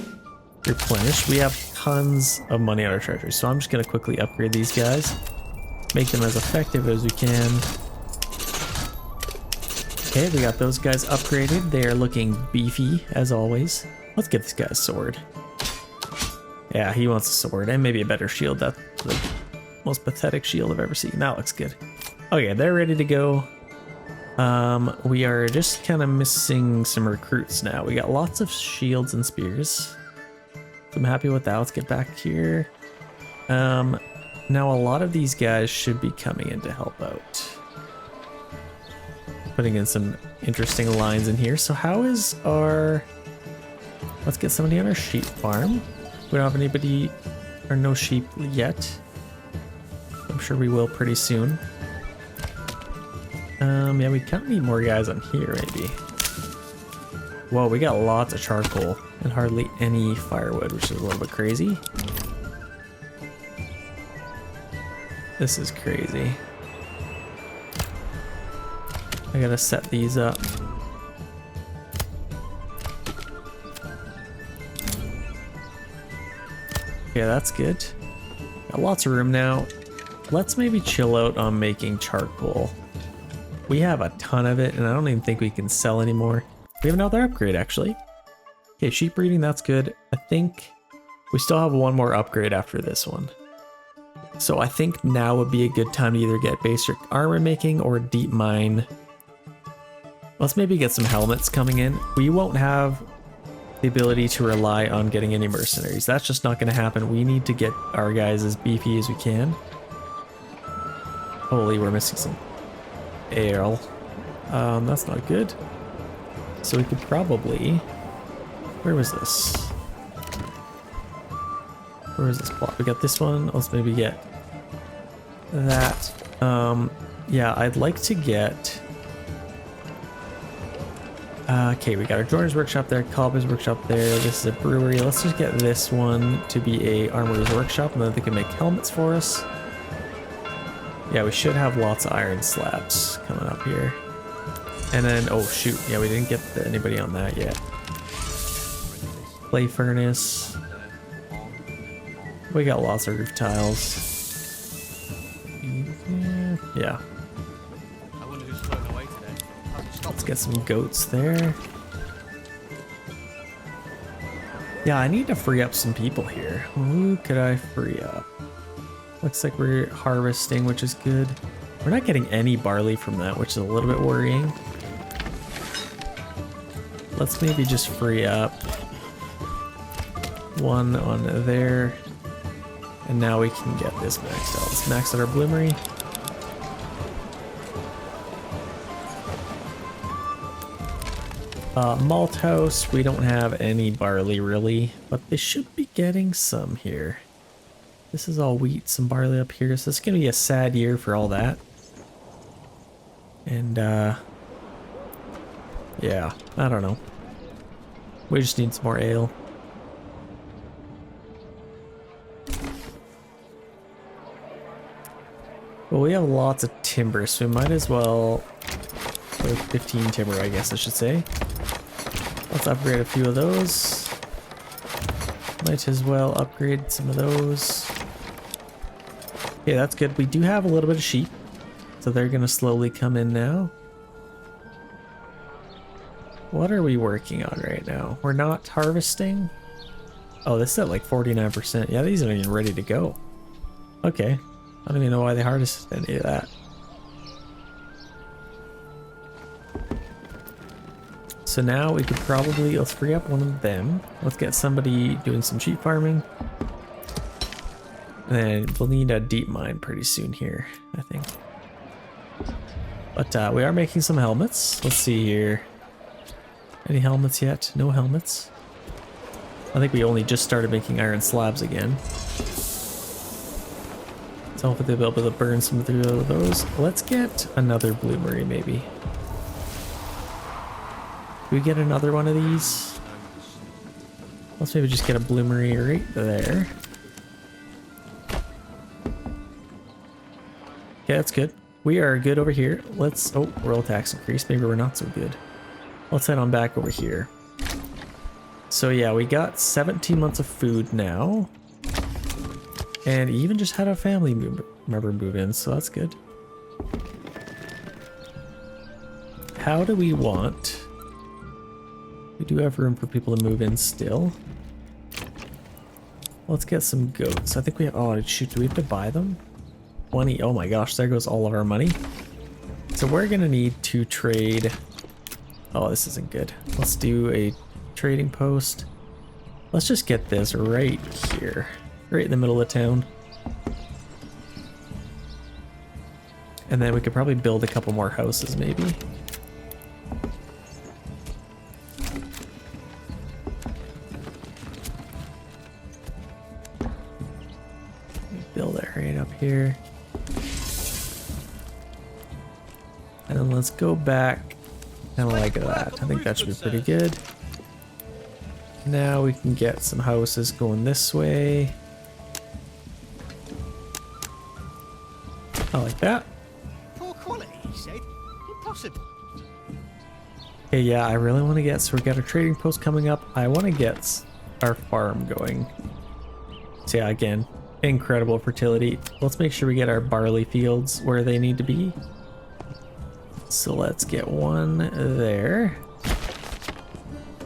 replenished. We have tons of money on our treasury, so I'm just going to quickly upgrade these guys. Make them as effective as we can. Okay, we got those guys upgraded. They are looking beefy, as always. Let's get this guy a sword. Yeah, he wants a sword, and maybe a better shield. That's the most pathetic shield I've ever seen. That looks good. Okay, they're ready to go. We are just kind of missing some recruits now. We got lots of shields and spears. So I'm happy with that. Let's get back here. Now a lot of these guys should be coming in to help out. Putting in some interesting lines in here. So how is our... Let's get somebody on our sheep farm. We don't have anybody or no sheep yet. I'm sure we will pretty soon. Yeah, we kind of need more guys on here, maybe. Whoa, we got lots of charcoal and hardly any firewood, which is a little bit crazy. This is crazy. I gotta set these up. Yeah, that's good. Got lots of room now. Let's maybe chill out on making charcoal. We have a ton of it, and I don't even think we can sell anymore. We have another upgrade, actually. Okay, sheep breeding, that's good. I think we still have one more upgrade after this one. So I think now would be a good time to either get basic armor making or deep mine. Let's maybe get some helmets coming in. We won't have the ability to rely on getting any mercenaries. That's just not going to happen. We need to get our guys as beefy as we can. Holy, we're missing some ale. That's not good. So we could probably... Where was this? Where was this plot? We got this one. Let's maybe get that. Yeah, I'd like to get... Okay, we got our joiner's workshop there, cobbler's workshop there. This is a brewery. Let's just get this one to be a armorer's workshop, and then they can make helmets for us. Yeah, we should have lots of iron slabs coming up here. And then, oh shoot, yeah, we didn't get anybody on that yet. Clay furnace. We got lots of roof tiles. Yeah. I wonder who's floating away today. Let's get some goats there. Yeah, I need to free up some people here. Who could I free up? Looks like we're harvesting, which is good. We're not getting any barley from that, which is a little bit worrying. Let's maybe just free up one on there. And now we can get this maxed out. Let's max out our bloomery. Malt house, we don't have any barley really, but they should be getting some here. This is all wheat, some barley up here, so it's gonna be a sad year for all that. And yeah, I don't know. We just need some more ale. Well, we have lots of timber, so we might as well, or 15 timber, I guess I should say. Let's upgrade a few of those. Might as well upgrade some of those. Okay, that's good. We do have a little bit of sheep, so they're gonna slowly come in now. What are we working on right now? We're not harvesting? Oh, this is at like 49%. Yeah, these aren't even ready to go. Okay. I don't even know why they harvested any of that. So now we could probably, let's free up one of them. Let's get somebody doing some sheep farming. And then we'll need a deep mine pretty soon here, I think. But we are making some helmets. Let's see here. Any helmets yet? No helmets. I think we only just started making iron slabs again. So hopefully they'll be able to burn some of those. Let's get another bloomery maybe. Do we get another one of these? Let's maybe just get a bloomery right there. Okay, that's good. We are good over here. Let's, oh, royal tax increase. Maybe we're not so good. Let's head on back over here. So yeah, we got 17 months of food now. And even just had a family member move in, so that's good. How do we want... We do have room for people to move in still. Let's get some goats. I think we have... Oh, shoot, do we have to buy them? 20. Oh my gosh, there goes all of our money. So we're gonna need to trade... Oh, this isn't good. Let's do a trading post. Let's just get this right here. Right in the middle of town. And then we could probably build a couple more houses maybe. Build it right up here. And then let's go back kind of like that. I think that should be pretty good. Now we can get some houses going this way. I like that. Poor quality, he said. Impossible. Okay, yeah, I really want to get, so we got a trading post coming up. I want to get our farm going. So yeah, again, incredible fertility. Let's make sure we get our barley fields where they need to be. So let's get one there.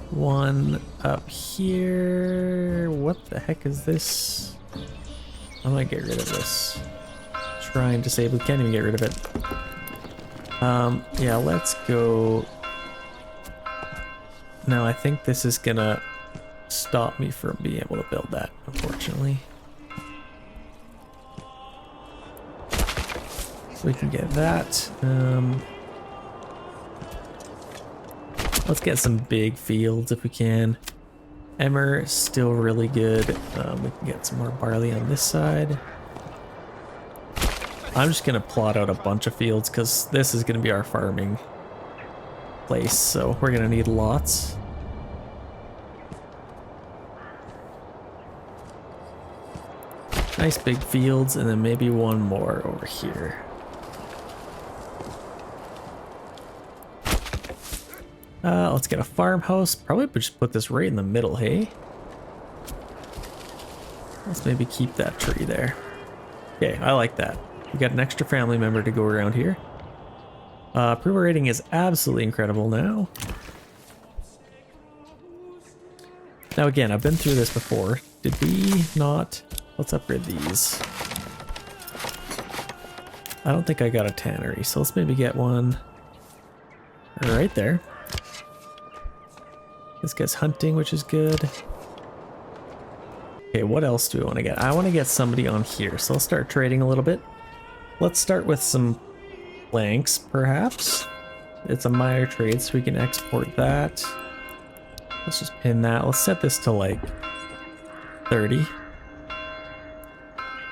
One up here. What the heck is this? I might get rid of this. Shrine disabled. Can't even get rid of it. Yeah, let's go. No, I think this is gonna stop me from being able to build that, unfortunately. So we can get that. Let's get some big fields if we can. Emmer still really good. We can get some more barley on this side. I'm just gonna plot out a bunch of fields because this is gonna be our farming place, so we're gonna need lots. Nice big fields, and then maybe one more over here. Let's get a farmhouse. Probably just put this right in the middle, hey? Let's maybe keep that tree there. Okay, I like that. We got an extra family member to go around here. Approval rating is absolutely incredible now. Now again, I've been through this before. Did we not? Let's upgrade these. I don't think I got a tannery, so let's maybe get one right there. This guy's hunting, which is good. Okay, what else do we want to get? I want to get somebody on here, so let's start trading a little bit. Let's start with some planks, perhaps. It's a minor trade, so we can export that. Let's just pin that. Let's set this to like 30.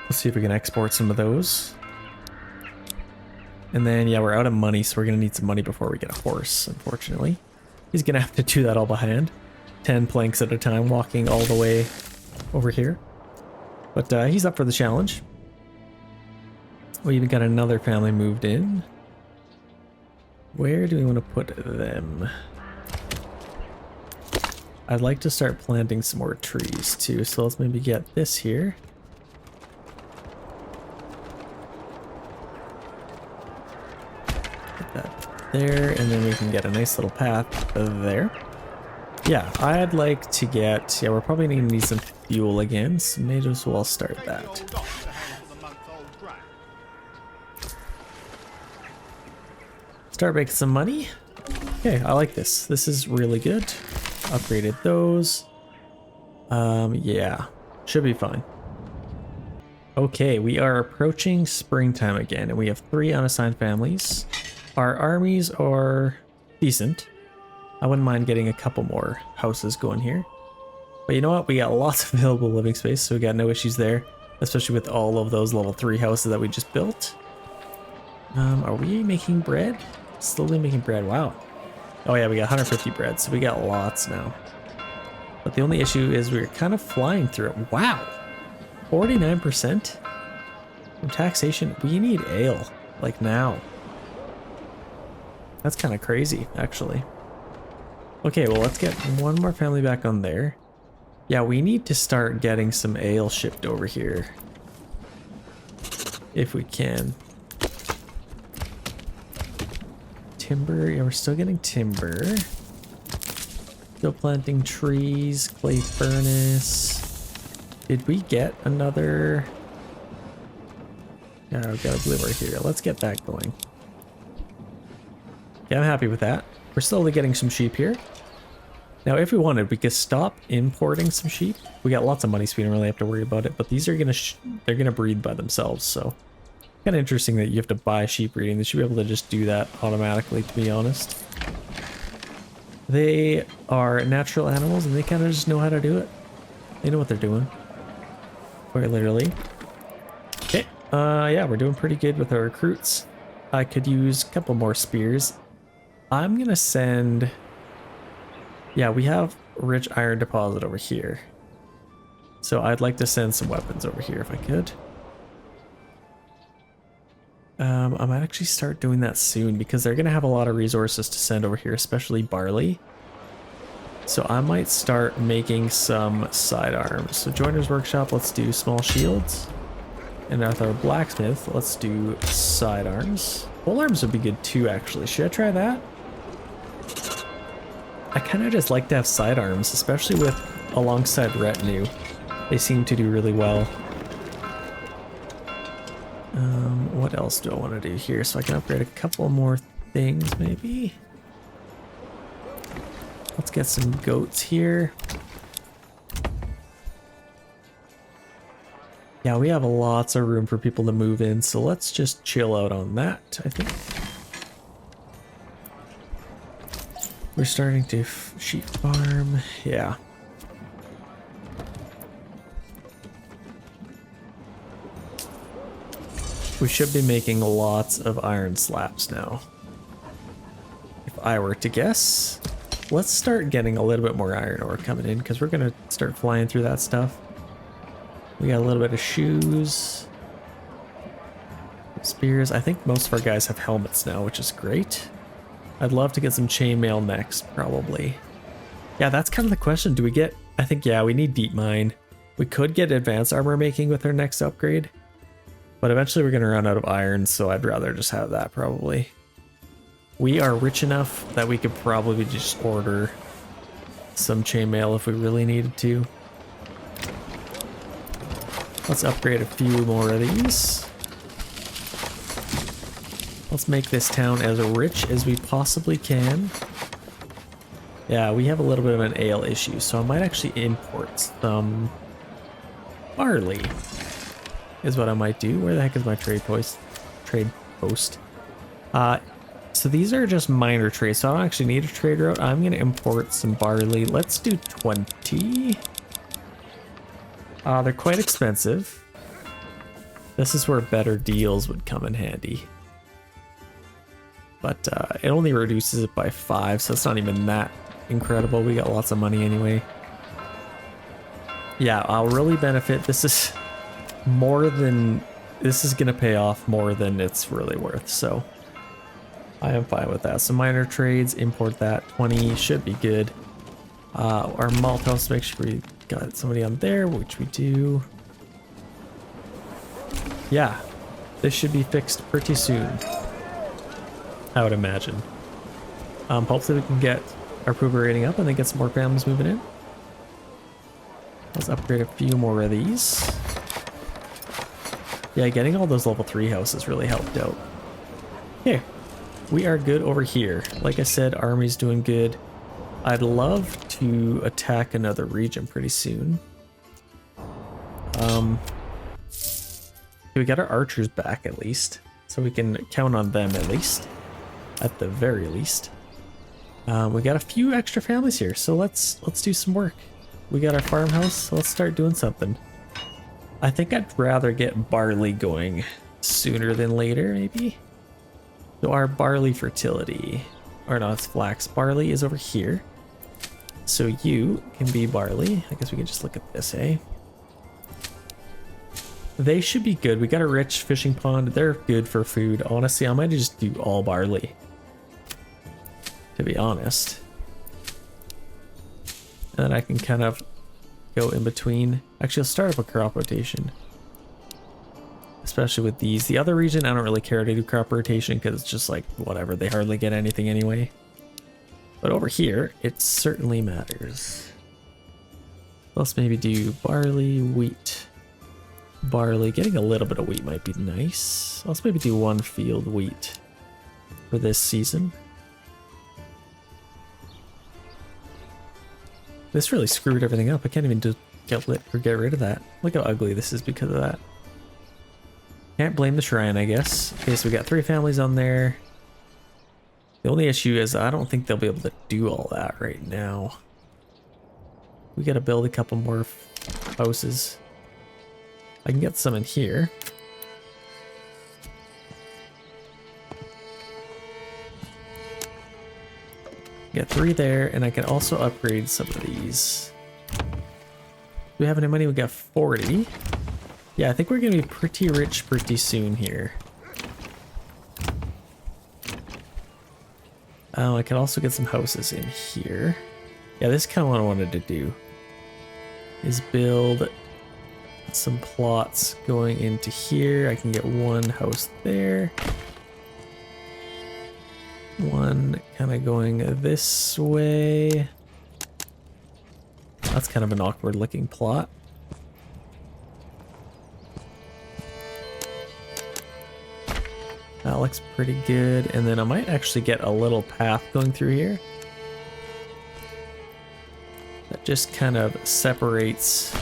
Let's see if we can export some of those. And then, yeah, we're out of money, so we're going to need some money before we get a horse, unfortunately. He's going to have to do that all by hand. 10 planks at a time, walking all the way over here. But he's up for the challenge. We even got another family moved in. Where do we want to put them? I'd like to start planting some more trees too, so let's maybe get this here. Put that there, and then we can get a nice little path there. Yeah, I'd like to get, yeah, we're probably going to need some fuel again, so may as well start that. Start making some money. Okay, I like this. This is really good. Upgraded those. Yeah, should be fine. Okay, we are approaching springtime again, and we have 3 unassigned families. Our armies are decent. I wouldn't mind getting a couple more houses going here. But you know what? We got lots of available living space, so we got no issues there, especially with all of those level 3 houses that we just built. Are we making bread? Slowly making bread. Wow. Oh yeah, we got 150 bread, so we got lots now. But the only issue is we're kind of flying through it. Wow. 49% from taxation. We need ale, like now. That's kind of crazy, actually. Okay, well, let's get one more family back on there. Yeah, we need to start getting some ale shipped over here. If we can. Timber, yeah, we're still getting timber. Still planting trees, clay furnace. Did we get another? Yeah, we've got a blue right here. Let's get that going. Yeah, I'm happy with that. We're slowly getting some sheep here. Now, if we wanted, we could stop importing some sheep. We got lots of money, so we don't really have to worry about it. But these are they're gonna breed by themselves. So, kind of interesting that you have to buy sheep breeding. They should be able to just do that automatically, to be honest. They are natural animals, and they kind of just know how to do it. They know what they're doing. Quite literally. Okay. Yeah, we're doing pretty good with our recruits. I could use a couple more spears. I'm gonna send. Yeah, we have rich iron deposit over here. So I'd like to send some weapons over here if I could. I might actually start doing that soon because they're gonna have a lot of resources to send over here, especially barley. So I might start making some sidearms. So Joiner's Workshop, let's do small shields. And with our blacksmith, let's do sidearms. Polearms would be good too, actually. Should I try that? I kind of just like to have sidearms, especially with alongside retinue. They seem to do really well. What else do I want to do here? So I can upgrade a couple more things, maybe. Let's get some goats here. Yeah, we have lots of room for people to move in, so let's just chill out on that, I think. We're starting to sheep farm, yeah. We should be making lots of iron slabs now. If I were to guess, let's start getting a little bit more iron ore coming in because we're going to start flying through that stuff. We got a little bit of shoes. Spears. I think most of our guys have helmets now, which is great. I'd love to get some chainmail next, probably. Yeah, that's kind of the question. Do we get... I think, yeah, we need deep mine. We could get advanced armor making with our next upgrade. But eventually we're going to run out of iron, so I'd rather just have that, probably. We are rich enough that we could probably just order some chainmail if we really needed to. Let's upgrade a few more of these. Let's make this town as rich as we possibly can. Yeah, we have a little bit of an ale issue, so I might actually import some barley. Is what I might do. Where the heck is my trade post? So these are just minor trades, so I don't actually need a trade route. I'm going to import some barley. Let's do 20. They're quite expensive. This is where better deals would come in handy. But it only reduces it by 5, so it's not even that incredible. We got lots of money anyway. Yeah, I'll really benefit. This is more than... This is going to pay off more than it's really worth, so I am fine with that. So minor trades, import that. 20 should be good. Our malt house, make sure we got somebody on there, which we do. Yeah, this should be fixed pretty soon, I would imagine. Hopefully we can get our approval rating up and then get some more families moving in. Let's upgrade a few more of these. Yeah, getting all those level 3 houses really helped out. Okay, we are good over here. Like I said, army's doing good. I'd love to attack another region pretty soon. We got our archers back at least, so we can count on them at least, at the very least. We got a few extra families here, so let's do some work. We got our farmhouse, so let's start doing something. I think I'd rather get barley going sooner than later, maybe. So our barley fertility, or no, it's flax. Barley is over here. So you can be barley. I guess we can just look at this, eh? They should be good. We got a rich fishing pond. They're good for food. Honestly, I might just do all barley, to be honest. And then I can kind of go in between. Actually, I'll start up a crop rotation, especially with these. The other region, I don't really care to do crop rotation because it's just like whatever. They hardly get anything anyway. But over here, it certainly matters. Let's maybe do barley, wheat, barley. Getting a little bit of wheat might be nice. Let's maybe do one field wheat for this season. This really screwed everything up. I can't even get rid of that. Look how ugly this is because of that. Can't blame the shrine, I guess. Okay, so we got 3 families on there. The only issue is I don't think they'll be able to do all that right now. We gotta build a couple more houses. I can get some in here. Get 3 there, and I can also upgrade some of these. Do we have any money? We got 40. Yeah, I think we're gonna be pretty rich pretty soon here. I can also get some houses in here. Yeah, this is kind of what I wanted to do. Is build some plots going into here. I can get 1 house there. 1 kind of going this way. That's kind of an awkward looking plot. That looks pretty good. And then I might actually get a little path going through here that just kind of separates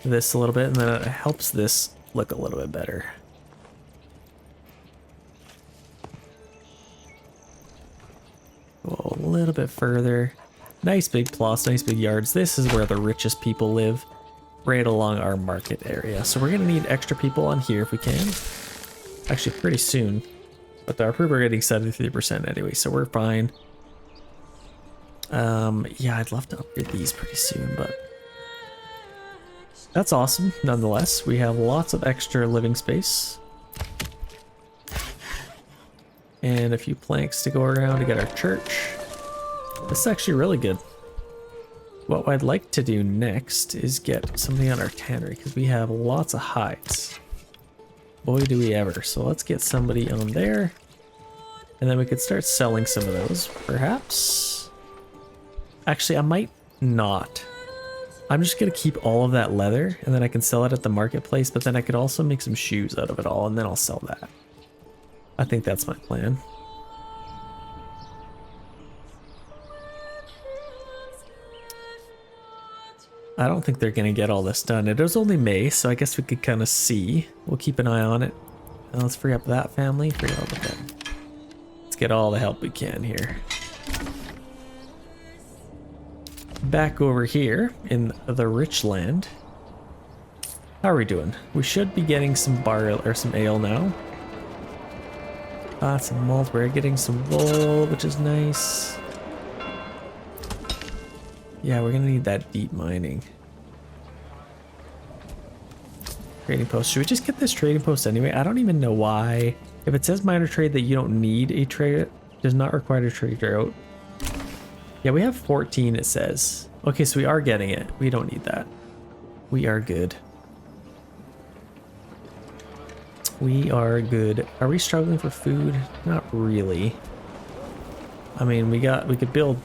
this a little bit, and then it helps this look a little bit better. Go a little bit further. Nice big plots, nice big yards. This is where the richest people live, right along our market area. So we're gonna need extra people on here if we can. Actually, pretty soon. But our approval rating 73% anyway, so we're fine. Yeah, I'd love to upgrade these pretty soon, but that's awesome. Nonetheless, we have lots of extra living space. And a few planks to go around to get our church. This is actually really good. What I'd like to do next is get something on our tannery because we have lots of hides. Boy, do we ever. So let's get somebody on there. And then we could start selling some of those, perhaps. Actually, I might not. I'm just going to keep all of that leather and then I can sell it at the marketplace, but then I could also make some shoes out of it all and then I'll sell that. I think that's my plan. I don't think they're going to get all this done. It is only May, so I guess we could kind of see. We'll keep an eye on it. Now let's free up that family. Free up with them. Let's get all the help we can here. Back over here in the rich land. How are we doing? We should be getting some barley or some ale now. Some malt. We're getting some wool, which is nice. Yeah, we're gonna need that deep mining. Trading post. Should we just get this trading post anyway? I don't even know why. If it says minor trade that you don't need a trade, does not require a trader out. Yeah, we have 14 it says. Okay, so we are getting it. We don't need that. We are good. We are good. Are we struggling for food? Not really. I mean, we could build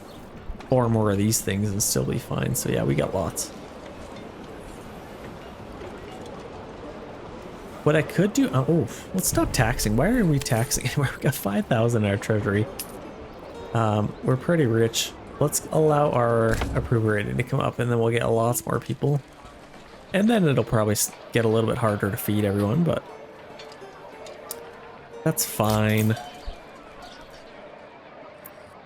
4 more of these things and still be fine. So yeah, we got lots. What I could do, oh, let's stop taxing. Why are we taxing anywhere? We got 5,000 in our treasury. We're pretty rich. Let's allow our approval rating to come up and then we'll get lots more people. And then it'll probably get a little bit harder to feed everyone, but that's fine.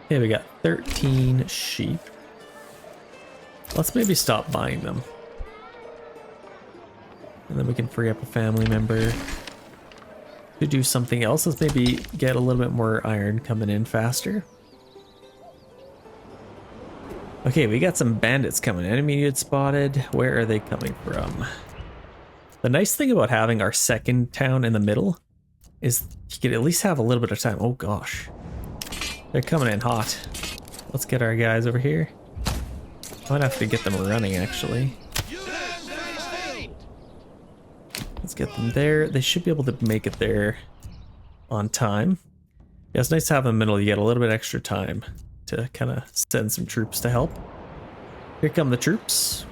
Okay, we got 13 sheep. Let's maybe stop buying them. And then we can free up a family member to do something else. Let's maybe get a little bit more iron coming in faster. Okay, we got some bandits coming. Enemy unit spotted. Where are they coming from? The nice thing about having our second town in the middle is you can at least have a little bit of time. Oh gosh. They're coming in hot. Let's get our guys over here. Might have to get them running actually. Let's get them there. They should be able to make it there on time. Yeah, it's nice to have in the middle. You get a little bit extra time to kind of send some troops to help. Here come the troops.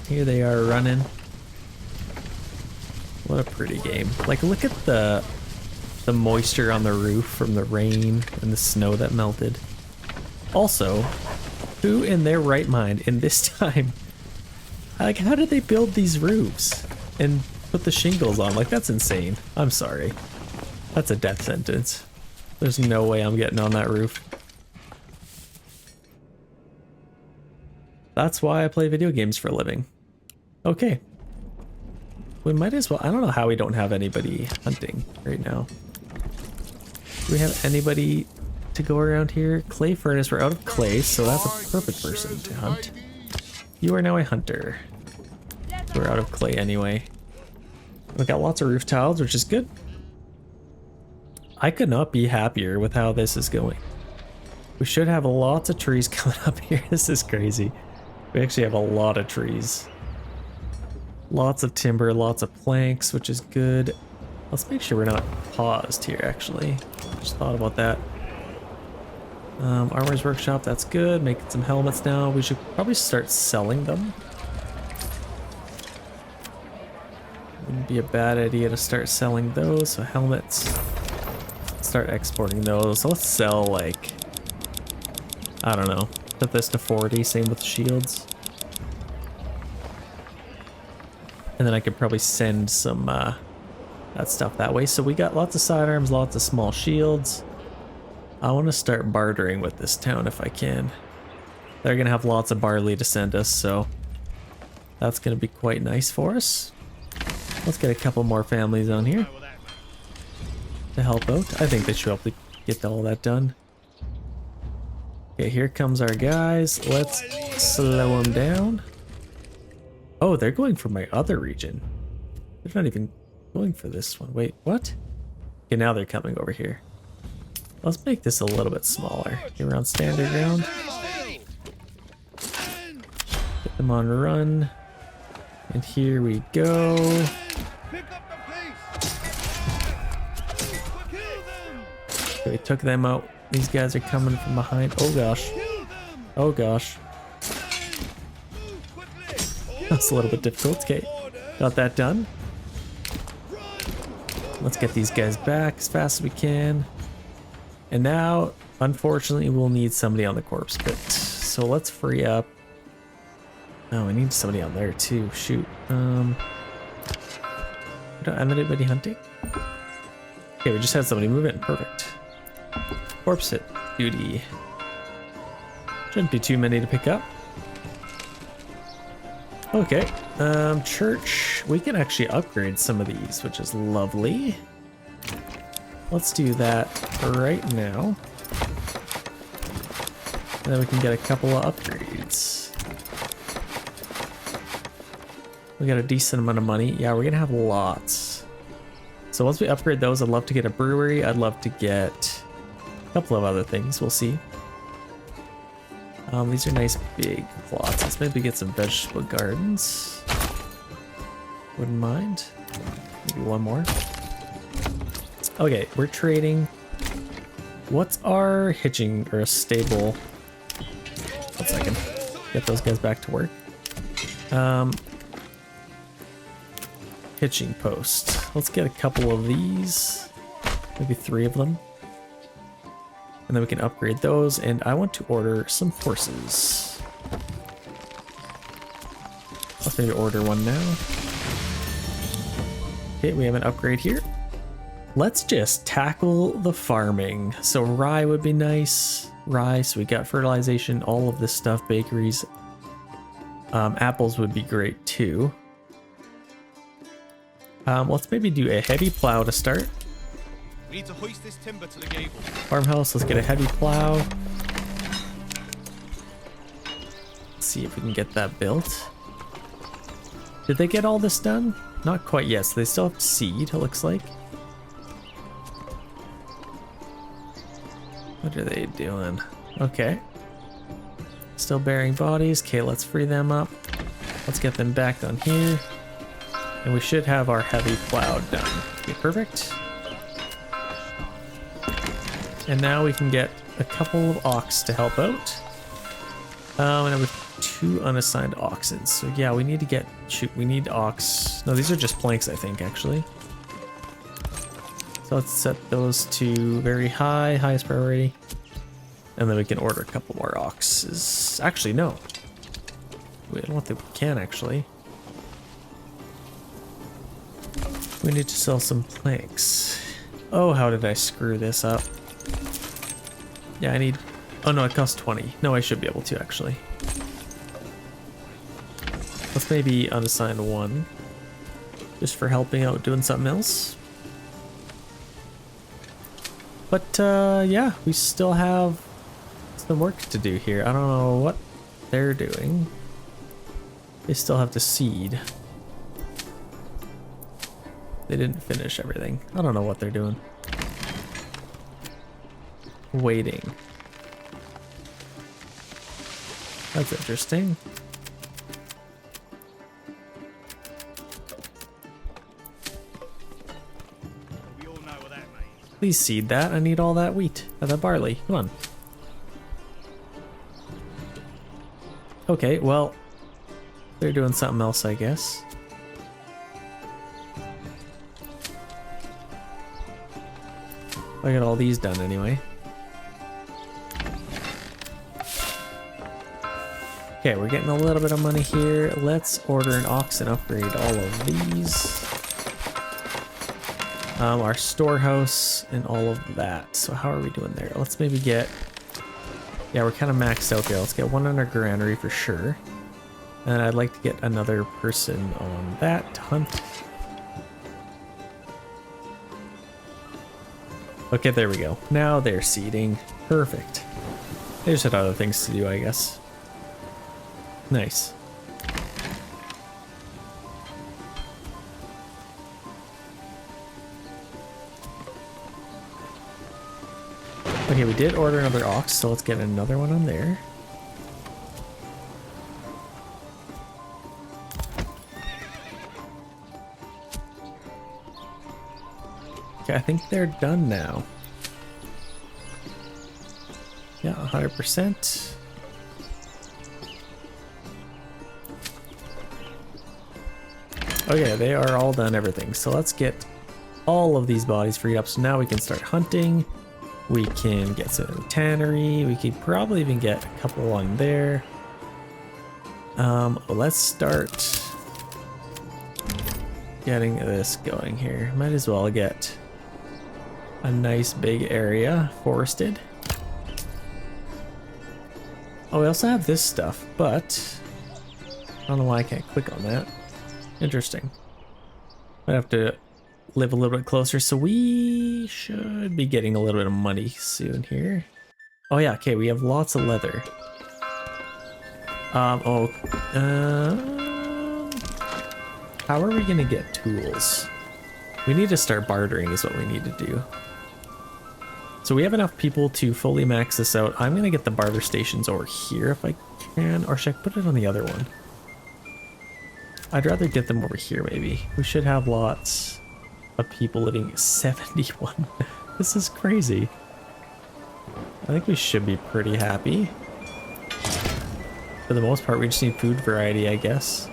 Here they are running. What a pretty game. Like, look at the moisture on the roof from the rain and the snow that melted. Also, who in their right mind in this time, like, how did they build these roofs and put the shingles on? Like, that's insane. I'm sorry. That's a death sentence. There's no way I'm getting on that roof. That's why I play video games for a living. Okay. We might as well. I don't know how we don't have anybody hunting right now. Do we have anybody to go around here? Clay furnace. We're out of clay, so that's a perfect person to hunt. You are now a hunter. We're out of clay anyway. We got lots of roof tiles, which is good. I could not be happier with how this is going. We should have lots of trees coming up here. This is crazy. We actually have a lot of trees. Lots of timber, lots of planks, which is good. Let's make sure we're not paused here, actually. Just thought about that. Armor's Workshop, that's good. Making some helmets now. We should probably start selling them. Wouldn't be a bad idea to start selling those. So helmets. Start exporting those. So let's sell, like, I don't know. Put this to 40. Same with shields. And then I could probably send some that stuff that way. So we got lots of sidearms, lots of small shields. I want to start bartering with this town if I can. They're going to have lots of barley to send us, so that's going to be quite nice for us. Let's get a couple more families on here to help out. I think they should help to get all that done. Okay, here comes our guys. Let's slow them down. Oh, they're going for my other region. They're not even going for this one. Wait, what? Okay, now they're coming over here. Let's make this a little bit smaller. Okay, we're on standard ground. Get them on run. And here we go. Okay, we took them out. These guys are coming from behind. Oh gosh. Oh gosh. That's a little bit difficult. Okay, got that done. Let's get these guys back as fast as we can. And now, unfortunately, we'll need somebody on the corpse pit. So let's free up. Oh, we need somebody on there too. Shoot. Don't have anybody hunting? Okay, we just had somebody move in. Perfect. Corpse hit duty. Shouldn't be too many to pick up. Okay. Church. We can actually upgrade some of these, which is lovely. Let's do that right now. And then we can get a couple of upgrades. We got a decent amount of money. Yeah, we're gonna have lots. So once we upgrade those, I'd love to get a brewery. I'd love to get a couple of other things. We'll see. These are nice big plots. Let's maybe get some vegetable gardens. Wouldn't mind. Maybe one more. Okay, we're trading. What's our hitching or a stable? 1 second. Get those guys back to work. Hitching post. Let's get a couple of these. Maybe 3 of them. And then we can upgrade those. And I want to order some horses. Let's maybe order one now. Okay, we have an upgrade here. Let's just tackle the farming. So rye would be nice. Rye, so we got fertilization, all of this stuff, bakeries. Apples would be great too. Let's maybe do a heavy plow to start. We need to hoist this timber to the gable. Farmhouse, let's get a heavy plow. Let's see if we can get that built. Did they get all this done? Not quite yet, so they still have seed, it looks like. What are they doing? Okay. Still bearing bodies. Okay, let's free them up. Let's get them back on here. And we should have our heavy plow done. Okay, perfect. And now we can get a couple of ox to help out. And with 2 unassigned oxen. So yeah, we need to get, shoot, we need ox. No, these are just planks, I think, actually. So let's set those to very high, highest priority. And then we can order a couple more oxes. Actually, no. Wait, I don't think we can, actually. We need to sell some planks. Oh, how did I screw this up? Yeah, I need... Oh no, it costs 20. No, I should be able to, actually. Let's maybe unassign 1. Just for helping out doing something else. But, yeah, we still have some work to do here. I don't know what they're doing. They still have to seed. They didn't finish everything. I don't know what they're doing. Waiting. That's interesting. We all know what that means. Please seed that. I need all that wheat. That barley. Come on. Okay, well, they're doing something else, I guess. I got all these done anyway. Okay, we're getting a little bit of money here. Let's order an ox and upgrade all of these. Our storehouse and all of that. So how are we doing there? Let's maybe get... Yeah, we're kind of maxed out there. Let's get one on our granary for sure. And I'd like to get another person on that to hunt. Okay, there we go. Now they're seeding. Perfect. They just had other things to do, I guess. Nice. Okay, we did order another ox, so let's get another one on there. Okay, I think they're done now. Yeah, 100%. Okay, they are all done everything. So let's get all of these bodies freed up. So now we can start hunting. We can get some tannery. We could probably even get a couple on there. Let's start getting this going here. Might as well get a nice big area forested. Oh, we also have this stuff, but I don't know why I can't click on that. Interesting. Might have to live a little bit closer, so we should be getting a little bit of money soon here. Oh yeah, okay, we have lots of leather. How are we gonna get tools? We need to start bartering is what we need to do. So we have enough people to fully max this out. I'm gonna get the barter stations over here if I can, or should I put it on the other one? I'd rather get them over here maybe. We should have lots of people living. 71. This is crazy. I think we should be pretty happy. For the most part, we just need food variety, I guess.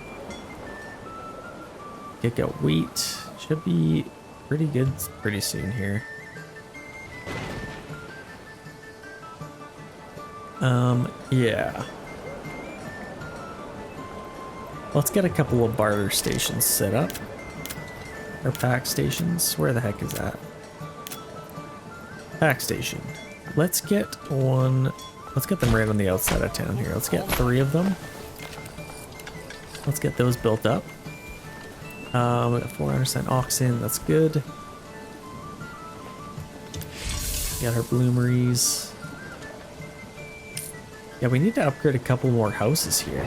Get wheat. Should be pretty good pretty soon here. Yeah. Let's get a couple of barter stations set up. Or pack stations. Where the heck is that? Pack station. Let's get one. Let's get them right on the outside of town here. Let's get 3 of them. Let's get those built up. We got 400% oxen. That's good. Got our bloomeries. Yeah, we need to upgrade a couple more houses here.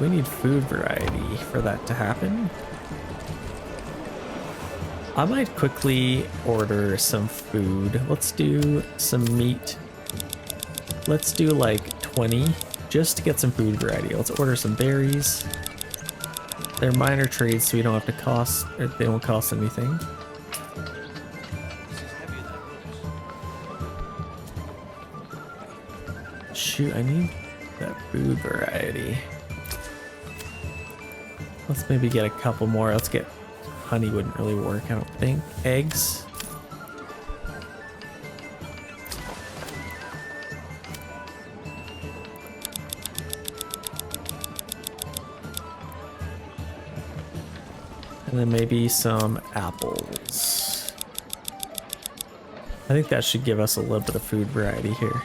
We need food variety for that to happen. I might quickly order some food. Let's do some meat. Let's do like 20 just to get some food variety. Let's order some berries. They're minor trades, so we don't have to cost, or they don't cost anything. Shoot, I need that food variety. Let's maybe get a couple more. Let's get honey, wouldn't really work, I don't think. Eggs. And then maybe some apples. I think that should give us a little bit of food variety here.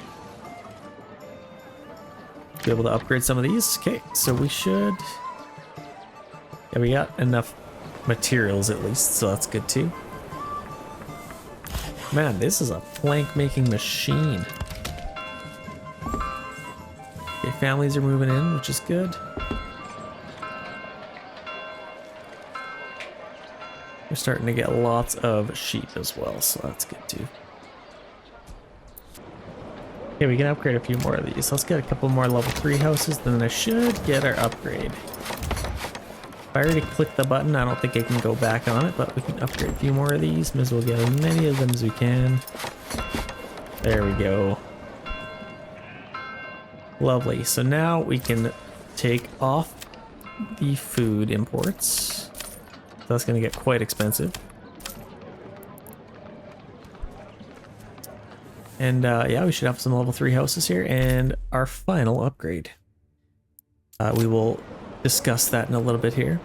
Be able to upgrade some of these. Okay, so we should. Yeah, we got enough materials at least, so that's good too. Man, this is a plank making machine. Okay, families are moving in, which is good. We're starting to get lots of sheep as well, so that's good too. Okay, we can upgrade a few more of these. Let's get a couple more level 3 houses, then I should get our upgrade. If I already clicked the button, I don't think I can go back on it, but we can upgrade a few more of these. Might as well get as many of them as we can. There we go. Lovely. So now we can take off the food imports. That's going to get quite expensive. And yeah, we should have some level 3 houses here and our final upgrade. We will discuss that in a little bit here.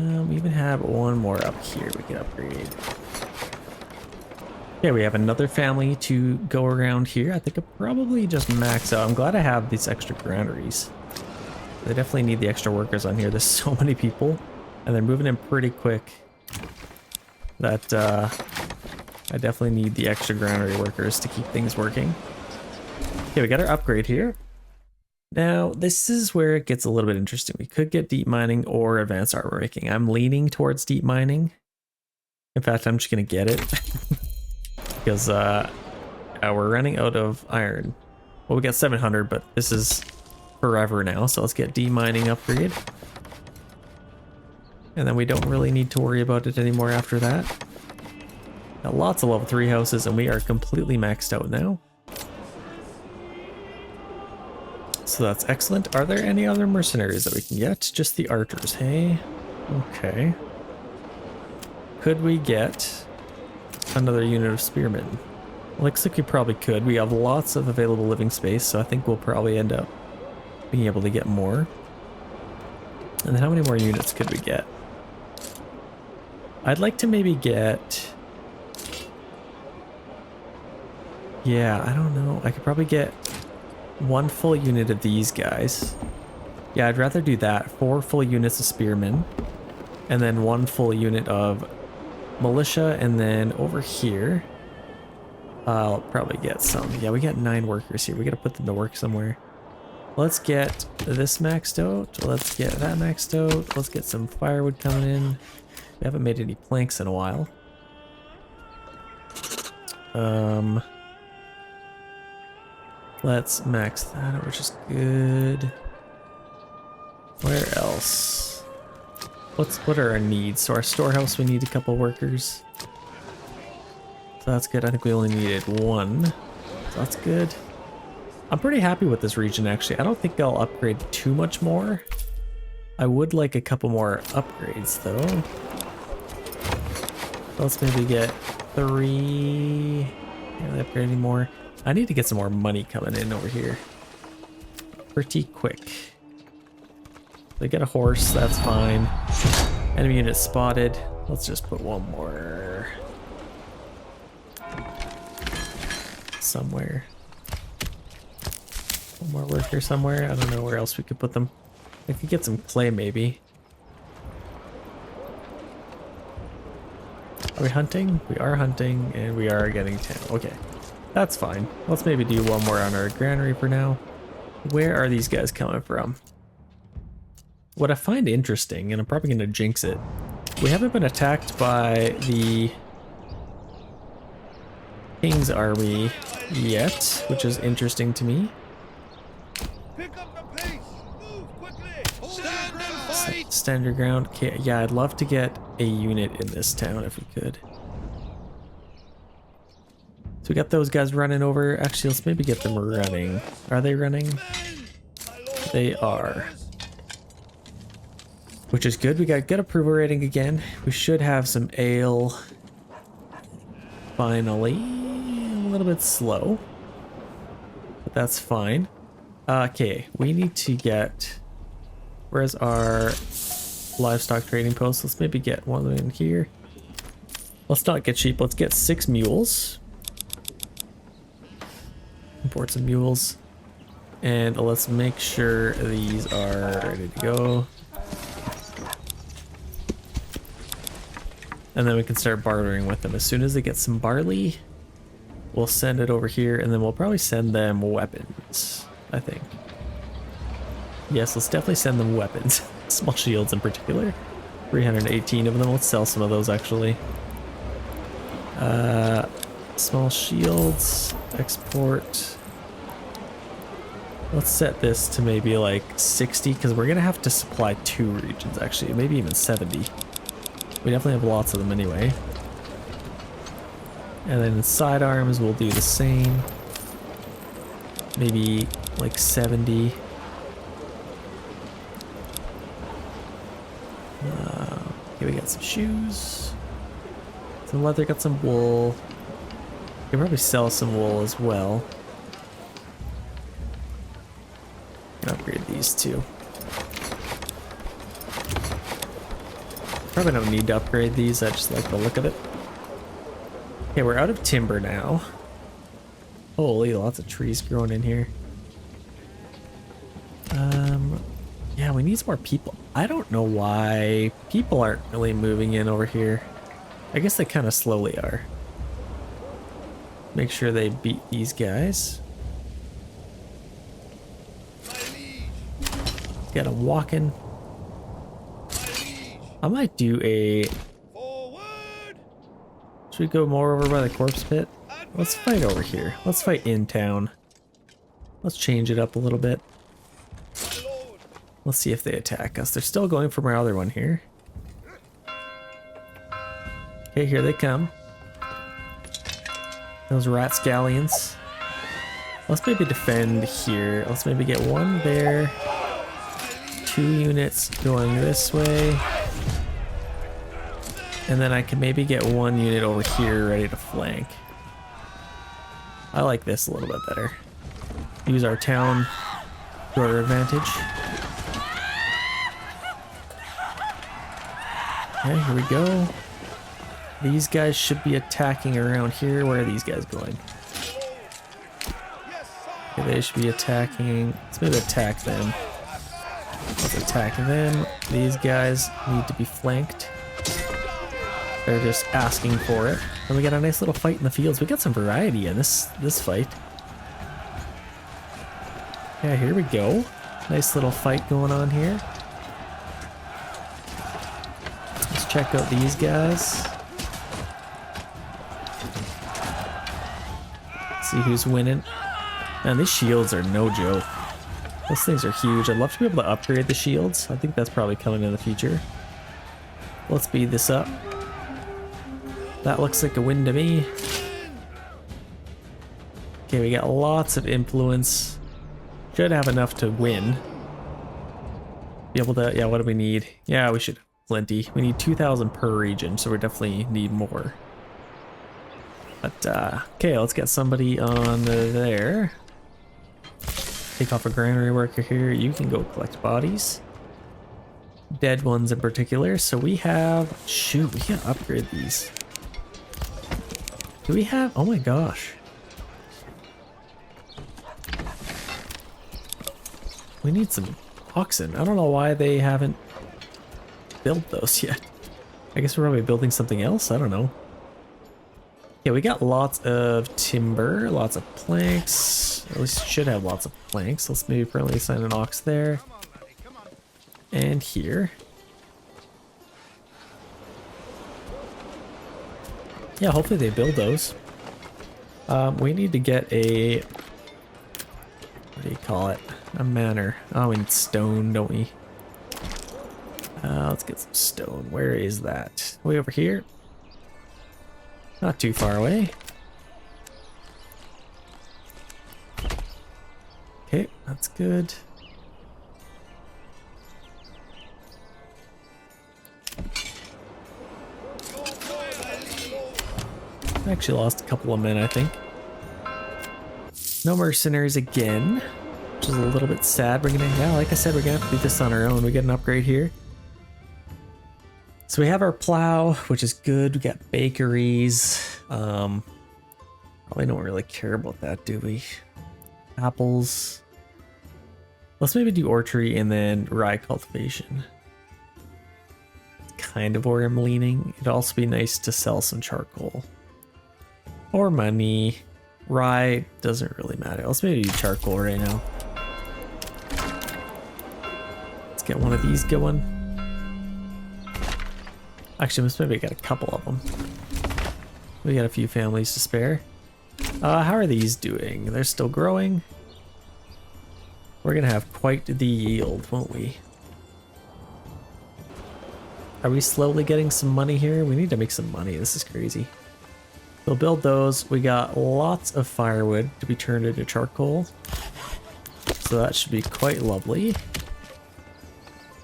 We even have one more up here we can upgrade. Okay, we have another family to go around here. I think I'll probably just max out. I'm glad I have these extra granaries. They definitely need the extra workers on here. There's so many people and they're moving in pretty quick that I I definitely need the extra granary workers to keep things working. Okay, we got our upgrade here. Now, this is where it gets a little bit interesting. We could get deep mining or advanced armor making. I'm leaning towards deep mining. In fact, I'm just going to get it. Because we're running out of iron. Well, we got 700, but this is forever now. So let's get deep mining upgrade. And then we don't really need to worry about it anymore after that. Got lots of level 3 houses, and we are completely maxed out now. So that's excellent. Are there any other mercenaries that we can get? Just the archers, hey? Okay. Could we get another unit of spearmen? Looks like we probably could. We have lots of available living space, so I think we'll probably end up being able to get more. And then how many more units could we get? I'd like to maybe get... Yeah, I don't know. I could probably get 1 full unit of these guys. Yeah, I'd rather do that. 4 full units of spearmen. And then 1 full unit of militia. And then over here, I'll probably get some. Yeah, we got 9 workers here. We gotta put them to work somewhere. Let's get this maxed out. Let's get that maxed out. Let's get some firewood coming in. We haven't made any planks in a while. Let's max that out, which is good. Where else? What are our needs? So our storehouse, we need a couple workers. So that's good. I think we only needed 1. So that's good. I'm pretty happy with this region, actually. I don't think I'll upgrade too much more. I would like a couple more upgrades, though. Let's maybe get 3. Can't really upgrade anymore. I need to get some more money coming in over here. Pretty quick. They get a horse, that's fine. Enemy unit spotted. Let's just put 1 more. Somewhere. 1 more worker somewhere. I don't know where else we could put them. I could get some clay maybe. Are we hunting? We are hunting and we are getting 10. Okay. That's fine. Let's maybe do 1 more on our granary for now. Where are these guys coming from? What I find interesting, and I'm probably going to jinx it, we haven't been attacked by the King's army yet, which is interesting to me. Pick up the pace. Move quickly. Stand and fight. Stand your ground. Okay, yeah, I'd love to get a unit in this town if we could. So we got those guys running over. Actually, let's maybe get them running. Are they running? They are. Which is good. We got good approval rating again. We should have some ale. Finally. A little bit slow. But that's fine. Okay, we need to get... Where's our livestock trading post? Let's maybe get 1 in here. Let's not get sheep. Let's get 6 mules. Import some mules. And let's make sure these are ready to go. And then we can start bartering with them. As soon as they get some barley, we'll send it over here, and then we'll probably send them weapons, I think. Yes, let's definitely send them weapons. Small shields in particular. 318 of them. Let's sell some of those, actually. Small shields. Export. Let's set this to maybe like 60, because we're going to have to supply 2 regions, actually. Maybe even 70. We definitely have lots of them anyway. And then sidearms, we'll do the same. Maybe like 70. Okay, we got some shoes. Some leather, got some wool. We can probably sell some wool as well. Upgrade these too. Probably don't need to upgrade these, I just like the look of it. Okay, we're out of timber now. Holy, lots of trees growing in here. Yeah, we need some more people. I don't know why people aren't really moving in over here. I guess they kind of slowly are. Make sure they beat these guys. Get them walking. I might do a... Should we go more over by the corpse pit? Let's fight over here. Let's fight in town. Let's change it up a little bit. Let's see if they attack us. They're still going for my other one here. Okay, here they come. Those rat scallions. Let's maybe defend here. Let's maybe get one there. 2 units going this way. And then I can maybe get 1 unit over here ready to flank. I like this a little bit better. Use our town to our advantage. Okay, here we go. These guys should be attacking around here. Where are these guys going? Okay, they should be attacking. Let's maybe attack them. Let's attack them. These guys need to be flanked. They're just asking for it. And we got a nice little fight in the fields. We got some variety in this fight. Yeah, here we go. Nice little fight going on here. Let's check out these guys. See who's winning. Man, these shields are no joke. Those things are huge. I'd love to be able to upgrade the shields. I think that's probably coming in the future. Let's speed this up. That looks like a win to me. Okay, we got lots of influence. Should have enough to win. Be able to, yeah, what do we need? Yeah, we should have plenty. We need 2,000 per region, so we definitely need more. But, okay, let's get somebody on there. Take off a granary worker here. You can go collect bodies. Dead ones in particular. So we have, shoot, we can upgrade these. Do we have, oh my gosh. We need some oxen. I don't know why they haven't built those yet. I guess we're probably building something else. I don't know. Yeah, we got lots of timber, lots of planks. At least should have lots of planks. Let's maybe permanently assign an ox there. And here. Yeah, hopefully they build those. We need to get a, what do you call it? A manor. Oh, we need stone, don't we? Let's get some stone. Where is that? Way over here? Not too far away. Okay, that's good. Actually lost a couple of men, I think. No mercenaries again, which is a little bit sad. We're gonna, yeah, like I said, we're gonna have to do this on our own. We get an upgrade here. So we have our plow, which is good. We got bakeries. Probably don't really care about that, do we? Apples. Let's maybe do orchardry and then rye cultivation. It's kind of where I'm leaning. It'd also be nice to sell some charcoal. Or money. Rye doesn't really matter. Let's maybe do charcoal right now. Let's get one of these going. Actually, let's maybe get a couple of them. We got a few families to spare. How are these doing? They're still growing. We're gonna have quite the yield, won't we? Are we slowly getting some money here? We need to make some money. This is crazy. We'll build those. We got lots of firewood to be turned into charcoal. So that should be quite lovely.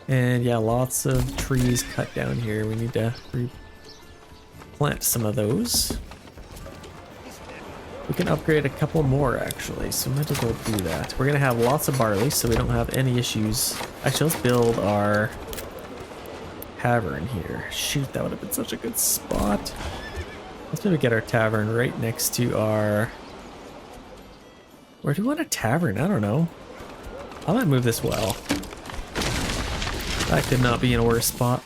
And yeah, lots of trees cut down here. We need to replant some of those. We can upgrade a couple more actually, so we might as well do that. We're gonna have lots of barley, so we don't have any issues. Actually, let's build our tavern here. Shoot, that would have been such a good spot. Let's maybe get our tavern right next to our... Where do we want a tavern? I don't know. I might move this well. That could not be in a worse spot.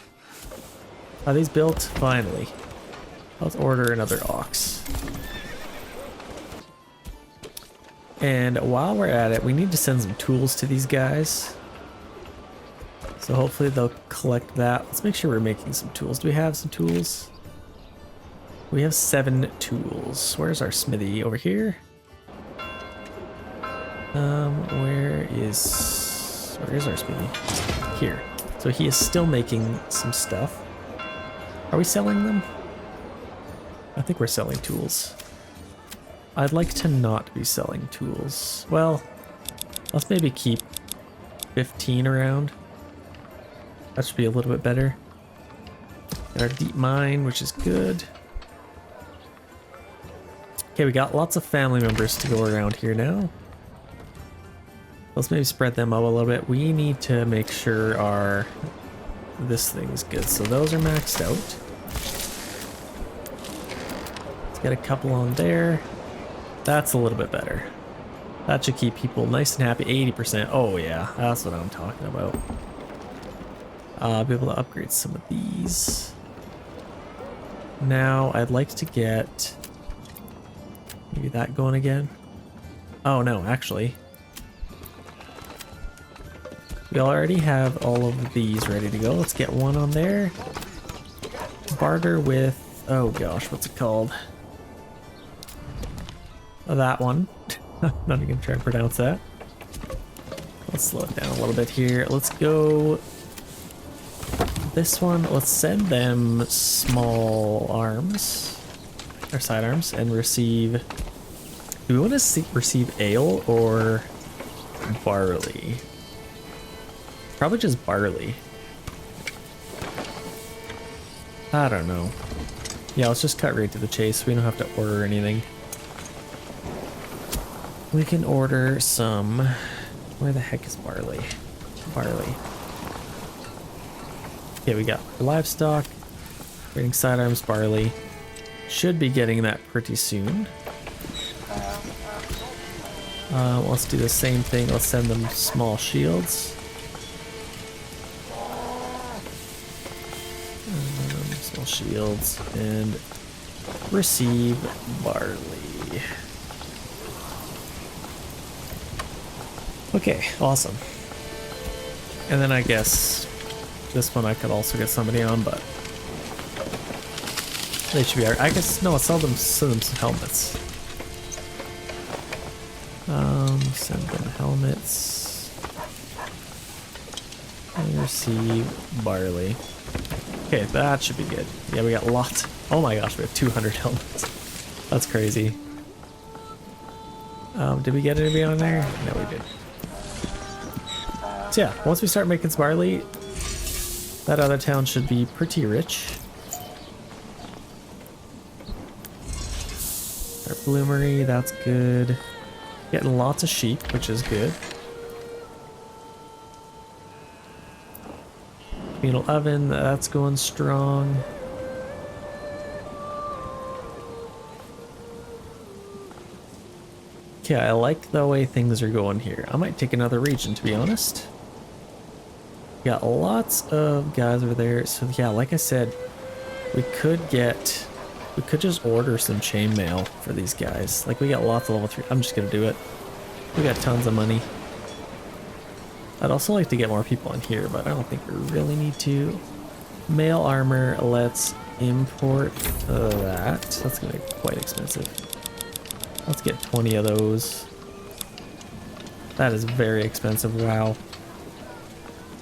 Are these built? Finally. Let's order another ox. And while we're at it, we need to send some tools to these guys. So hopefully they'll collect that. Let's make sure we're making some tools. Do we have some tools? We have 7 tools. Where's our smithy? Over here? Where is our smithy? Here. So he is still making some stuff. Are we selling them? I think we're selling tools. I'd like to not be selling tools. Well, let's maybe keep 15 around. That should be a little bit better. Got our deep mine, which is good. Okay, we got lots of family members to go around here now. Let's maybe spread them up a little bit. We need to make sure this thing's good. So those are maxed out. Let's get a couple on there. That's a little bit better. That should keep people nice and happy. 80%. Oh yeah, that's what I'm talking about. I'll be able to upgrade some of these. Now I'd like to get maybe that going again. Oh no, actually. We already have all of these ready to go. Let's get one on there. Barter with, oh gosh, what's it called? That one. Not even gonna try and pronounce that. Let's slow it down a little bit here. Let's go this one. Let's send them small arms, or sidearms, and receive. Do we want to receive ale or barley? Probably just barley. I don't know. Yeah, let's just cut right to the chase. We don't have to order anything. We can order some. Where the heck is barley? Barley. Okay, we got livestock. Raiding sidearms, barley. Should be getting that pretty soon. Let's do the same thing. Let's send them small shields. Small shields and receive barley. Okay, awesome. And then I guess this one I could also get somebody on, but they should be. I guess no. Sell them some helmets. Send them helmets. And receive barley. Okay, that should be good. Yeah, we got lots. Oh my gosh, we have 200 helmets. That's crazy. Did we get anybody on there? No, we did. So yeah, once we start making some barley, that other town should be pretty rich. Our bloomery, that's good. Getting lots of sheep, which is good. Communal oven, that's going strong. Okay, I like the way things are going here. I might take another region, to be honest. Got lots of guys over there. So yeah, like I said, we could just order some chainmail for these guys. Like we got lots of level 3. I'm just gonna do it. We got tons of money. I'd also like to get more people in here, but I don't think we really need to. Mail armor, let's import that. That's gonna be quite expensive. Let's get 20 of those. That is very expensive, wow.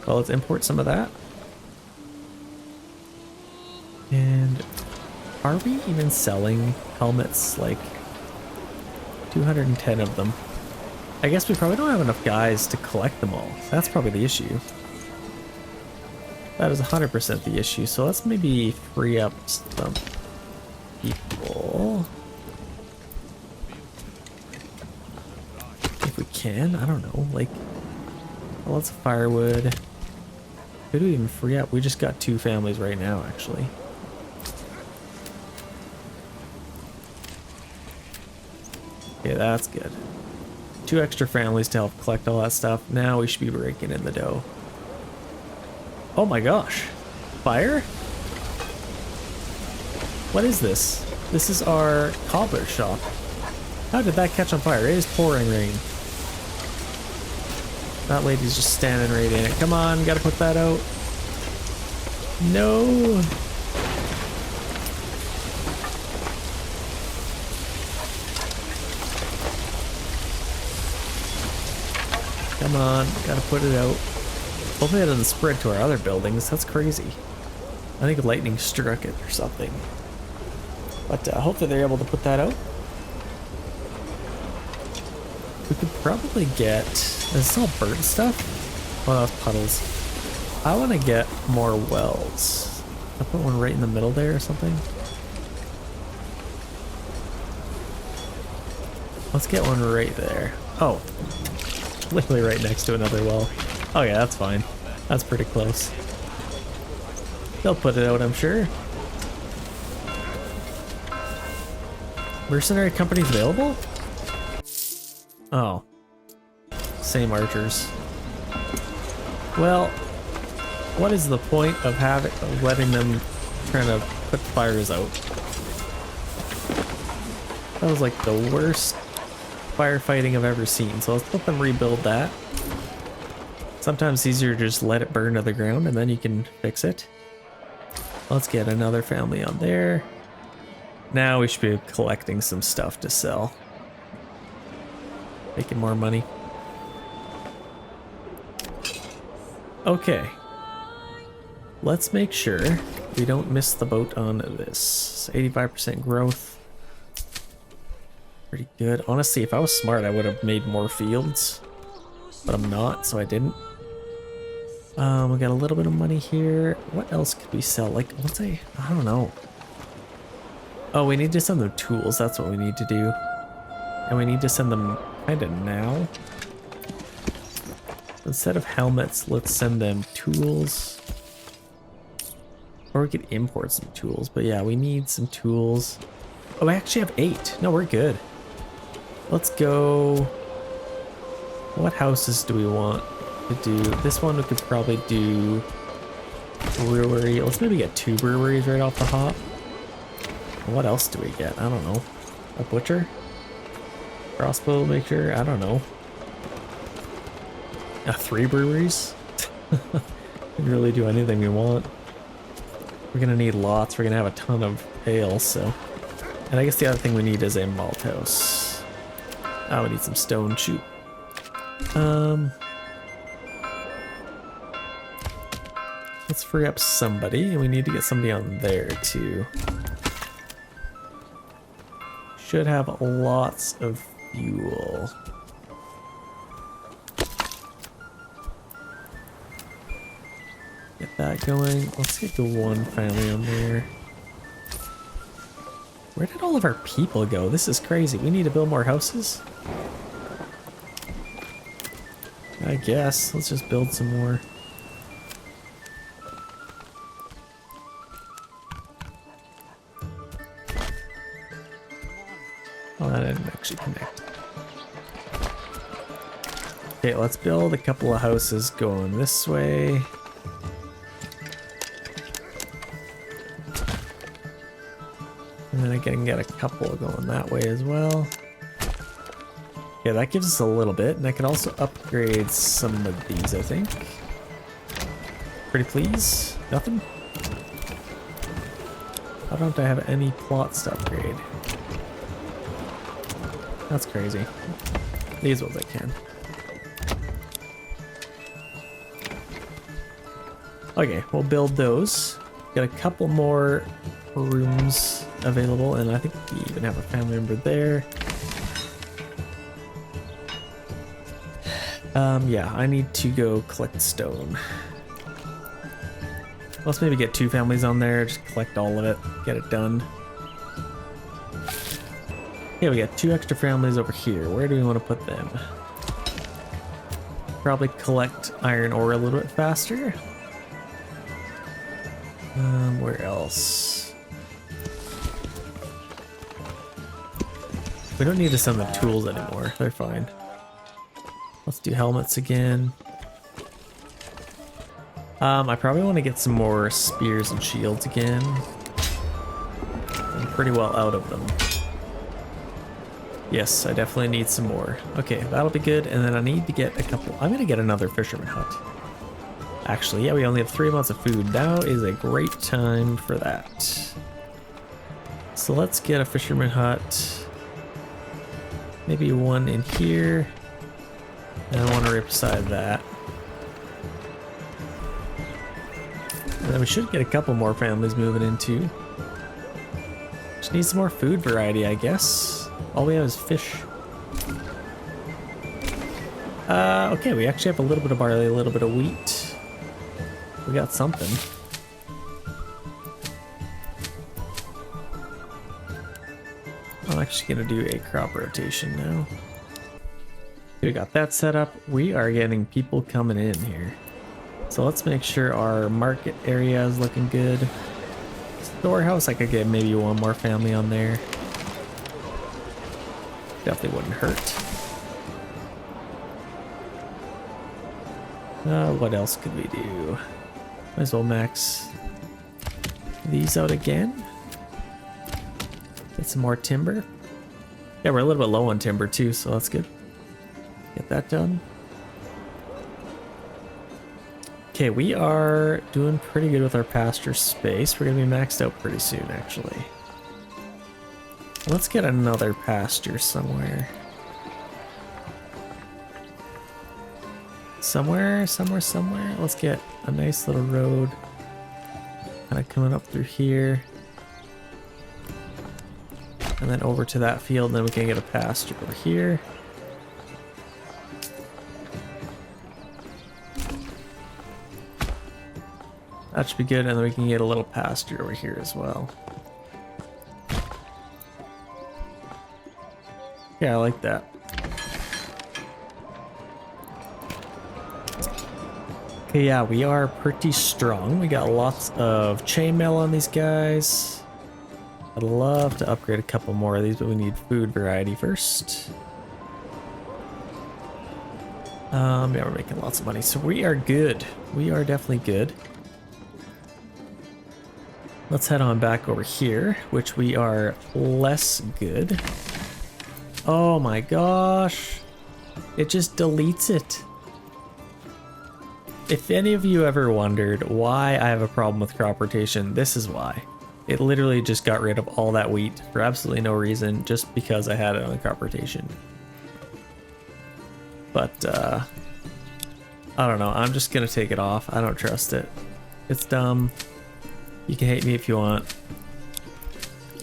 Well, let's import some of that. And are we even selling helmets? Like 210 of them. I guess we probably don't have enough guys to collect them all. That's probably the issue. That is 100% the issue. So let's maybe free up some people. If we can, I don't know. Like, lots of firewood. Who do we even free up? We just got 2 families right now, actually. Okay, that's good. 2 extra families to help collect all that stuff. Now we should be raking in the dough. Oh my gosh. Fire? What is this? This is our cobbler shop. How did that catch on fire? It is pouring rain. That lady's just standing right in it. Come on, gotta put that out. No. Come on, gotta put it out. Hopefully it doesn't spread to our other buildings. That's crazy. I think lightning struck it or something. But hopefully they're able to put that out. We could probably get... Is this all burnt stuff? Oh, that's puddles. I want to get more wells. I'll put one right in the middle there or something. Let's get one right there. Oh. Literally right next to another well. Oh yeah, that's fine. That's pretty close. They'll put it out, I'm sure. Mercenary companies available? Oh. Same archers. Well, what is the point of letting them trying to put fires out? That was like the worst firefighting I've ever seen, so let's let them rebuild that. Sometimes it's easier to just let it burn to the ground and then you can fix it. Let's get another family on there. Now we should be collecting some stuff to sell. Making more money. Okay. Let's make sure we don't miss the boat on this. 85% growth. Pretty good. Honestly, if I was smart, I would have made more fields. But I'm not, so I didn't. We got a little bit of money here. What else could we sell? Like, I don't know. Oh, we need to send them tools. That's what we need to do. And we need to send them kind of now. Instead of helmets, let's send them tools. Or we could import some tools. But yeah, we need some tools. Oh, I actually have 8. No, we're good. Let's go. What houses do we want to do? This one we could probably do brewery. Let's maybe get 2 breweries right off the hop. What else do we get? I don't know. A butcher? Crossbow maker? I don't know. 3 breweries? Can really do anything we want. We're gonna need lots. We're gonna have a ton of ale, so. And I guess the other thing we need is a malt house. Oh, we need some stone. Shoot. Let's free up somebody, and we need to get somebody on there too. Should have lots of fuel. Get that going. Let's get the one family on there. Where did all of our people go? This is crazy. We need to build more houses? I guess. Let's just build some more. Oh, that didn't actually connect. Okay, let's build a couple of houses going this way. And then I can get a couple going that way as well. Yeah, that gives us a little bit, and I can also upgrade some of these, I think. Pretty please? Nothing? Why don't I have any plots to upgrade? That's crazy. These ones I can. Okay, we'll build those. Got a couple more rooms available, and I think we even have a family member there. Yeah, I need to go collect stone. Let's maybe get 2 families on there, just collect all of it, get it done. Yeah, we got 2 extra families over here. Where do we want to put them? Probably collect iron ore a little bit faster. Where else? We don't need to send them tools anymore. They're fine. Let's do helmets again. I probably want to get some more spears and shields again. I'm pretty well out of them. Yes, I definitely need some more. Okay, that'll be good. And then I need to get a couple. I'm gonna get another fisherman hut. Actually, yeah, we only have 3 months of food. Now is a great time for that. So let's get a fisherman hut. Maybe one in here. And I want to right beside that. And then we should get a couple more families moving in too. Just need some more food variety, I guess. All we have is fish. Okay, we actually have a little bit of barley, a little bit of wheat. We got something. I'm actually gonna do a crop rotation now. We got that set up. We are getting people coming in here. So let's make sure our market area is looking good. Storehouse, I could get maybe one more family on there. Definitely wouldn't hurt. What else could we do? Might as well max these out again. Get some more timber. Yeah, we're a little bit low on timber too, so that's good. Get that done. Okay, we are doing pretty good with our pasture space. We're gonna be maxed out pretty soon, actually. Let's get another pasture somewhere. Somewhere. Let's get a nice little road kind of coming up through here. And then over to that field, and then we can get a pasture over here. That should be good, and then we can get a little pasture over here as well. Yeah, I like that. Okay, yeah, we are pretty strong. We got lots of chainmail on these guys. I'd love to upgrade a couple more of these, but we need food variety first. Yeah, we're making lots of money, so we are good. We are definitely good. Let's head on back over here, which we are less good. Oh my gosh. It just deletes it. If any of you ever wondered why I have a problem with crop rotation, this is why. It literally just got rid of all that wheat for absolutely no reason, just because I had it on the crop rotation. But, I don't know. I'm just gonna take it off. I don't trust it. It's dumb. You can hate me if you want.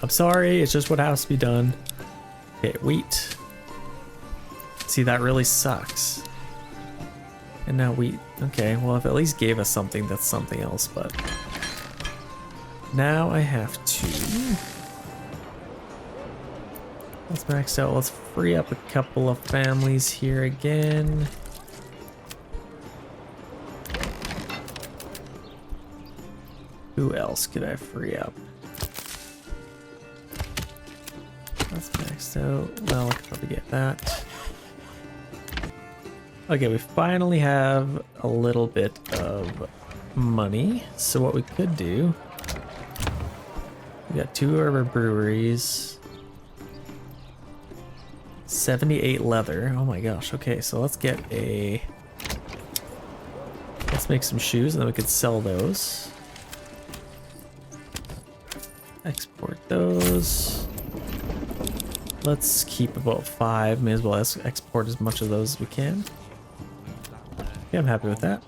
I'm sorry, it's just what has to be done. Okay, wheat. See, that really sucks. And now wheat. Okay, well, if it at least gave us something, that's something else, but... Now I have to... Let's max out. Let's free up a couple of families here again. Who else could I free up? That's maxed out. Well, I could probably get that. Okay, we finally have a little bit of money. So what we could do... We got 2 of our breweries. 78 leather. Oh my gosh. Okay, so let's get a... Let's make some shoes and then we could sell those. Export those. Let's keep about 5. May as well export as much of those as we can. Yeah, I'm happy with that.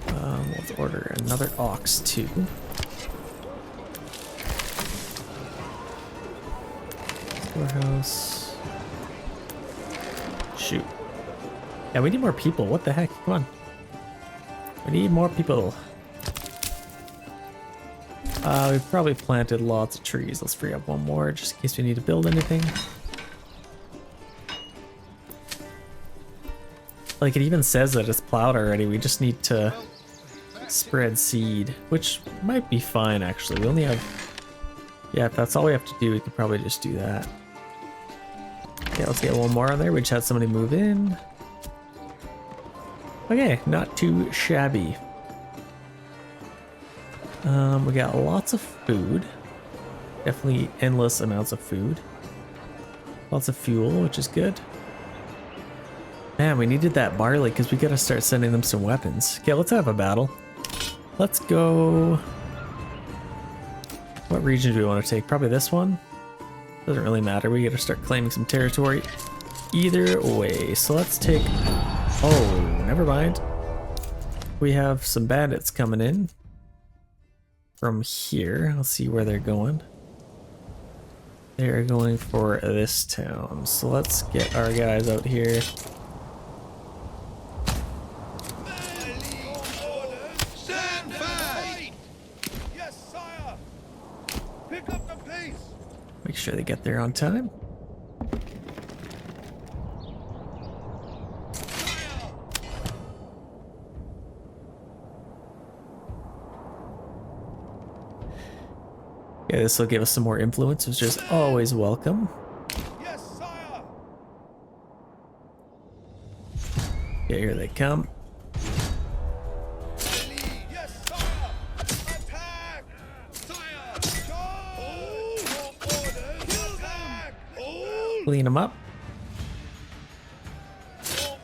Let's order another ox too. Storehouse. Shoot. Yeah, we need more people. What the heck? Come on. We need more people. We've probably planted lots of trees. Let's free up one more just in case we need to build anything. Like, it even says that it's plowed already. We just need to spread seed, which might be fine actually. We only have... Yeah, if that's all we have to do, we could probably just do that. Okay, let's get one more on there. We just had somebody move in. Okay, not too shabby. We got lots of food. Definitely endless amounts of food. Lots of fuel, which is good. Man, we needed that barley because we gotta start sending them some weapons. Okay, let's have a battle. Let's go... What region do we want to take? Probably this one? Doesn't really matter. We gotta start claiming some territory. Either way. So let's take... Oh, never mind. We have some bandits coming in. From here. Let's see where they're going. They're going for this town. So let's get our guys out here. Stand back! Yes, sire! Pick up the pace! Make sure they get there on time. Yeah, this will give us some more influence, which is always welcome. Yes, sire! Yeah, here they come. Yes, sire! Attack! Sire! Charge! All orders! Attack! All! Clean them up.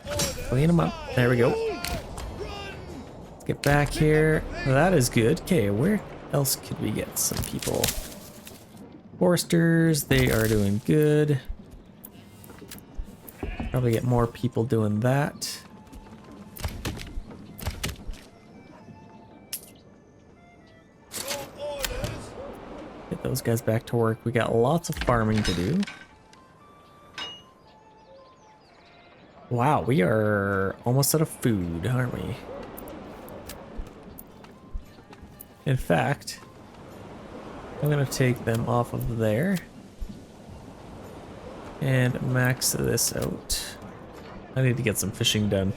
Orders! Clean them up. There we go. Run! Let's get back here. That is good. Okay, where else could we get some people? Foresters, they are doing good. Probably get more people doing that. All orders! Get those guys back to work. We got lots of farming to do. Wow, we are almost out of food, aren't we? In fact, I'm gonna take them off of there and max this out. I need to get some fishing done.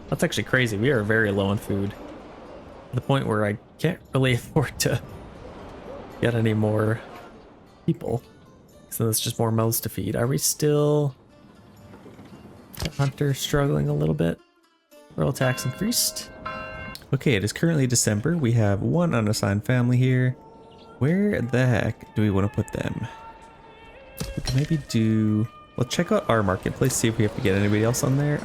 That's actually crazy. We are very low on food. To the point where I can't really afford to get any more people. So that's just more mouths to feed. Are we still... The hunter struggling a little bit? Rural tax increased. Okay, it is currently December. We have one unassigned family here. Where the heck do we want to put them? We can maybe do... Well, check out our marketplace, see if we have to get anybody else on there.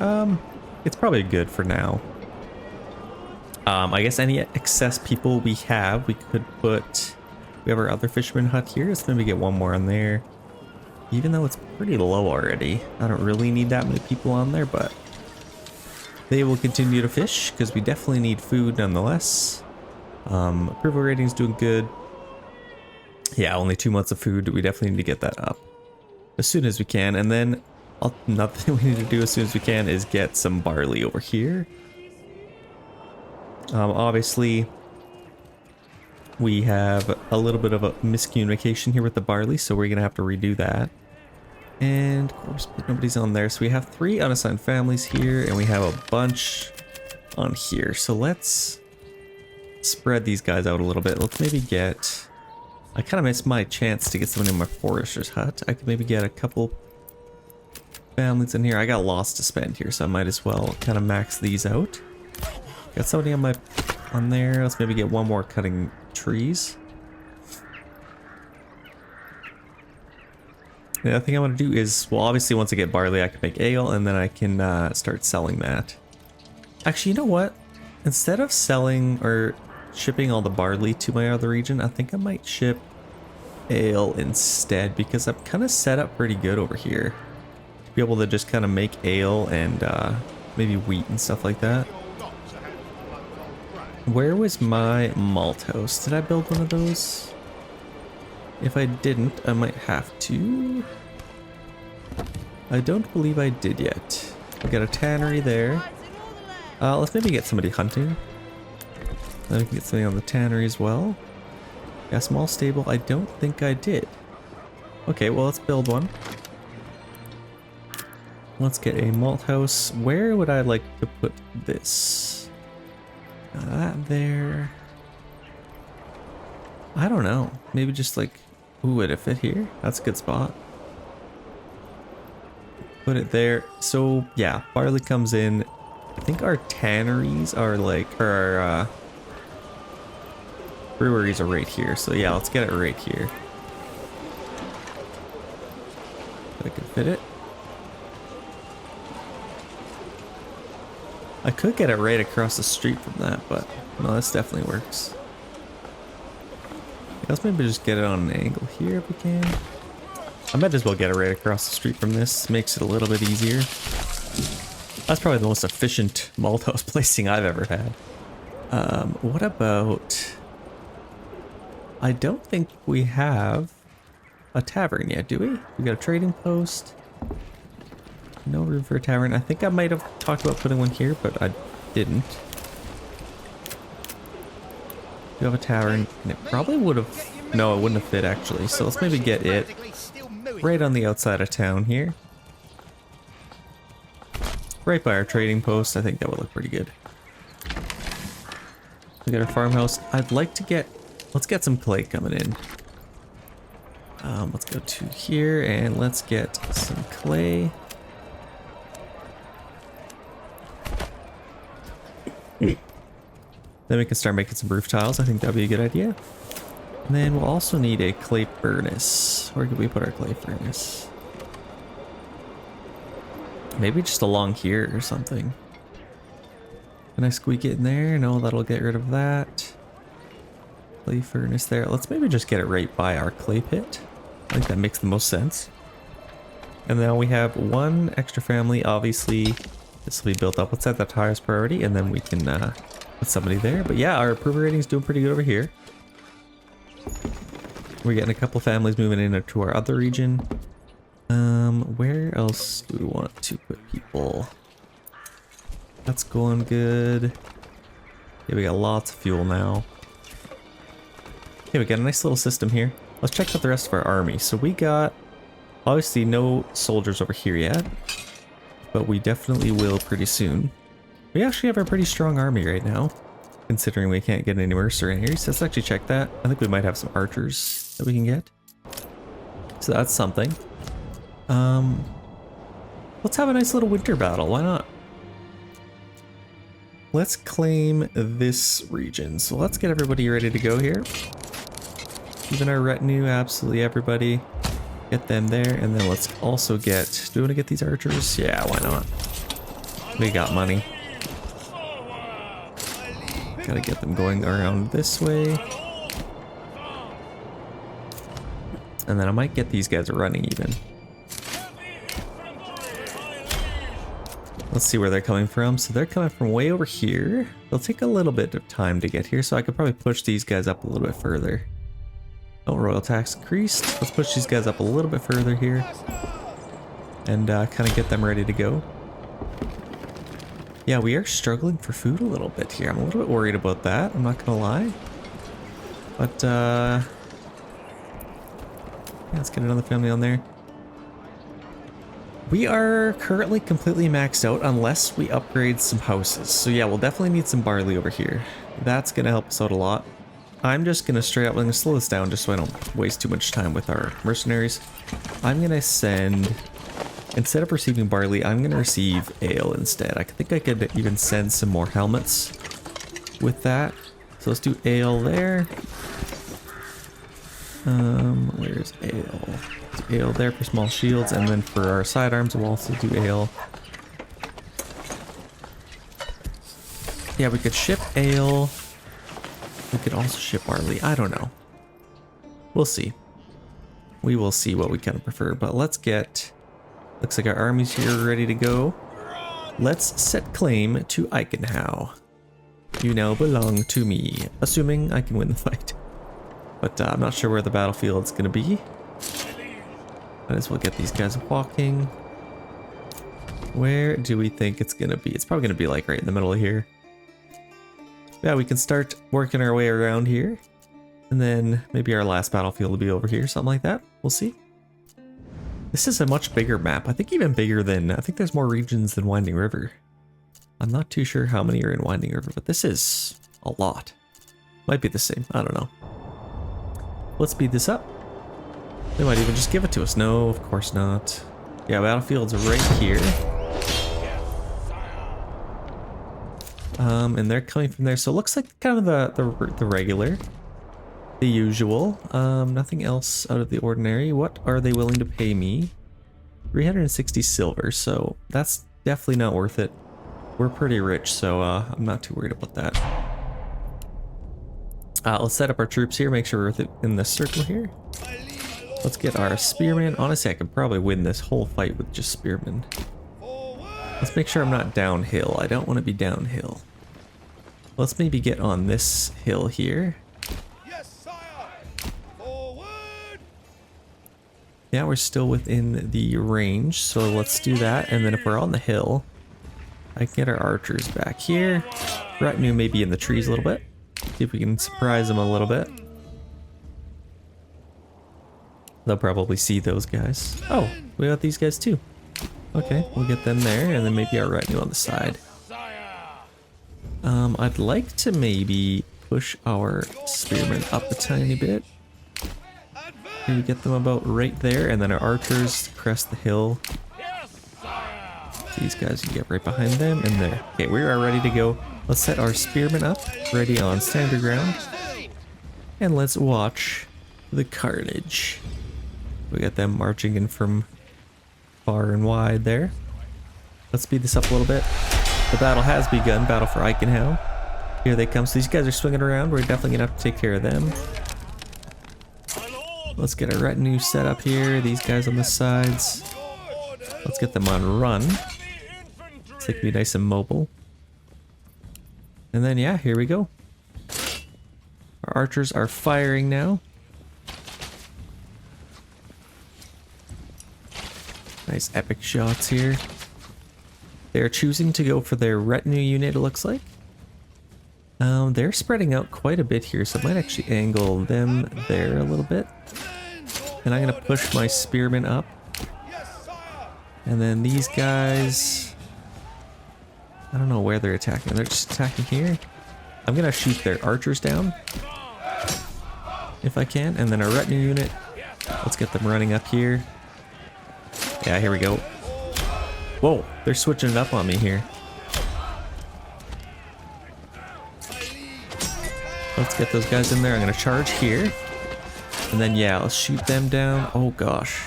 It's probably good for now. I guess any excess people we have, we could put... We have our other fisherman hut here. Let's maybe get one more on there. Even though it's pretty low already. I don't really need that many people on there, but... They will continue to fish, because we definitely need food nonetheless. Approval rating's doing good. Yeah, only 2 months of food. We definitely need to get that up as soon as we can. And then another thing we need to do as soon as we can is get some barley over here. Obviously, we have a little bit of a miscommunication here with the barley, so we're going to have to redo that. And of course, nobody's on there. So we have 3 unassigned families here, and we have a bunch on here. So let's spread these guys out a little bit. Let's maybe get... I kind of missed my chance to get someone in my forester's hut. I could maybe get a couple families in here. I got lots to spend here, so I might as well kind of max these out. Got somebody on there. Let's maybe get one more cutting trees. The other thing I want to do is, well, obviously once I get barley, I can make ale, and then I can start selling that. Actually, you know what? Instead of selling or shipping all the barley to my other region, I think I might ship ale instead, because I'm kind of set up pretty good over here to be able to just kind of make ale and maybe wheat and stuff like that. Where was my malt house? Did I build one of those? If I didn't, I might have to. I don't believe I did yet. We got a tannery there. Let's maybe get somebody hunting. Then we can get something on the tannery as well. Yeah, small stable. I don't think I did. Okay, well, let's build one. Let's get a malt house. Where would I like to put this? That there. I don't know. Maybe just like, ooh, would it fit here? That's a good spot. Put it there. So yeah, barley comes in. I think our tanneries are like, or our breweries are right here. So yeah, let's get it right here. I can fit it. I could get it right across the street from that, but no, this definitely works. Let's maybe just get it on an angle here if we can. I might as well get it right across the street from this. Makes it a little bit easier. That's probably the most efficient Molotov placing I've ever had. What about... I don't think we have a tavern yet, do we? We got a trading post. No room for a tavern. I think I might have talked about putting one here, but I didn't. We have a tavern, and it probably would have... No, it wouldn't have fit, actually. So let's maybe get it right on the outside of town here. Right by our trading post. I think that would look pretty good. We got our farmhouse. I'd like to get... Let's get some clay coming in. Let's go to here, and let's get some clay. Then we can start making some roof tiles. I think that'd be a good idea. And then we'll also need a clay furnace. Where could we put our clay furnace? Maybe just along here or something. Can I squeak it in there? No, that'll get rid of that. Clay furnace there. Let's maybe just get it right by our clay pit. I think that makes the most sense. And now we have one extra family. Obviously, this will be built up. Let's set that to highest priority, and then we can put somebody there. But yeah, our approval rating is doing pretty good over here. We're getting a couple families moving into our other region. Where else do we want to put people? That's going good. Yeah, we got lots of fuel now. Okay, we got a nice little system here. Let's check out the rest of our army. So we got, obviously, no soldiers over here yet, but we definitely will pretty soon. We actually have a pretty strong army right now, considering we can't get any mercenaries. So let's actually check that. I think we might have some archers that we can get. So that's something. Let's have a nice little winter battle. Why not? Let's claim this region. So let's get everybody ready to go here. Even our retinue, absolutely everybody. Get them there, and then let's also get... Do we want to get these archers? Yeah, why not? We got money. Gotta get them going around this way. And then I might get these guys running even. Let's see where they're coming from. So they're coming from way over here. They'll take a little bit of time to get here, so I could probably push these guys up a little bit further. Oh, royal tax increased. Let's push these guys up a little bit further here. And kind of get them ready to go. Yeah, we are struggling for food a little bit here. I'm a little bit worried about that, I'm not gonna lie. But, yeah, let's get another family on there. We are currently completely maxed out unless we upgrade some houses. So yeah, we'll definitely need some barley over here. That's gonna help us out a lot. I'm just gonna straight up, I'm gonna slow this down just so I don't waste too much time with our mercenaries. I'm gonna send, instead of receiving barley, I'm gonna receive ale instead. I think I could even send some more helmets with that. So let's do ale there. Where's ale? Do ale there for small shields, and then for our sidearms we'll also do ale. Yeah, we could ship ale. We could also ship barley. I don't know. We'll see. We will see what we kind of prefer, but let's get... Looks like our army's here ready to go. Let's set claim to Eichenhau. You now belong to me, assuming I can win the fight. But I'm not sure where the battlefield's gonna be. Might as well get these guys walking. Where do we think it's gonna be? It's probably gonna be like right in the middle of here. Yeah, we can start working our way around here. And then maybe our last battlefield will be over here, something like that. We'll see. This is a much bigger map. I think even bigger than, I think there's more regions than Winding River. I'm not too sure how many are in Winding River, but this is a lot. Might be the same, I don't know. Let's speed this up. They might even just give it to us. No, of course not. Yeah, battlefield's right here. And they're coming from there. So it looks like kind of the regular, the usual. Nothing else out of the ordinary. What are they willing to pay me? 360 silver, so that's definitely not worth it. We're pretty rich, so I'm not too worried about that. Let's set up our troops here, make sure we're in the circle here. Let's get our spearmen. Honestly, I could probably win this whole fight with just spearmen. Let's make sure I'm not downhill. I don't want to be downhill. Let's maybe get on this hill here. Yeah, we're still within the range, so let's do that. And then if we're on the hill, I can get our archers back here. Retinue may be in the trees a little bit. See if we can surprise them a little bit. They'll probably see those guys. Oh, we got these guys too. Okay, we'll get them there, and then maybe our retinue on the side. I'd like to maybe push our spearmen up a tiny bit. Maybe get them about right there, and then our archers crest the hill. These guys can get right behind them, and there. Okay, we are ready to go. Let's set our spearmen up, ready on standard ground. And let's watch the carnage. We got them marching in from far and wide there. Let's speed this up a little bit. The battle has begun, battle for Eichenhau. Here they come. So these guys are swinging around. We're definitely gonna have to take care of them. Let's get our retinue set up here. These guys on the sides. Let's get them on run. So they can be nice and mobile. And then yeah, here we go. Our archers are firing now. Nice epic shots here. They're choosing to go for their retinue unit, it looks like. They're spreading out quite a bit here, so I might actually angle them there a little bit. And I'm gonna push my spearmen up. And then these guys, I don't know where they're attacking. They're just attacking here. I'm gonna shoot their archers down if I can, and then our retinue unit, let's get them running up here. Yeah, here we go. Whoa, they're switching it up on me here. Let's get those guys in there. I'm gonna charge here. And then yeah, let's shoot them down. Oh gosh.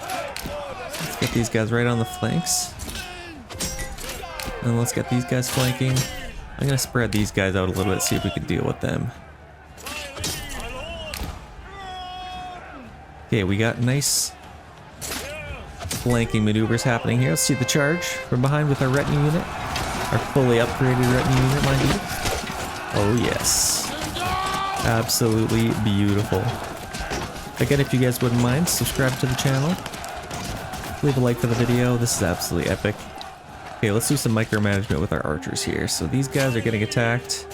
Let's get these guys right on the flanks. And let's get these guys flanking. I'm gonna spread these guys out a little bit, see if we can deal with them. Okay, we got nice flanking maneuvers happening here. Let's see the charge from behind with our retinue unit. Our fully upgraded retinue unit, mind you. Oh yes. Absolutely beautiful. Again, if you guys wouldn't mind, subscribe to the channel. Leave a like for the video. This is absolutely epic. Okay, let's do some micromanagement with our archers here. So these guys are getting attacked.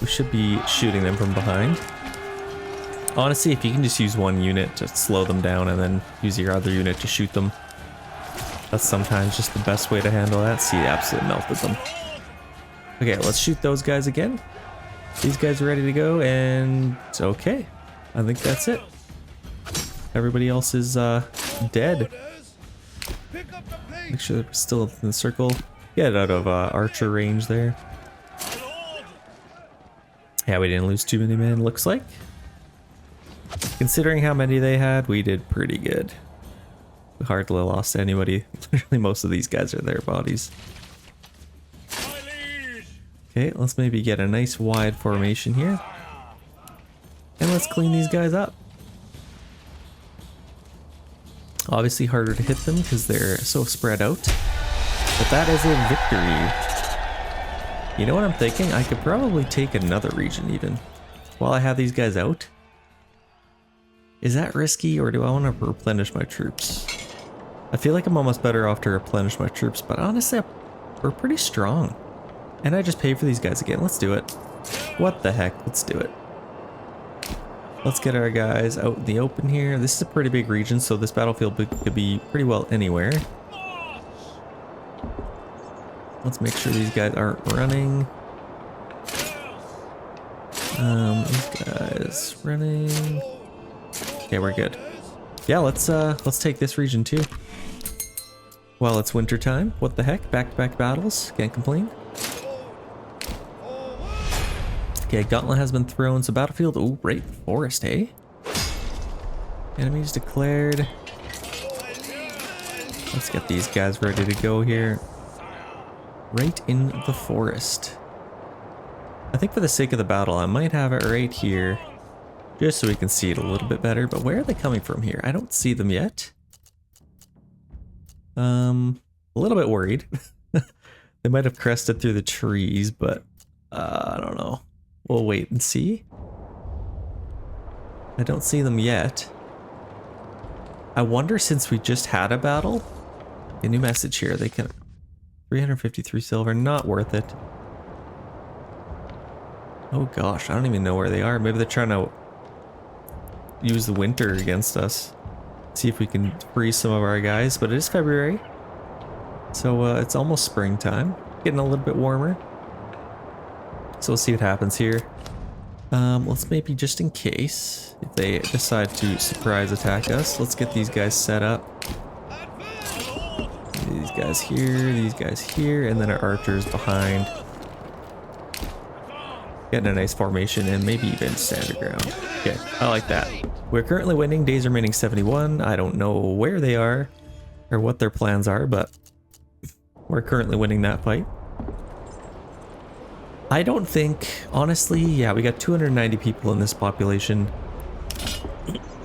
We should be shooting them from behind. Honestly, if you can just use one unit to slow them down and then use your other unit to shoot them, that's sometimes just the best way to handle that. See, absolutely melted them. Okay, let's shoot those guys again. These guys are ready to go, and okay. I think that's it. Everybody else is dead. Make sure they're still in the circle. Get out of archer range there. Yeah, we didn't lose too many men, looks like. Considering how many they had, we did pretty good. We hardly lost anybody. Literally most of these guys are their bodies. Okay, let's maybe get a nice wide formation here. And let's clean these guys up. Obviously harder to hit them because they're so spread out. But that is a victory. You know what I'm thinking? I could probably take another region even. While I have these guys out. Is that risky, or do I want to replenish my troops? I feel like I'm almost better off to replenish my troops, but honestly, we're pretty strong. And I just paid for these guys again. Let's do it. What the heck? Let's do it. Let's get our guys out in the open here. This is a pretty big region, so this battlefield could be pretty well anywhere. Let's make sure these guys aren't running. These guys running. Okay, we're good. Yeah, let's take this region too. Well, it's winter time. What the heck? Back-to-back battles. Can't complain. Okay, gauntlet has been thrown. So battlefield. Oh, right, forest, eh? Enemies declared. Let's get these guys ready to go here. Right in the forest. I think for the sake of the battle, I might have it right here. Just so we can see it a little bit better. But where are they coming from here? I don't see them yet. A little bit worried. They might have crested through the trees, but I don't know. We'll wait and see. I don't see them yet. I wonder, since we just had a battle, a new message here. They can 353 silver, not worth it. Oh gosh, I don't even know where they are. Maybe they're trying to use the winter against us. See if we can freeze some of our guys, but it is February. So it's almost springtime. Getting a little bit warmer. So we'll see what happens here. Let's maybe, just in case, if they decide to surprise attack us, let's get these guys set up. These guys here, and then our archers behind. Getting a nice formation and maybe even stand your ground. Okay, I like that. We're currently winning, days remaining 71. I don't know where they are or what their plans are, but we're currently winning that fight. I don't think, honestly, yeah, we got 290 people in this population.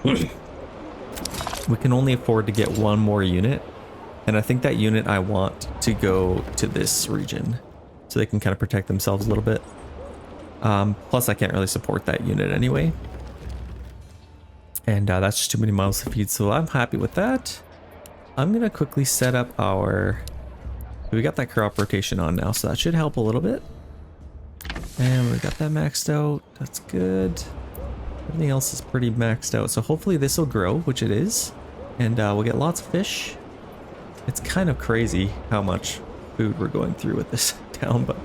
We can only afford to get one more unit. And I think that unit I want to go to this region so they can kind of protect themselves a little bit. Plus I can't really support that unit anyway. And that's just too many miles to feed, so I'm happy with that. I'm gonna quickly set up our... We got that crop rotation on now, so that should help a little bit. And we got that maxed out. That's good. Everything else is pretty maxed out, so hopefully this will grow, which it is. And we'll get lots of fish. It's kind of crazy how much food we're going through with this town, but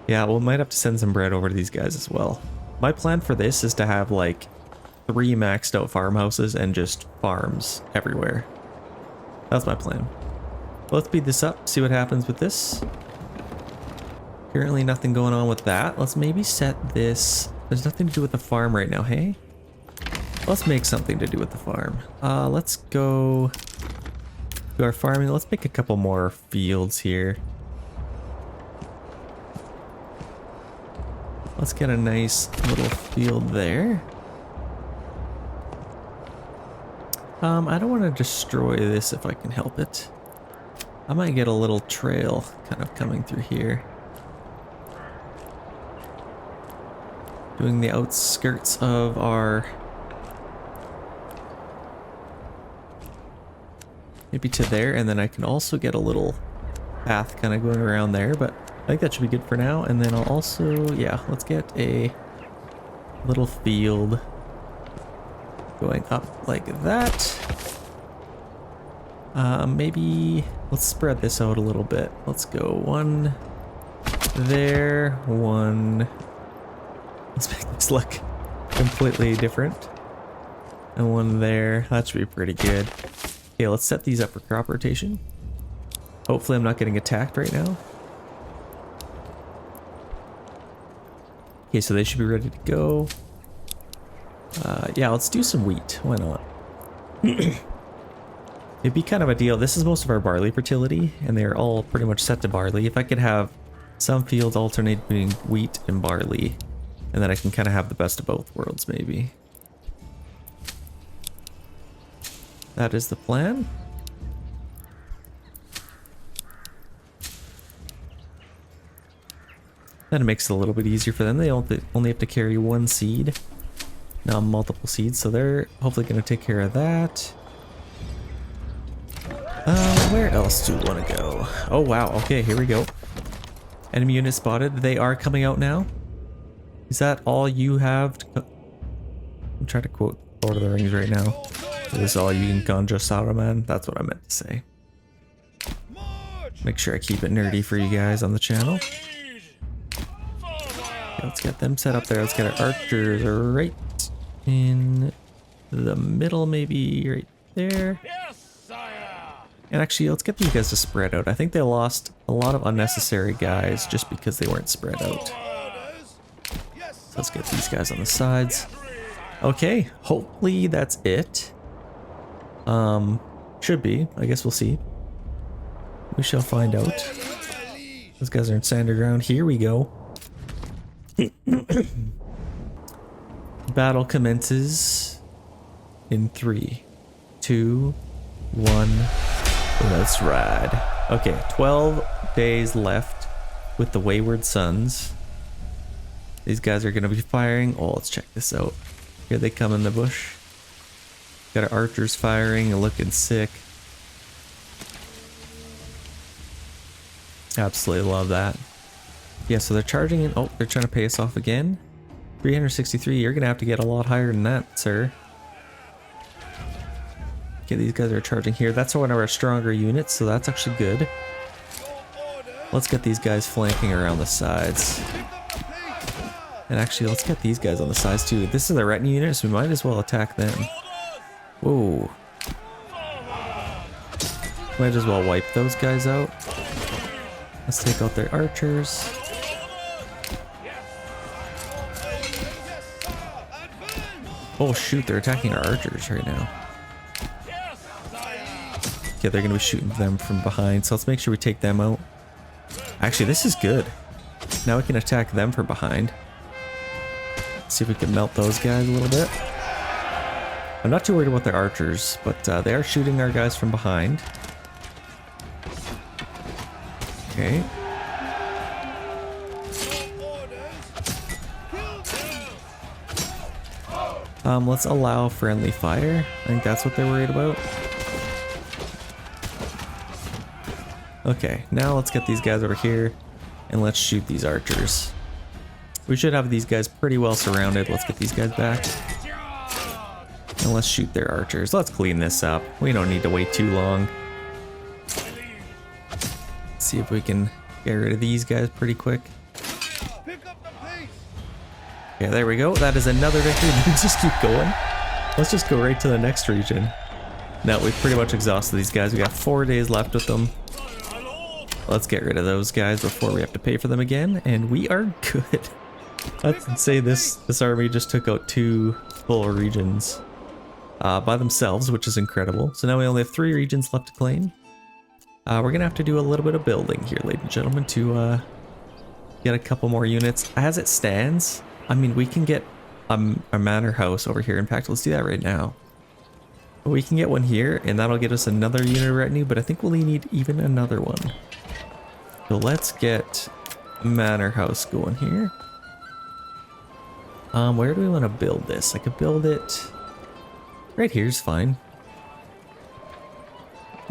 yeah, we might have to send some bread over to these guys as well. My plan for this is to have like 3 maxed out farmhouses and just farms everywhere. That's my plan. Let's speed this up, see what happens with this. Currently nothing going on with that. Let's maybe set this. There's nothing to do with the farm right now, hey? Let's make something to do with the farm. Let's go to our farming. Let's make a couple more fields here. Let's get a nice little field there. I don't want to destroy this if I can help it. I might get a little trail kind of coming through here. Doing the outskirts of our... Maybe to there, and then I can also get a little path kind of going around there, but I think that should be good for now. And then I'll also, yeah, let's get a little field going up like that. Maybe let's spread this out a little bit. Let's go 1 there, 1. Let's make this look completely different. And 1 there. That should be pretty good. Okay, let's set these up for crop rotation. Hopefully I'm not getting attacked right now. Okay, so they should be ready to go. Yeah, let's do some wheat. Why not? It'd be kind of a deal. This is most of our barley fertility, and they're all pretty much set to barley. If I could have some fields alternate between wheat and barley, and then I can kind of have the best of both worlds, maybe. That is the plan. That makes it a little bit easier for them. They only have to carry 1 seed, not multiple seeds, so they're hopefully going to take care of that. Where else do we want to go? Oh wow, okay, here we go. Enemy unit spotted. They are coming out now. Is that all you have to... I'm trying to quote Lord of the Rings right now. Is this all you can conjure, Saruman? That's what I meant to say. Make sure I keep it nerdy for you guys on the channel. Okay, let's get them set up there. Let's get our archers right in the middle, maybe right there. And actually, let's get these guys to spread out. I think they lost a lot of unnecessary guys just because they weren't spread out. So let's get these guys on the sides. Okay, hopefully that's it. Should be. I guess we'll see. We shall find out. Those guys are in standard ground. Here we go. Battle commences in 3, 2, 1. Let's ride. Okay, 12 days left with the Wayward Sons. These guys are going to be firing. Oh, let's check this out. Here they come in the bush. Got our archers firing and looking sick. Absolutely love that. Yeah, so they're charging in. Oh, they're trying to pay us off again. 363. You're going to have to get a lot higher than that, sir. Okay, these guys are charging here. That's one of our stronger units, so that's actually good. Let's get these guys flanking around the sides. And actually, let's get these guys on the sides too. This is a retinue unit, so we might as well attack them. Whoa. Might as well wipe those guys out. Let's take out their archers. Oh shoot, they're attacking our archers right now. Yeah, they're gonna be shooting them from behind, so let's make sure we take them out. Actually, this is good. Now we can attack them from behind. See if we can melt those guys a little bit. I'm not too worried about their archers, but they are shooting our guys from behind. Okay. Let's allow friendly fire. I think that's what they're worried about. Okay, now let's get these guys over here and let's shoot these archers. We should have these guys pretty well surrounded. Let's get these guys back. And let's shoot their archers. Let's clean this up. We don't need to wait too long. Let's see if we can get rid of these guys pretty quick. Yeah, there we go. That is another victory. Let's just keep going. Let's just go right to the next region. Now we've pretty much exhausted these guys. We got 4 days left with them. Let's get rid of those guys before we have to pay for them again. And we are good. Let's say this army just took out 2 full regions by themselves, which is incredible. So now we only have 3 regions left to claim. We're gonna have to do a little bit of building here, ladies and gentlemen, to get a couple more units. As it stands, I mean, we can get a manor house over here. In fact, let's do that right now. We can get one here, and that'll get us another unit of retinue, but I think we'll need even another one. So let's get a manor house going here. Where do we want to build this? I could build it right here's fine.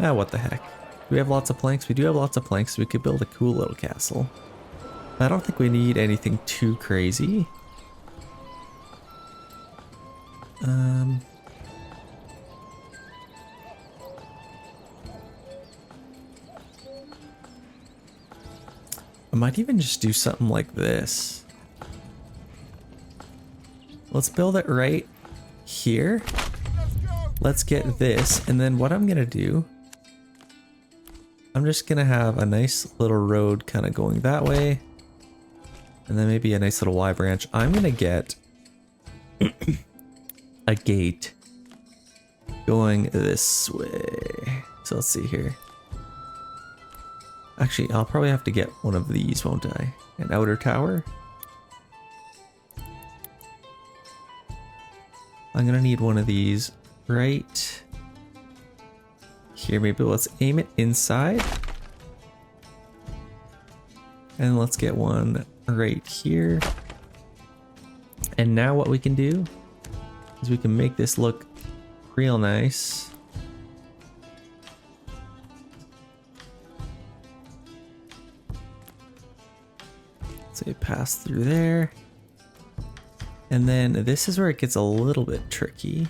Ah, what the heck. Do we have lots of planks? We do have lots of planks, so we could build a cool little castle. I don't think we need anything too crazy. I might even just do something like this. Let's build it right here. Let's get this, and then what I'm gonna do, I'm just gonna have a nice little road kind of going that way, and then maybe a nice little Y branch. I'm gonna get a gate going this way. So let's see here. Actually, I'll probably have to get one of these, won't I? An outer tower. I'm gonna need one of these right here. Maybe let's aim it inside. And let's get one right here. And now what we can do is we can make this look real nice. Say pass through there. And then this is where it gets a little bit tricky.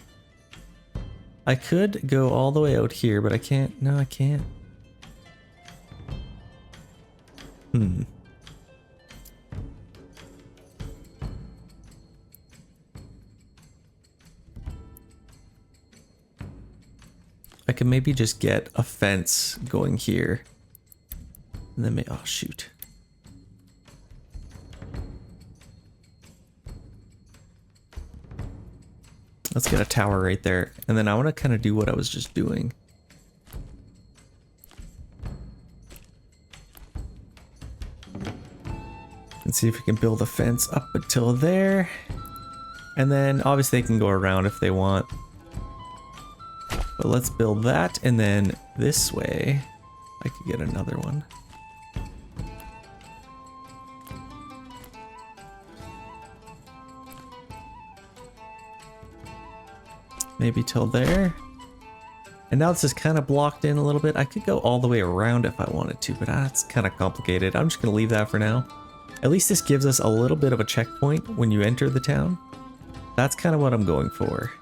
I could go all the way out here, but I can't. No, I can't. I can maybe just get a fence going here. And then oh shoot. Let's get a tower right there. And then I want to kind of do what I was just doing. Let's see if we can build a fence up until there. And then obviously they can go around if they want. But let's build that, and then this way I could get another one. Maybe till there. And now this is kind of blocked in a little bit. I could go all the way around if I wanted to, but that's kind of complicated. I'm just going to leave that for now. At least this gives us a little bit of a checkpoint when you enter the town. That's kind of what I'm going for.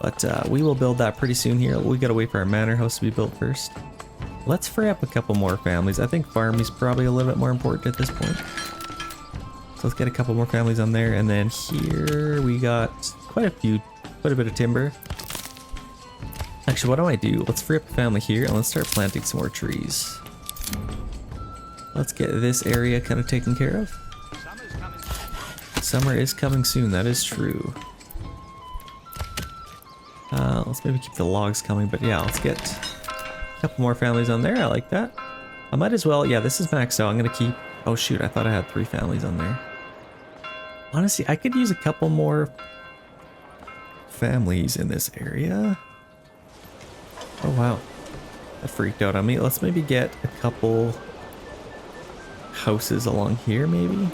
But we will build that pretty soon here. We got to wait for our manor house to be built first. Let's free up a couple more families. I think farming's probably a little bit more important at this point. So let's get a couple more families on there. And then here we got quite a bit of timber. Actually, what do I do? Let's free up a family here and let's start planting some more trees. Let's get this area kind of taken care of. Summer is coming soon, that is true. Let's maybe keep the logs coming, but yeah, let's get a couple more families on there. I like that. I might as well, yeah, this is maxed out. I'm gonna keep, oh shoot, I thought I had 3 families on there. Honestly, I could use a couple more families in this area. Oh wow, that freaked out on me. Let's maybe get a couple houses along here maybe.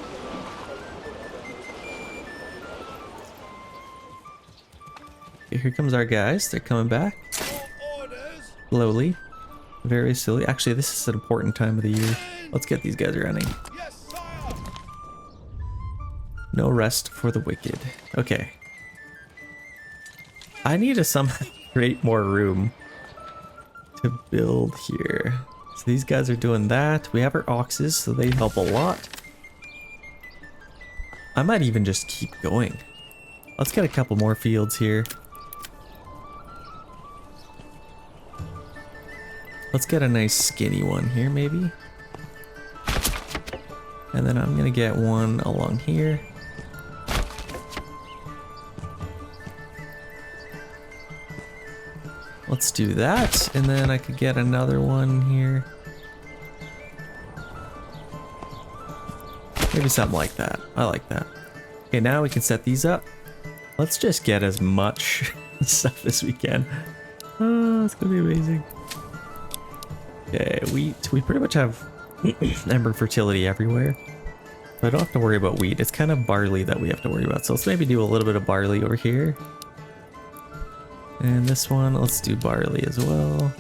Okay, here comes our guys. They're coming back. Slowly. Very silly. Actually, this is an important time of the year. Let's get these guys running. No rest for the wicked. Okay. I need to somehow create more room to build here. So these guys are doing that. We have our oxes, so they help a lot. I might even just keep going. Let's get a couple more fields here. Let's get a nice skinny one here, maybe. And then I'm gonna get one along here. Let's do that, and then I could get another one here. Maybe something like that. I like that. Okay, now we can set these up. Let's just get as much stuff as we can. Oh, it's gonna be amazing. Okay, wheat. We pretty much have ember fertility everywhere. So I don't have to worry about wheat. It's kind of barley that we have to worry about. So let's maybe do a little bit of barley over here. And this one, let's do barley as well.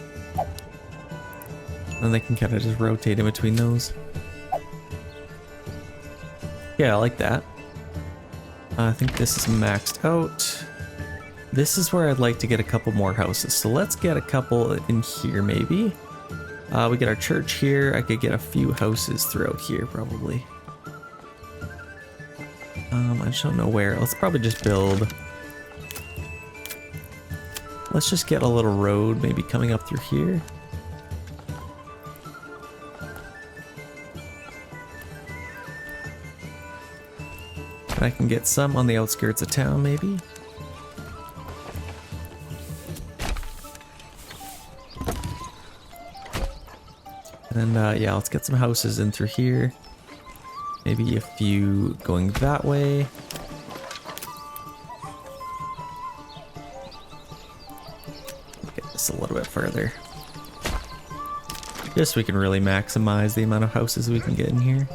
And they can kind of just rotate in between those. Yeah, I like that. I think this is maxed out. This is where I'd like to get a couple more houses. So let's get a couple in here maybe. We get our church here. I could get a few houses throughout here probably. I just don't know where. Let's probably just build. Let's just get a little road maybe coming up through here. And I can get some on the outskirts of town maybe. And then, yeah, let's get some houses in through here. Maybe a few going that way. Get this a little bit further. Just so we can really maximize the amount of houses we can get in here.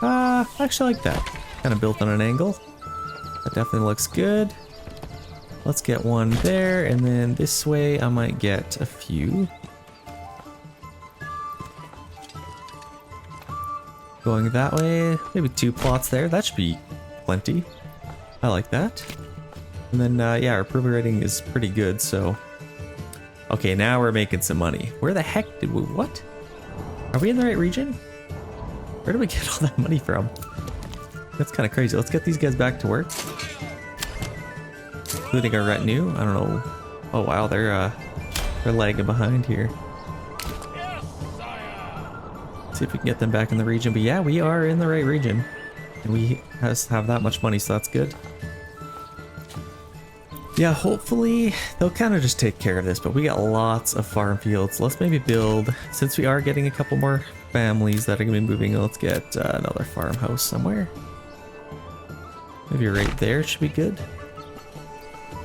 I actually like that. Kind of built on an angle. That definitely looks good. Let's get one there, and then this way I might get a few. Going that way, maybe 2 plots there. That should be plenty. I like that. And then, yeah, our approval rating is pretty good, so... Okay, now we're making some money. Where the heck did we... What? Are we in the right region? Where did we get all that money from? That's kind of crazy. Let's get these guys back to work. Including our retinue. I don't know. Oh, wow, they're lagging behind here. See if we can get them back in the region. But yeah, we are in the right region. And we have that much money, so that's good. Yeah, hopefully they'll kind of just take care of this, but we got lots of farm fields. Let's maybe build, since we are getting a couple more families that are gonna be moving. Let's get another farmhouse somewhere. Maybe right there should be good.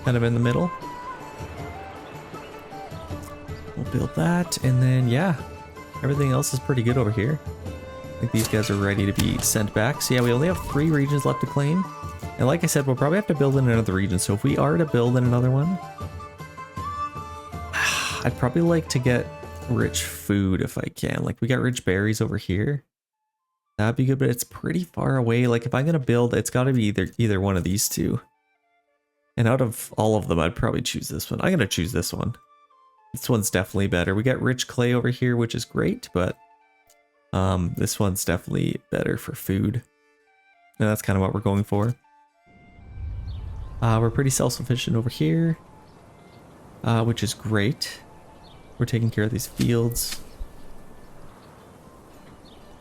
Kind of in the middle. We'll build that, and then yeah, everything else is pretty good over here. I think these guys are ready to be sent back. So yeah, we only have 3 regions left to claim. And like I said, we'll probably have to build in another region. So if we are to build in another one, I'd probably like to get rich food if I can. Like we got rich berries over here. That'd be good, but it's pretty far away. Like if I'm gonna build, it's gotta be either one of these two. And out of all of them, I'd probably choose this one. I'm gonna choose this one. This one's definitely better. We got rich clay over here, which is great, but this one's definitely better for food. And that's kind of what we're going for. We're pretty self-sufficient over here, which is great. We're taking care of these fields.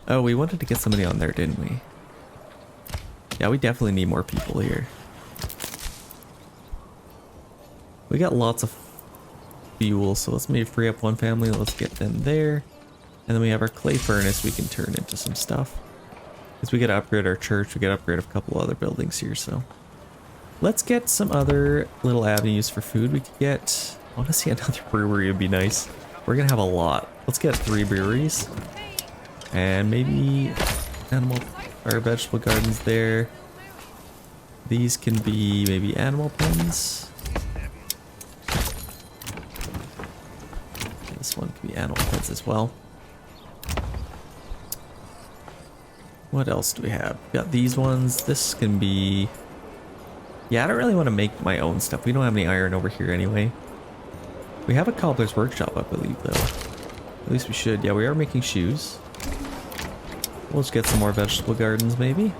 Oh, we wanted to get somebody on there, didn't we? Yeah, we definitely need more people here. We got lots of fuel, so let's maybe free up one family. Let's get them there. And then we have our clay furnace we can turn into some stuff. Because we gotta upgrade our church, we gotta upgrade a couple other buildings here, so. Let's get some other little avenues for food. We could get, honestly, another brewery would be nice. We're gonna have a lot. Let's get 3 breweries. And maybe animal or vegetable gardens there. These can be maybe animal pens. This one can be animal pens as well. What else do we have? We got these ones. This can be... Yeah, I don't really want to make my own stuff. We don't have any iron over here anyway. We have a cobbler's workshop, I believe, though. At least we should. Yeah, we are making shoes. We'll just get some more vegetable gardens, maybe.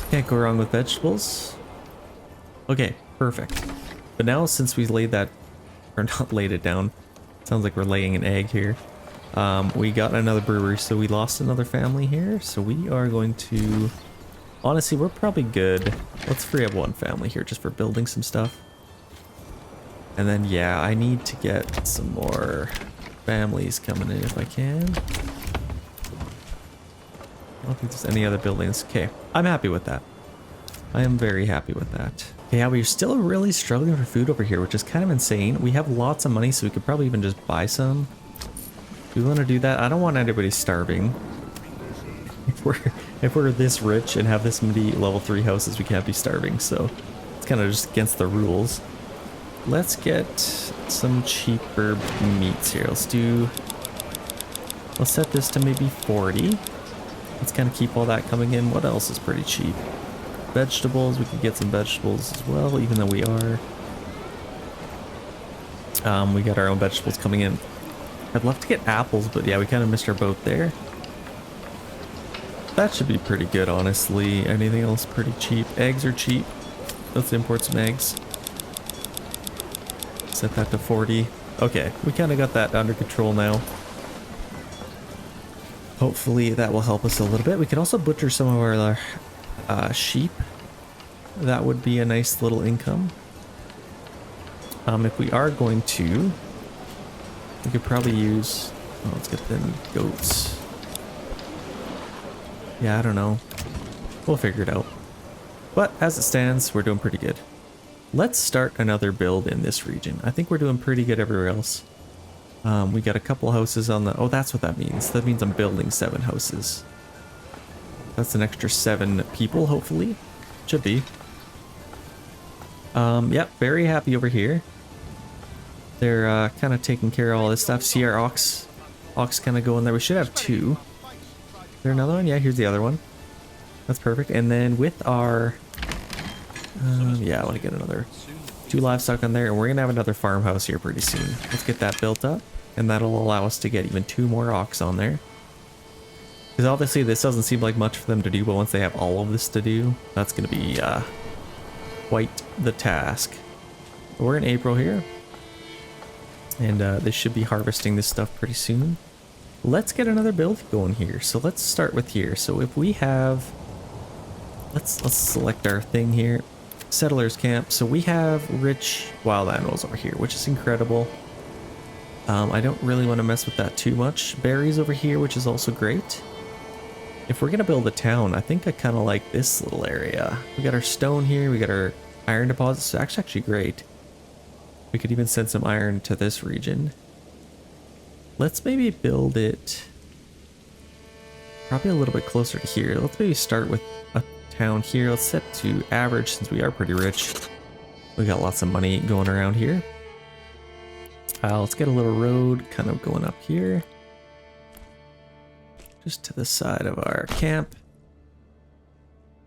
Can't go wrong with vegetables. Okay, perfect. But now, since we laid that... Or not laid it down. Sounds like we're laying an egg here. We got another brewery, so we lost another family here. So we are going to... Honestly, we're probably good. Let's free up one family here just for building some stuff. And then, yeah, I need to get some more families coming in if I can. I don't think there's any other buildings. Okay, I'm happy with that. I am very happy with that. Yeah, we're still really struggling for food over here, which is kind of insane. We have lots of money, so we could probably even just buy some. Do we want to do that? I don't want anybody starving. If we're this rich and have this many level 3 houses, we can't be starving, so it's kind of just against the rules. Let's get some cheaper meats here. Let's set this to maybe 40. Let's kind of keep all that coming in. What else is pretty cheap? Vegetables, we could get some vegetables as well, even though we are. We got our own vegetables coming in. I'd love to get apples, but yeah, we kind of missed our boat there. That should be pretty good, honestly. Anything else pretty cheap? Eggs are cheap. Let's import some eggs. Set that to 40. Okay, we kind of got that under control now. Hopefully that will help us a little bit. We could also butcher some of our sheep. That would be a nice little income. If we are going to, we could probably use... Oh, let's get them goats. Yeah, I don't know. We'll figure it out. But as it stands, we're doing pretty good. Let's start another build in this region. I think we're doing pretty good everywhere else. We got a couple houses on the... Oh, that's what that means. That means I'm building 7 houses. That's an extra 7 people, hopefully. Should be. Yep, very happy over here. They're kind of taking care of all this stuff. See our ox kind of going there. We should have 2. Is there another one? Yeah, here's the other one. That's perfect. And then with our... yeah, I want to get another 2 livestock on there. And we're going to have another farmhouse here pretty soon. Let's get that built up. And that'll allow us to get even 2 more ox on there. Because obviously this doesn't seem like much for them to do, but once they have all of this to do, that's going to be quite the task. But we're in April here. And they should be harvesting this stuff pretty soon. Let's get another build going here. So let's start with here. So if we have... Let's select our thing here. Settlers camp. So we have rich wild animals over here, which is incredible. I don't really want to mess with that too much. Berries over here, which is also great. If we're going to build a town, I think I kind of like this little area. We got our stone here, we got our iron deposits, so actually great. We could even send some iron to this region. Let's maybe build it probably a little bit closer to here. Let's maybe start with a town here. Let's set to average since we are pretty rich. We got lots of money going around here. Let's get a little road kind of going up here. Just to the side of our camp.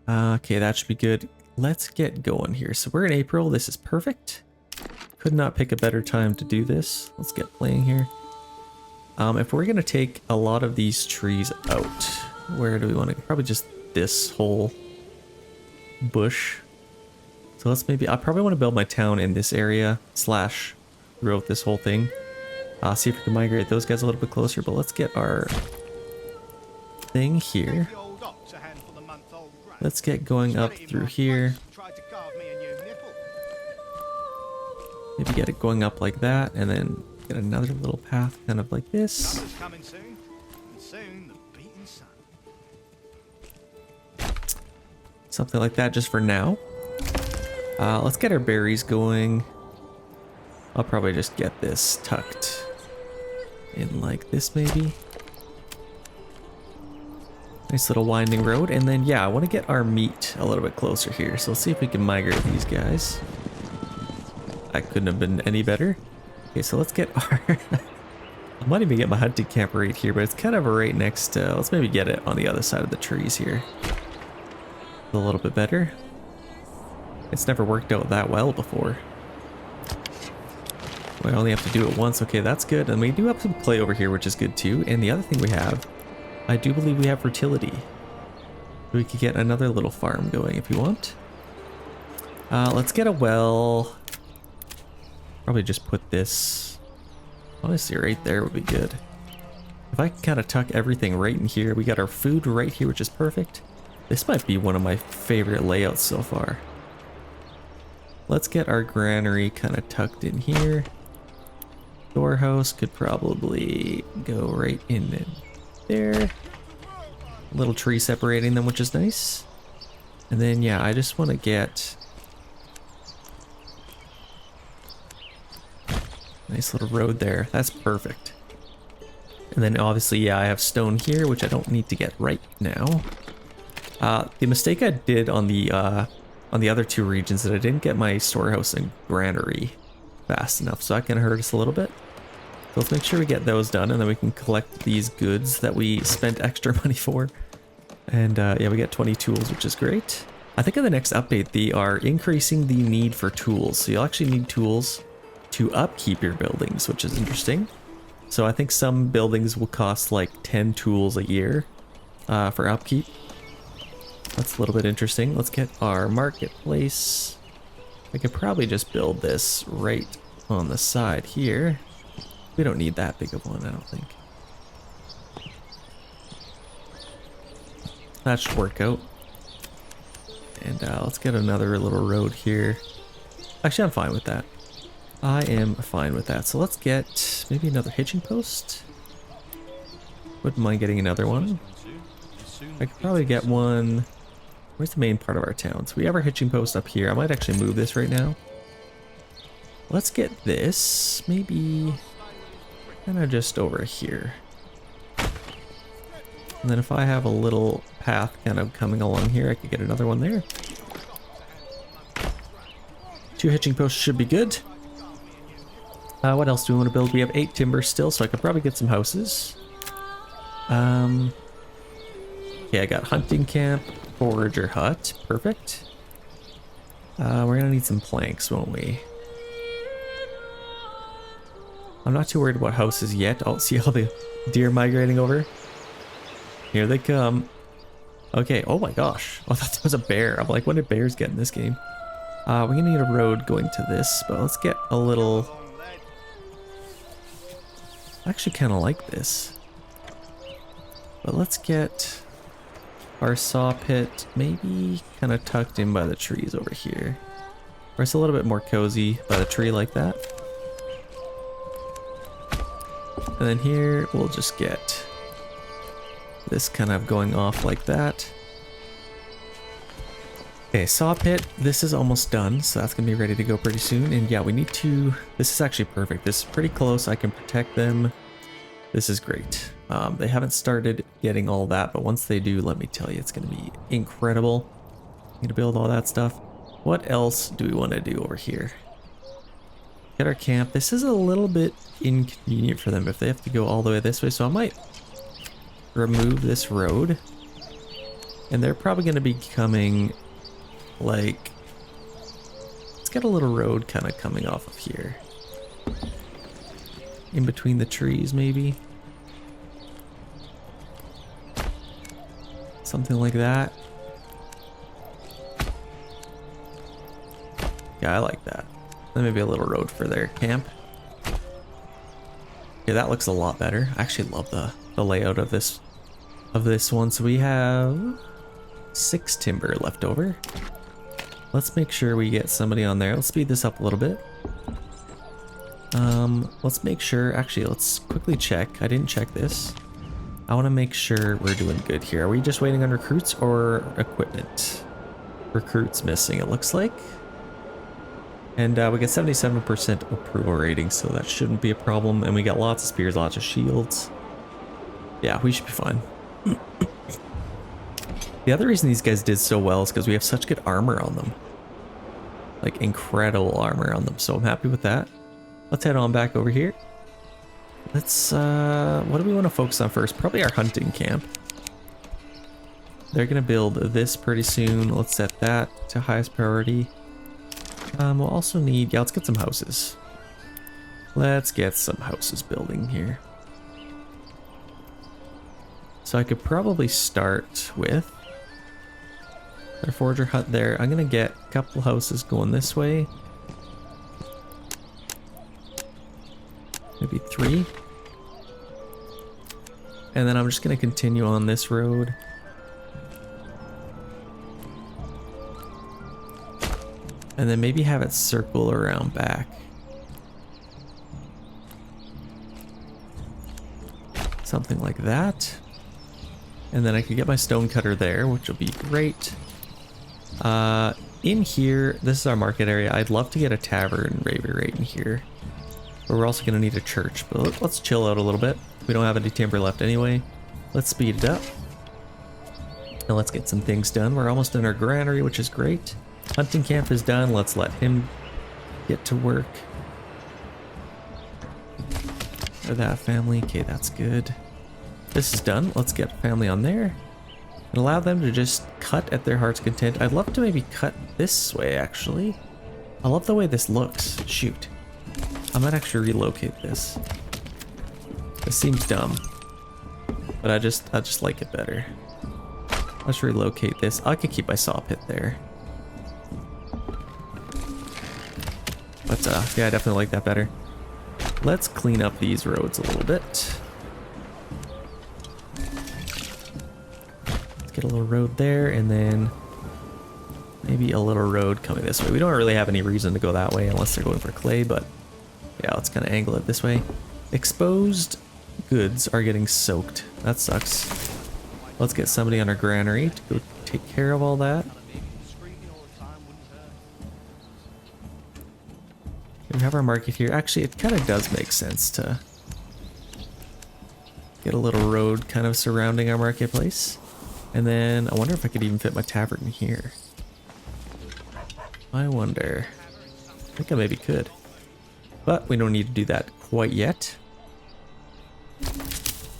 Okay, that should be good. Let's get going here. So we're in April. This is perfect. Could not pick a better time to do this. Let's get playing here. If we're going to take a lot of these trees out, where do we want to? Probably just this whole bush. So let's maybe, I probably want to build my town in this area / throughout this whole thing. See if we can migrate those guys a little bit closer, but let's get our thing here. Let's get going up through here. Maybe get it going up like that, and then get another little path kind of like this. Something like that just for now. Let's get our berries going. I'll probably just get this tucked in like this maybe. Nice little winding road. And then, yeah, I want to get our meat a little bit closer here. So let's see if we can migrate these guys. That couldn't have been any better. Okay, so let's get our... I might even get my hunting camp right here, but it's kind of right next to... let's maybe get it on the other side of the trees here. A little bit better. It's never worked out that well before. We only have to do it once. Okay, that's good. And we do have some clay over here, which is good too. And the other thing we have, I do believe we have fertility. We could get another little farm going if you want. Let's get a well. Probably just put this, honestly, right there would be good. If I can kind of tuck everything right in here, we got our food right here, which is perfect. This might be one of my favorite layouts so far. Let's get our granary kind of tucked in here. Storehouse could probably go right in there. A little tree separating them, which is nice. And then, yeah, I just want to get nice little road there. That's perfect. And then obviously, yeah, I have stone here, which I don't need to get right now. The mistake I did on the other two regions that I didn't get my storehouse and granary fast enough, so that can hurt us a little bit. So let's make sure we get those done, and then we can collect these goods that we spent extra money for. And yeah, we get 20 tools, which is great. I think in the next update, they are increasing the need for tools. So you'll actually need tools to upkeep your buildings, which is interesting. So I think some buildings will cost like 10 tools a year for upkeep. That's a little bit interesting. Let's get our marketplace. I could probably just build this right on the side here. We don't need that big of one, I don't think. That should work out. And let's get another little road here. Actually, I'm fine with that. I am fine with that. So let's get maybe another hitching post. Wouldn't mind getting another one. I could probably get one. Where's the main part of our town? So we have our hitching post up here. I might actually move this right now. Let's get this maybe kind of just over here. And then if I have a little path kind of coming along here, I could get another one there. 2 hitching posts should be good. What else do we want to build? We have 8 timber still, so I could probably get some houses. Okay, I got hunting camp, forager hut, perfect. We're gonna need some planks, won't we? I'm not too worried about houses yet. I'll see all the deer migrating over. Here they come. Okay, oh my gosh. I thought that was a bear. I'm like, when did bears get in this game? We're gonna need a road going to this, but let's get a little... I actually kind of like this. But let's get our saw pit maybe kind of tucked in by the trees over here. Or it's a little bit more cozy by the tree like that. And then here we'll just get this kind of going off like that. Okay, saw pit, this is almost done, so that's gonna be ready to go pretty soon. And yeah, we need to, this is actually perfect. This is pretty close, I can protect them. This is great. They haven't started getting all that, but once they do, let me tell you, it's gonna be incredible. I'm gonna build all that stuff. What else do we wanna do over here? Get our camp. This is a little bit inconvenient for them if they have to go all the way this way, so I might remove this road. And they're probably going to be coming like, let's get a little road kind of coming off of here. In between the trees maybe. Something like that. Yeah, I like that. Then maybe a little road for their camp. Yeah, that looks a lot better. I actually love the layout of this one. So we have 6 timber left over. Let's make sure we get somebody on there. Let's speed this up a little bit. Let's make sure, actually, let's quickly check. I didn't check this. I want to make sure we're doing good here. Are we just waiting on recruits or equipment? Recruits missing, it looks like. And we get 77% approval rating, so that shouldn't be a problem. And we got lots of spears, lots of shields. Yeah, we should be fine. The other reason these guys did so well is because we have such good armor on them. Like, incredible armor on them, so I'm happy with that. Let's head on back over here. Let's, what do we want to focus on first? Probably our hunting camp. They're gonna build this pretty soon. Let's set that to highest priority. We'll also need, yeah, let's get some houses. Let's get some houses building here. So I could probably start with their forger hut there. I'm gonna get a couple houses going this way. Maybe 3. And then I'm just gonna continue on this road. And then maybe have it circle around back. Something like that. And then I could get my stone cutter there, which will be great. In here, this is our market area. I'd love to get a tavern right in here. But we're also gonna need a church. But let's chill out a little bit. We don't have any timber left anyway. Let's speed it up. And let's get some things done. We're almost in our granary, which is great. Hunting camp is done. Let's let him get to work. Or that family. Okay, that's good. This is done. Let's get family on there. And allow them to just cut at their heart's content. I'd love to maybe cut this way, actually. I love the way this looks. Shoot. I might actually relocate this. This seems dumb. But I just like it better. Let's relocate this. I could keep my saw pit there. But yeah, I definitely like that better. Let's clean up these roads a little bit. Let's get a little road there, and then maybe a little road coming this way. We don't really have any reason to go that way unless they're going for clay, but yeah, let's kind of angle it this way. Exposed goods are getting soaked. That sucks. Let's get somebody on our granary to go take care of all that. We have our market here. Actually, it kind of does make sense to get a little road kind of surrounding our marketplace. And then I wonder if I could even fit my tavern here. I wonder. I think I maybe could. But we don't need to do that quite yet.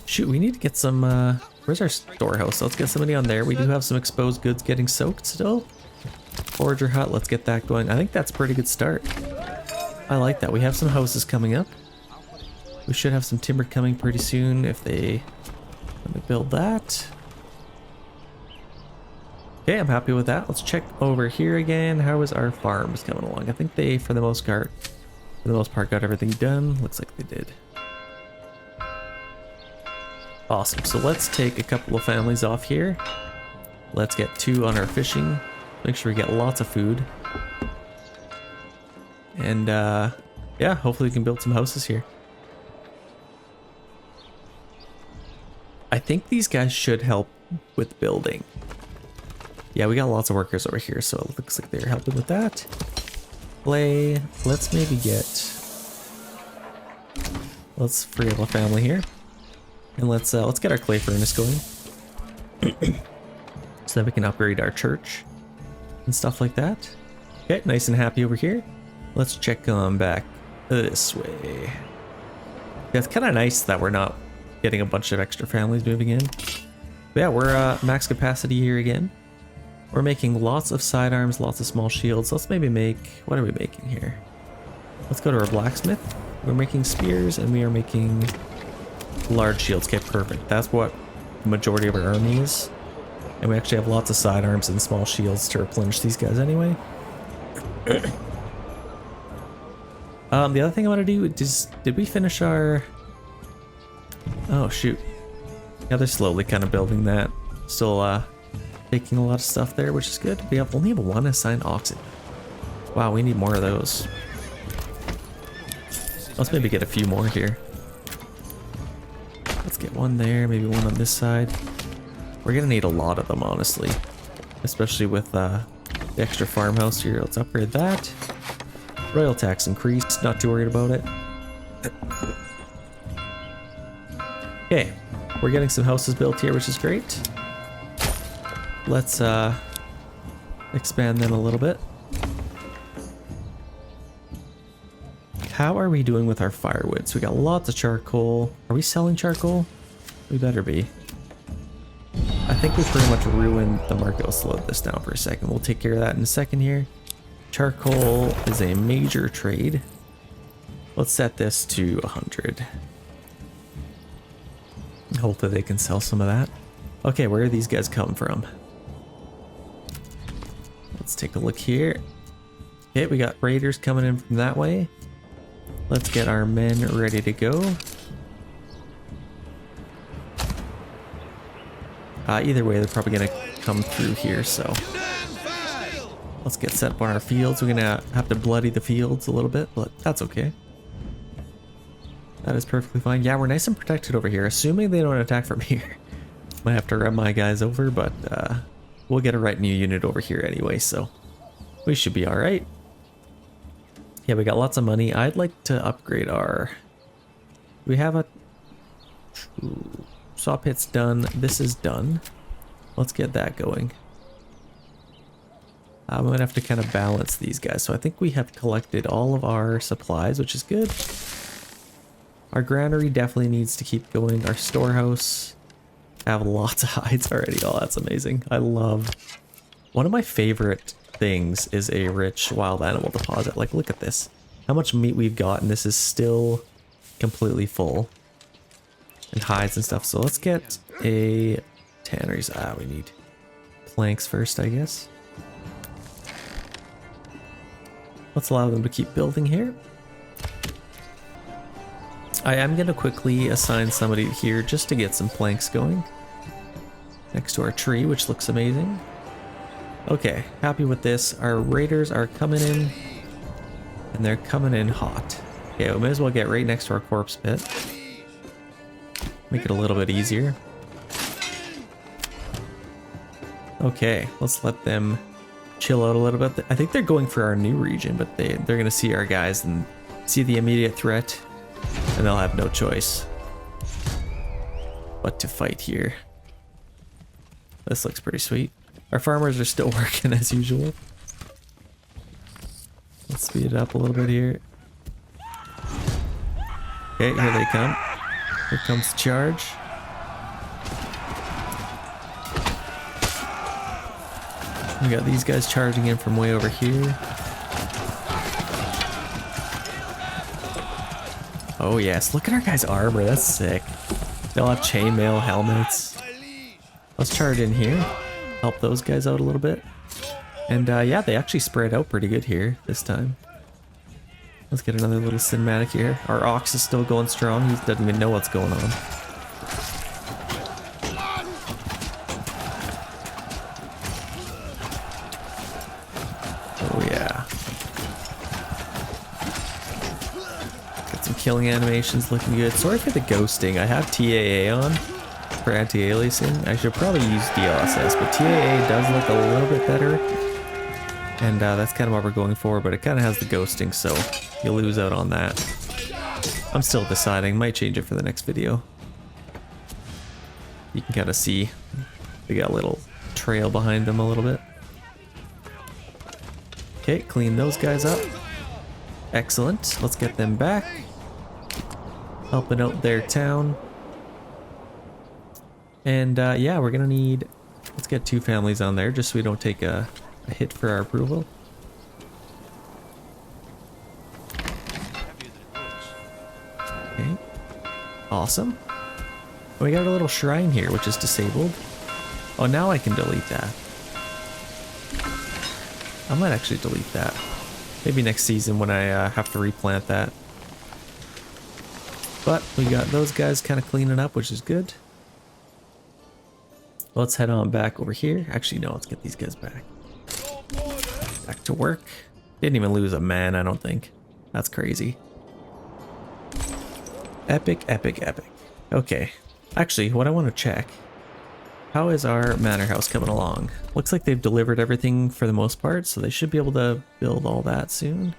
Shoot, we need to get some, where's our storehouse? Let's get somebody on there. We do have some exposed goods getting soaked still. Forager hut, let's get that going. I think that's a pretty good start. I like that. We have some houses coming up. We should have some timber coming pretty soon if they let me build that. Okay, I'm happy with that. Let's check over here again. How is our farms coming along? I think they, for the most part, got everything done. Looks like they did. Awesome. So let's take a couple of families off here. Let's get 2 on our fishing. Make sure we get lots of food. And yeah, hopefully we can build some houses here. I think these guys should help with building. Yeah, we got lots of workers over here, so it looks like they're helping with that. Play. Let's maybe get... Let's free up a family here. And let's get our clay furnace going. So that we can upgrade our church and stuff like that. Okay, nice and happy over here. Let's check on back this way. Yeah, it's kind of nice that we're not getting a bunch of extra families moving in. But yeah, we're max capacity here again. We're making lots of sidearms, lots of small shields. Let's maybe make... What are we making here? Let's go to our blacksmith. We're making spears and we are making large shields. Okay, perfect. That's what the majority of our army is. And we actually have lots of sidearms and small shields to replenish these guys anyway. The other thing I want to do is, did we finish our... Oh, shoot. Yeah, they're slowly kind of building that. Still taking a lot of stuff there, which is good. We only have one assigned oxen. Wow, we need more of those. Let's maybe get a few more here. Let's get one there, maybe one on this side. We're gonna need a lot of them, honestly. Especially with the extra farmhouse here. Let's upgrade that. Royal tax increased, not too worried about it. Okay, we're getting some houses built here, which is great. Let's expand them a little bit. How are we doing with our firewood? So we got lots of charcoal. Are we selling charcoal? We better be. I think we pretty much ruined the market. We'll slow this down for a second. We'll take care of that in a second here. Charcoal is a major trade. Let's set this to 100. Hopefully they can sell some of that. Okay, where are these guys come from? Let's take a look here. Okay, we got raiders coming in from that way. Let's get our men ready to go. Either way, they're probably gonna come through here, so let's get set up on our fields. We're gonna have to bloody the fields a little bit, but that's okay. That is perfectly fine. Yeah, we're nice and protected over here, assuming they don't attack from here. Might have to run my guys over, but we'll get a retinue unit over here anyway, so we should be all right. Yeah, we got lots of money. I'd like to upgrade our... We have a... Saw pit's done. This is done. Let's get that going. I'm going to have to kind of balance these guys. So I think we have collected all of our supplies, which is good. Our granary definitely needs to keep going. Our storehouse... I have lots of hides already. Oh, that's amazing. I love... One of my favorite things is a rich wild animal deposit. Like, look at this. How much meat we've got, and this is still completely full. And hides and stuff. So let's get a tanneries. We need planks first, I guess. Let's allow them to keep building here. I am going to quickly assign somebody here just to get some planks going. Next to our tree, which looks amazing. Okay, happy with this. Our raiders are coming in, and they're coming in hot. Okay, we may as well get right next to our corpse pit. Make it a little bit easier. Okay, let's let them chill out a little bit. I think they're going for our new region, but they're going to see our guys and see the immediate threat, and they'll have no choice but to fight here. This looks pretty sweet. Our farmers are still working as usual. Let's speed it up a little bit here. Okay, here they come. Here comes the charge. We got these guys charging in from way over here. Oh yes, look at our guys' armor, that's sick. They all have chainmail helmets. Let's charge in here. Help those guys out a little bit. And yeah, they actually spread out pretty good here this time. Let's get another little cinematic here. Our ox is still going strong. He doesn't even know what's going on. Oh yeah. Got some killing animations looking good. Sorry for the ghosting. I have TAA on. for anti-aliasing. I should probably use DLSS, but TAA does look a little bit better. And that's kind of what we're going for, but it kind of has the ghosting, so you lose out on that. I'm still deciding, might change it for the next video. You can kind of see they got a little trail behind them a little bit. Okay, clean those guys up. Excellent, let's get them back. Helping out their town. And yeah, we're gonna need, let's get 2 families on there just so we don't take a hit for our approval. Okay, awesome. We got a little shrine here, which is disabled. Oh, now I can delete that. I might actually delete that. Maybe next season when I have to replant that. But we got those guys kind of cleaning up, which is good. Let's head on back over here. Actually, no, let's get these guys back. Back to work. Didn't even lose a man, I don't think. That's crazy. Epic, epic, epic. Okay. Actually, what I want to check. How is our manor house coming along? Looks like they've delivered everything for the most part, so they should be able to build all that soon.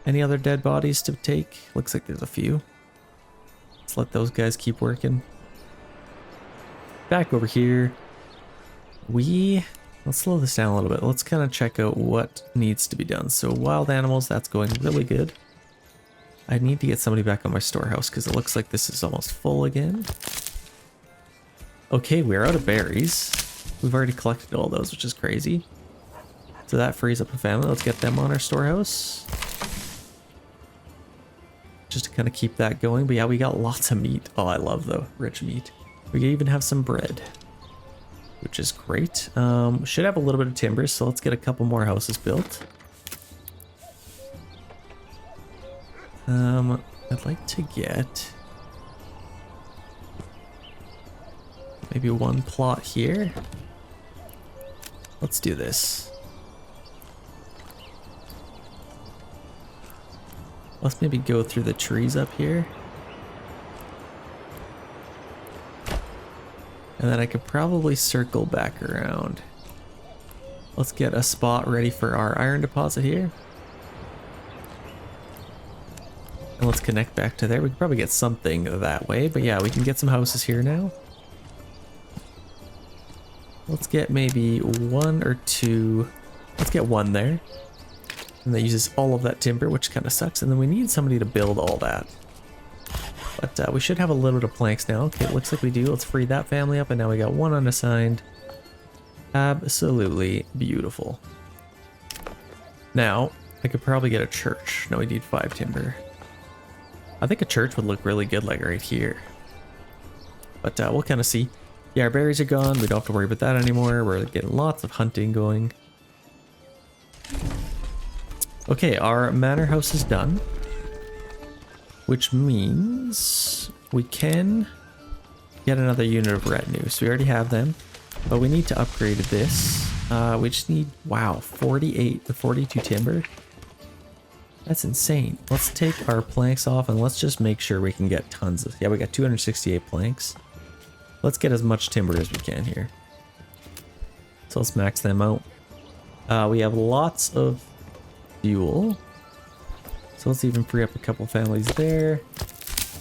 Any other dead bodies to take? Looks like there's a few. Let's let those guys keep working. Back over here. Let's slow this down a little bit. Let's kind of check out what needs to be done. So wild animals, that's going really good. I need to get somebody back on my storehouse because it looks like this is almost full again. Okay, we're out of berries. We've already collected all those, which is crazy. So that frees up a family. Let's get them on our storehouse. Just to kind of keep that going. But yeah, we got lots of meat. Oh, I love the rich meat. We even have some bread, which is great. Should have a little bit of timber, so let's get a couple more houses built. I'd like to get maybe 1 plot here. Let's do this. Let's maybe go through the trees up here. And then I could probably circle back around. Let's get a spot ready for our iron deposit here. And let's connect back to there. We could probably get something that way, but yeah, we can get some houses here now. Let's get maybe 1 or 2. Let's get 1 there. And that uses all of that timber, which kind of sucks. And then we need somebody to build all that. But we should have a little bit of planks now. Okay, it looks like we do. Let's free that family up, and now we got 1 unassigned. Absolutely beautiful. Now, I could probably get a church. No, we need 5 timber. I think a church would look really good, like right here. But we'll kind of see. Yeah, our berries are gone. We don't have to worry about that anymore. We're getting lots of hunting going. Okay, our manor house is done. Which means we can get another unit of retinue. So we already have them. But we need to upgrade this. We just need, wow, 48 to 42 timber. That's insane. Let's take our planks off and let's just make sure we can get tons of... Yeah, we got 268 planks. Let's get as much timber as we can here. So let's max them out. We have lots of fuel. So let's even free up a couple families there.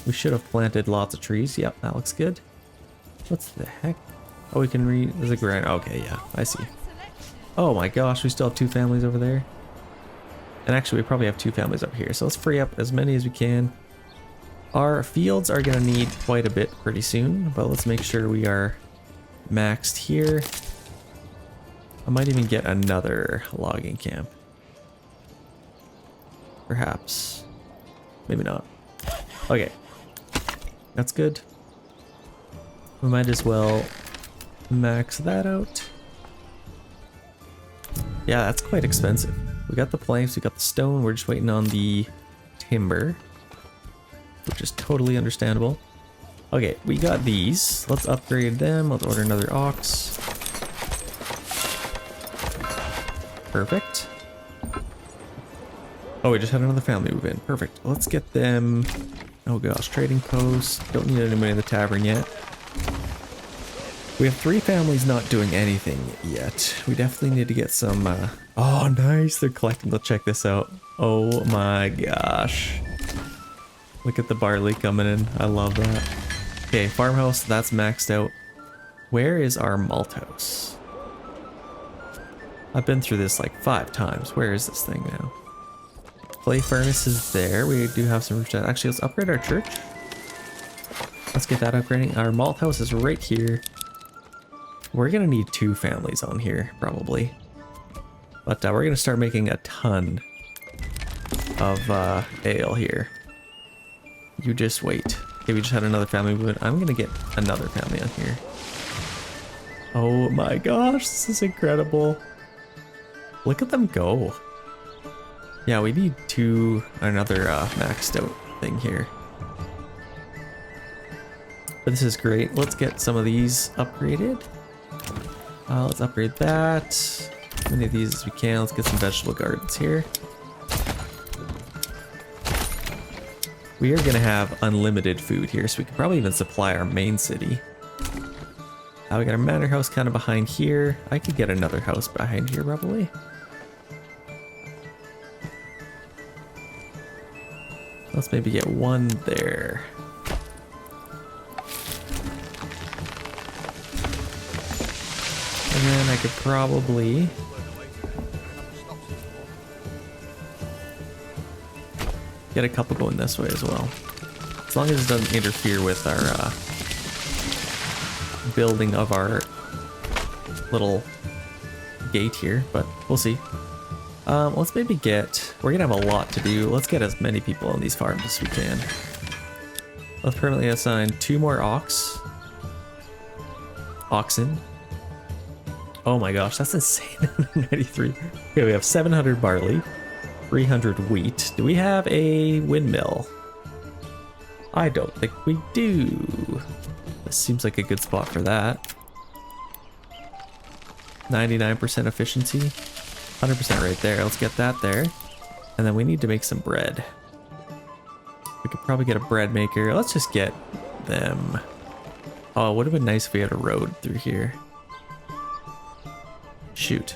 We should have planted lots of trees. Yep, that looks good. What's the heck? Oh, we can read... There's a grind. Okay, yeah, I see. Oh my gosh, we still have 2 families over there. And actually, we probably have 2 families up here. So let's free up as many as we can. Our fields are going to need quite a bit pretty soon. But let's make sure we are maxed here. I might even get another logging camp. Perhaps. Maybe not. Okay. That's good. We might as well max that out. Yeah, that's quite expensive. We got the planks, we got the stone, we're just waiting on the timber, which is totally understandable. Okay, we got these. Let's upgrade them. Let's order another ox. Perfect. Oh, we just had another family move in. Perfect. Let's get them. Oh gosh, trading post. Don't need anybody in the tavern yet. We have 3 families not doing anything yet. We definitely need to get some, oh, nice. They're collecting. Let's check this out. Oh my gosh. Look at the barley coming in. I love that. Okay, farmhouse, that's maxed out. Where is our malt house? I've been through this like 5 times. Where is this thing now? Clay furnace is there. We do have some roof. Actually, let's upgrade our church. Let's get that upgrading. Our malt house is right here. We're gonna need 2 families on here, probably. But we're gonna start making a ton of ale here. You just wait. Okay, we just had another family movement. I'm gonna get another family on here. Oh my gosh, this is incredible. Look at them go. Yeah, we need another maxed out thing here. But this is great. Let's get some of these upgraded. Let's upgrade that. As many of these as we can. Let's get some vegetable gardens here. We are gonna have unlimited food here, so we can probably even supply our main city. We got our manor house kind of behind here. I could get another house behind here probably. Let's maybe get one there. And then I could probably get a couple going this way as well. As long as it doesn't interfere with our building of our little gate here, but we'll see. Let's maybe we're gonna have a lot to do. Let's get as many people on these farms as we can. Let's permanently assign 2 more oxen. Oh my gosh, that's insane. 93. Okay, we have 700 barley, 300 wheat. Do we have a windmill? I don't think we do. This seems like a good spot for that. 99% efficiency. 100% right there. Let's get that there. And then we need to make some bread. We could probably get a bread maker. Let's just get them. Oh, it would have been nice if we had a road through here. Shoot.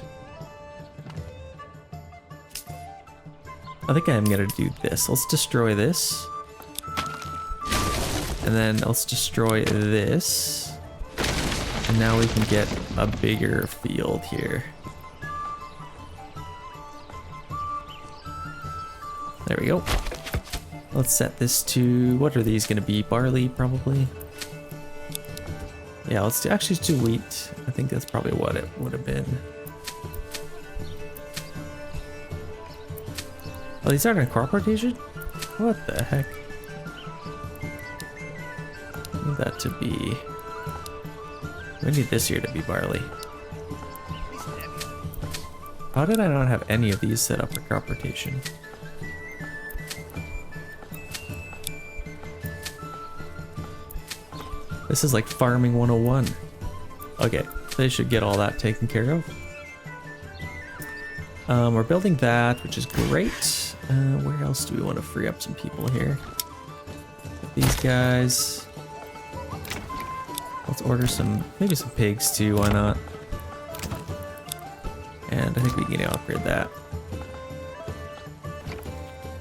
I think I'm gonna do this. Let's destroy this. And then let's destroy this. And now we can get a bigger field here. There we go. Let's set this to, what are these gonna be? Barley, probably? Yeah, let's actually do wheat. I think that's probably what it would have been. Oh, these aren't in crop rotation? What the heck? I need that to be... We need this year to be barley. How did I not have any of these set up for crop rotation? This is like farming 101. Okay, they should get all that taken care of. We're building that, which is great. Where else do we want to free up some people here? These guys. Let's order maybe some pigs too, why not? And I think we can upgrade that.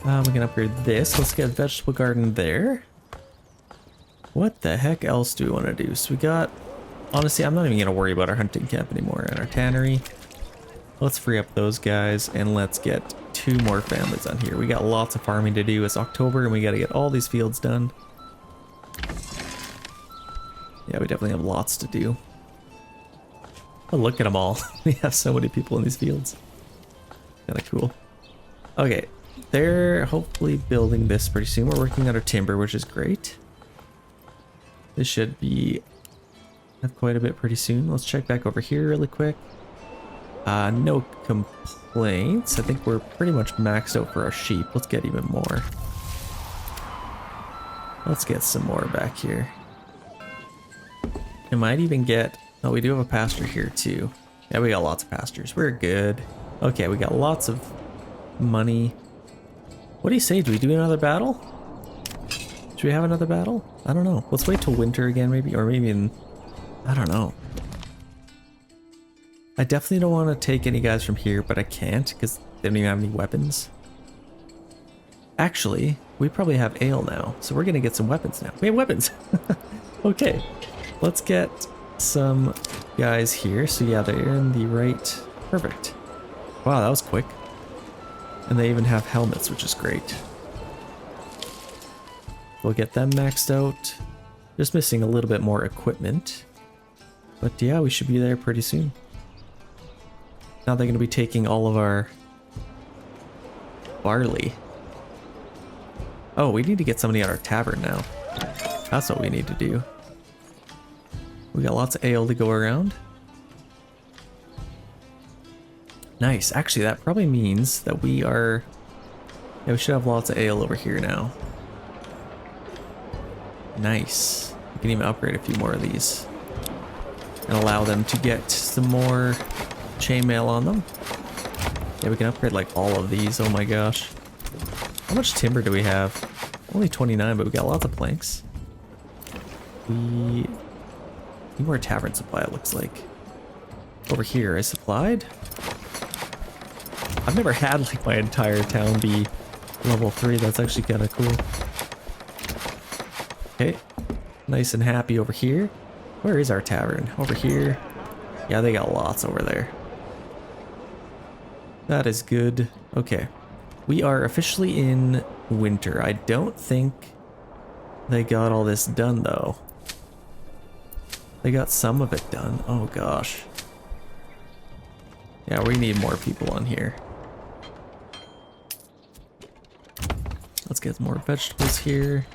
We can upgrade this. Let's get a vegetable garden there. What the heck else do we want to do? So we got, honestly, I'm not even going to worry about our hunting camp anymore and our tannery. Let's free up those guys and let's get 2 more families on here. We got lots of farming to do. It's October and we got to get all these fields done. Yeah, we definitely have lots to do. Oh, look at them all. We have so many people in these fields. Kind of cool. Okay, they're hopefully building this pretty soon. We're working on our timber, which is great. This should have quite a bit pretty soon. Let's check back over here really quick. No complaints. I think we're pretty much maxed out for our sheep. Let's get even more. Let's get some more back here. I might even get... Oh, we do have a pasture here too. Yeah, we got lots of pastures. We're good. Okay, we got lots of money. What do you say? Do we do another battle? Should we have another battle? I don't know. Let's wait till winter again maybe, or maybe in... I don't know. I definitely don't want to take any guys from here, but I can't because they don't even have any weapons. Actually, we probably have ale now, so we're gonna get some weapons now. We have weapons. Okay, let's get some guys here. So yeah, they're in the right. Perfect. Wow, that was quick. And they even have helmets, which is great. We'll get them maxed out. Just missing a little bit more equipment. But yeah, we should be there pretty soon. Now they're going to be taking all of our barley. Oh, we need to get somebody at our tavern now. That's what we need to do. We got lots of ale to go around. Nice. Actually, that probably means that we are... Yeah, we should have lots of ale over here now. Nice. We can even upgrade a few more of these. And allow them to get some more chainmail on them. Yeah, we can upgrade like all of these. Oh my gosh. How much timber do we have? Only 29, but we got lots of planks. We need more tavern supply, it looks like. Over here is supplied. I've never had like my entire town be level 3. That's actually kind of cool. Okay, nice and happy over here. Where is our tavern? Over here. Yeah, they got lots over there. That is good. Okay, we are officially in winter. I don't think they got all this done though. They got some of it done. Oh gosh. Yeah, we need more people on here. Let's get more vegetables here.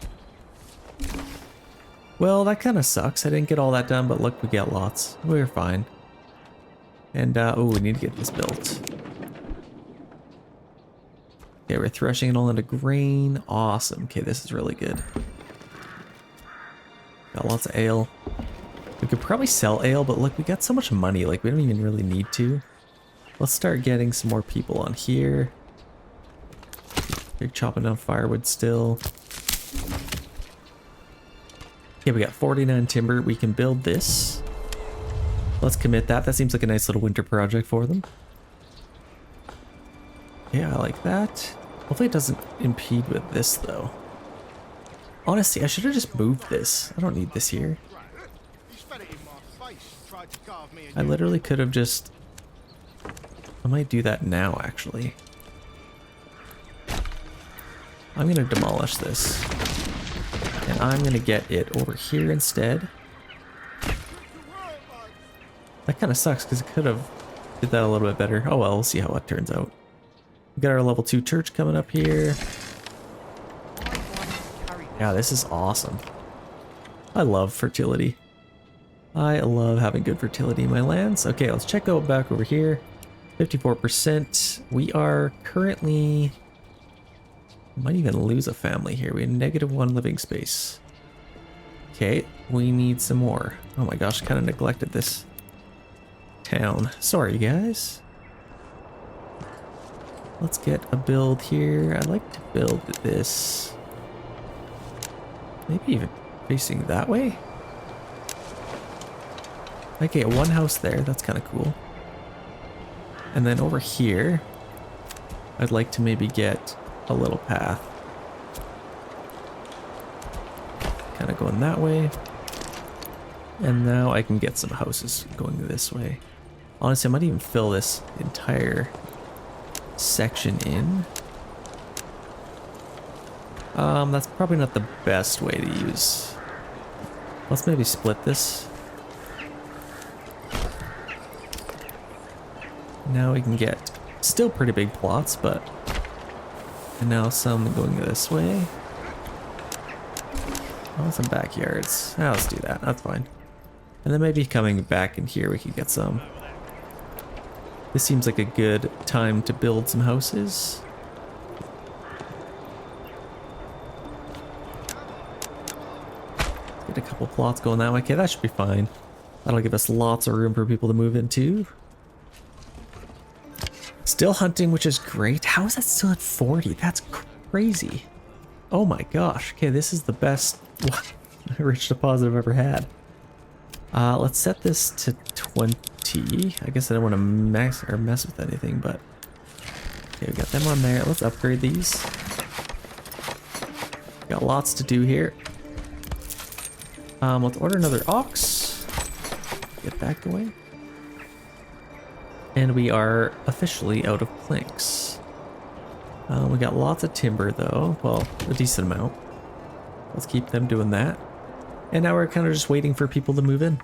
Well, that kind of sucks. I didn't get all that done, but look, we get lots. We're fine. And, oh, we need to get this built. Okay, we're threshing it all into grain. Awesome. Okay, this is really good. Got lots of ale. We could probably sell ale, but look, we got so much money, like we don't even really need to. Let's start getting some more people on here. You're chopping down firewood still. Okay, we got 49 timber. We can build this. Let's commit that. That seems like a nice little winter project for them. Yeah, I like that. Hopefully it doesn't impede with this though. Honestly, I should have just moved this. I don't need this here. I literally could have just... I might do that now, actually. I'm gonna demolish this. And I'm gonna get it over here instead. That kind of sucks, because it could have did that a little bit better. Oh well, we'll see how it turns out. We got our level 2 church coming up here. Yeah, this is awesome. I love fertility. I love having good fertility in my lands. Okay, let's check out back over here. 54%. We are currently... Might even lose a family here. We have -1 living space. Okay, we need some more. Oh my gosh, kind of neglected this town. Sorry, guys. Let's get a build here. I'd like to build this. Maybe even facing that way. Okay, one house there. That's kind of cool. And then over here, I'd like to maybe get a little path. Kind of going that way. And now I can get some houses going this way. Honestly, I might even fill this entire section in. That's probably not the best way to use. Let's maybe split this. Now we can get still pretty big plots, but and now some going this way. Oh, some backyards. Oh, let's do that. That's fine. And then maybe coming back in here we could get some. This seems like a good time to build some houses. Get a couple plots going that way. Okay, that should be fine. That'll give us lots of room for people to move into. Still hunting, which is great. How is that still at 40? That's crazy. Oh my gosh. Okay, this is the best rich deposit I've ever had. Let's set this to 20. TNT. I guess I don't want to mess with anything, but okay, we got them on there. Let's upgrade these. Got lots to do here. Let's order another ox. Get that going. And we are officially out of planks. We got lots of timber though. Well, a decent amount. Let's keep them doing that. And now we're kind of just waiting for people to move in.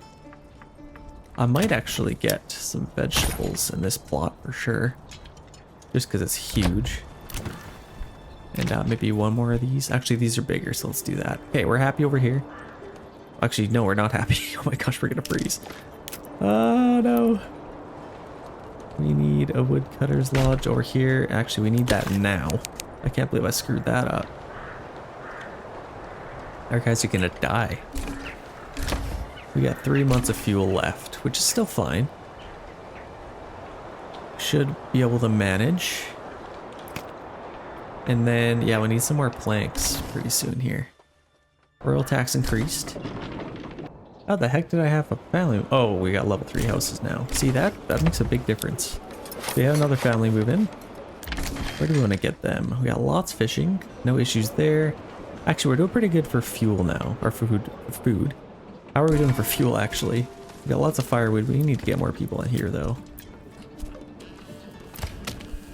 I might actually get some vegetables in this plot for sure. Just because it's huge. And maybe one more of these. Actually, these are bigger, so let's do that. Okay, we're happy over here. Actually, no, we're not happy. Oh my gosh, we're gonna freeze. Oh no. We need a woodcutter's lodge over here. Actually, we need that now. I can't believe I screwed that up. Our guys are gonna die. We got 3 months of fuel left, which is still fine. Should be able to manage. And then, yeah, we need some more planks pretty soon here. Royal tax increased. How the heck did I have a family? Oh, we got level 3 houses now. See, that makes a big difference. We have another family move in. Where do we want to get them? We got lots fishing. No issues there. Actually, we're doing pretty good for fuel now. Or food. How are we doing for fuel, actually? We got lots of firewood. We need to get more people in here, though.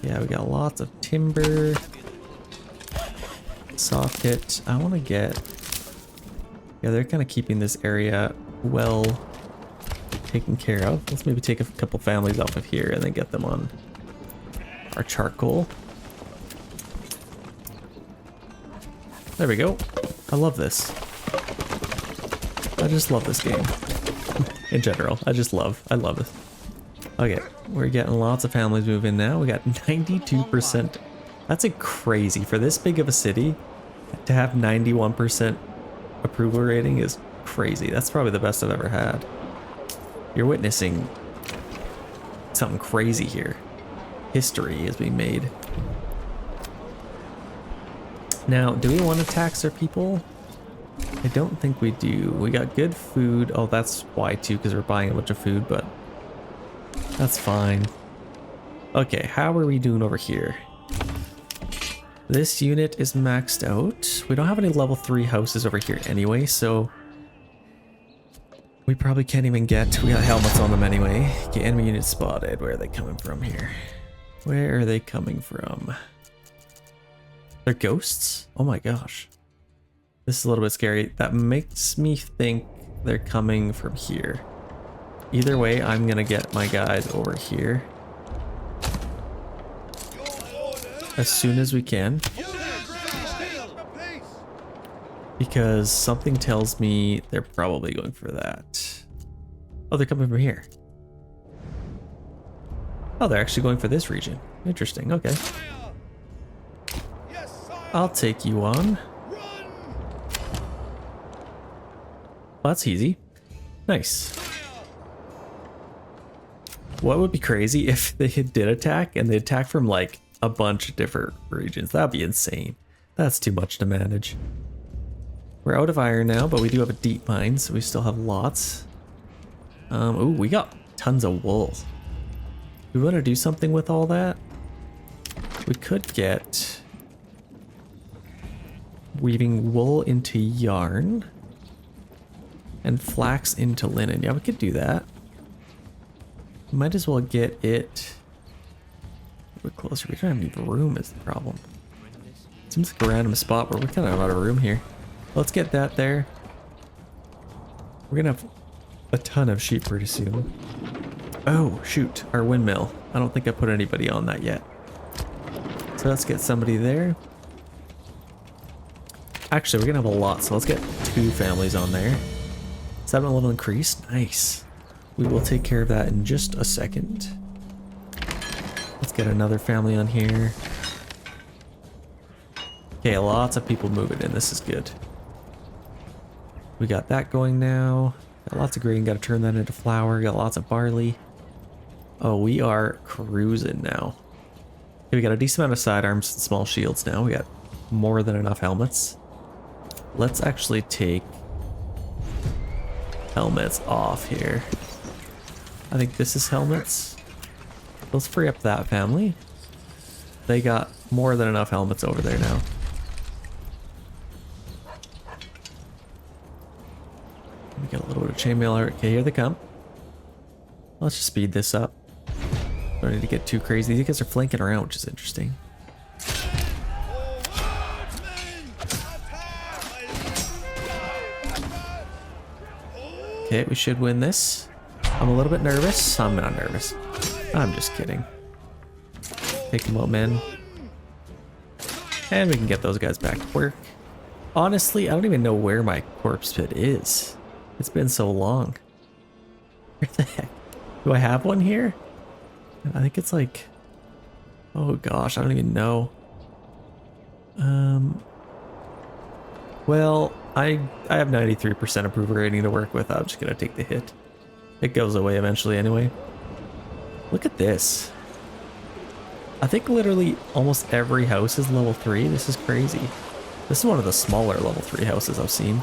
Yeah, we got lots of timber. Socket. I want to get... Yeah, they're kind of keeping this area well taken care of. Let's maybe take a couple families off of here and then get them on our charcoal. There we go. I love this. I just love this game. In general, I love it. Okay, we're getting lots of families moving now. We got 92%. That's crazy. For this big of a city, to have 91% approval rating is crazy. That's probably the best I've ever had. You're witnessing something crazy here. History is being made. Now, do we want to tax our people? I don't think we do. We got good food. Oh, that's why too, because we're buying a bunch of food, but that's fine. Okay, how are we doing over here? This unit is maxed out. We don't have any level 3 houses over here anyway, so we probably can't even get... We got helmets on them anyway. Okay, enemy unit spotted. Where are they coming from here? Where are they coming from? They're ghosts? Oh my gosh. This is a little bit scary. That makes me think they're coming from here. Either way, I'm gonna get my guys over here as soon as we can, because something tells me they're probably going for that. Oh, they're coming from here. Oh, they're actually going for this region. Interesting. Okay. I'll take you on. Well, that's easy. Nice. What would be crazy if they did attack and they attack from like a bunch of different regions? That'd be insane. That's too much to manage. We're out of iron now, but we do have a deep mine, so we still have lots. Ooh, we got tons of wool. We want to do something with all that? We could get weaving wool into yarn and flax into linen. Yeah, we could do that. Might as well get it a bit closer. We don't have any room is the problem. Seems like a random spot where we're kind of out of room here. Let's get that there. We're gonna have a ton of sheep pretty soon. Oh, shoot, our windmill. I don't think I put anybody on that yet. So let's get somebody there. Actually, we're gonna have a lot, so let's get 2 families on there. 7 level increase, nice. We will take care of that in just a second. Let's get another family on here. Okay, lots of people moving in, this is good. We got that going now. Got lots of grain, gotta turn that into flour. Got lots of barley. Oh, we are cruising now. Okay, we got a decent amount of sidearms and small shields now. We got more than enough helmets. Let's actually take helmets off here. I think this is helmets. Let's free up that family. They got more than enough helmets over there now. We got a little bit of chainmail. Okay, here they come. Let's just speed this up. Don't need to get too crazy. These guys are flanking around, which is interesting. Okay, we should win this. I'm a little bit nervous. I'm not nervous. I'm just kidding. Take them out, man. And we can get those guys back to work. Honestly, I don't even know where my corpse pit is. It's been so long. Where the heck? Do I have one here? I think it's like... Oh gosh, I don't even know. Well, I have 93% approval rating to work with. I'm just gonna take the hit. It goes away eventually anyway. Look at this. I think literally almost every house is level 3. This is crazy. This is one of the smaller level 3 houses I've seen.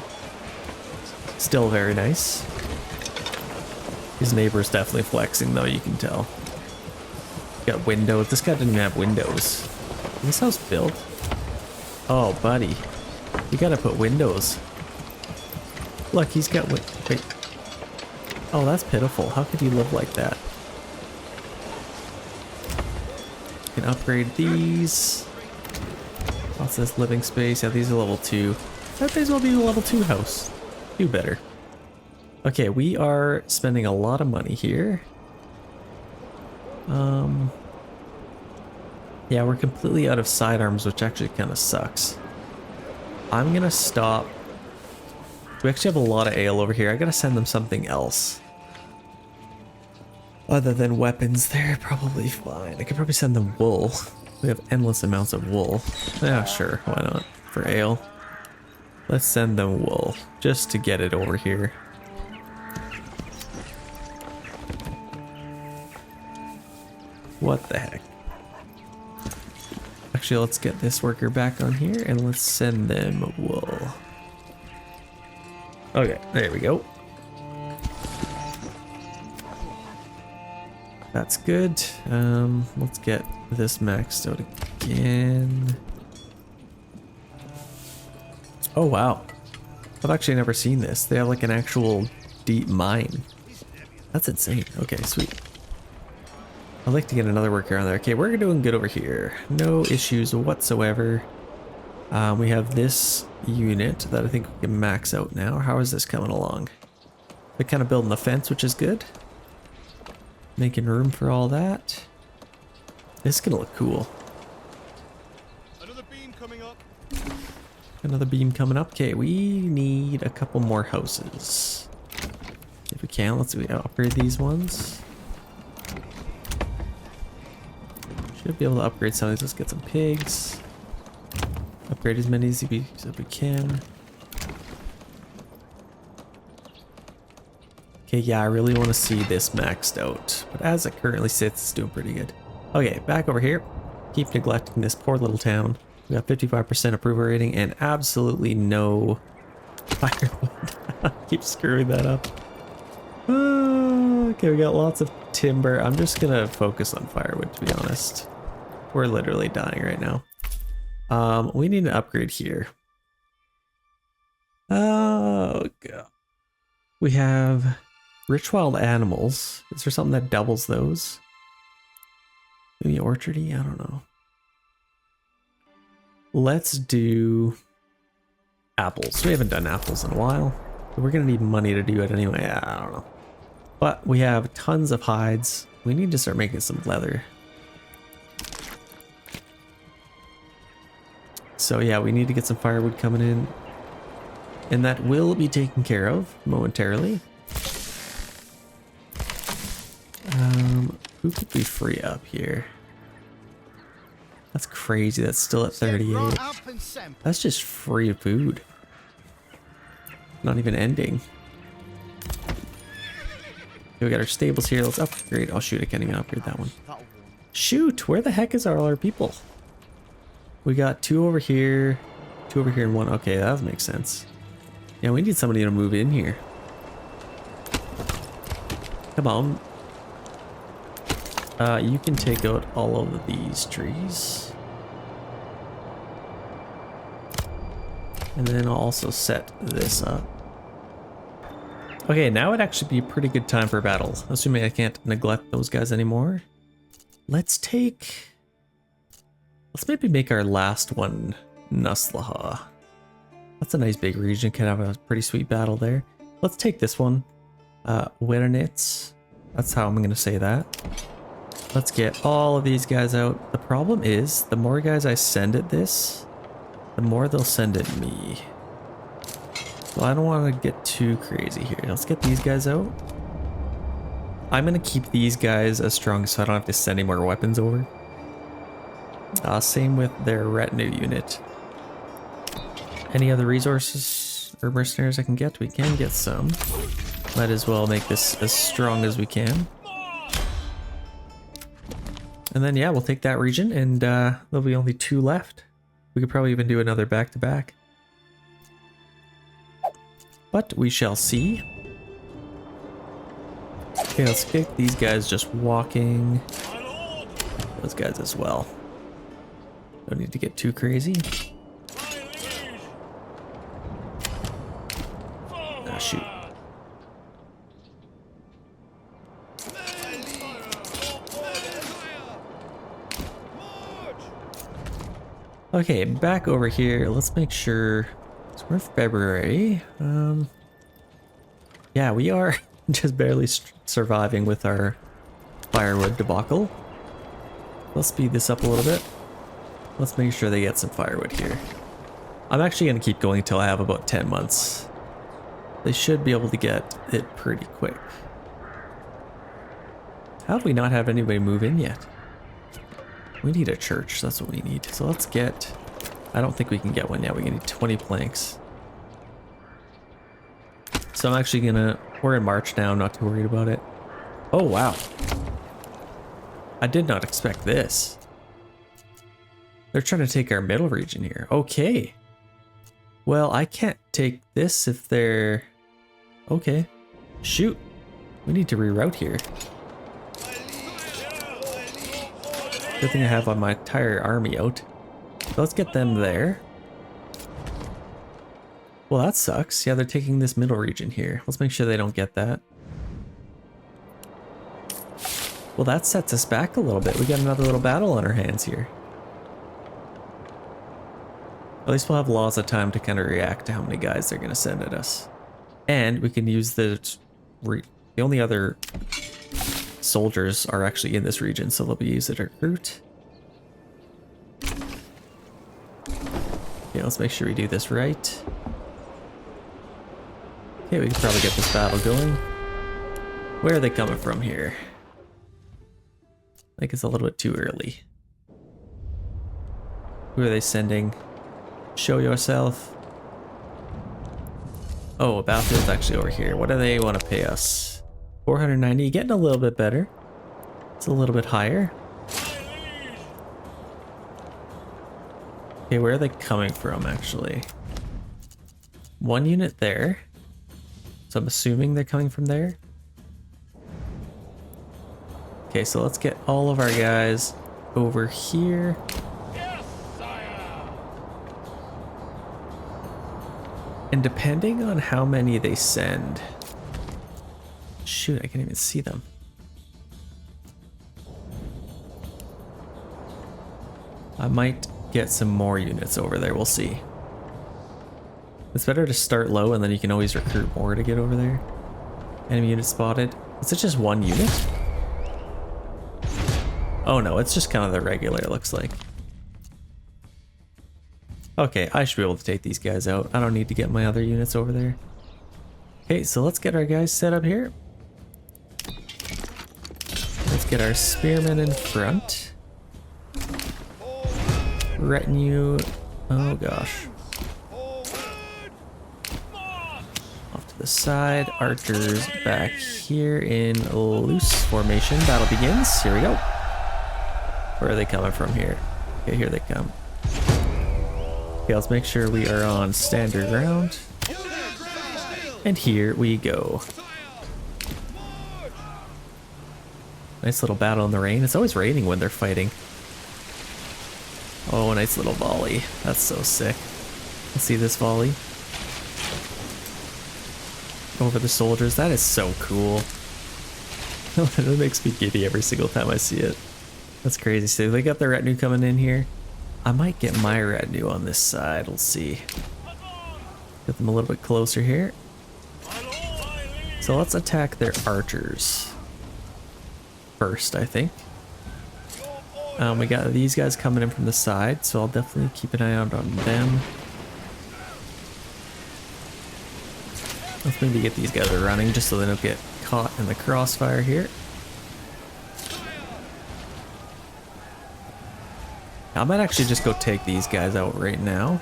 Still very nice. His neighbor's definitely flexing though, you can tell. Got windows. This guy didn't even have windows. Is this house built? Oh, buddy. You gotta put windows. Look, he's got wait. Oh, that's pitiful. How could you live like that? You can upgrade these. What's this living space? Yeah, these are level 2. That may as well be a level 2 house. Do better. Okay, we are spending a lot of money here. Yeah, we're completely out of sidearms, which actually kind of sucks. I'm gonna stop. We actually have a lot of ale over here. I gotta send them something else. Other than weapons, they're probably fine. I could probably send them wool. We have endless amounts of wool. Yeah, sure, why not? For ale. Let's send them wool, just to get it over here. What the heck? Actually, let's get this worker back on here and let's send them wool. Okay, there we go. That's good. Let's get this maxed out again. Oh wow. I've actually never seen this. They have like an actual deep mine. That's insane. Okay, sweet. I'd like to get another worker on there. Okay, we're doing good over here. No issues whatsoever. We have this unit that I think we can max out now. How is this coming along? They're kind of building the fence, which is good. Making room for all that. This is gonna look cool. Another beam coming up. Another beam coming up. Okay, we need a couple more houses. If we can, let's upgrade these ones. Should be able to upgrade some of these. Let's get some pigs. Upgrade as many as we can. Okay, yeah, I really want to see this maxed out. But as it currently sits, it's doing pretty good. Okay, back over here. Keep neglecting this poor little town. We got 55% approval rating and absolutely no firewood. Keep screwing that up. Okay, we got lots of timber. I'm just gonna focus on firewood, to be honest. We're literally dying right now. We need an upgrade here. Oh god. We have rich wild animals. Is there something that doubles those? Maybe orchardy? I don't know. Let's do apples. We haven't done apples in a while. We're gonna need money to do it anyway. I don't know. But we have tons of hides. We need to start making some leather. So yeah, we need to get some firewood coming in. And that will be taken care of momentarily. Who could we free up here? That's crazy. That's still at 38. That's just free food. Not even ending. Okay, we got our stables here. Let's upgrade. Oh shoot, I can't even upgrade that one. Shoot, where the heck is all our people? We got 2 over here, 2 over here, and 1. Okay, that makes sense. Yeah, we need somebody to move in here. Come on. You can take out all of these trees. And then I'll also set this up. Okay, now would actually be a pretty good time for battles, assuming I can't neglect those guys anymore. Let's maybe make our last one Nuslaha. That's a nice big region, can have a pretty sweet battle there. Let's take this one. Wernitz. That's how I'm gonna say that. Let's get all of these guys out. The problem is, the more guys I send at this, the more they'll send at me. So I don't want to get too crazy here. Let's get these guys out. I'm going to keep these guys as strong so I don't have to send any more weapons over. Same with their retinue unit. Any other resources or mercenaries I can get? We can get some. Might as well make this as strong as we can. And then yeah, we'll take that region and there'll be only 2 left. We could probably even do another back-to-back. But we shall see. Okay, let's get these guys just walking. Those guys as well. Don't need to get too crazy. Ah, shoot. Okay, back over here. Let's make sure. So we're February. Yeah, we are just barely surviving with our firewood debacle. Let's speed this up a little bit. Let's make sure they get some firewood here. I'm actually going to keep going until I have about 10 months. They should be able to get it pretty quick. How do we not have anybody move in yet? We need a church, that's what we need. So let's get... I don't think we can get one yet. We're gonna need 20 planks. So I'm actually gonna... We're in March now, I'm not too worried about it. Oh, wow. I did not expect this. They're trying to take our middle region here. Okay. Well, I can't take this if they're... Okay. Shoot. We need to reroute here. Good thing I have on my entire army out. So let's get them there. Well, that sucks. Yeah, they're taking this middle region here. Let's make sure they don't get that. Well, that sets us back a little bit. We got another little battle on our hands here. At least we'll have laws of time to kind of react to how many guys they're going to send at us. And we can use the only other soldiers are actually in this region, so they'll be used to recruit. Okay, let's make sure we do this right. Okay, we can probably get this battle going. Where are they coming from here? I think it's a little bit too early. Who are they sending? Show yourself. Oh, Baffin's actually over here. What do they want to pay us? 490, getting a little bit better. It's a little bit higher. Okay, where are they coming from actually? 1 unit there. So I'm assuming they're coming from there. Okay, so let's get all of our guys over here. And depending on how many they send... Shoot, I can't even see them. I might get some more units over there, we'll see. It's better to start low and then you can always recruit more to get over there. Enemy unit spotted. Is it just 1 unit? Oh no, it's just kind of the regular, it looks like. Okay, I should be able to take these guys out. I don't need to get my other units over there. Okay, so let's get our guys set up here. Let's get our spearmen in front. Retinue. Oh gosh. Off to the side. Archers back here in loose formation. Battle begins. Here we go. Where are they coming from here? Okay, here they come. Okay, let's make sure we are on standard ground. And here we go. Nice little battle in the rain. It's always raining when they're fighting. Oh, a nice little volley. That's so sick. Let's see this volley. Over the soldiers. That is so cool. It makes me giddy every single time I see it. That's crazy. So they got their retinue coming in here. I might get my retinue on this side. We'll see. Get them a little bit closer here. So let's attack their archers first, I think. We got these guys coming in from the side, so I'll definitely keep an eye out on them. Let's maybe get these guys running just so they don't get caught in the crossfire here. I might actually just go take these guys out right now.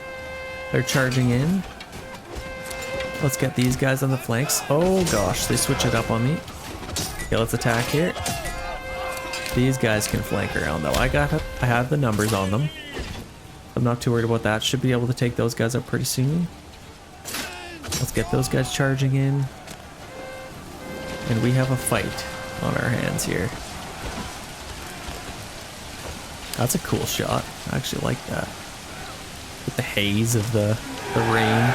They're charging in. Let's get these guys on the flanks. Oh gosh, they switch it up on me. Okay, let's attack here. These guys can flank around though. I have the numbers on them. I'm not too worried about that. Should be able to take those guys out pretty soon. Let's get those guys charging in. And we have a fight on our hands here. That's a cool shot. I actually like that. With the haze of the rain.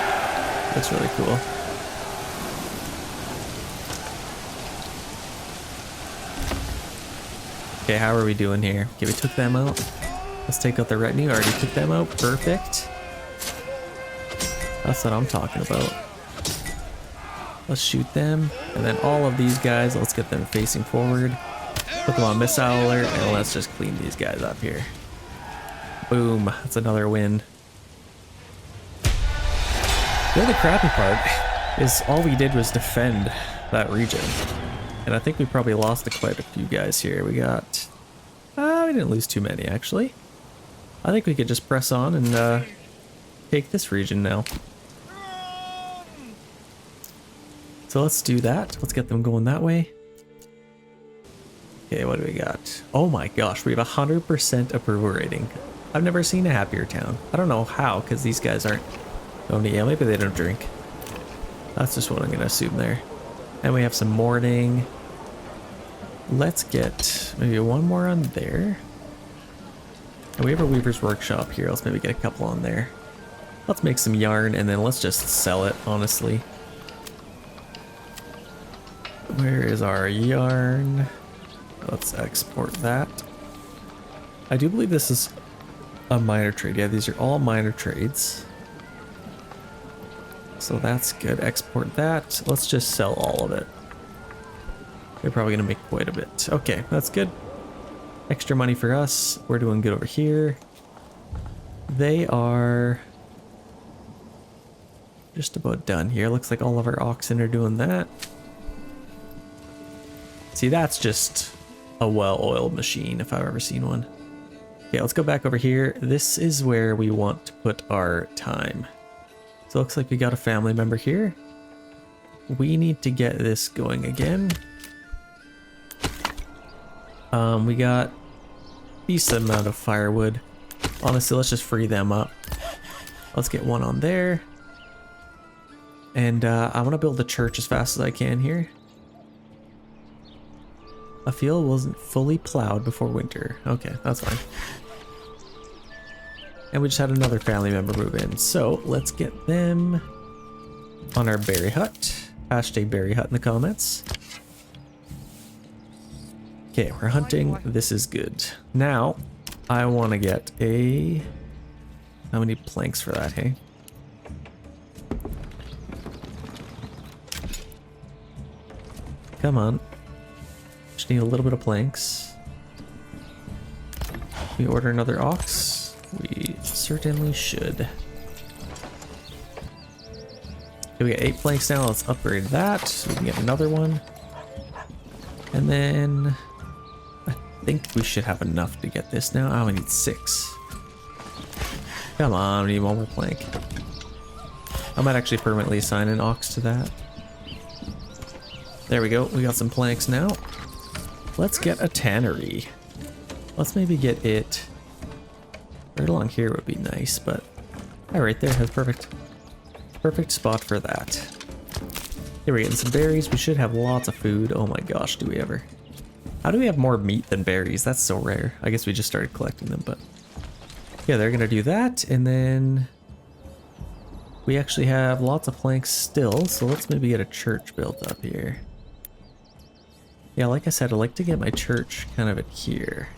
That's really cool. Okay, how are we doing here? Okay, we took them out. Let's take out the retinue. Already took them out. Perfect. That's what I'm talking about. Let's shoot them. And then all of these guys, let's get them facing forward. Put them on missile alert, and let's just clean these guys up here. Boom. That's another win. The other crappy part is all we did was defend that region. And I think we probably lost to quite a few guys here. We got... we didn't lose too many, actually. I think we could just press on and take this region now. So let's do that. Let's get them going that way. Okay, what do we got? Oh my gosh, we have 100% approval rating. I've never seen a happier town. I don't know how, because these guys aren't... Oh, yeah, maybe they don't drink. That's just what I'm going to assume there. And we have some mourning. Let's get maybe one more on there. And we have a weaver's workshop here. Let's maybe get a couple on there. Let's make some yarn and then let's just sell it, honestly. Where is our yarn? Let's export that. I do believe this is a minor trade. Yeah, these are all minor trades. So that's good. Export that. Let's just sell all of it. We're probably going to make quite a bit. Okay, that's good. Extra money for us. We're doing good over here. They are just about done here. Looks like all of our oxen are doing that. See, that's just a well-oiled machine if I've ever seen one. Okay, let's go back over here. This is where we want to put our time. So it looks like we got a family member here. We need to get this going again. We got a decent amount of firewood. Honestly, let's just free them up. Let's get one on there. And I want to build the church as fast as I can here. A field wasn't fully plowed before winter. Okay, that's fine. And we just had another family member move in. So let's get them on our berry hut. Hashtag berry hut in the comments. Okay, we're hunting. This is good. Now, I want to get a... How many planks for that, hey? Come on. Just need a little bit of planks. We order another ox? We certainly should. Okay, we got 8 planks now. Let's upgrade that so we can get another one. And then I think we should have enough to get this now. Oh, we need 6. Come on, we need one more plank. I might actually permanently assign an ox to that. There we go. We got some planks now. Let's get a tannery. Let's maybe get it right along here would be nice, but right there, that's perfect. Perfect spot for that. Here we're getting some berries. We should have lots of food. Oh my gosh, do we ever? How do we have more meat than berries? That's so rare. I guess we just started collecting them, but yeah, they're gonna do that. And then we actually have lots of planks still, so let's maybe get a church built up here. Yeah, like I said, I'd like to get my church kind of at here.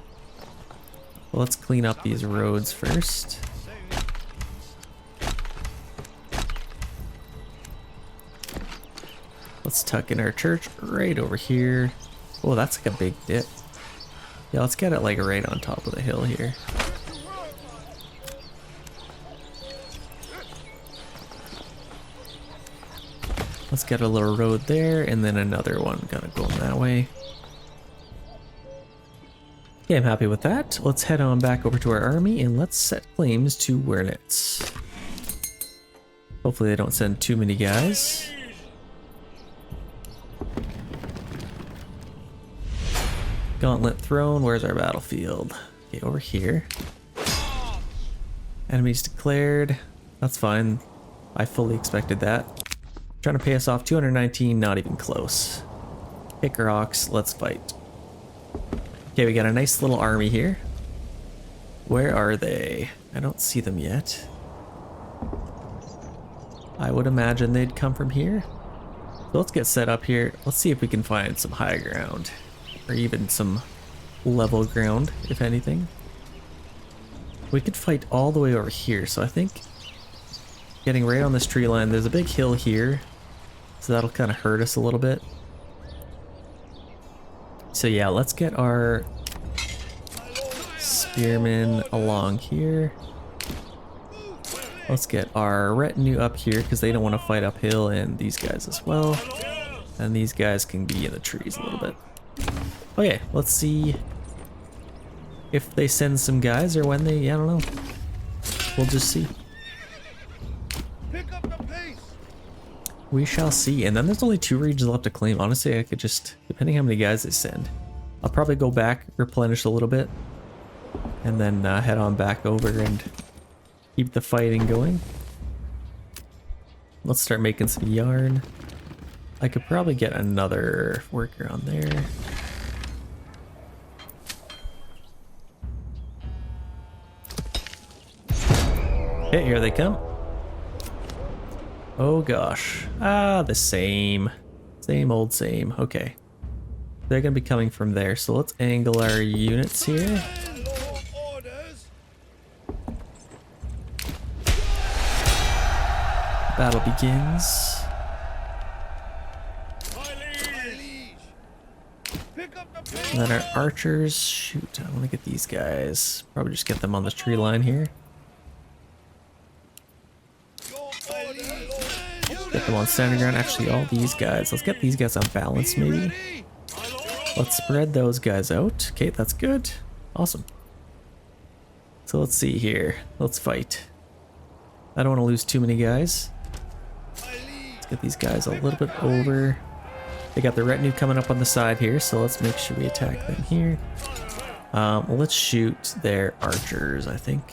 Well, let's clean up these roads first. Let's tuck in our church right over here. Oh, that's like a big dip. Yeah, let's get it like right on top of the hill here. Let's get a little road there and then another one kind of going that way. Yeah, I'm happy with that. Let's head on back over to our army and let's set claims to Wernitz. Hopefully they don't send too many guys. Gauntlet thrown, where's our battlefield? Okay, over here. Enemies declared. That's fine. I fully expected that. Trying to pay us off 219, not even close. Pick rocks, let's fight. Okay, we got a nice little army here. Where are they? I don't see them yet. I would imagine they'd come from here. So let's get set up here. Let's see if we can find some high ground. Or even some level ground, if anything. We could fight all the way over here, so I think getting right on this tree line, there's a big hill here, so that'll kind of hurt us a little bit. So yeah, let's get our spearmen along here. Let's get our retinue up here because they don't want to fight uphill, and these guys as well. And these guys can be in the trees a little bit. Okay, let's see if they send some guys or when they, I don't know. We'll just see. Pick up the pace. We shall see. And then there's only 2 regions left to claim. Honestly, I could just, depending how many guys they send, I'll probably go back, replenish a little bit, and then head on back over and keep the fighting going. Let's start making some yarn. I could probably get another worker on there. Okay, here they come. Oh gosh. Ah, the same. Same old same. Okay. They're gonna be coming from there, so let's angle our units here. Battle begins. And then our archers, shoot, I want to get these guys. Probably just get them on the tree line here. Get them on standing ground. Actually, all these guys. Let's get these guys on balance, maybe. Let's spread those guys out. Okay, that's good. Awesome. So let's see here. Let's fight. I don't want to lose too many guys. Let's get these guys a little bit over. They got the retinue coming up on the side here, so let's make sure we attack them here. Let's shoot their archers, I think.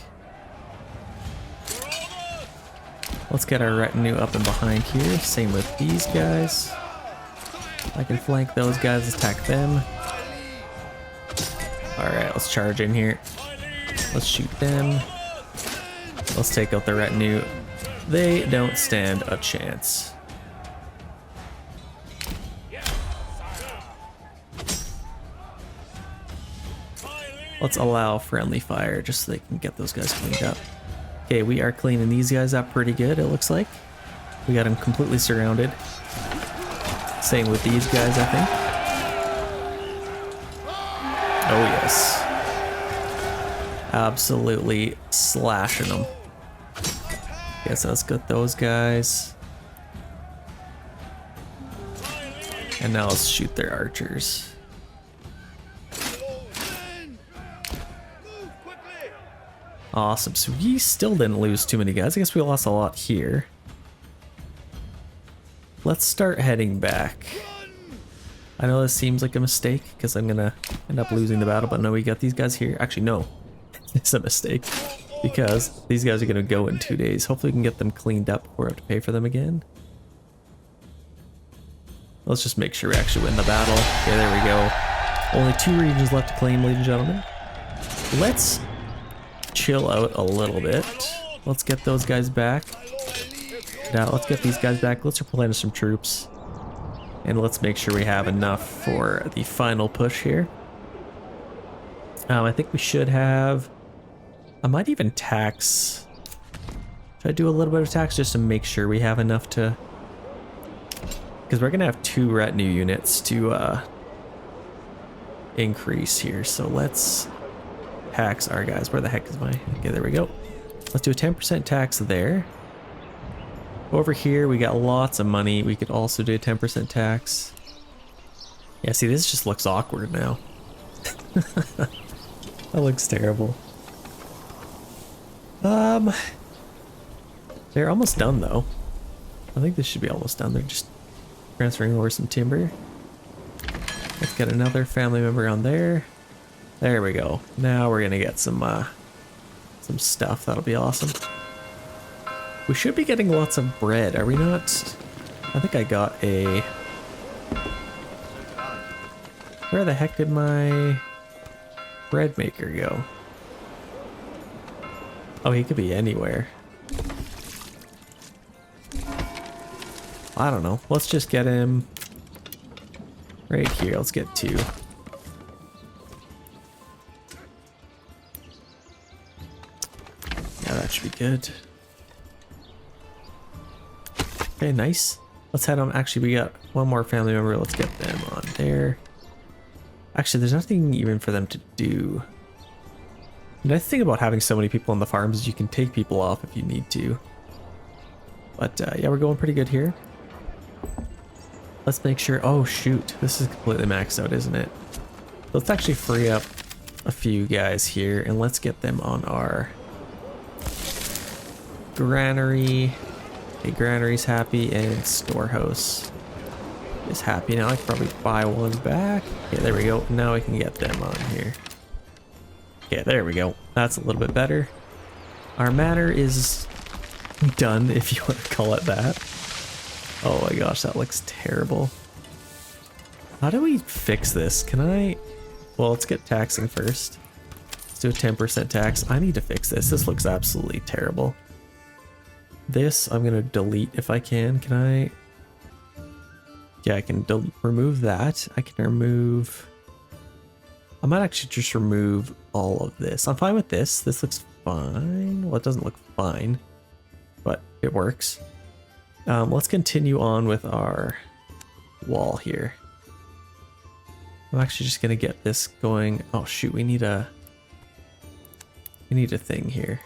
Let's get our retinue up and behind here. Same with these guys. I can flank those guys, attack them. Alright, let's charge in here. Let's shoot them. Let's take out the retinue. They don't stand a chance. Let's allow friendly fire just so they can get those guys cleaned up. Okay, we are cleaning these guys up pretty good, it looks like. We got them completely surrounded. Same with these guys, I think. Oh yes. Absolutely slashing them. Okay, so let's get those guys. And now let's shoot their archers. Awesome, so we still didn't lose too many guys. I guess we lost a lot here. Let's start heading back. I know this seems like a mistake because I'm gonna end up losing the battle, but no, we got these guys here. Actually, no, it's a mistake because these guys are gonna go in 2 days. Hopefully we can get them cleaned up before we have to pay for them again. Let's just make sure we actually win the battle. Okay, there we go. Only 2 regions left to claim, ladies and gentlemen. Let's chill out a little bit. Let's get those guys back. Now, let's get these guys back. Let's replenish some troops. And let's make sure we have enough for the final push here. I think we should have... I might even tax... Should I do a little bit of tax just to make sure we have enough to... Because we're going to have 2 retinue units to increase here. So let's tax our guys. Where the heck is my... Okay, there we go. Let's do a 10% tax there. Over here, we got lots of money. We could also do a 10% tax. Yeah, see, this just looks awkward now. That looks terrible. They're almost done though. I think this should be almost done. They're just transferring over some timber. Let's get another family member on there. There we go. Now we're gonna get some stuff. That'll be awesome. We should be getting lots of bread, are we not? I think I got a... Where the heck did my bread maker go? Oh, he could be anywhere. I don't know. Let's just get him right here. Let's get 2. Yeah, that should be good. Okay, nice. Let's head on. Actually, we got one more family member. Let's get them on there. Actually, there's nothing even for them to do. The nice thing about having so many people on the farms is you can take people off if you need to. But yeah, we're going pretty good here. Let's make sure... Oh shoot, this is completely maxed out, isn't it? Let's actually free up a few guys here and let's get them on our granary. Okay, granary's happy and storehouse is happy. Now I can probably buy one back. Okay, there we go. Now I can get them on here. Okay, there we go. That's a little bit better. Our manor is done, if you want to call it that. Oh my gosh, that looks terrible. How do we fix this? Can I... Well, let's get taxing first. Let's do a 10% tax. I need to fix this. This looks absolutely terrible. This, I'm going to delete if I can. Can I... Yeah, I can remove that. I can remove... I might actually just remove all of this. I'm fine with this. This looks fine. Well, it doesn't look fine, but it works. Let's continue on with our wall here. I'm actually just gonna get this going. Oh shoot, we need a thing here.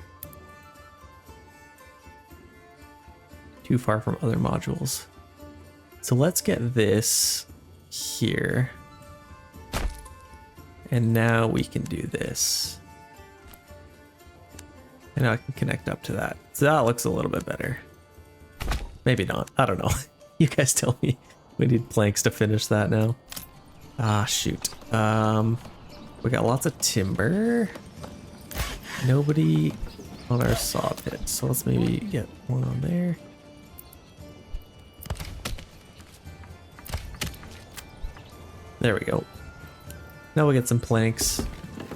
Too far from other modules. So let's get this here. And now we can do this. And now I can connect up to that. So that looks a little bit better. Maybe not. I don't know. You guys tell me. We need planks to finish that now. Ah, shoot. We got lots of timber. Nobody on our saw pit. So let's maybe get one on there. There we go. Now we'll get some planks,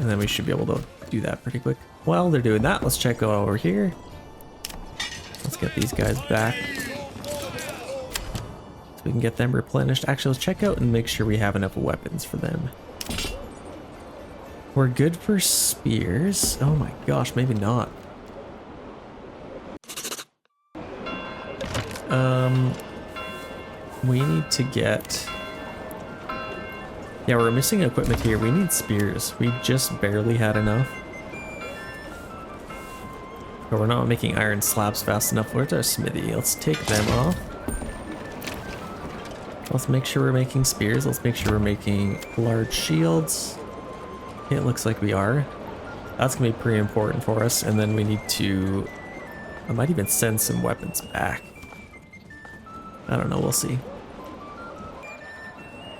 and then we should be able to do that pretty quick. While they're doing that, let's check out over here. Let's get these guys back. So we can get them replenished. Actually, let's check out and make sure we have enough weapons for them. We're good for spears. Oh my gosh, maybe not. We need to get... Yeah, we're missing equipment here. We need spears. We just barely had enough. But we're not making iron slabs fast enough. Where's our smithy? Let's take them off. Let's make sure we're making spears. Let's make sure we're making large shields. It looks like we are. That's gonna be pretty important for us. And then we need to... I might even send some weapons back. I don't know, we'll see.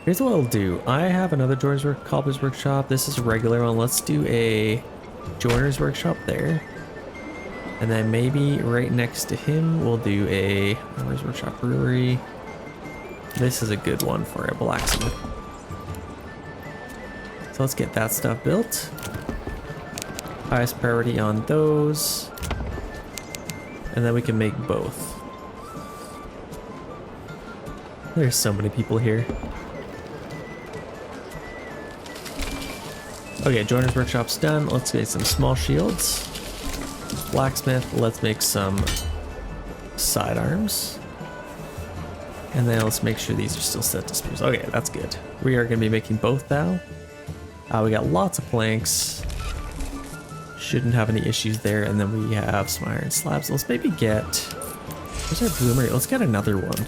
Here's what I'll do. I have another cobbler's workshop. This is a regular one. Let's do a joiner's workshop there. And then maybe right next to him, we'll do a farmer's workshop brewery. This is a good one for a blacksmith. So let's get that stuff built. Highest priority on those. And then we can make both. There's so many people here. Okay, joiner's workshop's done. Let's get some small shields. Blacksmith, let's make some sidearms. And then let's make sure these are still set to spruce. Okay, that's good. We are going to be making both now. We got lots of planks. Shouldn't have any issues there. And then we have some iron slabs. Let's maybe get... Where's our bloomer? Let's get another one.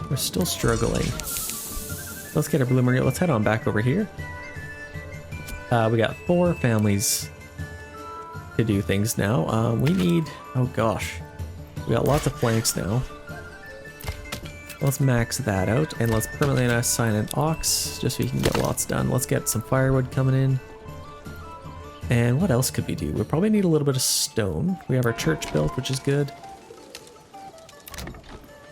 We're still struggling. Let's get a bloomer. Let's head on back over here. We got 4 families to do things now. We need... Oh gosh. We got lots of planks now. Let's max that out and let's permanently assign an ox just so we can get lots done. Let's get some firewood coming in. And what else could we do? We probably need a little bit of stone. We have our church built, which is good.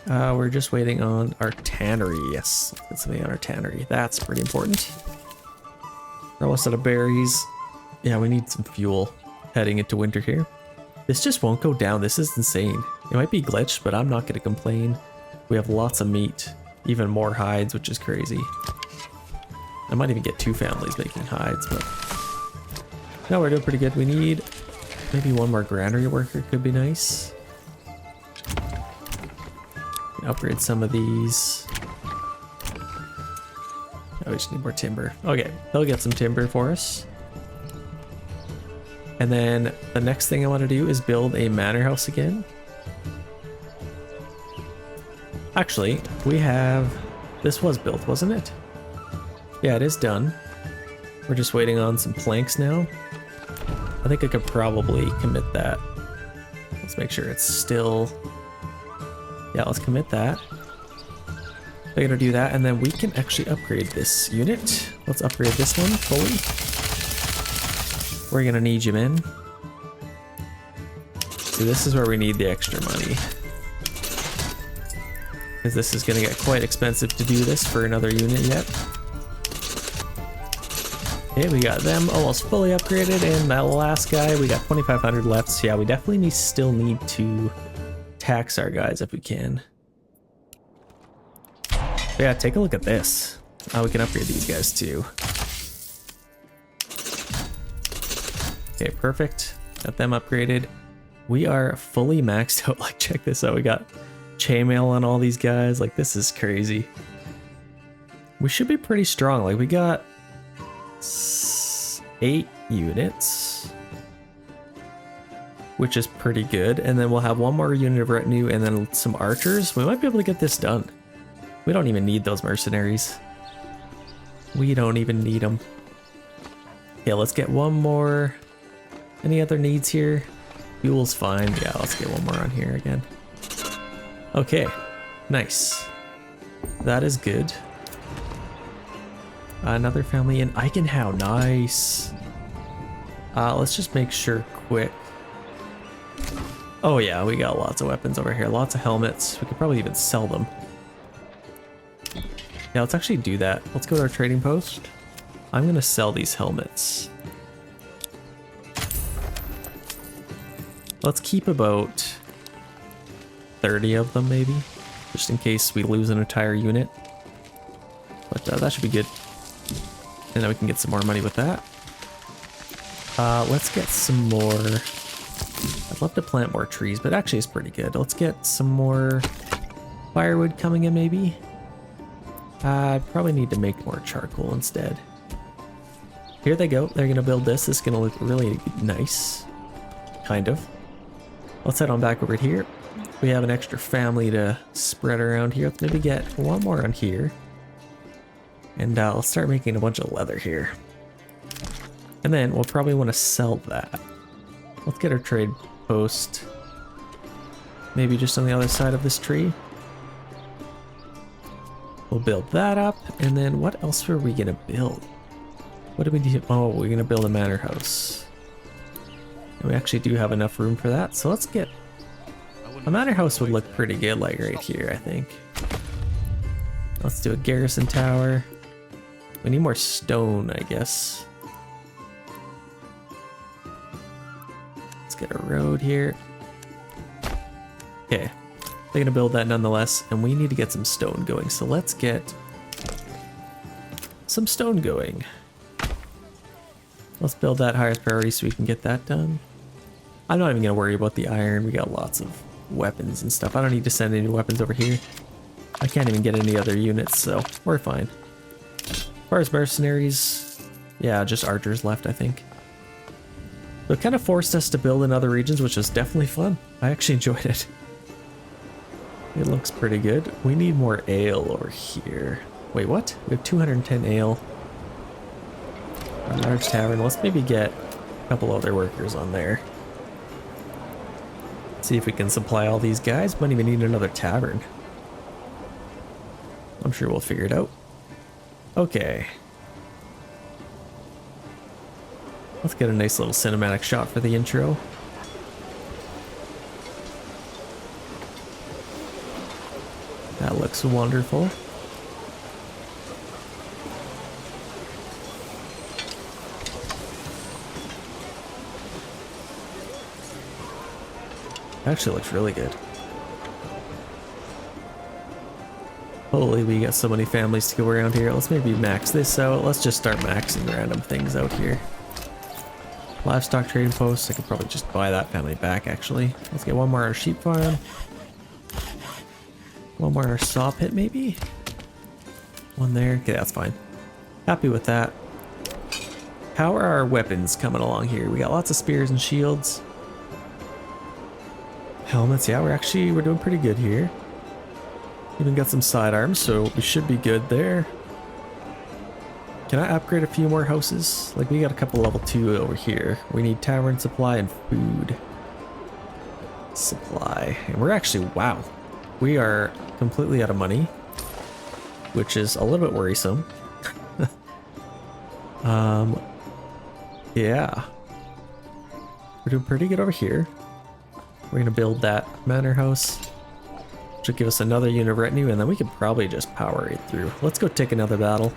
We're just waiting on our tannery. Yes, let's get something on our tannery. That's pretty important. We're almost out of berries. Yeah, we need some fuel heading into winter here. This just won't go down. This is insane. It might be glitched, but I'm not going to complain. We have lots of meat, even more hides, which is crazy. I might even get 2 families making hides, but no, we're doing pretty good. We need maybe 1 more granary worker, could be nice. Upgrade some of these. Oh, we just need more timber. Okay, they'll get some timber for us. And then the next thing I want to do is build a manor house again. Actually, we have... This was built, wasn't it? Yeah, it is done. We're just waiting on some planks now. I think I could probably commit that. Let's make sure it's still... Yeah, let's commit that. We're gonna do that, and then we can actually upgrade this unit. Let's upgrade this one fully. We're gonna need you in. So this is where we need the extra money. Because this is gonna get quite expensive to do this for another unit yet. Okay, we got them almost fully upgraded, and that last guy, we got 2,500 left. So yeah, we definitely still need to tax our guys if we can. But yeah, take a look at this. We can upgrade these guys too. Okay, perfect. Got them upgraded. We are fully maxed out. Like, check this out. We got chainmail on all these guys. Like, this is crazy. We should be pretty strong. Like, we got 8 units, which is pretty good. And then we'll have 1 more unit of retinue and then some archers. We might be able to get this done. We don't even need those mercenaries. We don't even need them. Yeah, let's get 1 more. Any other needs here? Fuel's fine. Yeah, let's get 1 more on here again. Okay, nice. That is good. Another family in Eichenhau. Nice. Let's just make sure quick. Oh yeah, we got lots of weapons over here. Lots of helmets. We could probably even sell them. Yeah, let's actually do that. Let's go to our trading post. I'm gonna sell these helmets. Let's keep about 30 of them maybe, just in case we lose an entire unit. But that should be good. And then we can get some more money with that. Let's get some more. I'd love to plant more trees, but actually it's pretty good. Let's get some more firewood coming in maybe. I probably need to make more charcoal instead. Here they go. They're gonna build this. This is gonna look really nice. Kind of. Let's head on back over here. We have an extra family to spread around here. Let's maybe get 1 more on here. And let's start making a bunch of leather here. And then we'll probably want to sell that. Let's get our trade post. Maybe just on the other side of this tree. We'll build that up. And then what else are we going to build? What do we do? Oh, we're going to build a manor house. And we actually do have enough room for that. So let's get... A manor house would look pretty good, like right here, I think. Let's do a garrison tower. We need more stone, I guess. Let's get a road here. Okay, they're gonna build that nonetheless, and we need to get some stone going. So let's get some stone going. Let's build that highest priority so we can get that done. I'm not even gonna worry about the iron. We got lots of weapons and stuff. I don't need to send any weapons over here. I can't even get any other units, so we're fine. As far as mercenaries, yeah, just archers left, I think. So it kind of forced us to build in other regions, which was definitely fun. I actually enjoyed it. It looks pretty good. We need more ale over here. Wait, what? We have 210 ale. A large tavern. Let's maybe get a couple other workers on there. See if we can supply all these guys. Might even need another tavern. I'm sure we'll figure it out. Okay. Let's get a nice little cinematic shot for the intro. That looks wonderful. Actually looks really good. Holy, we got so many families to go around here. Let's maybe max this out. Let's just start maxing random things out here. Livestock trading post. I could probably just buy that family back, actually. Let's get one more on our sheep farm. One more on our saw pit, maybe? One there. Okay, that's fine. Happy with that. How are our weapons coming along here? We got lots of spears and shields. Helmets, yeah, we're doing pretty good here. Even got some sidearms, so we should be good there. Can I upgrade a few more houses? Like, we got a couple level 2 over here. We need tavern supply and food supply. And we're actually, wow, we are completely out of money, which is a little bit worrisome. Yeah. We're doing pretty good over here. We're gonna build that manor house, which will give us another unit of retinue, and then we can probably just power it through. Let's go take another battle.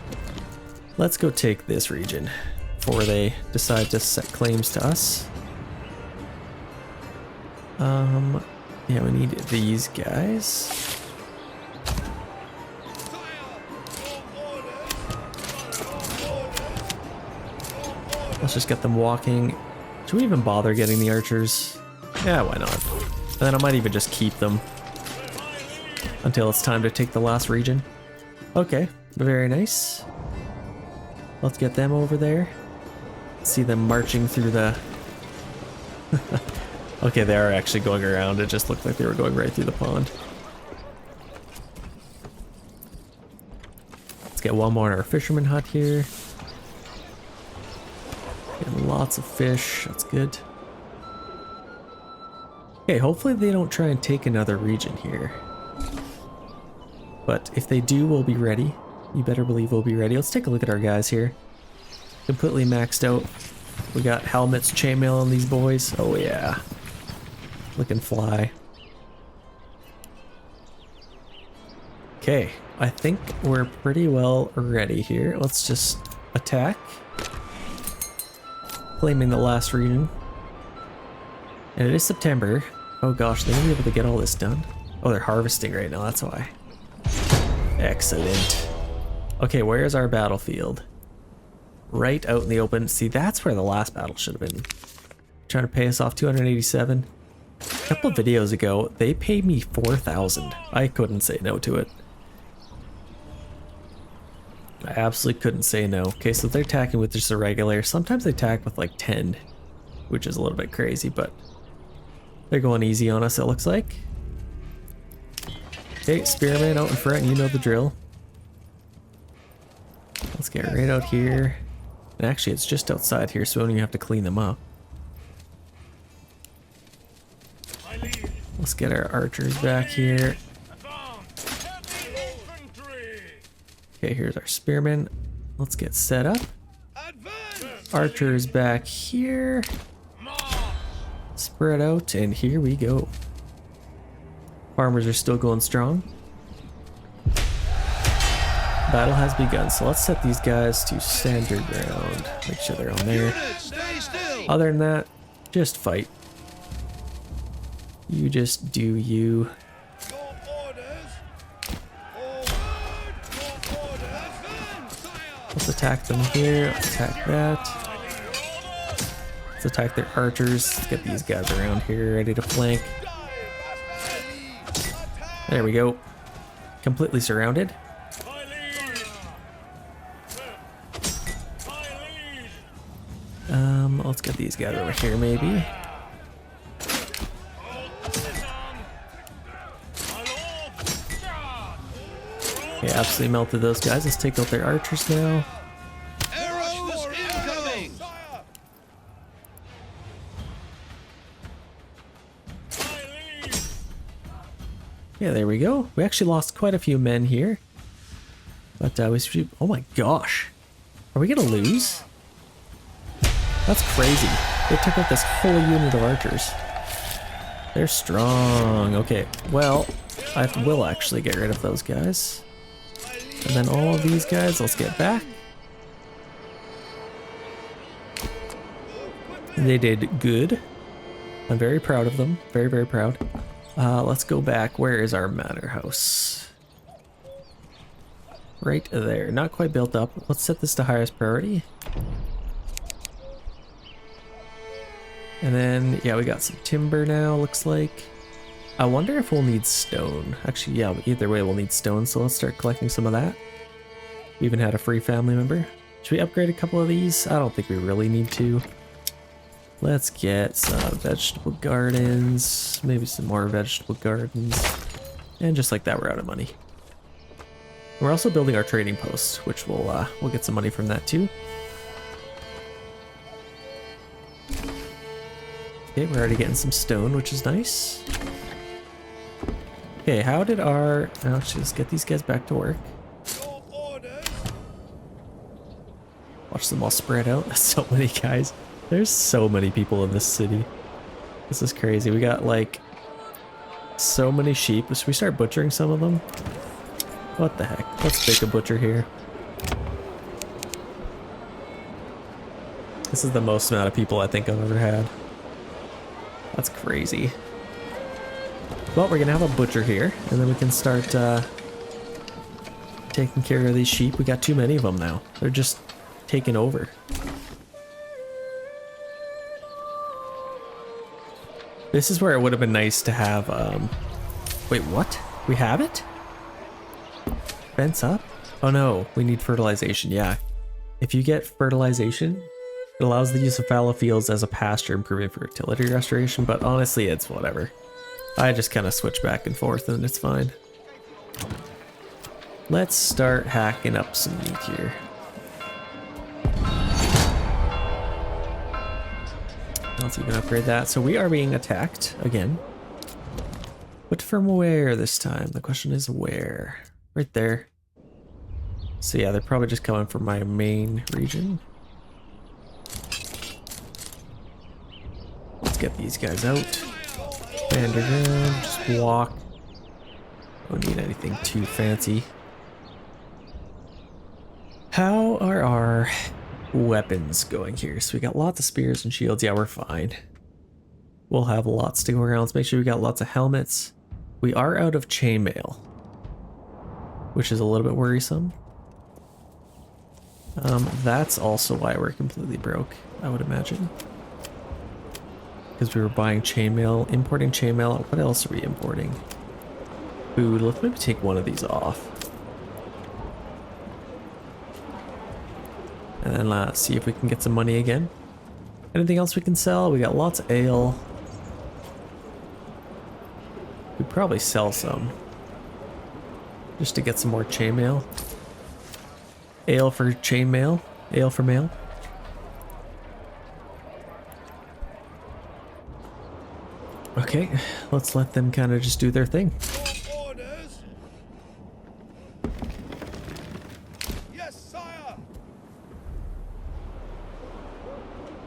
Let's go take this region before they decide to set claims to us. Yeah, we need these guys. Let's just get them walking. Should we even bother getting the archers? Yeah, why not? And then I might even just keep them until it's time to take the last region. Okay, very nice. Let's get them over there. See them marching through the... Okay, they are actually going around. It just looked like they were going right through the pond. Let's get one more in our fisherman hut here. Getting lots of fish. That's good. Okay, hopefully they don't try and take another region here. But if they do, we'll be ready. You better believe we'll be ready. Let's take a look at our guys here. Completely maxed out. We got helmets, chainmail on these boys. Oh yeah. Looking fly. Okay, I think we're pretty well ready here. Let's just attack. Claiming the last region. And it is September. Oh gosh, they're gonna be able to get all this done. Oh, they're harvesting right now, that's why. Excellent. Okay, where's our battlefield? Right out in the open. See, that's where the last battle should have been. Trying to pay us off 287. A couple of videos ago, they paid me 4,000. I couldn't say no to it. I absolutely couldn't say no. Okay, so they're attacking with just a regular. Sometimes they attack with like 10, which is a little bit crazy, but they're going easy on us, it looks like. Okay, spearman out in front, you know the drill. Let's get right out here. And actually, it's just outside here, so we don't even have to clean them up. Let's get our archers back here. Okay, here's our spearmen. Let's get set up. Archers back here. Spread out, and here we go. Farmers are still going strong. battle has begun. So let's set these guys to standard ground. Make sure they're on there. Other than that, just fight. You just do you. Let's attack them here. Let's attack that. Let's attack their archers. Let's get these guys around here ready to flank. There we go. Completely surrounded. Let's get these guys over here maybe. Okay, absolutely melted those guys. Let's take out their archers now. Arrows incoming! Yeah, there we go. We actually lost quite a few men here. But we should... Oh my gosh. Are we gonna lose? That's crazy. They took out this whole unit of archers. They're strong. Okay, well, I will actually get rid of those guys. And then all of these guys, let's get back. They did good. I'm very proud of them. Very, very proud. Let's go back. Where is our manor house? Right there. Not quite built up. Let's set this to highest priority. And then, yeah, we got some timber now, looks like. I wonder if we'll need stone. Actually, yeah, either way we'll need stone, so let's start collecting some of that. We even had a free family member. Should we upgrade a couple of these? I don't think we really need to. Let's get some vegetable gardens, maybe some more vegetable gardens. And just like that, we're out of money. We're also building our trading post, which we'll get some money from that too. Okay, we're already getting some stone, which is nice. Okay, how did our... Let's just get these guys back to work. Watch them all spread out. That's so many guys. There's so many people in this city. This is crazy. We got like so many sheep. Should we start butchering some of them? What the heck? Let's make a butcher here. This is the most amount of people I think I've ever had. That's crazy. Well, we're gonna have a butcher here, and then we can start taking care of these sheep. We got too many of them now. They're just taking over. This is where it would have been nice to have, wait, what? We have it? Fence up? Oh no, we need fertilization, yeah. If you get fertilization, it allows the use of fallow fields as a pasture, improving fertility restoration, but honestly, it's whatever. I just kind of switch back and forth and it's fine. Let's start hacking up some meat here. Let's even upgrade that. So we are being attacked again. But from where this time? The question is where? Right there. So yeah, they're probably just coming from my main region. Let's get these guys out. Stand around, just walk. Don't need anything too fancy. How are our weapons going here? So we got lots of spears and shields. Yeah, we're fine. We'll have lots to go around. Let's make sure we got lots of helmets. We are out of chainmail, which is a little bit worrisome. That's also why we're completely broke, I would imagine. Because we were buying chainmail, importing chainmail. What else are we importing? Food. Let's maybe take one of these off. And then see if we can get some money again. Anything else we can sell? We got lots of ale. We'd probably sell some. Just to get some more chainmail. Ale for chainmail. Ale for mail. Okay, let's let them kind of just do their thing.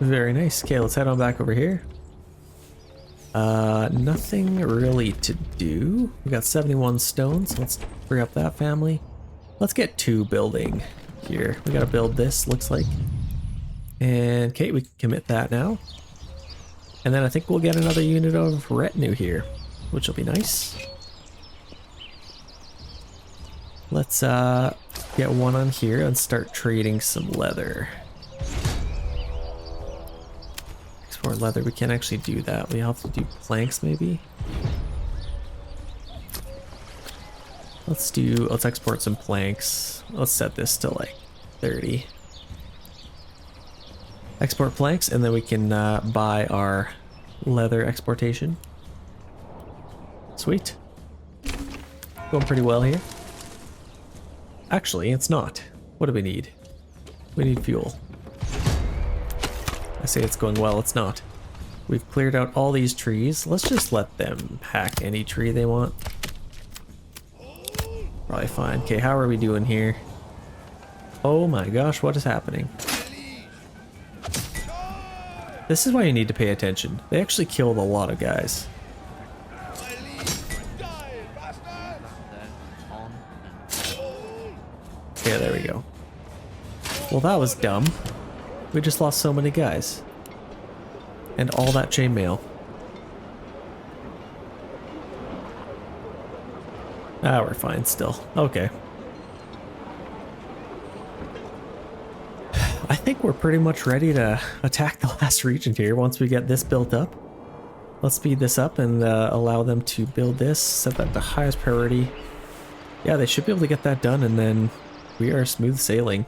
Very nice. Okay, let's head on back over here. Nothing really to do. We got 71 stones. Let's free up that family. Let's get 2 building here. We gotta build this, looks like. And okay, we can commit that now. And then I think we'll get another unit of retinue here, which will be nice. Let's get one on here and start trading some leather. Export leather, we can't actually do that. We have to do planks maybe. Let's export some planks. Let's set this to like 30. Export planks, and then we can buy our leather exportation. Sweet. Going pretty well here. Actually, it's not. What do we need? We need fuel. I say it's going well, it's not. We've cleared out all these trees. Let's just let them hack any tree they want. Probably fine. Okay, how are we doing here? Oh my gosh, what is happening? This is why you need to pay attention. They actually killed a lot of guys. Yeah, there we go. Well, that was dumb. We just lost so many guys. And all that chainmail. Ah, we're fine still. Okay. I think we're pretty much ready to attack the last region here once we get this built up. Let's speed this up and allow them to build this. Set that to highest priority. Yeah, they should be able to get that done, and then we are smooth sailing.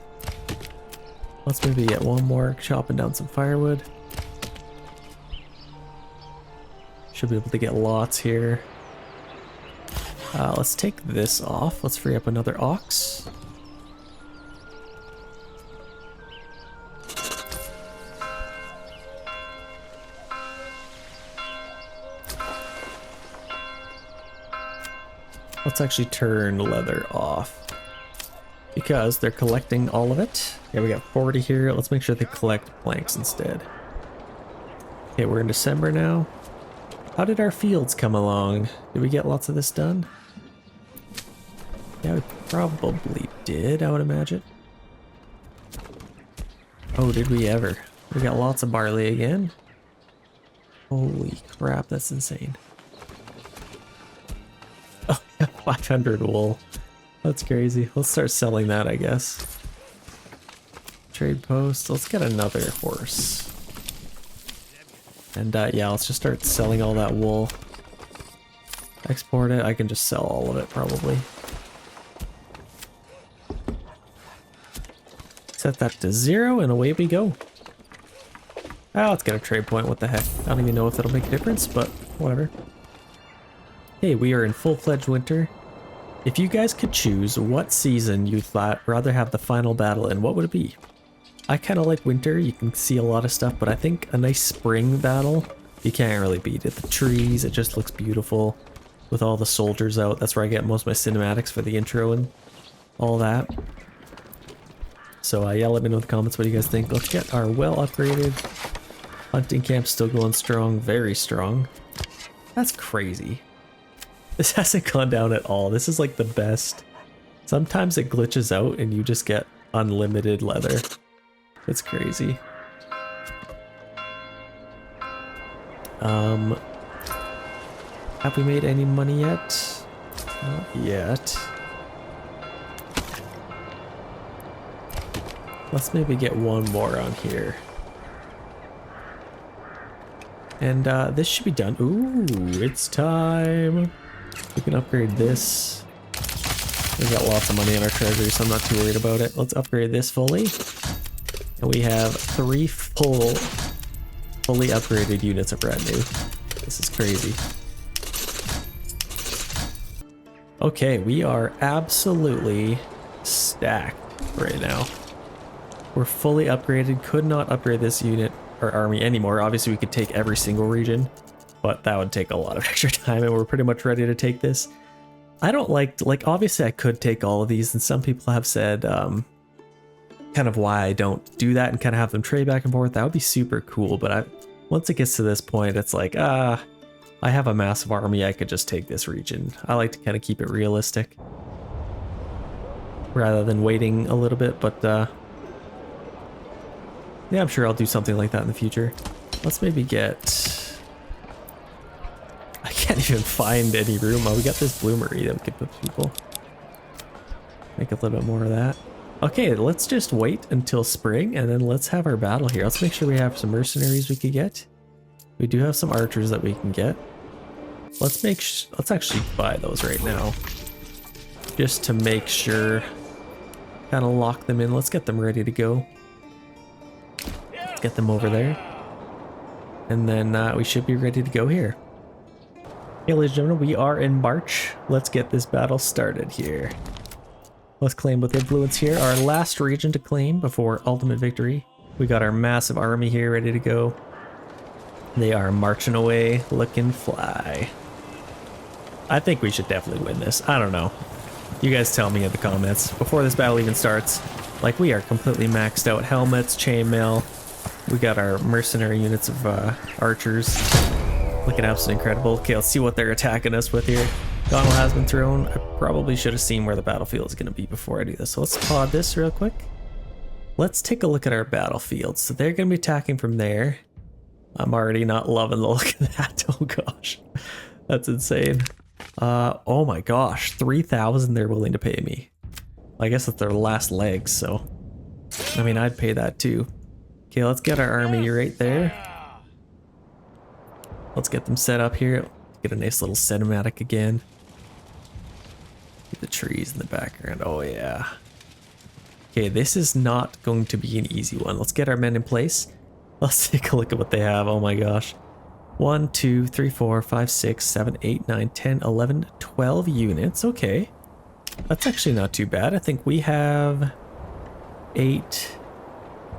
Let's maybe get one more chopping down some firewood. Should be able to get lots here. Let's take this off. Let's free up another ox. Let's actually turn leather off because they're collecting all of it. Yeah, we got 40 here. Let's make sure they collect planks instead. Okay, we're in December now. How did our fields come along? Did we get lots of this done? Yeah, we probably did, I would imagine. Oh, did we ever? We got lots of barley again. Holy crap, that's insane. Oh, 500 wool. That's crazy. Let's start selling that, I guess. Trade post. Let's get another horse. And yeah, let's just start selling all that wool. Export it. I can just sell all of it, probably. Set that to 0 and away we go. Ah, let's get a trade point. What the heck? I don't even know if that'll make a difference, but whatever. Hey, we are in full-fledged winter. If you guys could choose what season you'd rather have the final battle in, what would it be? I kind of like winter. You can see a lot of stuff, but I think a nice spring battle, you can't really beat it. The trees, it just looks beautiful with all the soldiers out. That's where I get most of my cinematics for the intro and all that. So yeah, let me know in the comments what you guys think. Let's get our well upgraded. Hunting camp still going strong, very strong. That's crazy. This hasn't gone down at all. This is like the best. Sometimes it glitches out and you just get unlimited leather. It's crazy. Have we made any money yet? Not yet. Let's maybe get one more on here. And this should be done. Ooh, it's time. We can upgrade this. We've got lots of money in our treasury, so I'm not too worried about it. Let's upgrade this fully. And we have 3 fully upgraded units of retinue. This is crazy. Okay, we are absolutely stacked right now. We're fully upgraded. Could not upgrade this unit or army anymore. Obviously, we could take every single region, but that would take a lot of extra time, and we're pretty much ready to take this. I don't like obviously I could take all of these, and some people have said kind of why I don't do that and kind of have them trade back and forth. That would be super cool, but once it gets to this point, it's like, I have a massive army, I could just take this region. I like to kind of keep it realistic. rather than waiting a little bit, but yeah, I'm sure I'll do something like that in the future. Let's maybe get... I can't even find any room. Oh, we got this bloomery that we could put people. Make a little bit more of that. Okay, let's just wait until spring and then let's have our battle here. Let's make sure we have some mercenaries we could get. We do have some archers that we can get. Let's actually buy those right now. Just to make sure. Kind of lock them in. Let's get them ready to go. Let's get them over there. And then we should be ready to go here. Okay, ladies and gentlemen, we are in March. Let's get this battle started here. Let's claim with influence here. Our last region to claim before ultimate victory. We got our massive army here ready to go. They are marching away, looking fly. I think we should definitely win this. I don't know. You guys tell me in the comments before this battle even starts. Like, we are completely maxed out. Helmets, chainmail. We got our mercenary units of archers. Looking absolutely incredible. Okay, let's see what they're attacking us with here. Gauntlet has been thrown. I probably should have seen where the battlefield is going to be before I do this. So let's pod this real quick. Let's take a look at our battlefield. So they're going to be attacking from there. I'm already not loving the look of that. Oh gosh, that's insane. Oh my gosh, 3,000 they're willing to pay me. I guess that's their last legs, so I mean, I'd pay that too. Okay, let's get our army right there. Let's get them set up here. Get a nice little cinematic again. Get the trees in the background. Oh yeah. Okay, this is not going to be an easy one. Let's get our men in place. Let's take a look at what they have. Oh my gosh. 1, 2, 3, 4, 5, 6, 7, 8, 9, 10, 11, 12 units. Okay. That's actually not too bad. I think we have 8.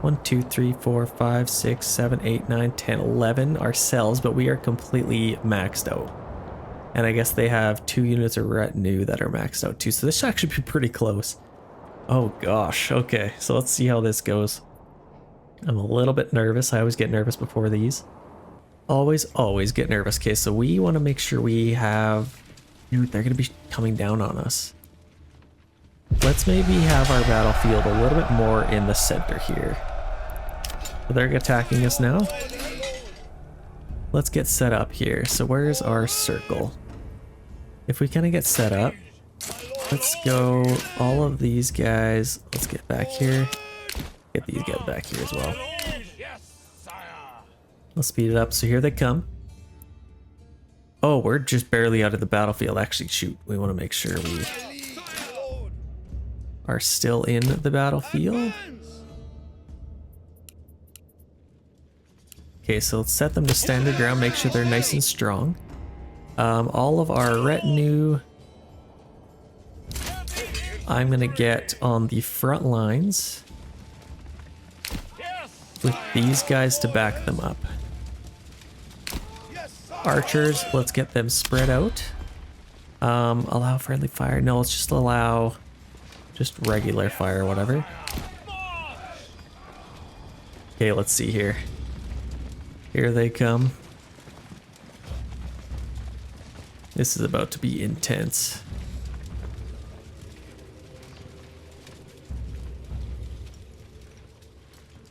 1, 2, 3, 4, 5, 6, 7, 8, 9, 10, 11 ourselves, but we are completely maxed out. And I guess they have 2 units of retinue that are maxed out too. So this should actually be pretty close. Oh gosh. Okay. So let's see how this goes. I'm a little bit nervous. I always get nervous before these. Always get nervous. Okay, so we want to make sure we have... Dude, they're going to be coming down on us. Let's maybe have our battlefield a little bit more in the center here. So they're attacking us now. Let's get set up here. So where's our circle? If we kind of get set up, let's go all of these guys. Let's get back here. Get these guys back here as well. Let's speed it up. So here they come. Oh, we're just barely out of the battlefield. Actually, shoot. We want to make sure we are still in the battlefield. Okay, so let's set them to standard ground. Make sure they're nice and strong. All of our retinue, I'm going to get on the front lines with these guys to back them up. Archers, let's get them spread out. Allow friendly fire. No, let's just allow just regular fire, whatever. Okay, let's see here. Here they come. This is about to be intense.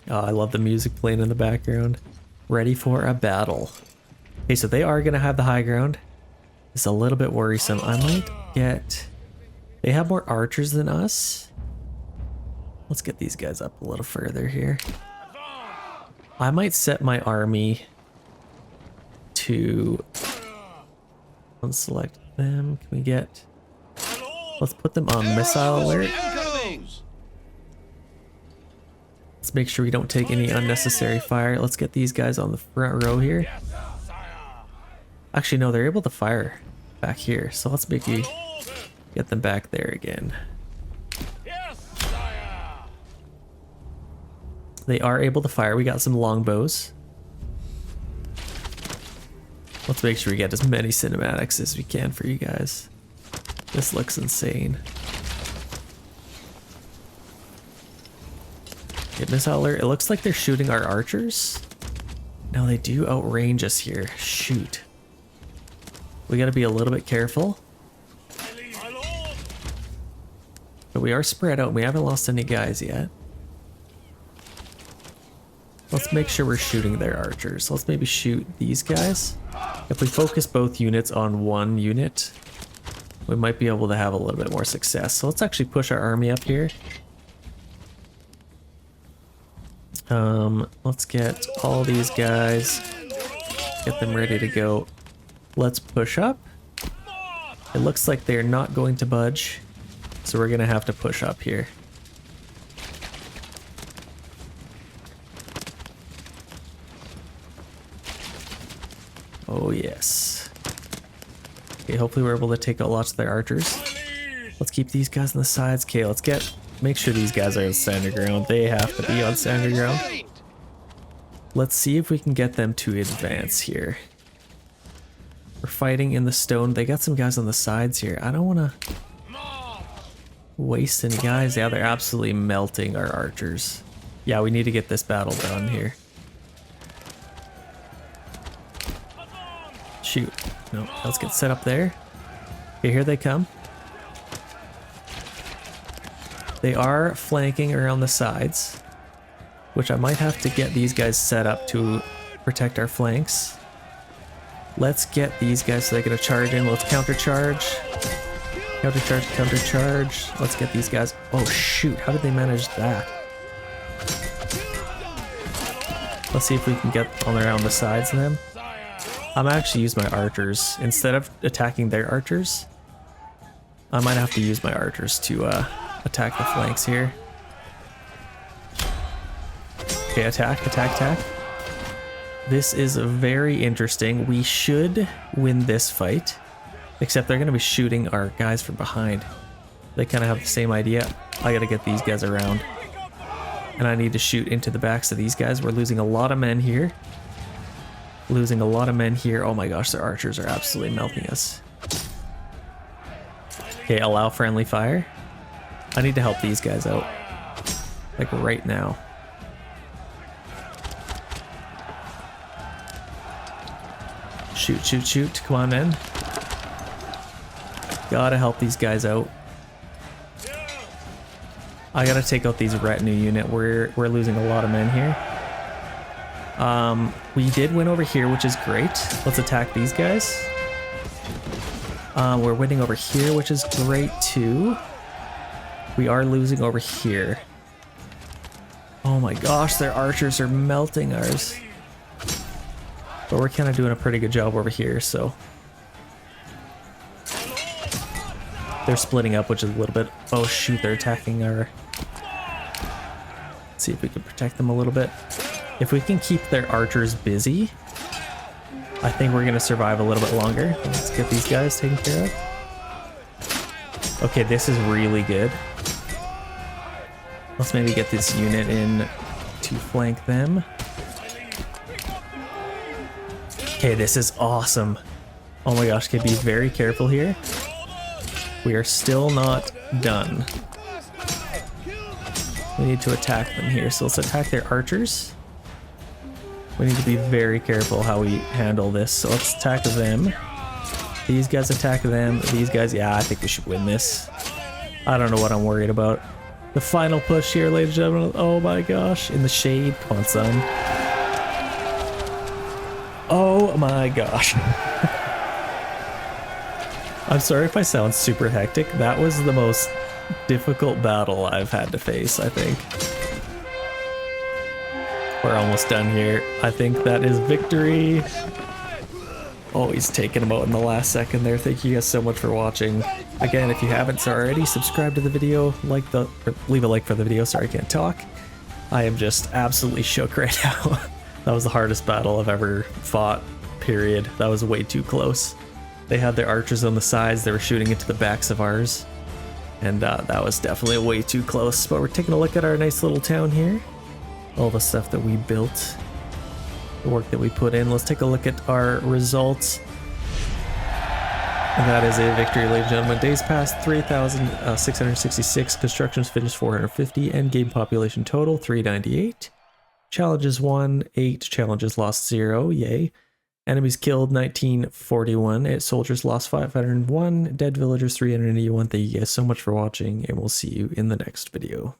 Oh, I love the music playing in the background. Ready for a battle. Okay, so they are going to have the high ground. It's a little bit worrisome. I might get... They have more archers than us. Let's get these guys up a little further here. I might set my army to... Unselect them. Can we get... Let's put them on missile alert. Let's make sure we don't take any unnecessary fire. Let's get these guys on the front row here. Actually, no, they're able to fire back here. So let's maybe get them back there again. They are able to fire. We got some longbows. Let's make sure we get as many cinematics as we can for you guys. This looks insane. Hit missile alert. It looks like they're shooting our archers. No, they do outrange us here. Shoot. We gotta be a little bit careful. So we are spread out. We haven't lost any guys yet. Let's make sure we're shooting their archers. Let's maybe shoot these guys. If we focus both units on one unit, we might be able to have a little bit more success. So let's actually push our army up here. Let's get all these guys, get them ready to go. Let's push up. It looks like they're not going to budge, so we're gonna have to push up here. Oh yes. Okay, hopefully we're able to take out lots of their archers. Let's keep these guys on the sides. Okay, make sure these guys are on standard ground. They have to be on standard ground. Let's see if we can get them to advance here. We're fighting in the stone. They got some guys on the sides here. I don't want to waste any guys. Yeah, they're absolutely melting our archers. Yeah, we need to get this battle done here. Shoot. No, let's get set up there. Okay, here they come. They are flanking around the sides, which I might have to get these guys set up to protect our flanks. Let's get these guys so they're gonna charge in. Let's countercharge. Countercharge, countercharge. Let's get these guys. Oh shoot, how did they manage that? Let's see if we can get on around the sides of them. I'm actually use my archers. Instead of attacking their archers, I might have to use my archers to attack the flanks here. Okay, attack, attack, attack. This is very interesting. We should win this fight, except they're going to be shooting our guys from behind. They kind of have the same idea. I got to get these guys around, and I need to shoot into the backs of these guys. We're losing a lot of men here. Losing a lot of men here. Oh my gosh, their archers are absolutely melting us. Okay, allow friendly fire. I need to help these guys out, like right now. Shoot, shoot, shoot. Come on, men. Gotta help these guys out. I gotta take out these retinue unit. We're losing a lot of men here. We did win over here, which is great. Let's attack these guys. We're winning over here, which is great too. We are losing over here. Oh my gosh, their archers are melting ours. But we're kind of doing a pretty good job over here, so. They're splitting up, which is a little bit. Oh shoot, they're attacking our. Let's see if we can protect them a little bit. If we can keep their archers busy, I think we're gonna survive a little bit longer. Let's get these guys taken care of. Okay, this is really good. Let's maybe get this unit in to flank them. Okay, this is awesome. Oh my gosh, okay, be very careful here. We are still not done. We need to attack them here, so let's attack their archers. We need to be very careful how we handle this, so let's attack them. These guys attack them, these guys, yeah, I think we should win this. I don't know what I'm worried about. The final push here, ladies and gentlemen. Oh my gosh, in the shade. Come on, son. Oh my gosh. I'm sorry if I sound super hectic. That was the most difficult battle I've had to face, I think. We're almost done here. I think that is victory. Oh, he's taking him out in the last second there. Thank you guys so much for watching. Again, if you haven't already, subscribe to the video, leave a like for the video. Sorry, I can't talk. I am just absolutely shook right now. That was the hardest battle I've ever fought, period. That was way too close. They had their archers on the sides. They were shooting into the backs of ours. And that was definitely way too close. But we're taking a look at our nice little town here. All the stuff that we built. The work that we put in. Let's take a look at our results. And that is a victory, ladies and gentlemen. Days passed 3,666. Constructions finished 450. End game population total 398. Challenges won 8. Challenges lost 0. Yay. Enemies killed 1941. Soldiers lost 501. Dead villagers 381. Thank you guys so much for watching, and we'll see you in the next video.